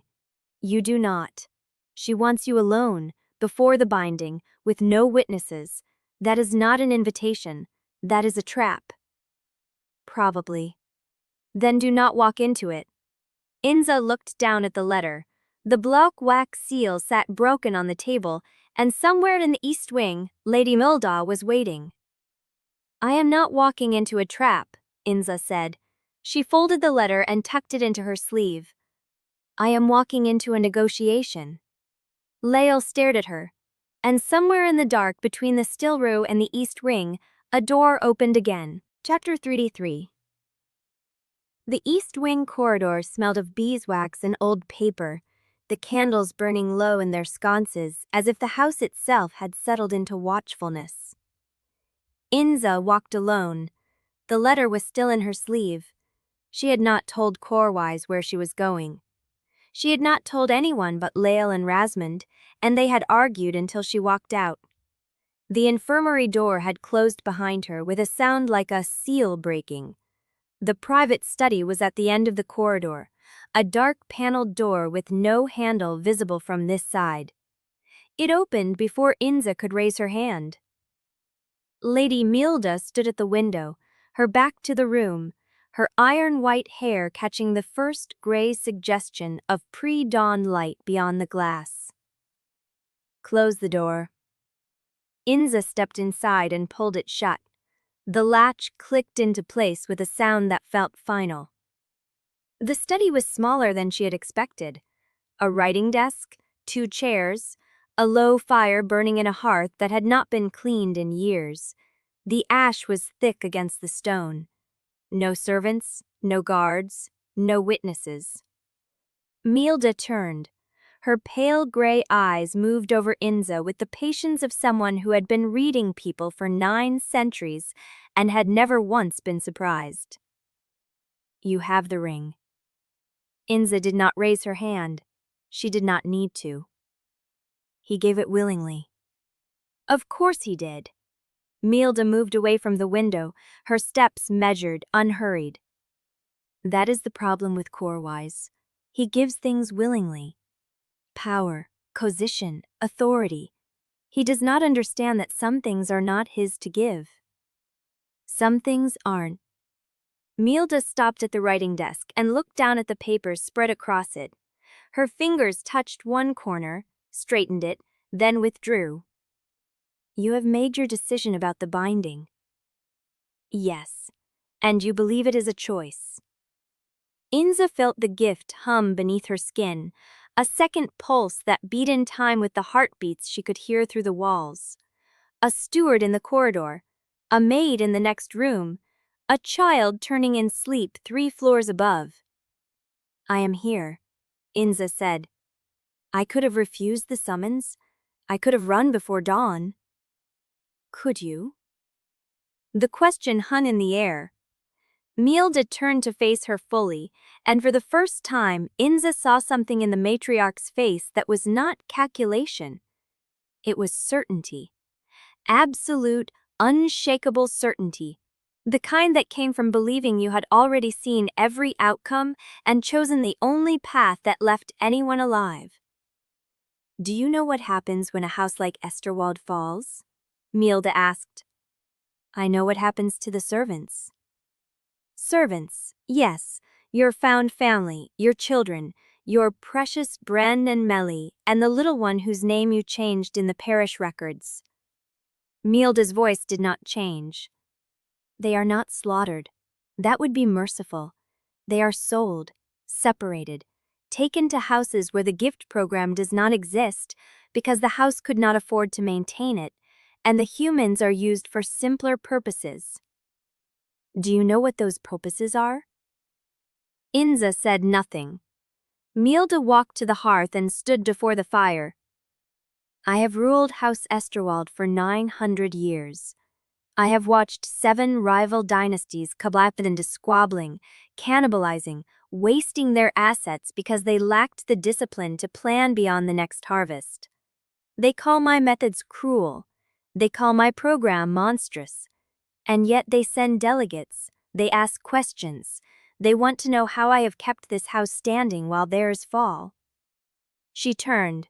You do not. She wants you alone, before the binding, with no witnesses. That is not an invitation. That is a trap. Probably. Then do not walk into it. Inza looked down at the letter. The block wax seal sat broken on the table, and somewhere in the East Wing, Lady Milda was waiting. I am not walking into a trap, Inza said. She folded the letter and tucked it into her sleeve. I am walking into a negotiation. Lael stared at her, and somewhere in the dark between the still room and the East Wing, a door opened again. Chapter 33. The East Wing corridor smelled of beeswax and old paper, the candles burning low in their sconces as if the house itself had settled into watchfulness. Inza walked alone. The letter was still in her sleeve. She had not told Corwise where she was going. She had not told anyone but Lael and Rasmund, and they had argued until she walked out. The infirmary door had closed behind her with a sound like a seal breaking. The private study was at the end of the corridor, a dark paneled door with no handle visible from this side. It opened before Inza could raise her hand. Lady Milda stood at the window, her back to the room, her iron-white hair catching the first gray suggestion of pre-dawn light beyond the glass. Close the door. Inza stepped inside and pulled it shut. The latch clicked into place with a sound that felt final. The study was smaller than she had expected. A writing desk, 2 chairs, a low fire burning in a hearth that had not been cleaned in years. The ash was thick against the stone. No servants, no guards, no witnesses. Milda turned. Her pale gray eyes moved over Inza with the patience of someone who had been reading people for 9 centuries and had never once been surprised. You have the ring. Inza did not raise her hand. She did not need to. He gave it willingly. Of course he did. Milda moved away from the window, her steps measured, unhurried. That is the problem with Corwise. He gives things willingly. Power, position, authority. He does not understand that some things are not his to give. Some things aren't. Milda stopped at the writing desk and looked down at the papers spread across it. Her fingers touched one corner, straightened it, then withdrew. You have made your decision about the binding. Yes, and you believe it is a choice. Inza felt the gift hum beneath her skin, a second pulse that beat in time with the heartbeats she could hear through the walls. A steward in the corridor, a maid in the next room, a child turning in sleep 3 floors above. I am here, Inza said. I could have refused the summons. I could have run before dawn. Could you? The question hung in the air. Milda turned to face her fully, and for the first time, Inza saw something in the matriarch's face that was not calculation. It was certainty. Absolute, unshakable certainty. The kind that came from believing you had already seen every outcome and chosen the only path that left anyone alive. Do you know what happens when a house like Esterwald falls? Milda asked. I know what happens to the servants. Servants, yes, your found family, your children, your precious Bren and Melly, and the little one whose name you changed in the parish records. Milda's voice did not change. They are not slaughtered. That would be merciful. They are sold, separated, taken to houses where the gift program does not exist because the house could not afford to maintain it, and the humans are used for simpler purposes. Do you know what those purposes are? Inza said nothing. Milda walked to the hearth and stood before the fire. I have ruled House Esterwald for 900 years. I have watched 7 rival dynasties collapse into squabbling, cannibalizing, wasting their assets because they lacked the discipline to plan beyond the next harvest. They call my methods cruel. They call my program monstrous. And yet they send delegates. They ask questions. They want to know how I have kept this house standing while theirs fall. She turned.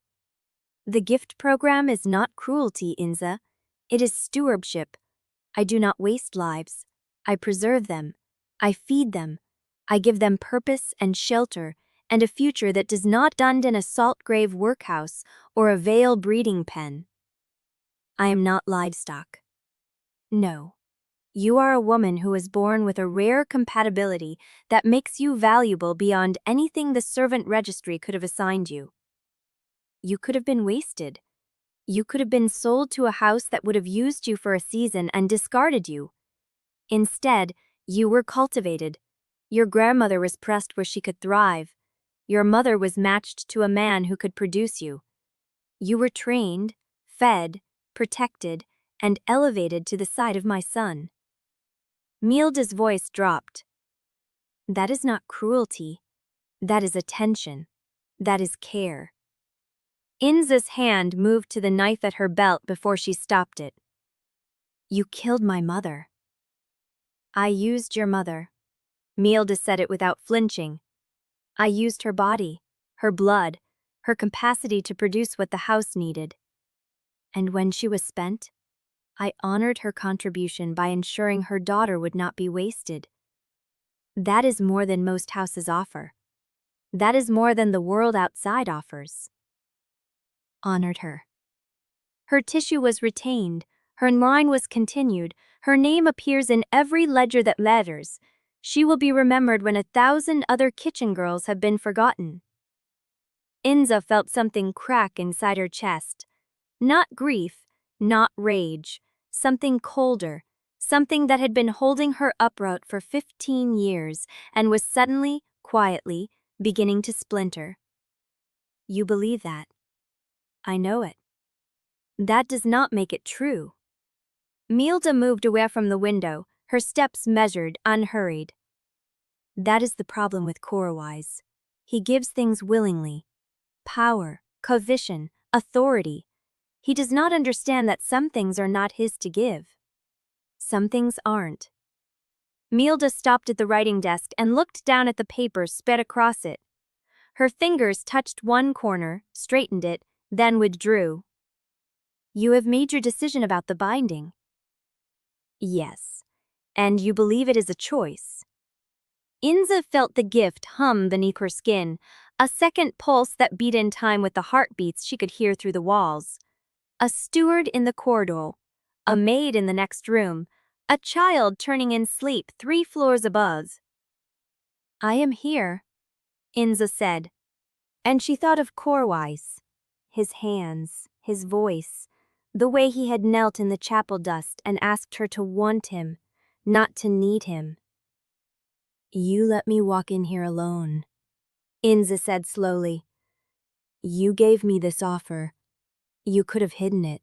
The gift program is not cruelty, Inza. It is stewardship. I do not waste lives. I preserve them. I feed them. I give them purpose and shelter and a future that does not end in a salt-grave workhouse or a Vale breeding pen. I am not livestock. No. You are a woman who is born with a rare compatibility that makes you valuable beyond anything the servant registry could have assigned you. You could have been wasted. You could have been sold to a house that would have used you for a season and discarded you. Instead, you were cultivated. Your grandmother was pressed where she could thrive. Your mother was matched to a man who could produce you. You were trained, fed, protected, and elevated to the side of my son. Milda's voice dropped. That is not cruelty. That is attention. That is care. Inza's hand moved to the knife at her belt before she stopped it. You killed my mother. I used your mother. Milda said it without flinching. I used her body, her blood, her capacity to produce what the house needed. And when she was spent, I honored her contribution by ensuring her daughter would not be wasted. That is more than most houses offer. That is more than the world outside offers. Honored her. Her tissue was retained, her line was continued, her name appears in every ledger that letters. She will be remembered when 1,000 other kitchen girls have been forgotten. Inza felt something crack inside her chest. Not grief, not rage, something colder, something that had been holding her upright for 15 years and was suddenly, quietly, beginning to splinter. You believe that. I know it. That does not make it true. Milda moved away from the window, her steps measured, unhurried. That is the problem with Corwise. He gives things willingly. Power, coercion, authority. He does not understand that some things are not his to give. Some things aren't. Milda stopped at the writing desk and looked down at the paper spread across it. Her fingers touched one corner, straightened it, then withdrew. You have made your decision about the binding. Yes. And you believe it is a choice. Inza felt the gift hum beneath her skin, a second pulse that beat in time with the heartbeats she could hear through the walls. A steward in the corridor, a maid in the next room, a child turning in sleep 3 floors above. I am here, Inza said, and she thought of Corwise, his hands, his voice, the way he had knelt in the chapel dust and asked her to want him, not to need him. You let me walk in here alone, Inza said slowly. You gave me this offer. You could have hidden it.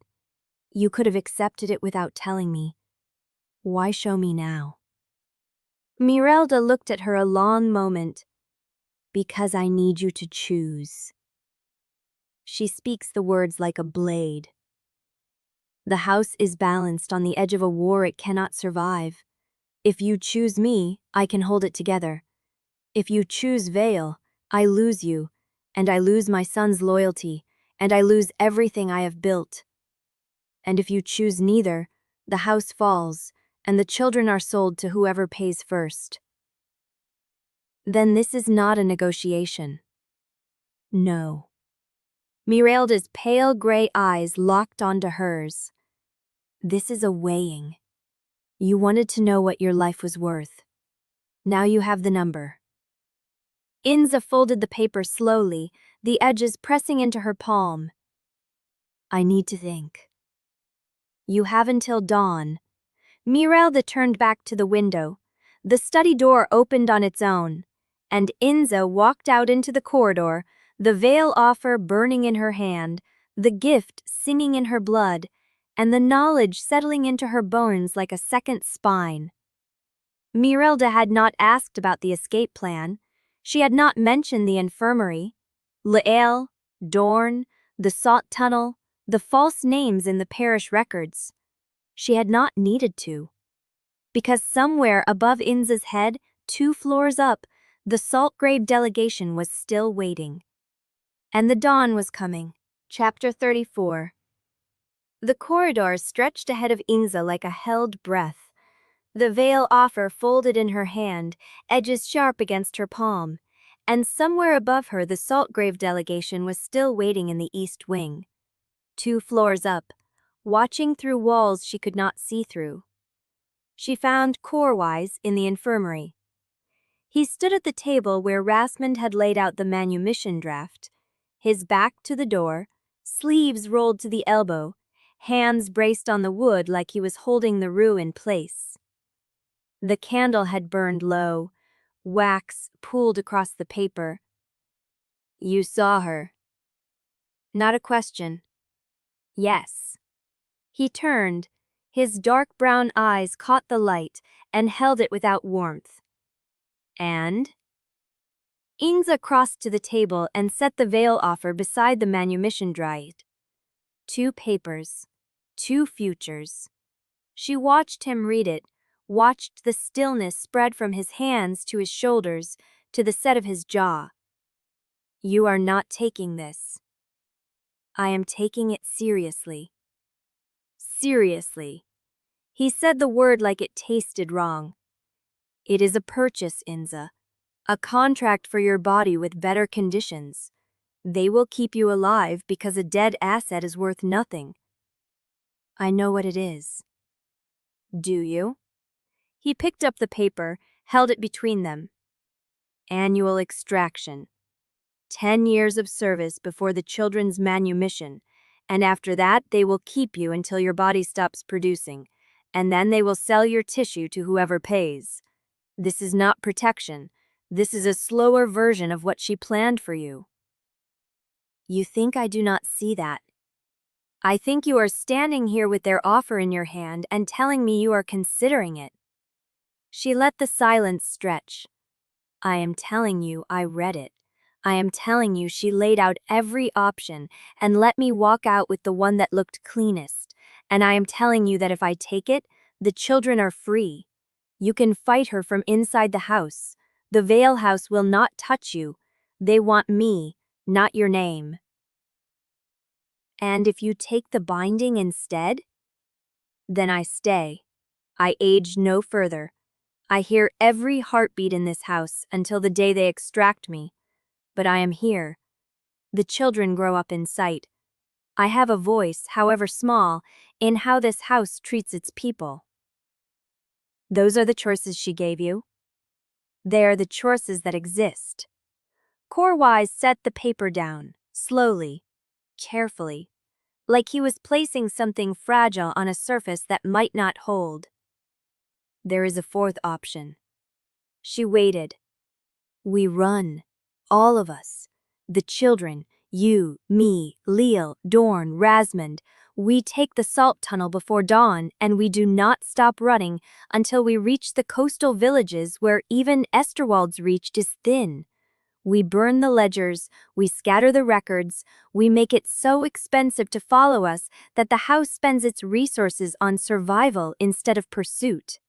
You could have accepted it without telling me. Why show me now? Mirelda looked at her a long moment. Because I need you to choose. She speaks the words like a blade. The house is balanced on the edge of a war it cannot survive. If you choose me, I can hold it together. If you choose Vale, I lose you, and I lose my son's loyalty, and I lose everything I have built. And if you choose neither, the house falls, and the children are sold to whoever pays first. Then this is not a negotiation. No. Mirelda's pale gray eyes locked onto hers. This is a weighing. You wanted to know what your life was worth. Now you have the number. Inza folded the paper slowly, the edges pressing into her palm. I need to think. You have until dawn. Mirelda turned back to the window. The study door opened on its own, and Inza walked out into the corridor, the veil offer burning in her hand, the gift singing in her blood, and the knowledge settling into her bones like a second spine. Mirelda had not asked about the escape plan. She had not mentioned the infirmary, Lael, Dorn, the salt tunnel, the false names in the parish records. She had not needed to. Because somewhere above Inza's head, 2 floors up, the Saltgrave delegation was still waiting. And the dawn was coming. Chapter 34. The corridor stretched ahead of Inza like a held breath. The veil offer folded in her hand, edges sharp against her palm, and somewhere above her the Saltgrave delegation was still waiting in the east wing. 2 floors up, watching through walls she could not see through. She found Corwise in the infirmary. He stood at the table where Rasmund had laid out the manumission draft, his back to the door, sleeves rolled to the elbow, hands braced on the wood like he was holding the rue in place. The candle had burned low, wax pooled across the paper. "You saw her." Not a question. Yes. He turned. His dark brown eyes caught the light and held it without warmth. And? Inza crossed to the table and set the veil offer beside the manumission draft. 2 papers, 2 futures. She watched him read it, watched the stillness spread from his hands to his shoulders, to the set of his jaw. "You are not taking this." "I am taking it seriously." Seriously. He said the word like it tasted wrong. "It is a purchase, Inza. A contract for your body with better conditions. They will keep you alive because a dead asset is worth nothing." "I know what it is." "Do you?" He picked up the paper, held it between them. "Annual extraction. 10 years of service before the children's manumission, and after that they will keep you until your body stops producing, and then they will sell your tissue to whoever pays. This is not protection. This is a slower version of what she planned for you." "You think I do not see that?" "I think you are standing here with their offer in your hand and telling me you are considering it." She let the silence stretch. "I am telling you I read it. I am telling you she laid out every option and let me walk out with the one that looked cleanest. And I am telling you that if I take it, the children are free. You can fight her from inside the house. The Vale House will not touch you. They want me, not your name." "And if you take the binding instead?" "Then I stay. I age no further. I hear every heartbeat in this house until the day they extract me. But I am here. The children grow up in sight. I have a voice, however small, in how this house treats its people." "Those are the choices she gave you?" "They are the choices that exist." Corwise set the paper down, slowly, carefully, like he was placing something fragile on a surface that might not hold. "There is a 4th option." She waited. "We run. All of us. The children, you, me, Leal, Dorn, Rasmund. We take the salt tunnel before dawn, and we do not stop running until we reach the coastal villages where even Esterwald's reach is thin. We burn the ledgers, we scatter the records, we make it so expensive to follow us that the house spends its resources on survival instead of pursuit.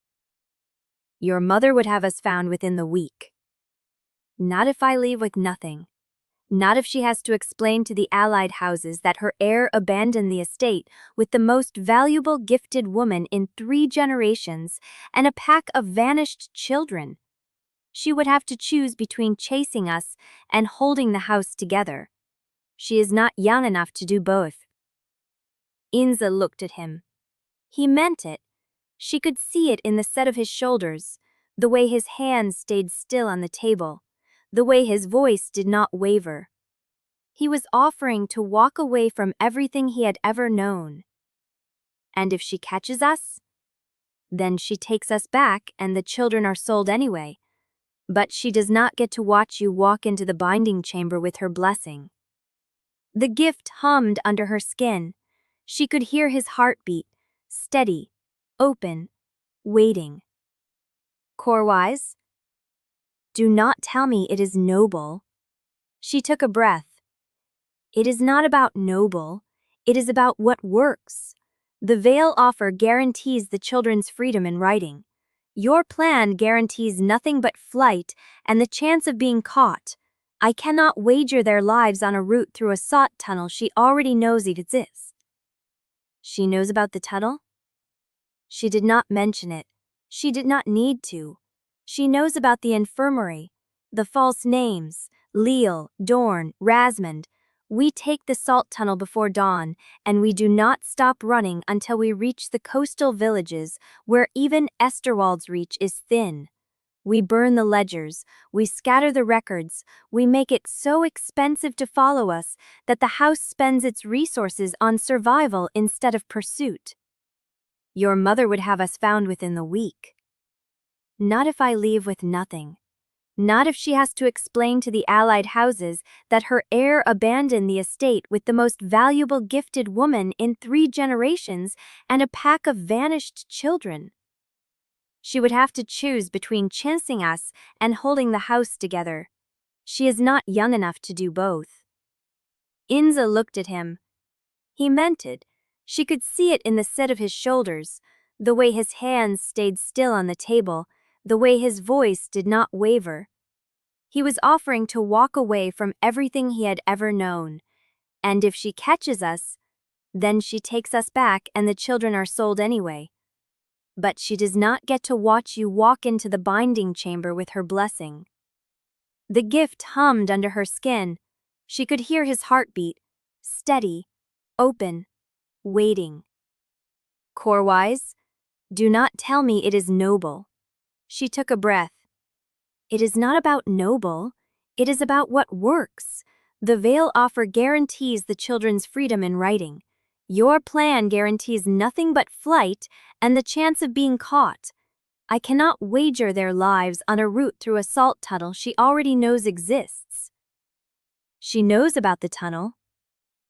Your mother would have us found within the week." "Not if I leave with nothing. Not if she has to explain to the allied houses that her heir abandoned the estate with the most valuable gifted woman in 3 generations and a pack of vanished children. She would have to choose between chasing us and holding the house together. She is not young enough to do both." Inza looked at him. He meant it. She could see it in the set of his shoulders, the way his hands stayed still on the table, the way his voice did not waver. He was offering to walk away from everything he had ever known. "And if she catches us?" Then she takes us back and the children are sold anyway. But she does not get to watch you walk into the binding chamber with her blessing. The gift hummed under her skin. She could hear his heartbeat, steady, open, waiting. Corwise, do not tell me it is noble. She took a breath. It is not about noble. It is about what works. The veil offer guarantees the children's freedom in writing. Your plan guarantees nothing but flight and the chance of being caught. I cannot wager their lives on a route through a sought tunnel she already knows it exists. She knows about the tunnel? She did not mention it. She did not need to. She knows about the infirmary, the false names, Leal, Dorn, Rasmond. We take the salt tunnel before dawn, and we do not stop running until we reach the coastal villages where even Esterwald's reach is thin. We burn the ledgers, we scatter the records, we make it so expensive to follow us that the house spends its resources on survival instead of pursuit. Your mother would have us found within the week. Not if I leave with nothing. Not if she has to explain to the allied houses that her heir abandoned the estate with the most valuable gifted woman in 3 generations and a pack of vanished children. She would have to choose between chancing us and holding the house together. She is not young enough to do both. Inza looked at him. He meant it. She could see it in the set of his shoulders, the way his hands stayed still on the table, the way his voice did not waver. He was offering to walk away from everything he had ever known. And if she catches us, then she takes us back and the children are sold anyway. But she does not get to watch you walk into the binding chamber with her blessing. The gift hummed under her skin. She could hear his heartbeat, steady, open, waiting. Corwise, do not tell me it is noble. She took a breath. It is not about noble. It is about what works. The veil offer guarantees the children's freedom in writing. Your plan guarantees nothing but flight and the chance of being caught. I cannot wager their lives on a route through a salt tunnel she already knows exists. She knows about the tunnel.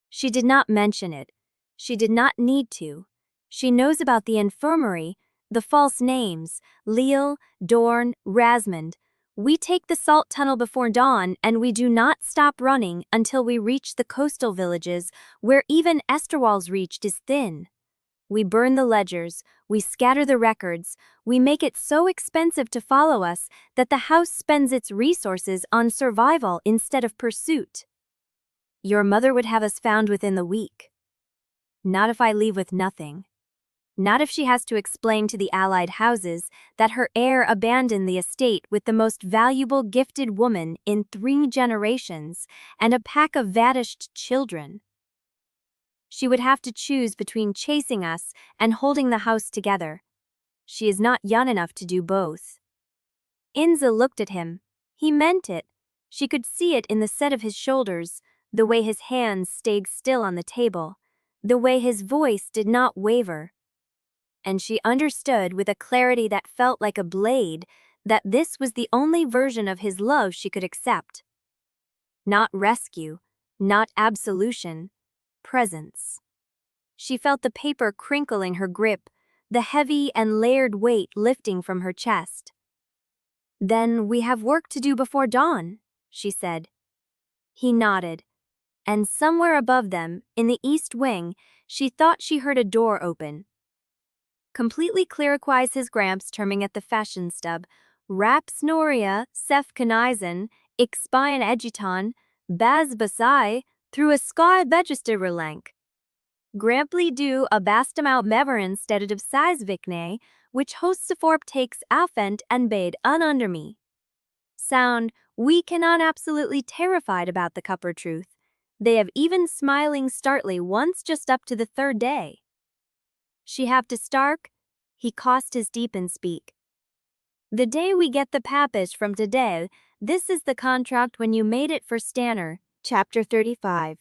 She did not mention it. She did not need to. She knows about the infirmary, the false names, Leal, Dorn, Rasmond. We take the salt tunnel before dawn and we do not stop running until we reach the coastal villages where even Esterwald's reach is thin. We burn the ledgers, we scatter the records, we make it so expensive to follow us that the house spends its resources on survival instead of pursuit. Your mother would have us found within the week. Not if I leave with nothing. Not if she has to explain to the allied houses that her heir abandoned the estate with the most valuable gifted woman in 3 generations and a pack of vanished children. She would have to choose between chasing us and holding the house together. She is not young enough to do both. Inza looked at him. He meant it. She could see it in the set of his shoulders, the way his hands stayed still on the table, the way his voice did not waver. And she understood with a clarity that felt like a blade that this was the only version of his love she could accept. Not rescue, not absolution, presence. She felt the paper crinkle in her grip, the heavy and layered weight lifting from her chest. Then we have work to do before dawn, she said. He nodded, and somewhere above them, in the east wing, she thought she heard a door open. Completely clericwise his gramps terming at the fashion stub, Rap Snoria, Sef Kanizen, Ixpian Egiton, Baz Basai, through a sky register relank. Gramply do a bastamount mever instead of Sevwick, which hosts a forp takes Alfent and bade under me. Sound, we cannot absolutely terrified about the cupper truth. They have even smiling startly once just up to the 3rd day. She have to stark? He cost his deep and speak. The day we get the papish from today, this is the contract when you made it for Stanner, chapter 35.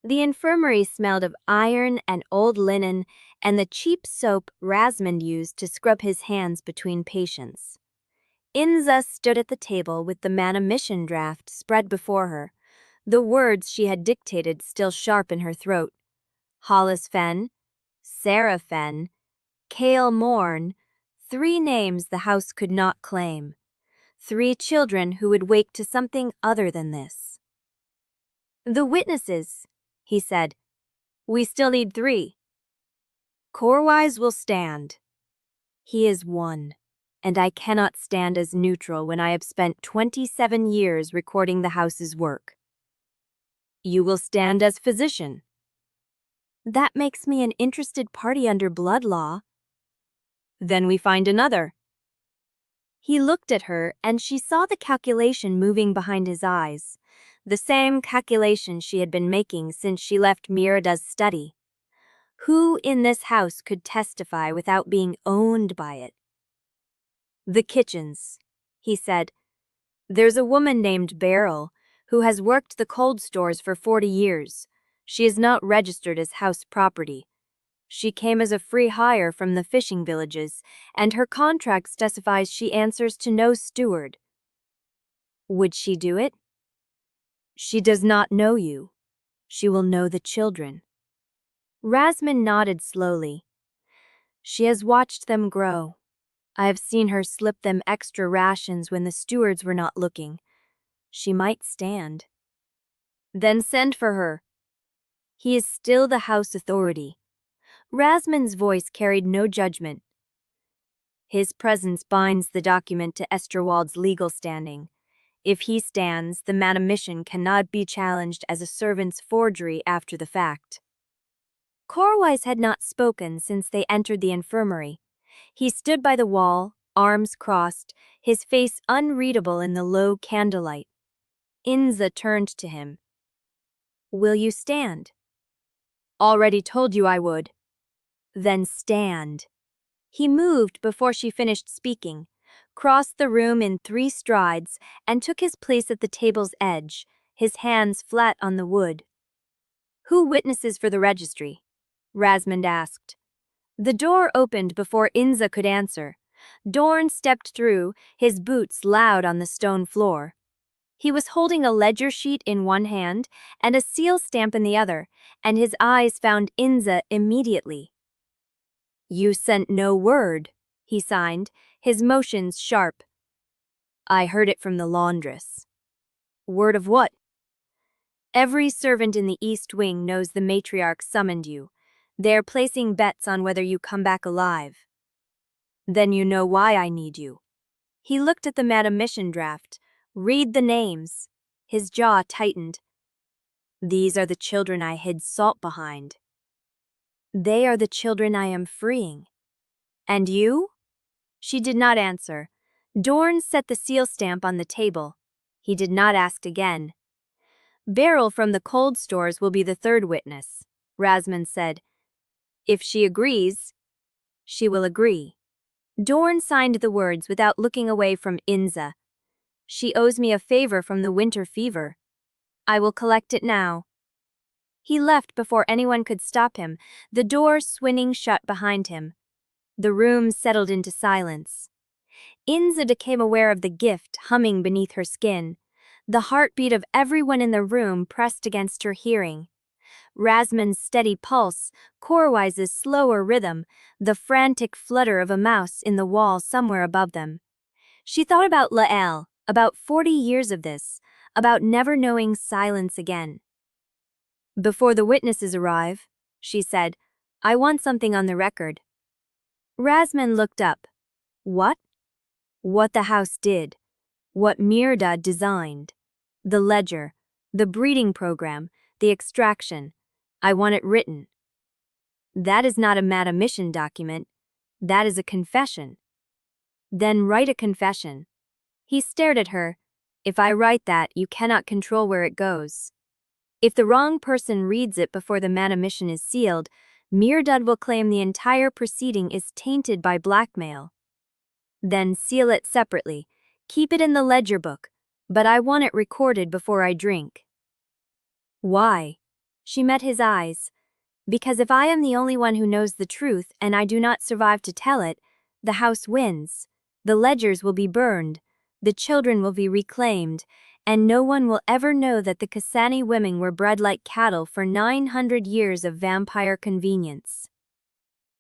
The infirmary smelled of iron and old linen and the cheap soap Rasmund used to scrub his hands between patients. Inza stood at the table with the manumission draft spread before her, the words she had dictated still sharp in her throat. Hollis Fen, Sarah Fen, Cale Morn, 3 names the house could not claim. 3 children who would wake to something other than this. The witnesses, he said. We still need 3. Corwise will stand. He is 1, and I cannot stand as neutral when I have spent 27 years recording the house's work. You will stand as physician. That makes me an interested party under blood law. Then we find another. He looked at her, and she saw the calculation moving behind his eyes, the same calculation she had been making since she left Mirida's study. Who in this house could testify without being owned by it? The Kitchens, he said. There's a woman named Beryl who has worked the cold stores for 40 years. She is not registered as house property. She came as a free hire from the fishing villages, and her contract specifies she answers to no steward. Would she do it? She does not know you. She will know the children. Rasmund nodded slowly. She has watched them grow. I have seen her slip them extra rations when the stewards were not looking. She might stand. Then send for her. He is still the house authority. Rasmund's voice carried no judgment. His presence binds the document to Esterwald's legal standing. If he stands, the manumission cannot be challenged as a servant's forgery after the fact. Corwise had not spoken since they entered the infirmary. He stood by the wall, arms crossed, his face unreadable in the low candlelight. Inza turned to him. Will you stand? Already told you I would. Then stand. He moved before she finished speaking, crossed the room in 3 strides, and took his place at the table's edge, his hands flat on the wood. Who witnesses for the registry? Rasmund asked. The door opened before Inza could answer. Dorn stepped through, his boots loud on the stone floor. He was holding a ledger sheet in one hand and a seal stamp in the other, and his eyes found Inza immediately. You sent no word, he signed, his motions sharp. I heard it from the laundress. Word of what? Every servant in the East Wing knows the Matriarch summoned you. They're placing bets on whether you come back alive. Then you know why I need you. He looked at the manumission draft. Read the names. His jaw tightened. These are the children I hid salt behind. They are the children I am freeing. And you? She did not answer. Dorn set the seal stamp on the table. He did not ask again. Beryl from the cold stores will be the 3rd witness, Rasmund said. If she agrees, she will agree. Dorn signed the words without looking away from Inza. She owes me a favor from the winter fever. I will collect it now. He left before anyone could stop him, the door swinging shut behind him. The room settled into silence. Inza became aware of the gift humming beneath her skin, the heartbeat of everyone in the room pressed against her hearing. Rasmund's steady pulse, Corwise's slower rhythm, the frantic flutter of a mouse in the wall somewhere above them. She thought about Lael, about 40 years of this, about never knowing silence again. Before the witnesses arrive, she said, I want something on the record. Rasmund looked up. What? What the house did. What Mirda designed. The ledger, the breeding program, the extraction. I want it written. That is not a manumission document. That is a confession. Then write a confession. He stared at her. If I write that, you cannot control where it goes. If the wrong person reads it before the manumission is sealed, Mirdad will claim the entire proceeding is tainted by blackmail. Then seal it separately. Keep it in the ledger book, but I want it recorded before I drink. Why? She met his eyes. Because if I am the only one who knows the truth and I do not survive to tell it, the house wins. The ledgers will be burned, the children will be reclaimed, and no one will ever know that the Kessani women were bred like cattle for 900 years of vampire convenience.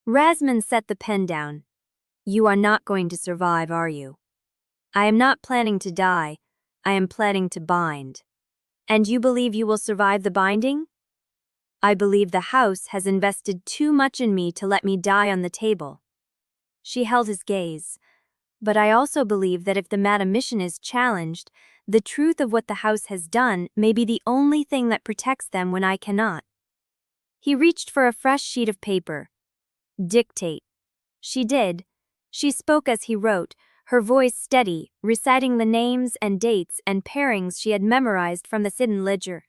Rasman set the pen down. You are not going to survive, are you? I am not planning to die. I am planning to bind. And you believe you will survive the binding? I believe the house has invested too much in me to let me die on the table. She held his gaze. But I also believe that if the Madam mission is challenged, the truth of what the house has done may be the only thing that protects them when I cannot. He reached for a fresh sheet of paper. Dictate. She did. She spoke as he wrote, her voice steady, reciting the names and dates and pairings she had memorized from the hidden ledger.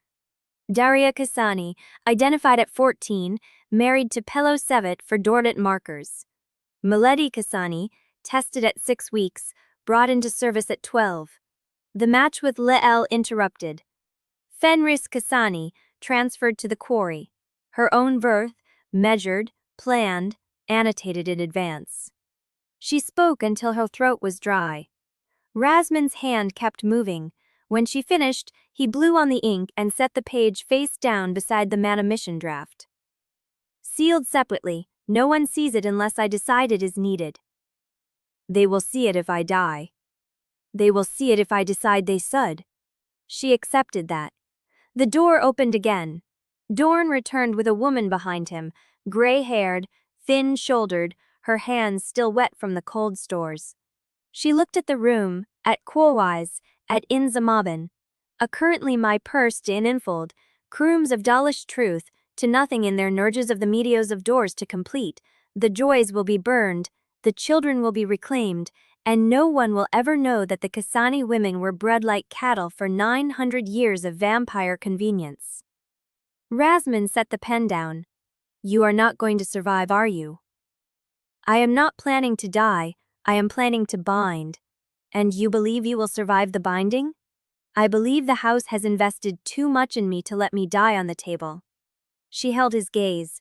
Daria Kessani, identified at 14, married to Pello Sevwick for dormant markers. Milady Kessani, tested at 6 weeks, brought into service at 12. The match with Leel interrupted. Fenris Kessani, transferred to the quarry. Her own birth, measured, planned, annotated in advance. She spoke until her throat was dry. Rasman's hand kept moving. When she finished, he blew on the ink and set the page face down beside the Matriarch draft. Sealed separately, no one sees it unless I decide it is needed. They will see it if I die. They will see it if I decide they should. She accepted that. The door opened again. Dorn returned with a woman behind him, gray-haired, thin-shouldered, her hands still wet from the cold stores. She looked at the room, at Corwise, at Inza currently my purse in infold, crooms of dullish truth, to nothing in their nurges of the medios of doors to complete, the joys will be burned, the children will be reclaimed, and no one will ever know that the Kessani women were bred like cattle for 900 years of vampire convenience. Rasman set the pen down. You are not going to survive, are you? I am not planning to die, I am planning to bind. And you believe you will survive the binding? I believe the house has invested too much in me to let me die on the table. She held his gaze.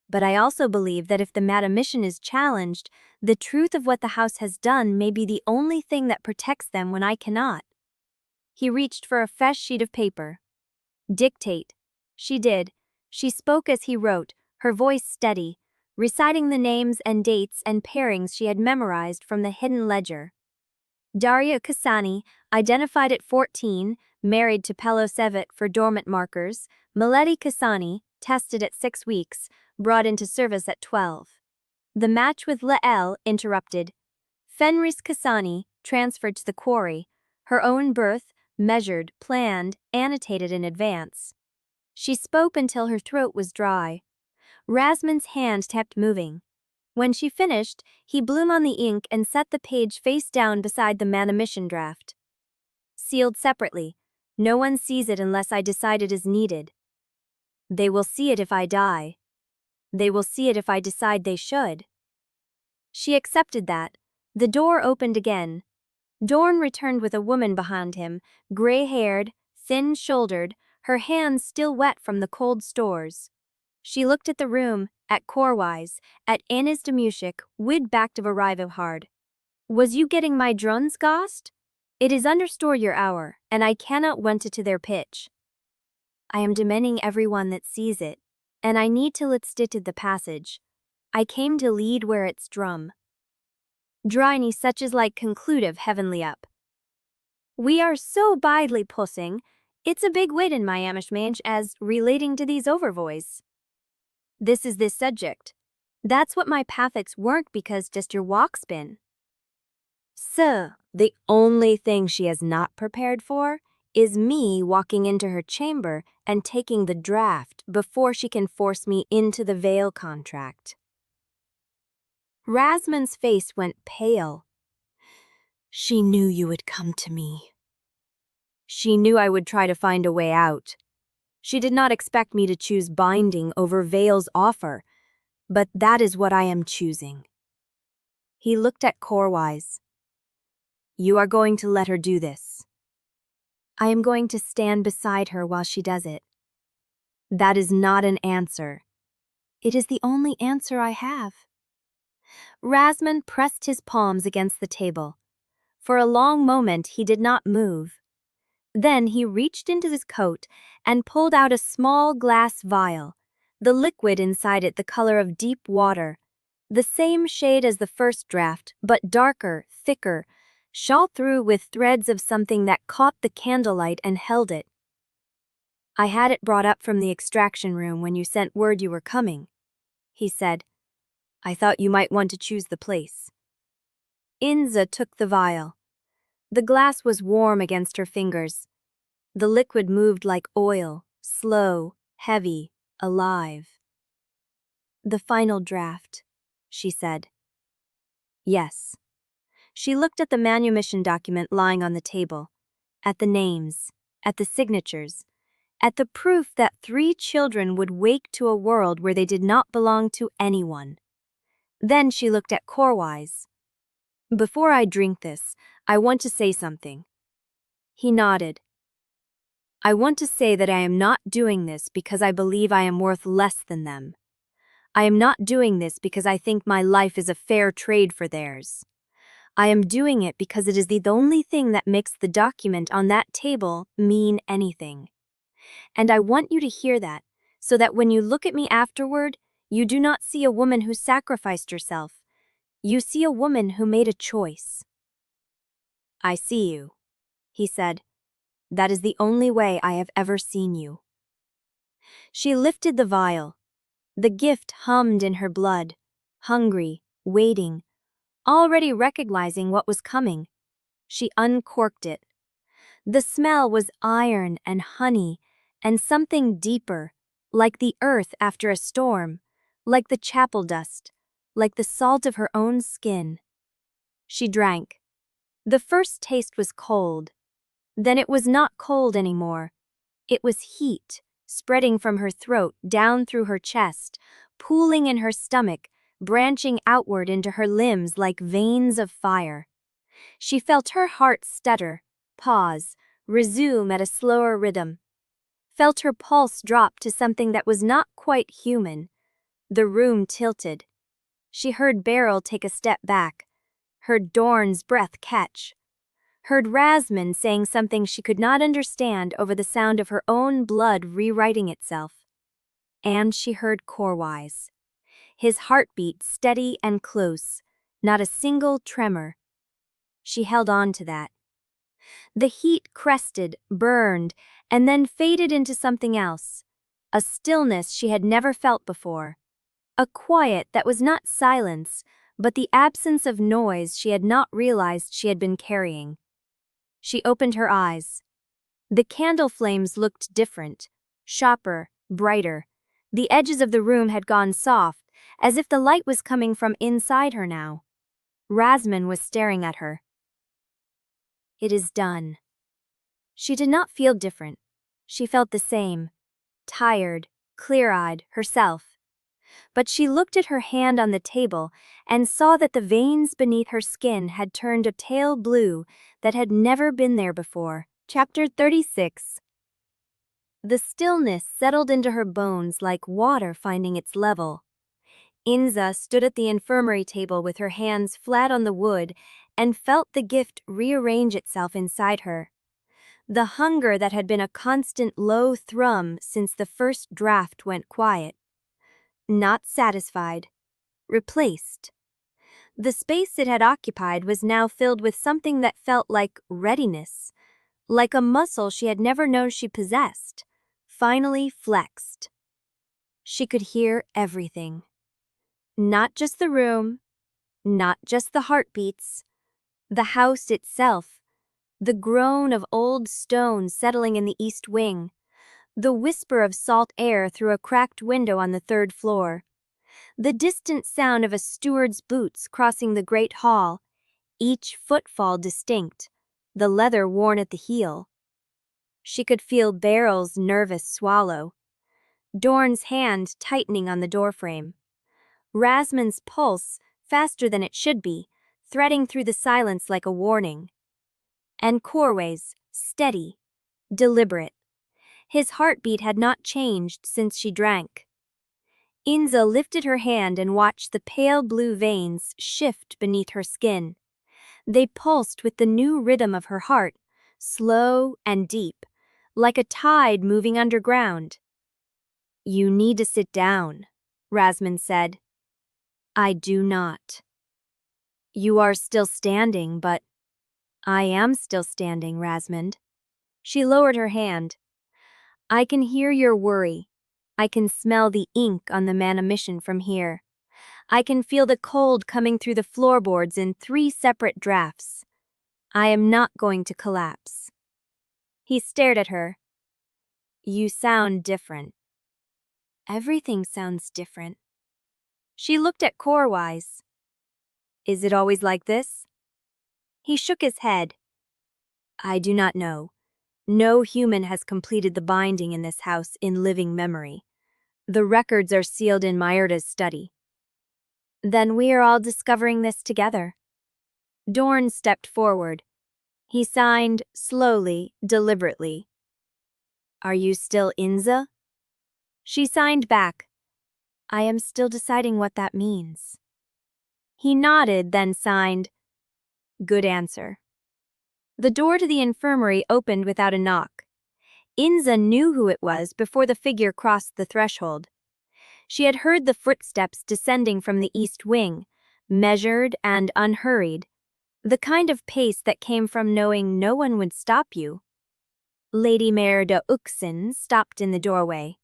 But I also believe that if the Madam mission is challenged, the truth of what the house has done may be the only thing that protects them when I cannot. He reached for a fresh sheet of paper. Dictate. She did. She spoke as he wrote, her voice steady, reciting the names and dates and pairings she had memorized from the hidden ledger. Daria Kessani, identified at 14, married to Pello Sevwick for dormant markers. Milady Kessani, tested at 6 weeks, brought into service at 12. The match with Leel interrupted. Fenris Kessani, transferred to the quarry. Her own birth, measured, planned, annotated in advance. She spoke until her throat was dry. Rasman's hand kept moving. When she finished, he blew on the ink and set the page face down beside the Matriarch draft. Sealed separately. No one sees it unless I decide it is needed. They will see it if I die. They will see it if I decide they should. She accepted that. The door opened again. Dorn returned with a woman behind him, gray-haired, thin-shouldered, her hands still wet from the cold stores. She looked at the room, at Corwise, at Anna's Demushik, wid backed of arrival hard. Was you getting my drones gost? It is understore your hour, and I cannot went it to their pitch. I am demanding everyone that sees it, and I need to let stitted the passage. I came to lead where it's drum. Dryny such as like conclusive heavenly up. We are so bidely pussing, it's a big wit in my Amish mange as relating to these overvoice. This is this subject. That's what my pathics weren't because just your walk's been. So, the only thing she has not prepared for is me walking into her chamber and taking the draft before she can force me into the veil contract. Rasman's face went pale. She knew you would come to me. She knew I would try to find a way out. She did not expect me to choose binding over Veil's offer, but that is what I am choosing. He looked at Corwise. You are going to let her do this. I am going to stand beside her while she does it. That is not an answer. It is the only answer I have. Rasman pressed his palms against the table. For a long moment he did not move. Then he reached into his coat and pulled out a small glass vial, the liquid inside it the color of deep water, the same shade as the first draft, but darker, thicker, shot through with threads of something that caught the candlelight and held it. I had it brought up from the extraction room when you sent word you were coming, he said. I thought you might want to choose the place. Inza took the vial. The glass was warm against her fingers. The liquid moved like oil, slow, heavy, alive. The final draft, she said. Yes. She looked at the manumission document lying on the table, at the names, at the signatures, at the proof that 3 children would wake to a world where they did not belong to anyone. Then she looked at Corwise. Before I drink this, I want to say something. He nodded. I want to say that I am not doing this because I believe I am worth less than them. I am not doing this because I think my life is a fair trade for theirs. I am doing it because it is the only thing that makes the document on that table mean anything. And I want you to hear that, so that when you look at me afterward, you do not see a woman who sacrificed herself. You see a woman who made a choice. I see you, he said. That is the only way I have ever seen you. She lifted the vial. The gift hummed in her blood, hungry, waiting, already recognizing what was coming. She uncorked it. The smell was iron and honey and something deeper, like the earth after a storm, like the chapel dust, like the salt of her own skin. She drank. The first taste was cold. Then it was not cold anymore. It was heat, spreading from her throat down through her chest, pooling in her stomach, branching outward into her limbs like veins of fire. She felt her heart stutter, pause, resume at a slower rhythm. Felt her pulse drop to something that was not quite human. The room tilted. She heard Beryl take a step back, heard Dorn's breath catch, heard Rasman saying something she could not understand over the sound of her own blood rewriting itself. And she heard Corwise. His heartbeat steady and close, not a single tremor. She held on to that. The heat crested, burned, and then faded into something else. A stillness she had never felt before. A quiet that was not silence, but the absence of noise she had not realized she had been carrying. She opened her eyes. The candle flames looked different, sharper, brighter. The edges of the room had gone soft, as if the light was coming from inside her now. Rasman was staring at her. It is done. She did not feel different. She felt the same, tired, clear-eyed, herself. But she looked at her hand on the table and saw that the veins beneath her skin had turned a pale blue that had never been there before. Chapter 36. The stillness settled into her bones like water finding its level. Inza stood at the infirmary table with her hands flat on the wood and felt the gift rearrange itself inside her. The hunger that had been a constant low thrum since the first draft went quiet. Not satisfied. Replaced. The space it had occupied was now filled with something that felt like readiness, like a muscle she had never known she possessed, finally flexed. She could hear everything. Not just the room, not just the heartbeats, the house itself, the groan of old stone settling in the east wing, the whisper of salt air through a cracked window on the 3rd floor, the distant sound of a steward's boots crossing the great hall, each footfall distinct, the leather worn at the heel. She could feel Beryl's nervous swallow, Dorn's hand tightening on the doorframe, Rasman's pulse, faster than it should be, threading through the silence like a warning, and Corway's, steady, deliberate, His heartbeat had not changed since she drank. Inza lifted her hand and watched the pale blue veins shift beneath her skin. They pulsed with the new rhythm of her heart, slow and deep, like a tide moving underground. "You need to sit down," Rasmund said. "I do not." "You are still standing, but—" "I am still standing, Rasmund." She lowered her hand. "I can hear your worry. I can smell the ink on the manumission from here. I can feel the cold coming through the floorboards in 3 separate drafts. I am not going to collapse." He stared at her. "You sound different." "Everything sounds different." She looked at Corwise. "Is it always like this?" He shook his head. "I do not know. No human has completed the binding in this house in living memory. The records are sealed in Myrda's study." "Then we are all discovering this together." Dorn stepped forward. He signed, slowly, deliberately. "Are you still Inza?" She signed back. "I am still deciding what that means." He nodded, then signed. "Good answer." The door to the infirmary opened without a knock. Inza knew who it was before the figure crossed the threshold. She had heard the footsteps descending from the east wing, measured and unhurried, the kind of pace that came from knowing no one would stop you. Lady Mayor de Uxin stopped in the doorway.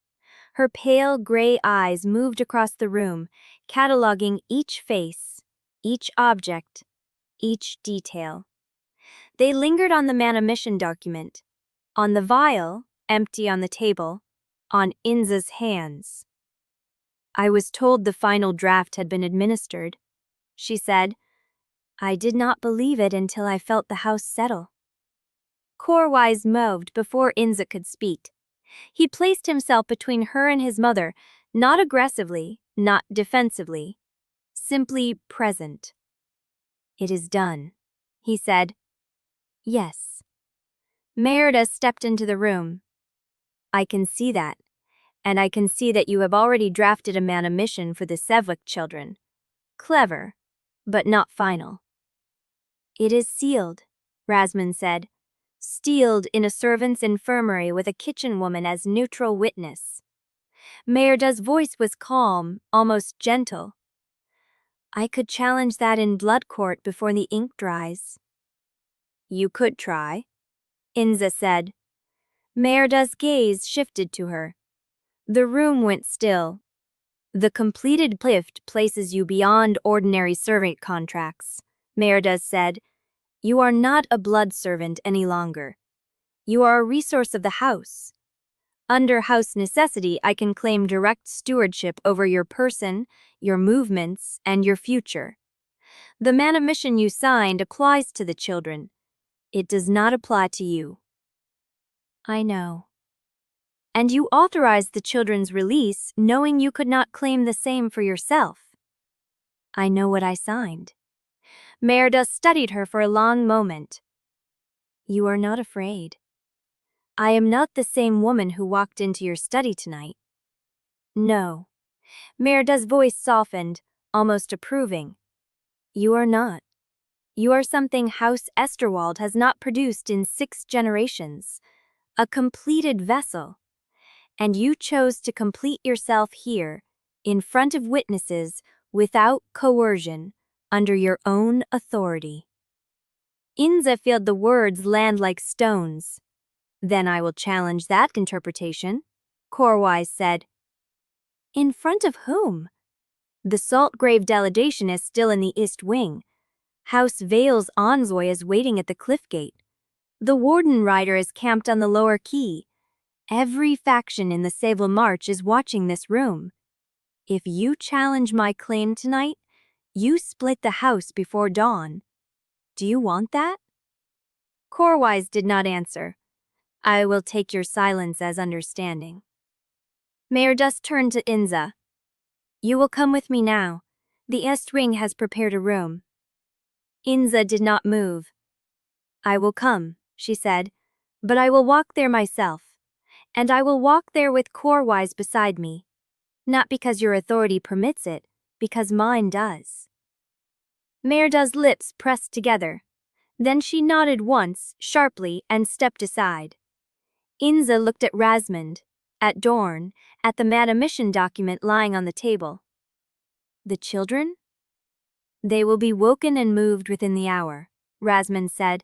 Her pale gray eyes moved across the room, cataloging each face, each object, each detail. They lingered on the manumission document, on the vial, empty on the table, on Inza's hands. "I was told the final draft had been administered," she said. "I did not believe it until I felt the house settle." Corwise moved before Inza could speak. He placed himself between her and his mother, not aggressively, not defensively, simply present. "It is done," he said. "Yes." Merida stepped into the room. "I can see that, and I can see that you have already drafted a manumission for the Sevwick children. Clever, but not final." "It is sealed," Rasmund said. "Sealed in a servant's infirmary with a kitchen woman as neutral witness." Merda's voice was calm, almost gentle. "I could challenge that in blood court before the ink dries." "You could try," Inza said. Merda's gaze shifted to her. The room went still. "The completed gift places you beyond ordinary servant contracts," Merda said. "You are not a blood servant any longer. You are a resource of the house. Under house necessity, I can claim direct stewardship over your person, your movements, and your future. The manumission you signed applies to the children. It does not apply to you." "I know." "And you authorized the children's release, knowing you could not claim the same for yourself." "I know what I signed." Merda studied her for a long moment. "You are not afraid." "I am not the same woman who walked into your study tonight." "No." Merda's voice softened, almost approving. "You are not. You are something House Esterwald has not produced in 6 generations. A completed vessel. And you chose to complete yourself here, in front of witnesses, without coercion, under your own authority." Inza felt the words land like stones. "Then I will challenge that interpretation," Corwise said. "In front of whom?" "The Saltgrave delegation is still in the East Wing. House Vale's envoy is waiting at the cliff gate. The Warden Rider is camped on the lower quay. Every faction in the Sable March is watching this room. If you challenge my claim tonight, you split the house before dawn. Do you want that?" Corwise did not answer. "I will take your silence as understanding." Mayor Dust turned to Inza. "You will come with me now. The East Wing has prepared a room." Inza did not move. "I will come," she said, "but I will walk there myself. and I will walk there with Corwise beside me. Not because your authority permits it, because mine does. Merda's lips pressed together. Then she nodded once, sharply, and stepped aside. Inza looked at Rasmund, at Dorn, at the manumission document lying on the table. The children? They will be woken and moved within the hour, Rasmund said.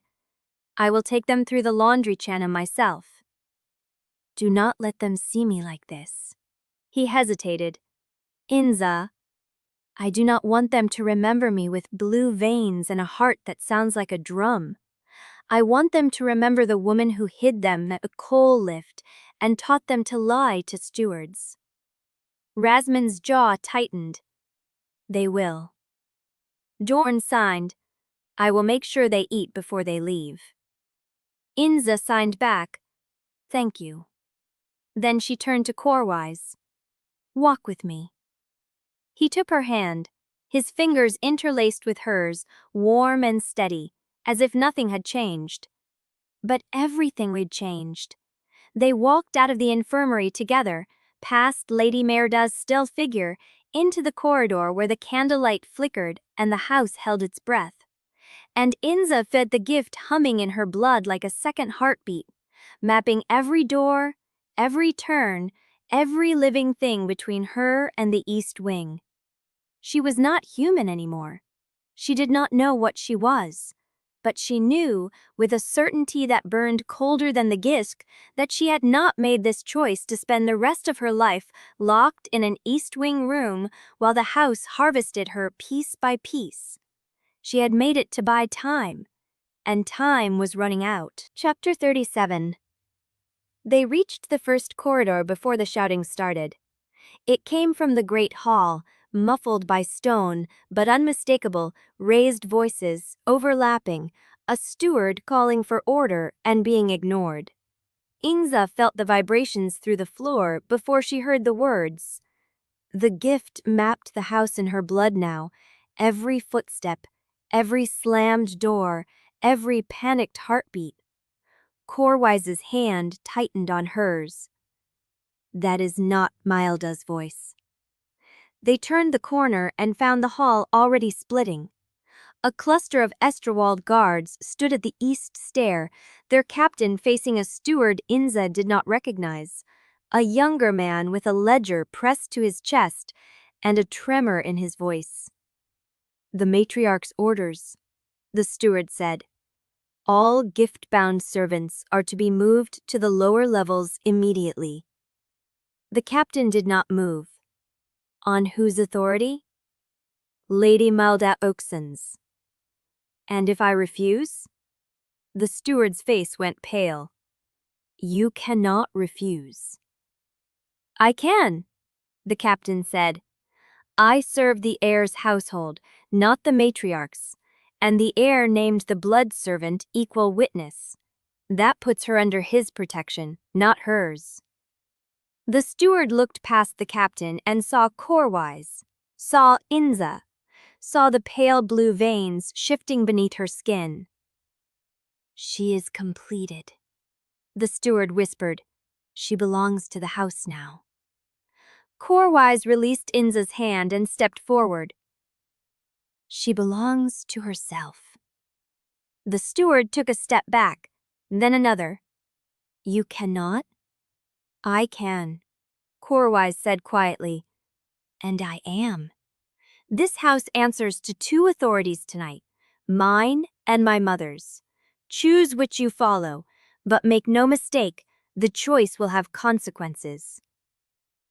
I will take them through the laundry channel myself. Do not let them see me like this. He hesitated. Inza, I do not want them to remember me with blue veins and a heart that sounds like a drum. I want them to remember the woman who hid them at a coal lift and taught them to lie to stewards. Rasmund's jaw tightened. They will. Dorn signed. I will make sure they eat before they leave. Inza signed back. Thank you. Then she turned to Corwise. Walk with me. He took her hand, his fingers interlaced with hers, warm and steady, as if nothing had changed. But everything had changed. They walked out of the infirmary together, past Lady Merda's still figure, into the corridor where the candlelight flickered and the house held its breath. And Inza felt the gift humming in her blood like a second heartbeat, mapping every door, every turn, every living thing between her and the East Wing. She was not human anymore. She did not know what she was, but she knew, with a certainty that burned colder than the Gisk, that she had not made this choice to spend the rest of her life locked in an East Wing room while the house harvested her piece by piece. She had made it to buy time, and time was running out. Chapter 37. They reached the first corridor before the shouting started. It came from the great hall, muffled by stone, but unmistakable, raised voices, overlapping, a steward calling for order and being ignored. Inza felt the vibrations through the floor before she heard the words. The gift mapped the house in her blood now, every footstep, every slammed door, every panicked heartbeat. Corwise's hand tightened on hers. That is not Milda's voice. They turned the corner and found the hall already splitting. A cluster of Esterwald guards stood at the east stair, their captain facing a steward Inza did not recognize, a younger man with a ledger pressed to his chest and a tremor in his voice. The Matriarch's orders, the steward said. All gift-bound servants are to be moved to the lower levels immediately. The captain did not move. On whose authority? Lady Milda Oakson's. And if I refuse? The steward's face went pale. You cannot refuse. I can, the captain said. I serve the heir's household, not the matriarch's, and the heir named the blood servant equal witness. That puts her under his protection, not hers. The steward looked past the captain and saw Corwise, saw Inza, saw the pale blue veins shifting beneath her skin. She is completed, the steward whispered. She belongs to the house now. Corwise released Inza's hand and stepped forward. She belongs to herself. The steward took a step back, then another. You cannot? I can, Corwise said quietly. And I am. This house answers to two authorities tonight, mine and my mother's. Choose which you follow, but make no mistake, the choice will have consequences.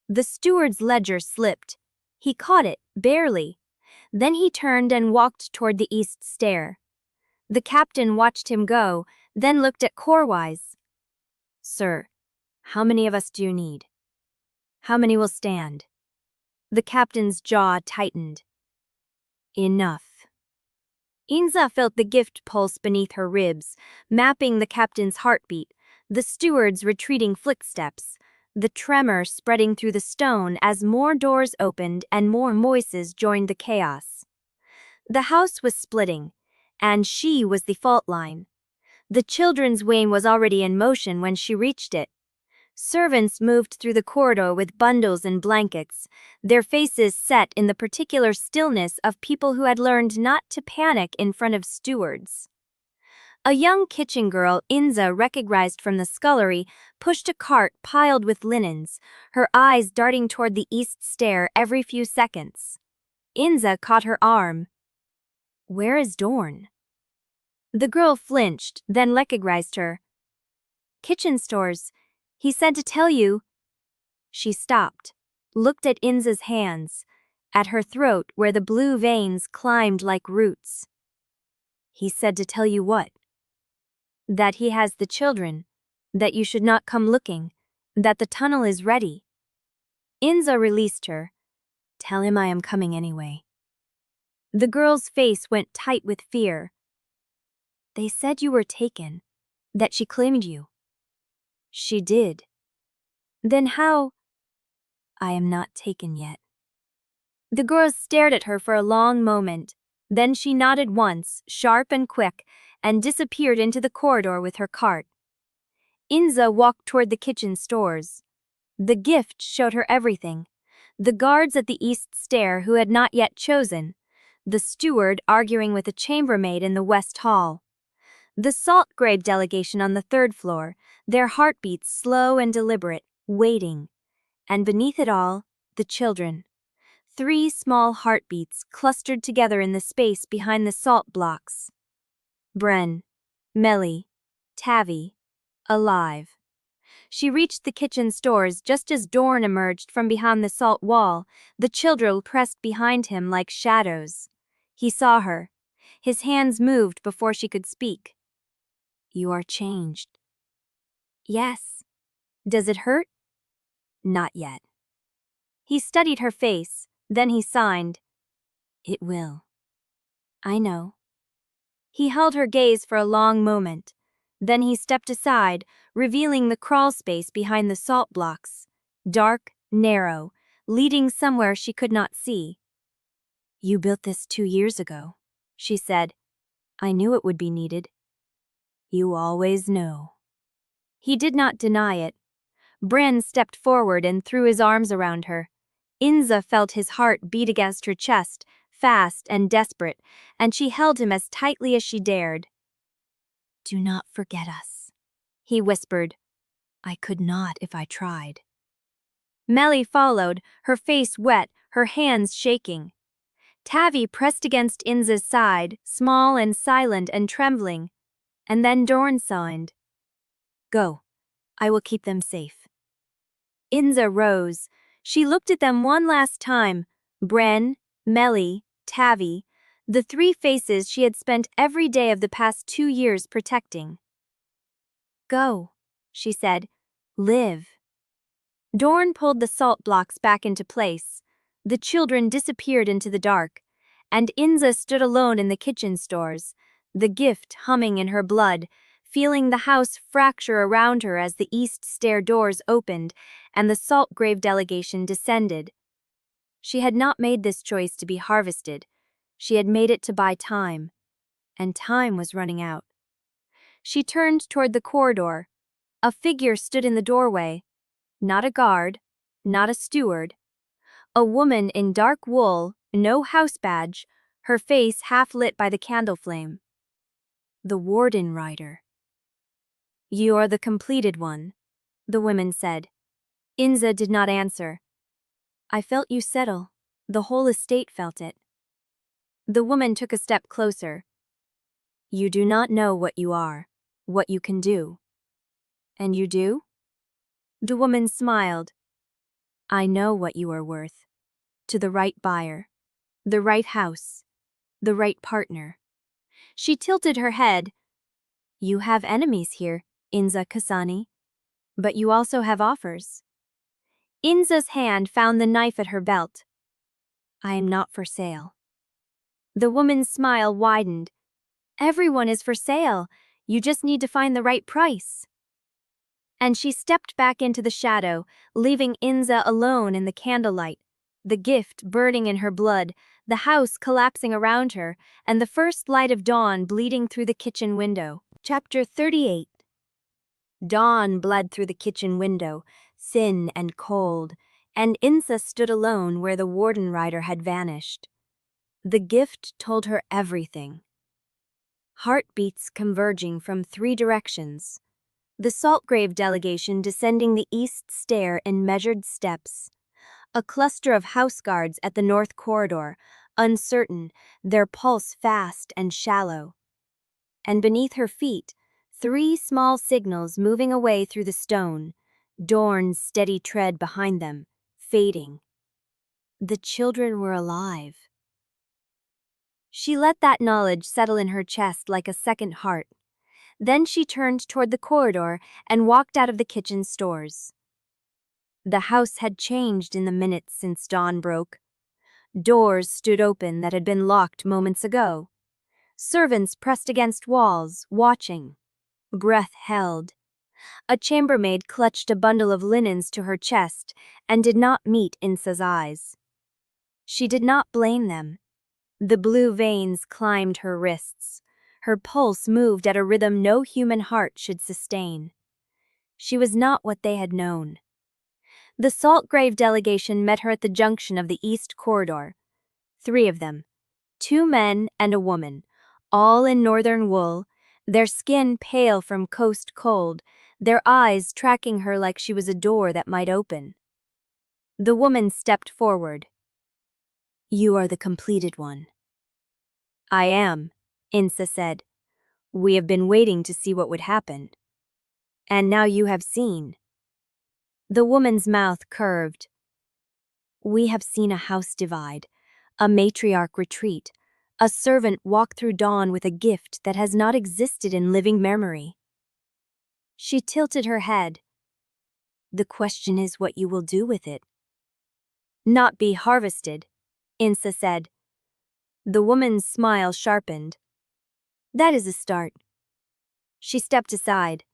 The steward's ledger slipped. He caught it, barely. Then he turned and walked toward the east stair. The captain watched him go, then looked at Corwise. Sir, how many of us do you need? How many will stand? The captain's jaw tightened. Enough. Inza felt the gift pulse beneath her ribs, mapping the captain's heartbeat, the steward's retreating footsteps, the tremor spreading through the stone as more doors opened and more voices joined the chaos. The house was splitting, and she was the fault line. The children's wing was already in motion when she reached it. Servants moved through the corridor with bundles and blankets, their faces set in the particular stillness of people who had learned not to panic in front of stewards. A young kitchen girl Inza recognized from the scullery pushed a cart piled with linens, her eyes darting toward the east stair every few seconds. Inza caught her arm. "Where is Dorn?" The girl flinched, then recognized her. "Kitchen stores. He said to tell you." She stopped, looked at Inza's hands, at her throat where the blue veins climbed like roots. "He said to tell you what?" "That he has the children, that you should not come looking, that the tunnel is ready." Inza released her. "Tell him I am coming anyway." The girl's face went tight with fear. "They said you were taken, that she claimed you." "She did." "Then how?" "I am not taken yet." The girl stared at her for a long moment. Then she nodded once, sharp and quick, and disappeared into the corridor with her cart. Inza walked toward the kitchen stores. The gift showed her everything. The guards at the east stair who had not yet chosen. The steward arguing with a chambermaid in the west hall. The Saltgrave delegation on the third floor, their heartbeats slow and deliberate, waiting. And beneath it all, the children. 3 small heartbeats clustered together in the space behind the salt blocks. Bren, Melly, Tavi, alive. She reached the kitchen stores just as Dorn emerged from behind the salt wall, the children pressed behind him like shadows. He saw her. His hands moved before she could speak. "You are changed." "Yes." "Does it hurt?" "Not yet." He studied her face, then he signed. "It will." "I know." He held her gaze for a long moment. Then he stepped aside, revealing the crawl space behind the salt blocks. Dark, narrow, leading somewhere she could not see. "You built this 2 years ago," she said. "I knew it would be needed." "You always know." He did not deny it. Bren stepped forward and threw his arms around her. Inza felt his heart beat against her chest, fast and desperate, and she held him as tightly as she dared. "Do not forget us," he whispered. "I could not if I tried." Melly followed, her face wet, her hands shaking. Tavi pressed against Inza's side, small and silent and trembling. And then Dorn signed. "Go. I will keep them safe." Inza rose. She looked at them one last time. Bren, Melly, Tavi, the 3 faces she had spent every day of the past 2 years protecting. "Go," she said. "Live." Dorn pulled the salt blocks back into place. The children disappeared into the dark, and Inza stood alone in the kitchen stores, the gift humming in her blood, feeling the house fracture around her as the east stair doors opened and the Saltgrave delegation descended. She had not made this choice to be harvested. She had made it to buy time, and time was running out. She turned toward the corridor. A figure stood in the doorway. Not a guard, not a steward. A woman in dark wool, no house badge, her face half lit by the candle flame. The warden rider. "You are the completed one," the woman said. Inza did not answer. "I felt you settle. The whole estate felt it." The woman took a step closer. "You do not know what you are, what you can do." "And you do?" The woman smiled. "I know what you are worth. To the right buyer, the right house, the right partner." She tilted her head. "You have enemies here, Inza Kessani, but you also have offers." Inza's hand found the knife at her belt. "I am not for sale." The woman's smile widened. "Everyone is for sale. You just need to find the right price." And she stepped back into the shadow, leaving Inza alone in the candlelight, the gift burning in her blood, the house collapsing around her, and the first light of dawn bleeding through the kitchen window. Chapter 38. Dawn bled through the kitchen window, thin and cold, and Inza stood alone where the warden rider had vanished. The gift told her everything. Heartbeats converging from 3 directions. The Saltgrave delegation descending the east stair in measured steps. A cluster of house guards at the north corridor, uncertain, their pulse fast and shallow. And beneath her feet, 3 small signals moving away through the stone, Dorn's steady tread behind them, fading. The children were alive. She let that knowledge settle in her chest like a second heart. Then she turned toward the corridor and walked out of the kitchen stores. The house had changed in the minutes since dawn broke. Doors stood open that had been locked moments ago. Servants pressed against walls, watching. Breath held. A chambermaid clutched a bundle of linens to her chest and did not meet Insa's eyes. She did not blame them. The blue veins climbed her wrists. Her pulse moved at a rhythm no human heart should sustain. She was not what they had known. The Saltgrave delegation met her at the junction of the east corridor. 3 of them, 2 men and a woman, all in northern wool, their skin pale from coast cold, their eyes tracking her like she was a door that might open. The woman stepped forward. "You are the completed one." "I am," Inza said. "We have been waiting to see what would happen. And now you have seen." The woman's mouth curved. "We have seen a house divide, a matriarch retreat, a servant walk through dawn with a gift that has not existed in living memory." She tilted her head. "The question is what you will do with it." "Not be harvested," Inza said. The woman's smile sharpened. "That is a start." She stepped aside,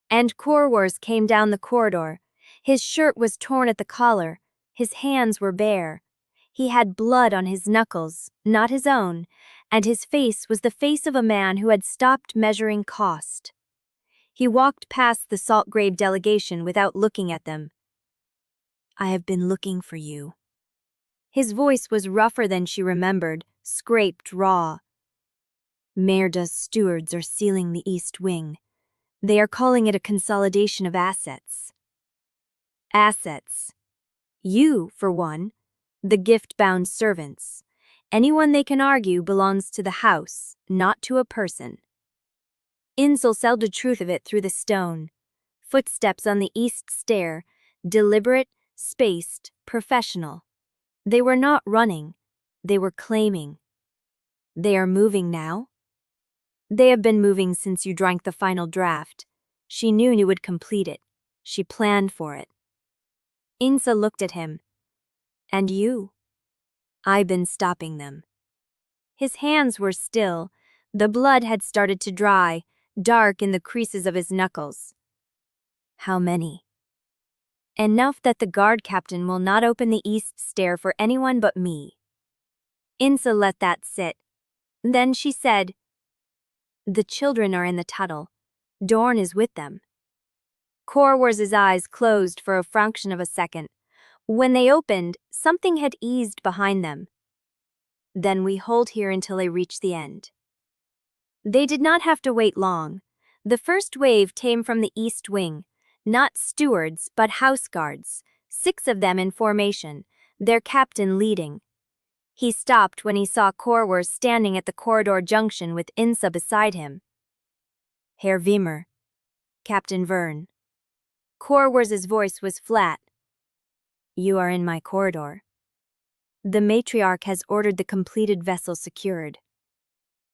and Corwise came down the corridor. His shirt was torn at the collar, his hands were bare. He had blood on his knuckles, not his own, and his face was the face of a man who had stopped measuring cost. He walked past the Saltgrave delegation without looking at them. "I have been looking for you." His voice was rougher than she remembered, scraped raw. "Merda's stewards are sealing the east wing. They are calling it a consolidation of assets." "Assets. You, for one. The gift-bound servants. Anyone they can argue belongs to the house, not to a person." Inza said the truth of it through the stone. Footsteps on the east stair, deliberate, spaced, professional. They were not running. They were claiming. "They are moving now?" "They have been moving since you drank the final draft. She knew you would complete it. She planned for it." Inza looked at him. "And you?" "I've been stopping them." His hands were still. The blood had started to dry, dark in the creases of his knuckles. "How many?" "Enough that the guard captain will not open the east stair for anyone but me." Inza let that sit. Then she said, "The children are in the tuttle. Dorn is with them." Corwise's eyes closed for a fraction of a second. When they opened, something had eased behind them. "Then we hold here until they reach the end." They did not have to wait long. The first wave came from the east wing. Not stewards, but house guards, 6 of them in formation, their captain leading. He stopped when he saw Corwise standing at the corridor junction with Inza beside him. "Herr Vimmer." "Captain Vern." Corwise's voice was flat. "You are in my corridor. The Matriarch has ordered the completed vessel secured.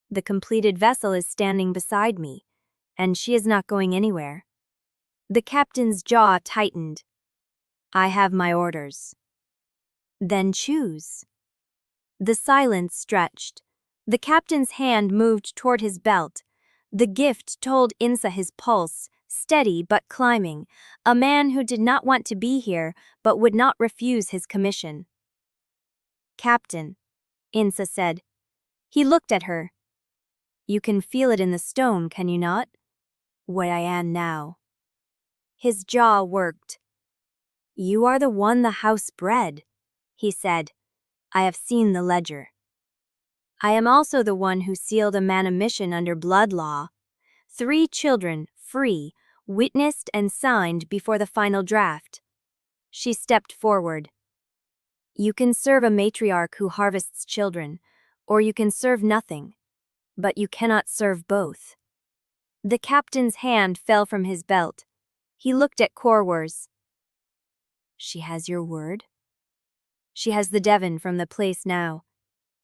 The completed vessel is standing beside me, and she is not going anywhere." The captain's jaw tightened. "I have my orders." "Then choose." The silence stretched. The captain's hand moved toward his belt. The gift told Inza his pulse, steady but climbing, a man who did not want to be here but would not refuse his commission. "Captain," Inza said. He looked at her. "You can feel it in the stone, can you not? What I am now." His jaw worked. "You are the one the house bred," he said. "I have seen the ledger. I am also the one who sealed a manumission under blood law. 3 children, free, witnessed and signed before the final draft." She stepped forward. "You can serve a matriarch who harvests children, or you can serve nothing. But you cannot serve both." The captain's hand fell from his belt. He looked at Corwise. "She has your word?" "She has the Devon from the place now."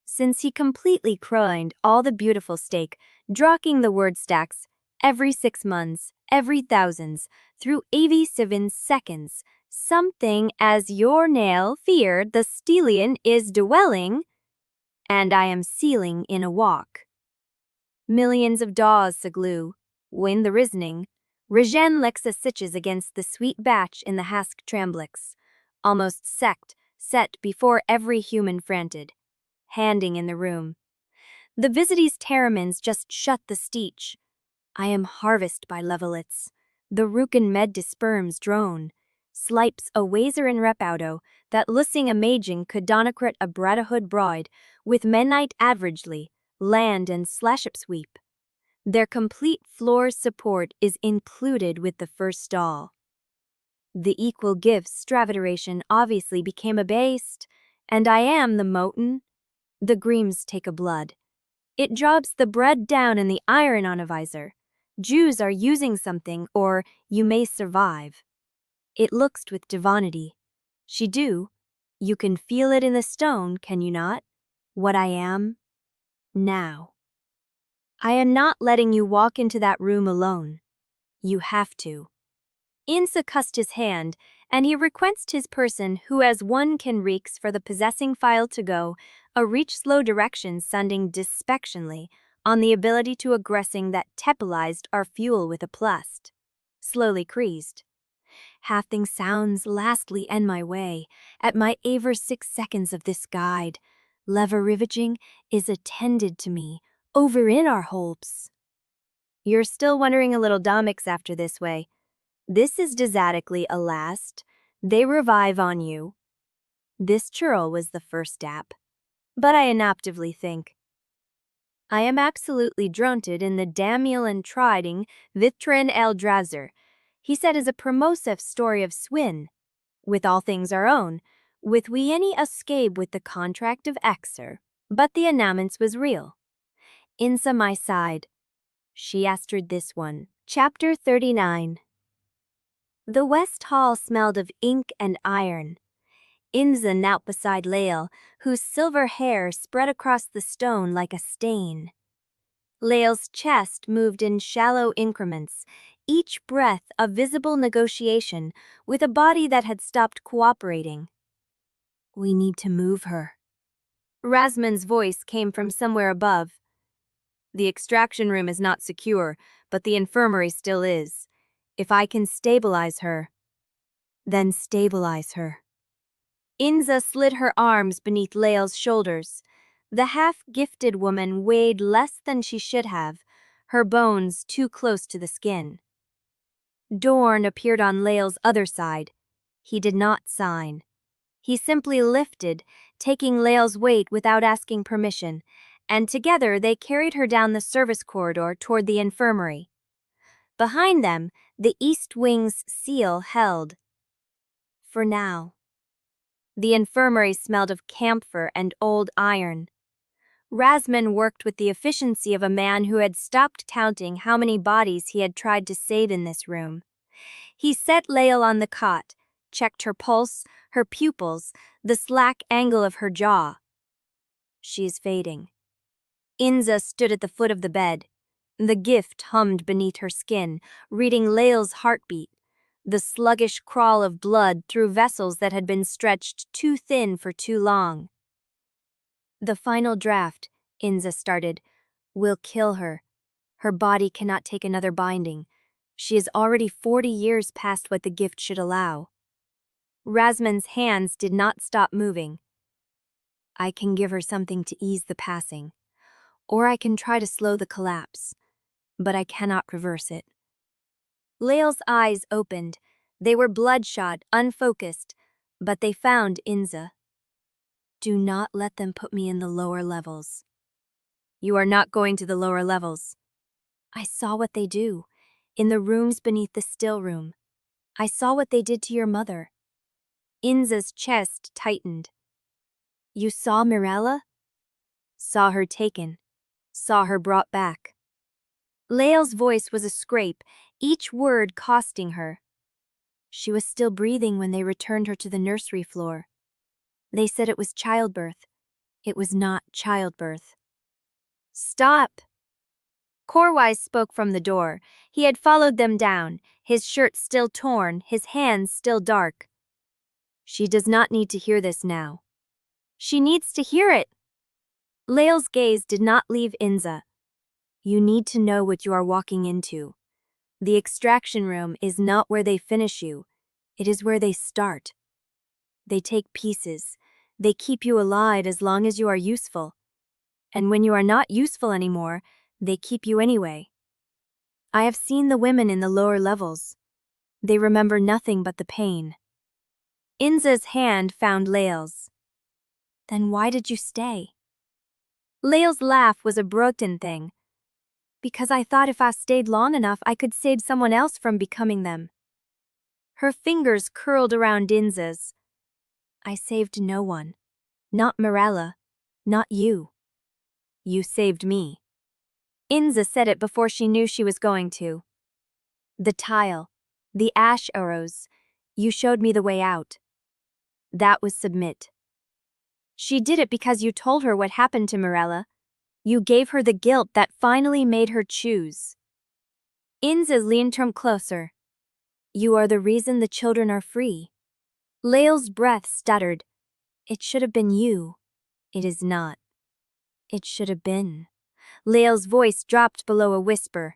Since he completely croined all the beautiful stake, drawing the word stacks, every 6 months, every thousands, through 87 seconds, something as your nail feared the stallion is dwelling, and I am sealing in a walk. Millions of daws saglu, win the reasoning, Regen lexa sitches against the sweet batch in the hask tramblix, almost sect, set before every human franted, handing in the room. The visities terramins just shut the steech. I am harvest by levelets. The ruken med disperms drone. Slipes a wazer in repaudo, that lussing a maging could donacret a bradahood broid, with menite averagely, land and slaship sweep. Their complete floor's support is included with the first stall. The equal gifts straviteration obviously became abased, and I am the moten. The greams take a blood. It drops the bread down in the iron on a visor. Jews are using something, or you may survive. It looks with divinity. She do. You can feel it in the stone, can you not? What I am? Now. I am not letting you walk into that room alone. You have to. Inza cussed his hand, and he requenced his person who as one can reeks for the possessing file to go, a reach slow direction sending dispectionly on the ability to aggressing that tepilized our fuel with a plust. Slowly creased. Half thing sounds lastly end my way, at my aver 6 seconds of this guide. Lever rivaging is attended to me, over in our hopes. You're still wondering a little domics after this way. This is desadically a last. They revive on you. This churl was the first step. But I inoptively think. I am absolutely drunted in the Damiel and Triding Vitrin el Drazer. He said as a promosef story of Swin. With all things our own, with we any escape with the contract of Exer. But the announcement was real. Insa my side. She astered this one. Chapter 39. The West Hall smelled of ink and iron. Inza knelt beside Lael, whose silver hair spread across the stone like a stain. Lael's chest moved in shallow increments, each breath a visible negotiation with a body that had stopped cooperating. "We need to move her." Rasmund's voice came from somewhere above. "The extraction room is not secure, but the infirmary still is. If I can stabilize her..." "Then stabilize her." Inza slid her arms beneath Lael's shoulders. The half-gifted woman weighed less than she should have, her bones too close to the skin. Dorn appeared on Lael's other side. He did not sign. He simply lifted, taking Lael's weight without asking permission, and together they carried her down the service corridor toward the infirmary. Behind them, the East Wing's seal held. For now. The infirmary smelled of camphor and old iron. Rasmund worked with the efficiency of a man who had stopped counting how many bodies he had tried to save in this room. He set Lael on the cot, checked her pulse, her pupils, the slack angle of her jaw. She is fading. Inza stood at the foot of the bed. The gift hummed beneath her skin, reading Lael's heartbeat, the sluggish crawl of blood through vessels that had been stretched too thin for too long. "The final draft," Inza started, "will kill her. Her body cannot take another binding. She is already 40 years past what the gift should allow." Rasmund's hands did not stop moving. "I can give her something to ease the passing, or I can try to slow the collapse, but I cannot reverse it." Lael's eyes opened. They were bloodshot, unfocused, but they found Inza. Do not let them put me in the lower levels. You are not going to the lower levels. I saw what they do, in the rooms beneath the still room. I saw what they did to your mother. Inza's chest tightened. You saw Mirella? Saw her taken. Saw her brought back. Lael's voice was a scrape, each word costing her. She was still breathing when they returned her to the nursery floor. They said it was childbirth. It was not childbirth. Stop! Corwise spoke from the door. He had followed them down, his shirt still torn, his hands still dark. She does not need to hear this now. She needs to hear it. Lael's gaze did not leave Inza. You need to know what you are walking into. The extraction room is not where they finish you. It is where they start. They take pieces. They keep you alive as long as you are useful. And when you are not useful anymore, they keep you anyway. I have seen the women in the lower levels. They remember nothing but the pain. Inza's hand found Lael's. Then why did you stay? Lael's laugh was a broken thing. Because I thought if I stayed long enough I could save someone else from becoming them. Her fingers curled around Inza's. I saved no one. Not Mirella. Not you. You saved me. Inza said it before she knew she was going to. The tile. The ash arrows. You showed me the way out. That was submit. She did it because you told her what happened to Mirella. You gave her the guilt that finally made her choose. Inza leaned him closer. You are the reason the children are free. Lael's breath stuttered. It should have been you. It is not. It should have been. Lael's voice dropped below a whisper.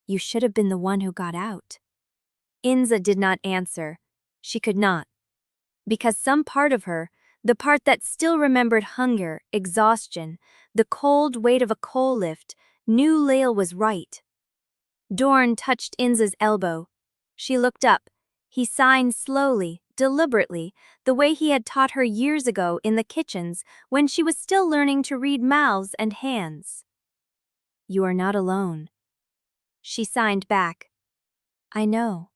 You should have been the one who got out. Inza did not answer. She could not. Because some part of her, the part that still remembered hunger, exhaustion, the cold weight of a coal lift, knew Lael was right. Dorn touched Inza's elbow. She looked up. He signed slowly, deliberately, the way he had taught her years ago in the kitchens when she was still learning to read mouths and hands. You are not alone. She signed back. I know.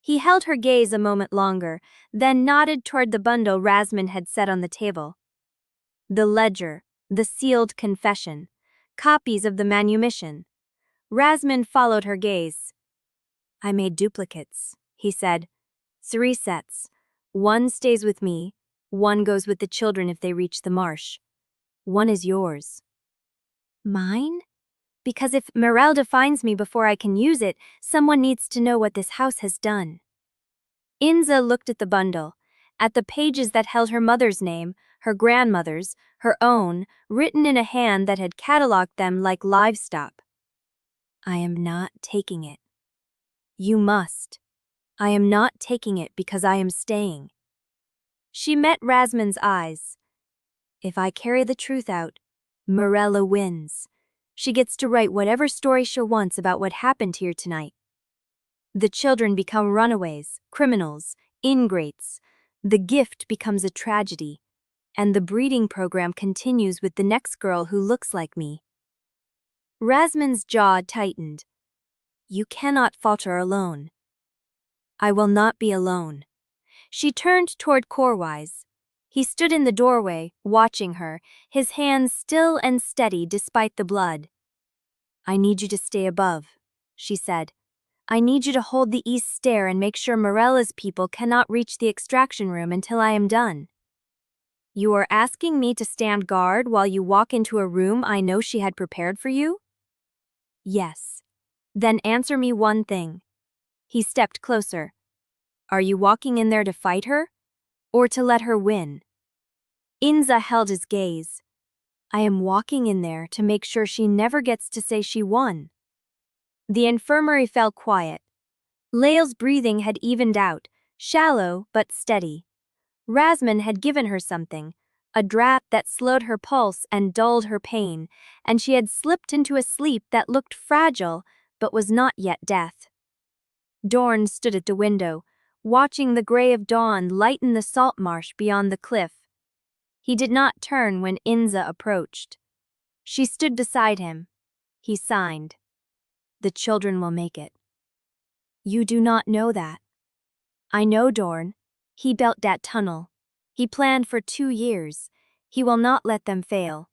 He held her gaze a moment longer, then nodded toward the bundle Rasman had set on the table. The ledger, the sealed confession, copies of the manumission. Rasman followed her gaze. I made duplicates, he said. 3 sets. 1 stays with me, 1 goes with the children if they reach the marsh. 1 is yours. Mine? Because if Mirella finds me before I can use it, someone needs to know what this house has done. Inza looked at the bundle, at the pages that held her mother's name, her grandmother's, her own, written in a hand that had catalogued them like livestock. I am not taking it. You must. I am not taking it because I am staying. She met Rasman's eyes. If I carry the truth out, Mirella wins. She gets to write whatever story she wants about what happened here tonight. The children become runaways, criminals, ingrates. The gift becomes a tragedy. And the breeding program continues with the next girl who looks like me. Rasman's jaw tightened. You cannot falter alone. I will not be alone. She turned toward Corwise. He stood in the doorway, watching her, his hands still and steady despite the blood. I need you to stay above, she said. I need you to hold the east stair and make sure Mirella's people cannot reach the extraction room until I am done. You are asking me to stand guard while you walk into a room I know she had prepared for you? Yes. Then answer me one thing. He stepped closer. Are you walking in there to fight her? Or to let her win? Inza held his gaze. I am walking in there to make sure she never gets to say she won. The infirmary fell quiet. Lael's breathing had evened out, shallow but steady. Rasman had given her something, a draught that slowed her pulse and dulled her pain, and she had slipped into a sleep that looked fragile but was not yet death. Dorn stood at the window, watching the gray of dawn lighten the salt marsh beyond the cliff. He did not turn when Inza approached. She stood beside him. He signed. The children will make it. You do not know that. I know Dorn. He built that tunnel. He planned for 2 years. He will not let them fail.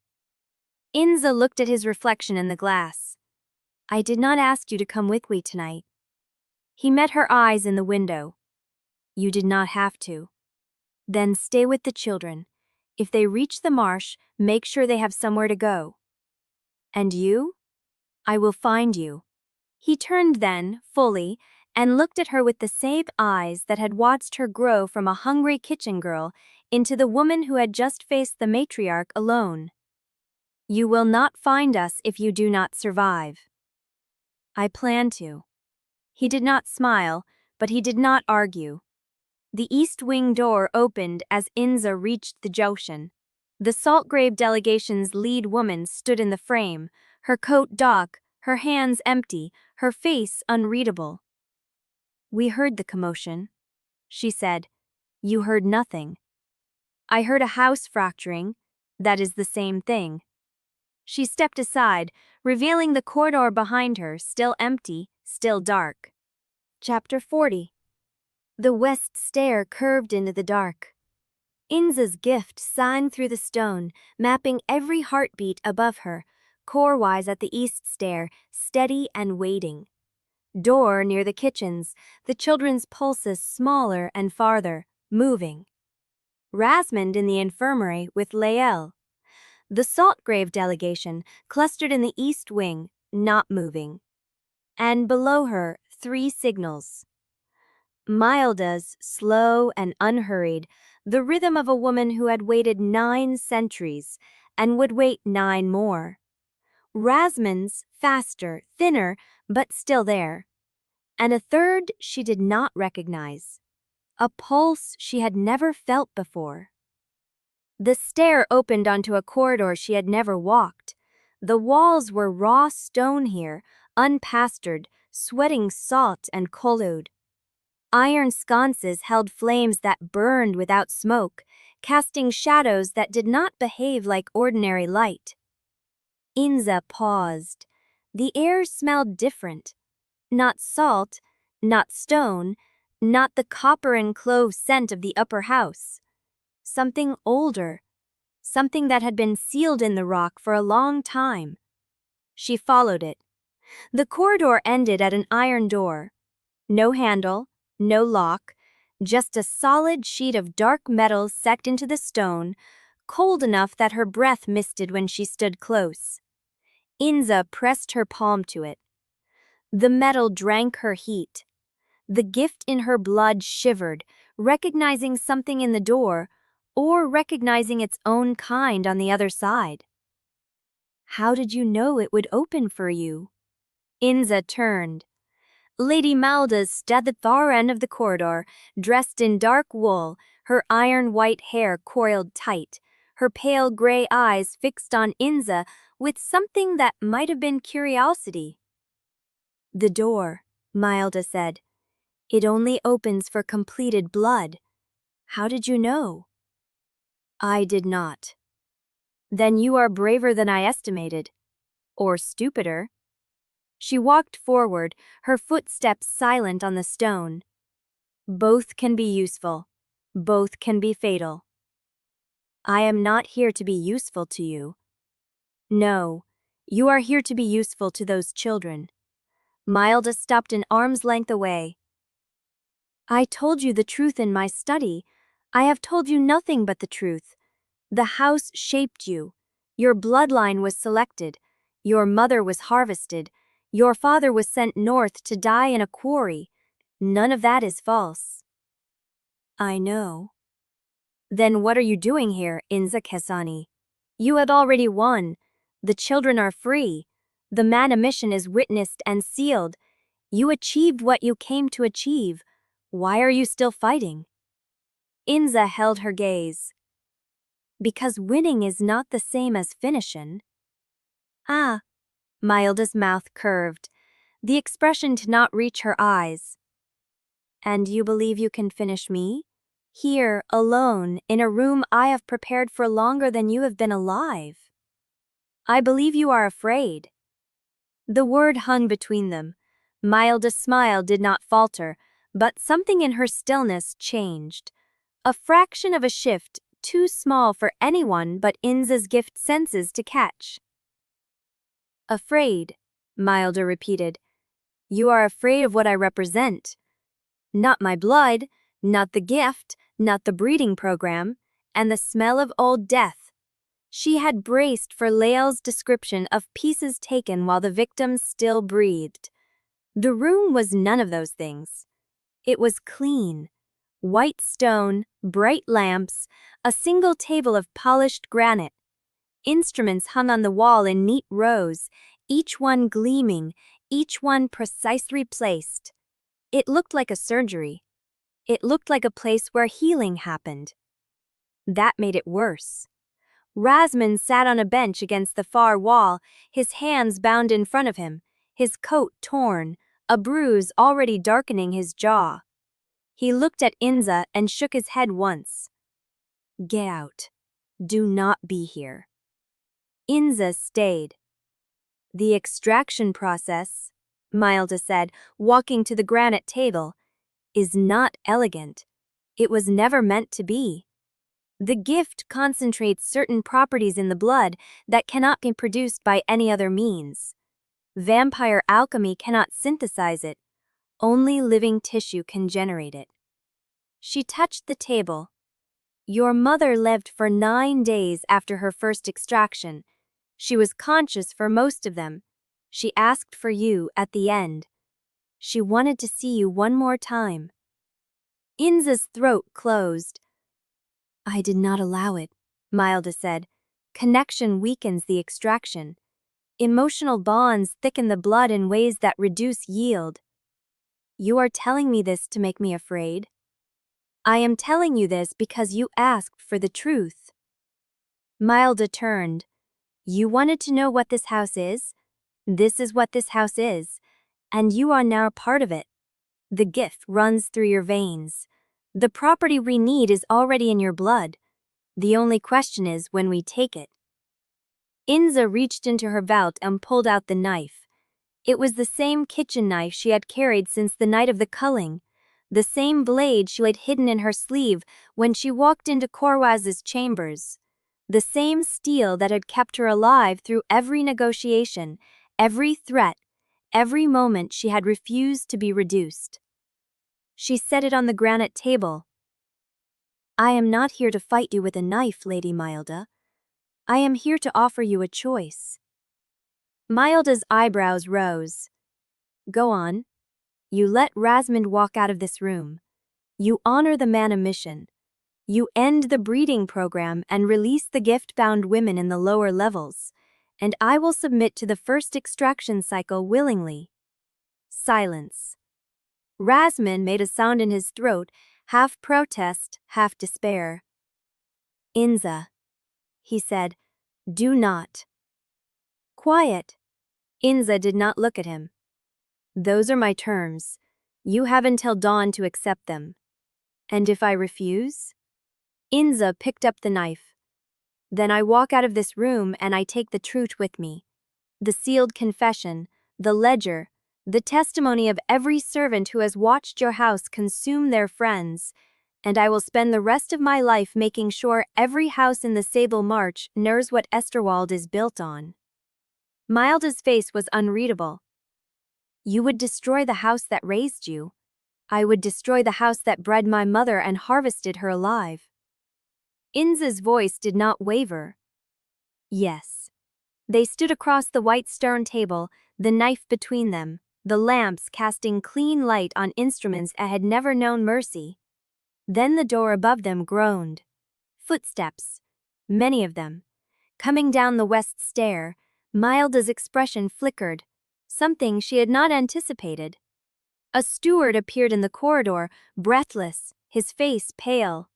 Inza looked at his reflection in the glass. I did not ask you to come with me tonight. He met her eyes in the window. You did not have to. Then stay with the children. If they reach the marsh, make sure they have somewhere to go. And you? I will find you. He turned then, fully, and looked at her with the same eyes that had watched her grow from a hungry kitchen girl into the woman who had just faced the matriarch alone. You will not find us if you do not survive. I plan to. He did not smile, but he did not argue. The east wing door opened as Inza reached the Joshin. The Saltgrave delegation's lead woman stood in the frame, her coat dark, her hands empty, her face unreadable. We heard the commotion, she said. You heard nothing. I heard a house fracturing. That is the same thing. She stepped aside, revealing the corridor behind her, still empty, still dark. Chapter 40. The west stair curved into the dark. Inza's gift signed through the stone, mapping every heartbeat above her, corewise at the east stair, steady and waiting. Door near the kitchens, the children's pulses smaller and farther, moving. Rasmond in the infirmary with Lael. The Saltgrave delegation clustered in the east wing, not moving. And below her, 3 signals. Milda's, slow and unhurried, the rhythm of a woman who had waited 9 centuries and would wait 9 more. Rasmond's, faster, thinner, but still there. And a third she did not recognize. A pulse she had never felt before. The stair opened onto a corridor she had never walked. The walls were raw stone here, unpastured, sweating salt and collode. Iron sconces held flames that burned without smoke, casting shadows that did not behave like ordinary light. Inza paused. The air smelled different. Not salt, not stone, not the copper and clove scent of the upper house. Something older, something that had been sealed in the rock for a long time. She followed it. The corridor ended at an iron door. No handle, no lock, just a solid sheet of dark metal set into the stone, cold enough that her breath misted when she stood close. Inza pressed her palm to it. The metal drank her heat. The gift in her blood shivered, recognizing something in the door, or recognizing its own kind on the other side. How did you know it would open for you? Inza turned. Lady Malda stood at the far end of the corridor, dressed in dark wool, her iron-white hair coiled tight, her pale gray eyes fixed on Inza with something that might have been curiosity. The door, Malda said. It only opens for completed blood. How did you know? I did not. Then you are braver than I estimated. Or stupider. She walked forward, her footsteps silent on the stone. Both can be useful. Both can be fatal. I am not here to be useful to you. No, you are here to be useful to those children. Milda stopped an arm's length away. I told you the truth in my study. I have told you nothing but the truth. The house shaped you. Your bloodline was selected. Your mother was harvested. Your father was sent north to die in a quarry. None of that is false. I know. Then what are you doing here, Inza Kessani? You had already won. The children are free. The mana mission is witnessed and sealed. You achieved what you came to achieve. Why are you still fighting? Inza held her gaze. Because winning is not the same as finishing. Ah. Milda's mouth curved. The expression did not reach her eyes. And you believe you can finish me? Here, alone, in a room I have prepared for longer than you have been alive. I believe you are afraid. The word hung between them. Milda's smile did not falter, but something in her stillness changed. A fraction of a shift, too small for anyone but Inza's gift senses to catch. Afraid, Milda repeated. You are afraid of what I represent. Not my blood, not the gift, not the breeding program, and the smell of old death. She had braced for Lael's description of pieces taken while the victims still breathed. The room was none of those things. It was clean. White stone, bright lamps, a single table of polished granite. Instruments hung on the wall in neat rows, each one gleaming, each one precisely placed. It looked like a surgery. It looked like a place where healing happened. That made it worse. Rasman sat on a bench against the far wall, his hands bound in front of him, his coat torn, a bruise already darkening his jaw. He looked at Inza and shook his head once. Get out. Do not be here. Inza stayed. The extraction process, Milda said, walking to the granite table, is not elegant. It was never meant to be. The gift concentrates certain properties in the blood that cannot be produced by any other means. Vampire alchemy cannot synthesize it. Only living tissue can generate it. She touched the table. Your mother lived for 9 days after her first extraction. She was conscious for most of them. She asked for you at the end. She wanted to see you one more time. Inza's throat closed. I did not allow it, Milda said. Connection weakens the extraction. Emotional bonds thicken the blood in ways that reduce yield. You are telling me this to make me afraid? I am telling you this because you asked for the truth. Milda turned. You wanted to know what this house is? This is what this house is, and you are now a part of it. The gift runs through your veins. The property we need is already in your blood. The only question is when we take it. Inza reached into her belt and pulled out the knife. It was the same kitchen knife she had carried since the night of the culling, the same blade she had hidden in her sleeve when she walked into Corwise's chambers, the same steel that had kept her alive through every negotiation, every threat, every moment she had refused to be reduced. She set it on the granite table. I am not here to fight you with a knife, Lady Milda. I am here to offer you a choice. Milda's eyebrows rose. Go on. You let Rasmund walk out of this room. You honor the mana mission. You end the breeding program and release the gift-bound women in the lower levels, and I will submit to the first extraction cycle willingly. Silence. Rasmund made a sound in his throat, half protest, half despair. Inza, he said, do not. Quiet. Inza did not look at him. Those are my terms. You have until dawn to accept them. And if I refuse? Inza picked up the knife. Then I walk out of this room and I take the truth with me. The sealed confession, the ledger, the testimony of every servant who has watched your house consume their friends, and I will spend the rest of my life making sure every house in the Sable March knows what Esterwald is built on. Milda's face was unreadable. You would destroy the house that raised you. I would destroy the house that bred my mother and harvested her alive. Inza's voice did not waver. Yes. They stood across the white stone table, the knife between them, the lamps casting clean light on instruments that had never known mercy. Then the door above them groaned. Footsteps, many of them. Coming down the west stair, Milda's expression flickered, something she had not anticipated. A steward appeared in the corridor, breathless, his face pale.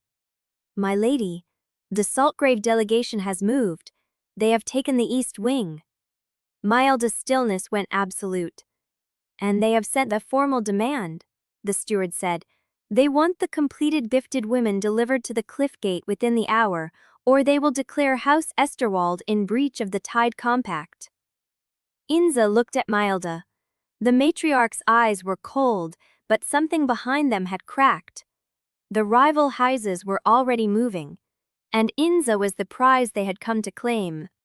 My lady, the Saltgrave delegation has moved. They have taken the east wing. Milda's stillness went absolute. And they have sent a formal demand, the steward said, They want the completed gifted women delivered to the cliff gate within the hour, or they will declare House Esterwald in breach of the Tide Compact. Inza looked at Milda. The matriarch's eyes were cold, but something behind them had cracked. The rival houses were already moving, and Inza was the prize they had come to claim.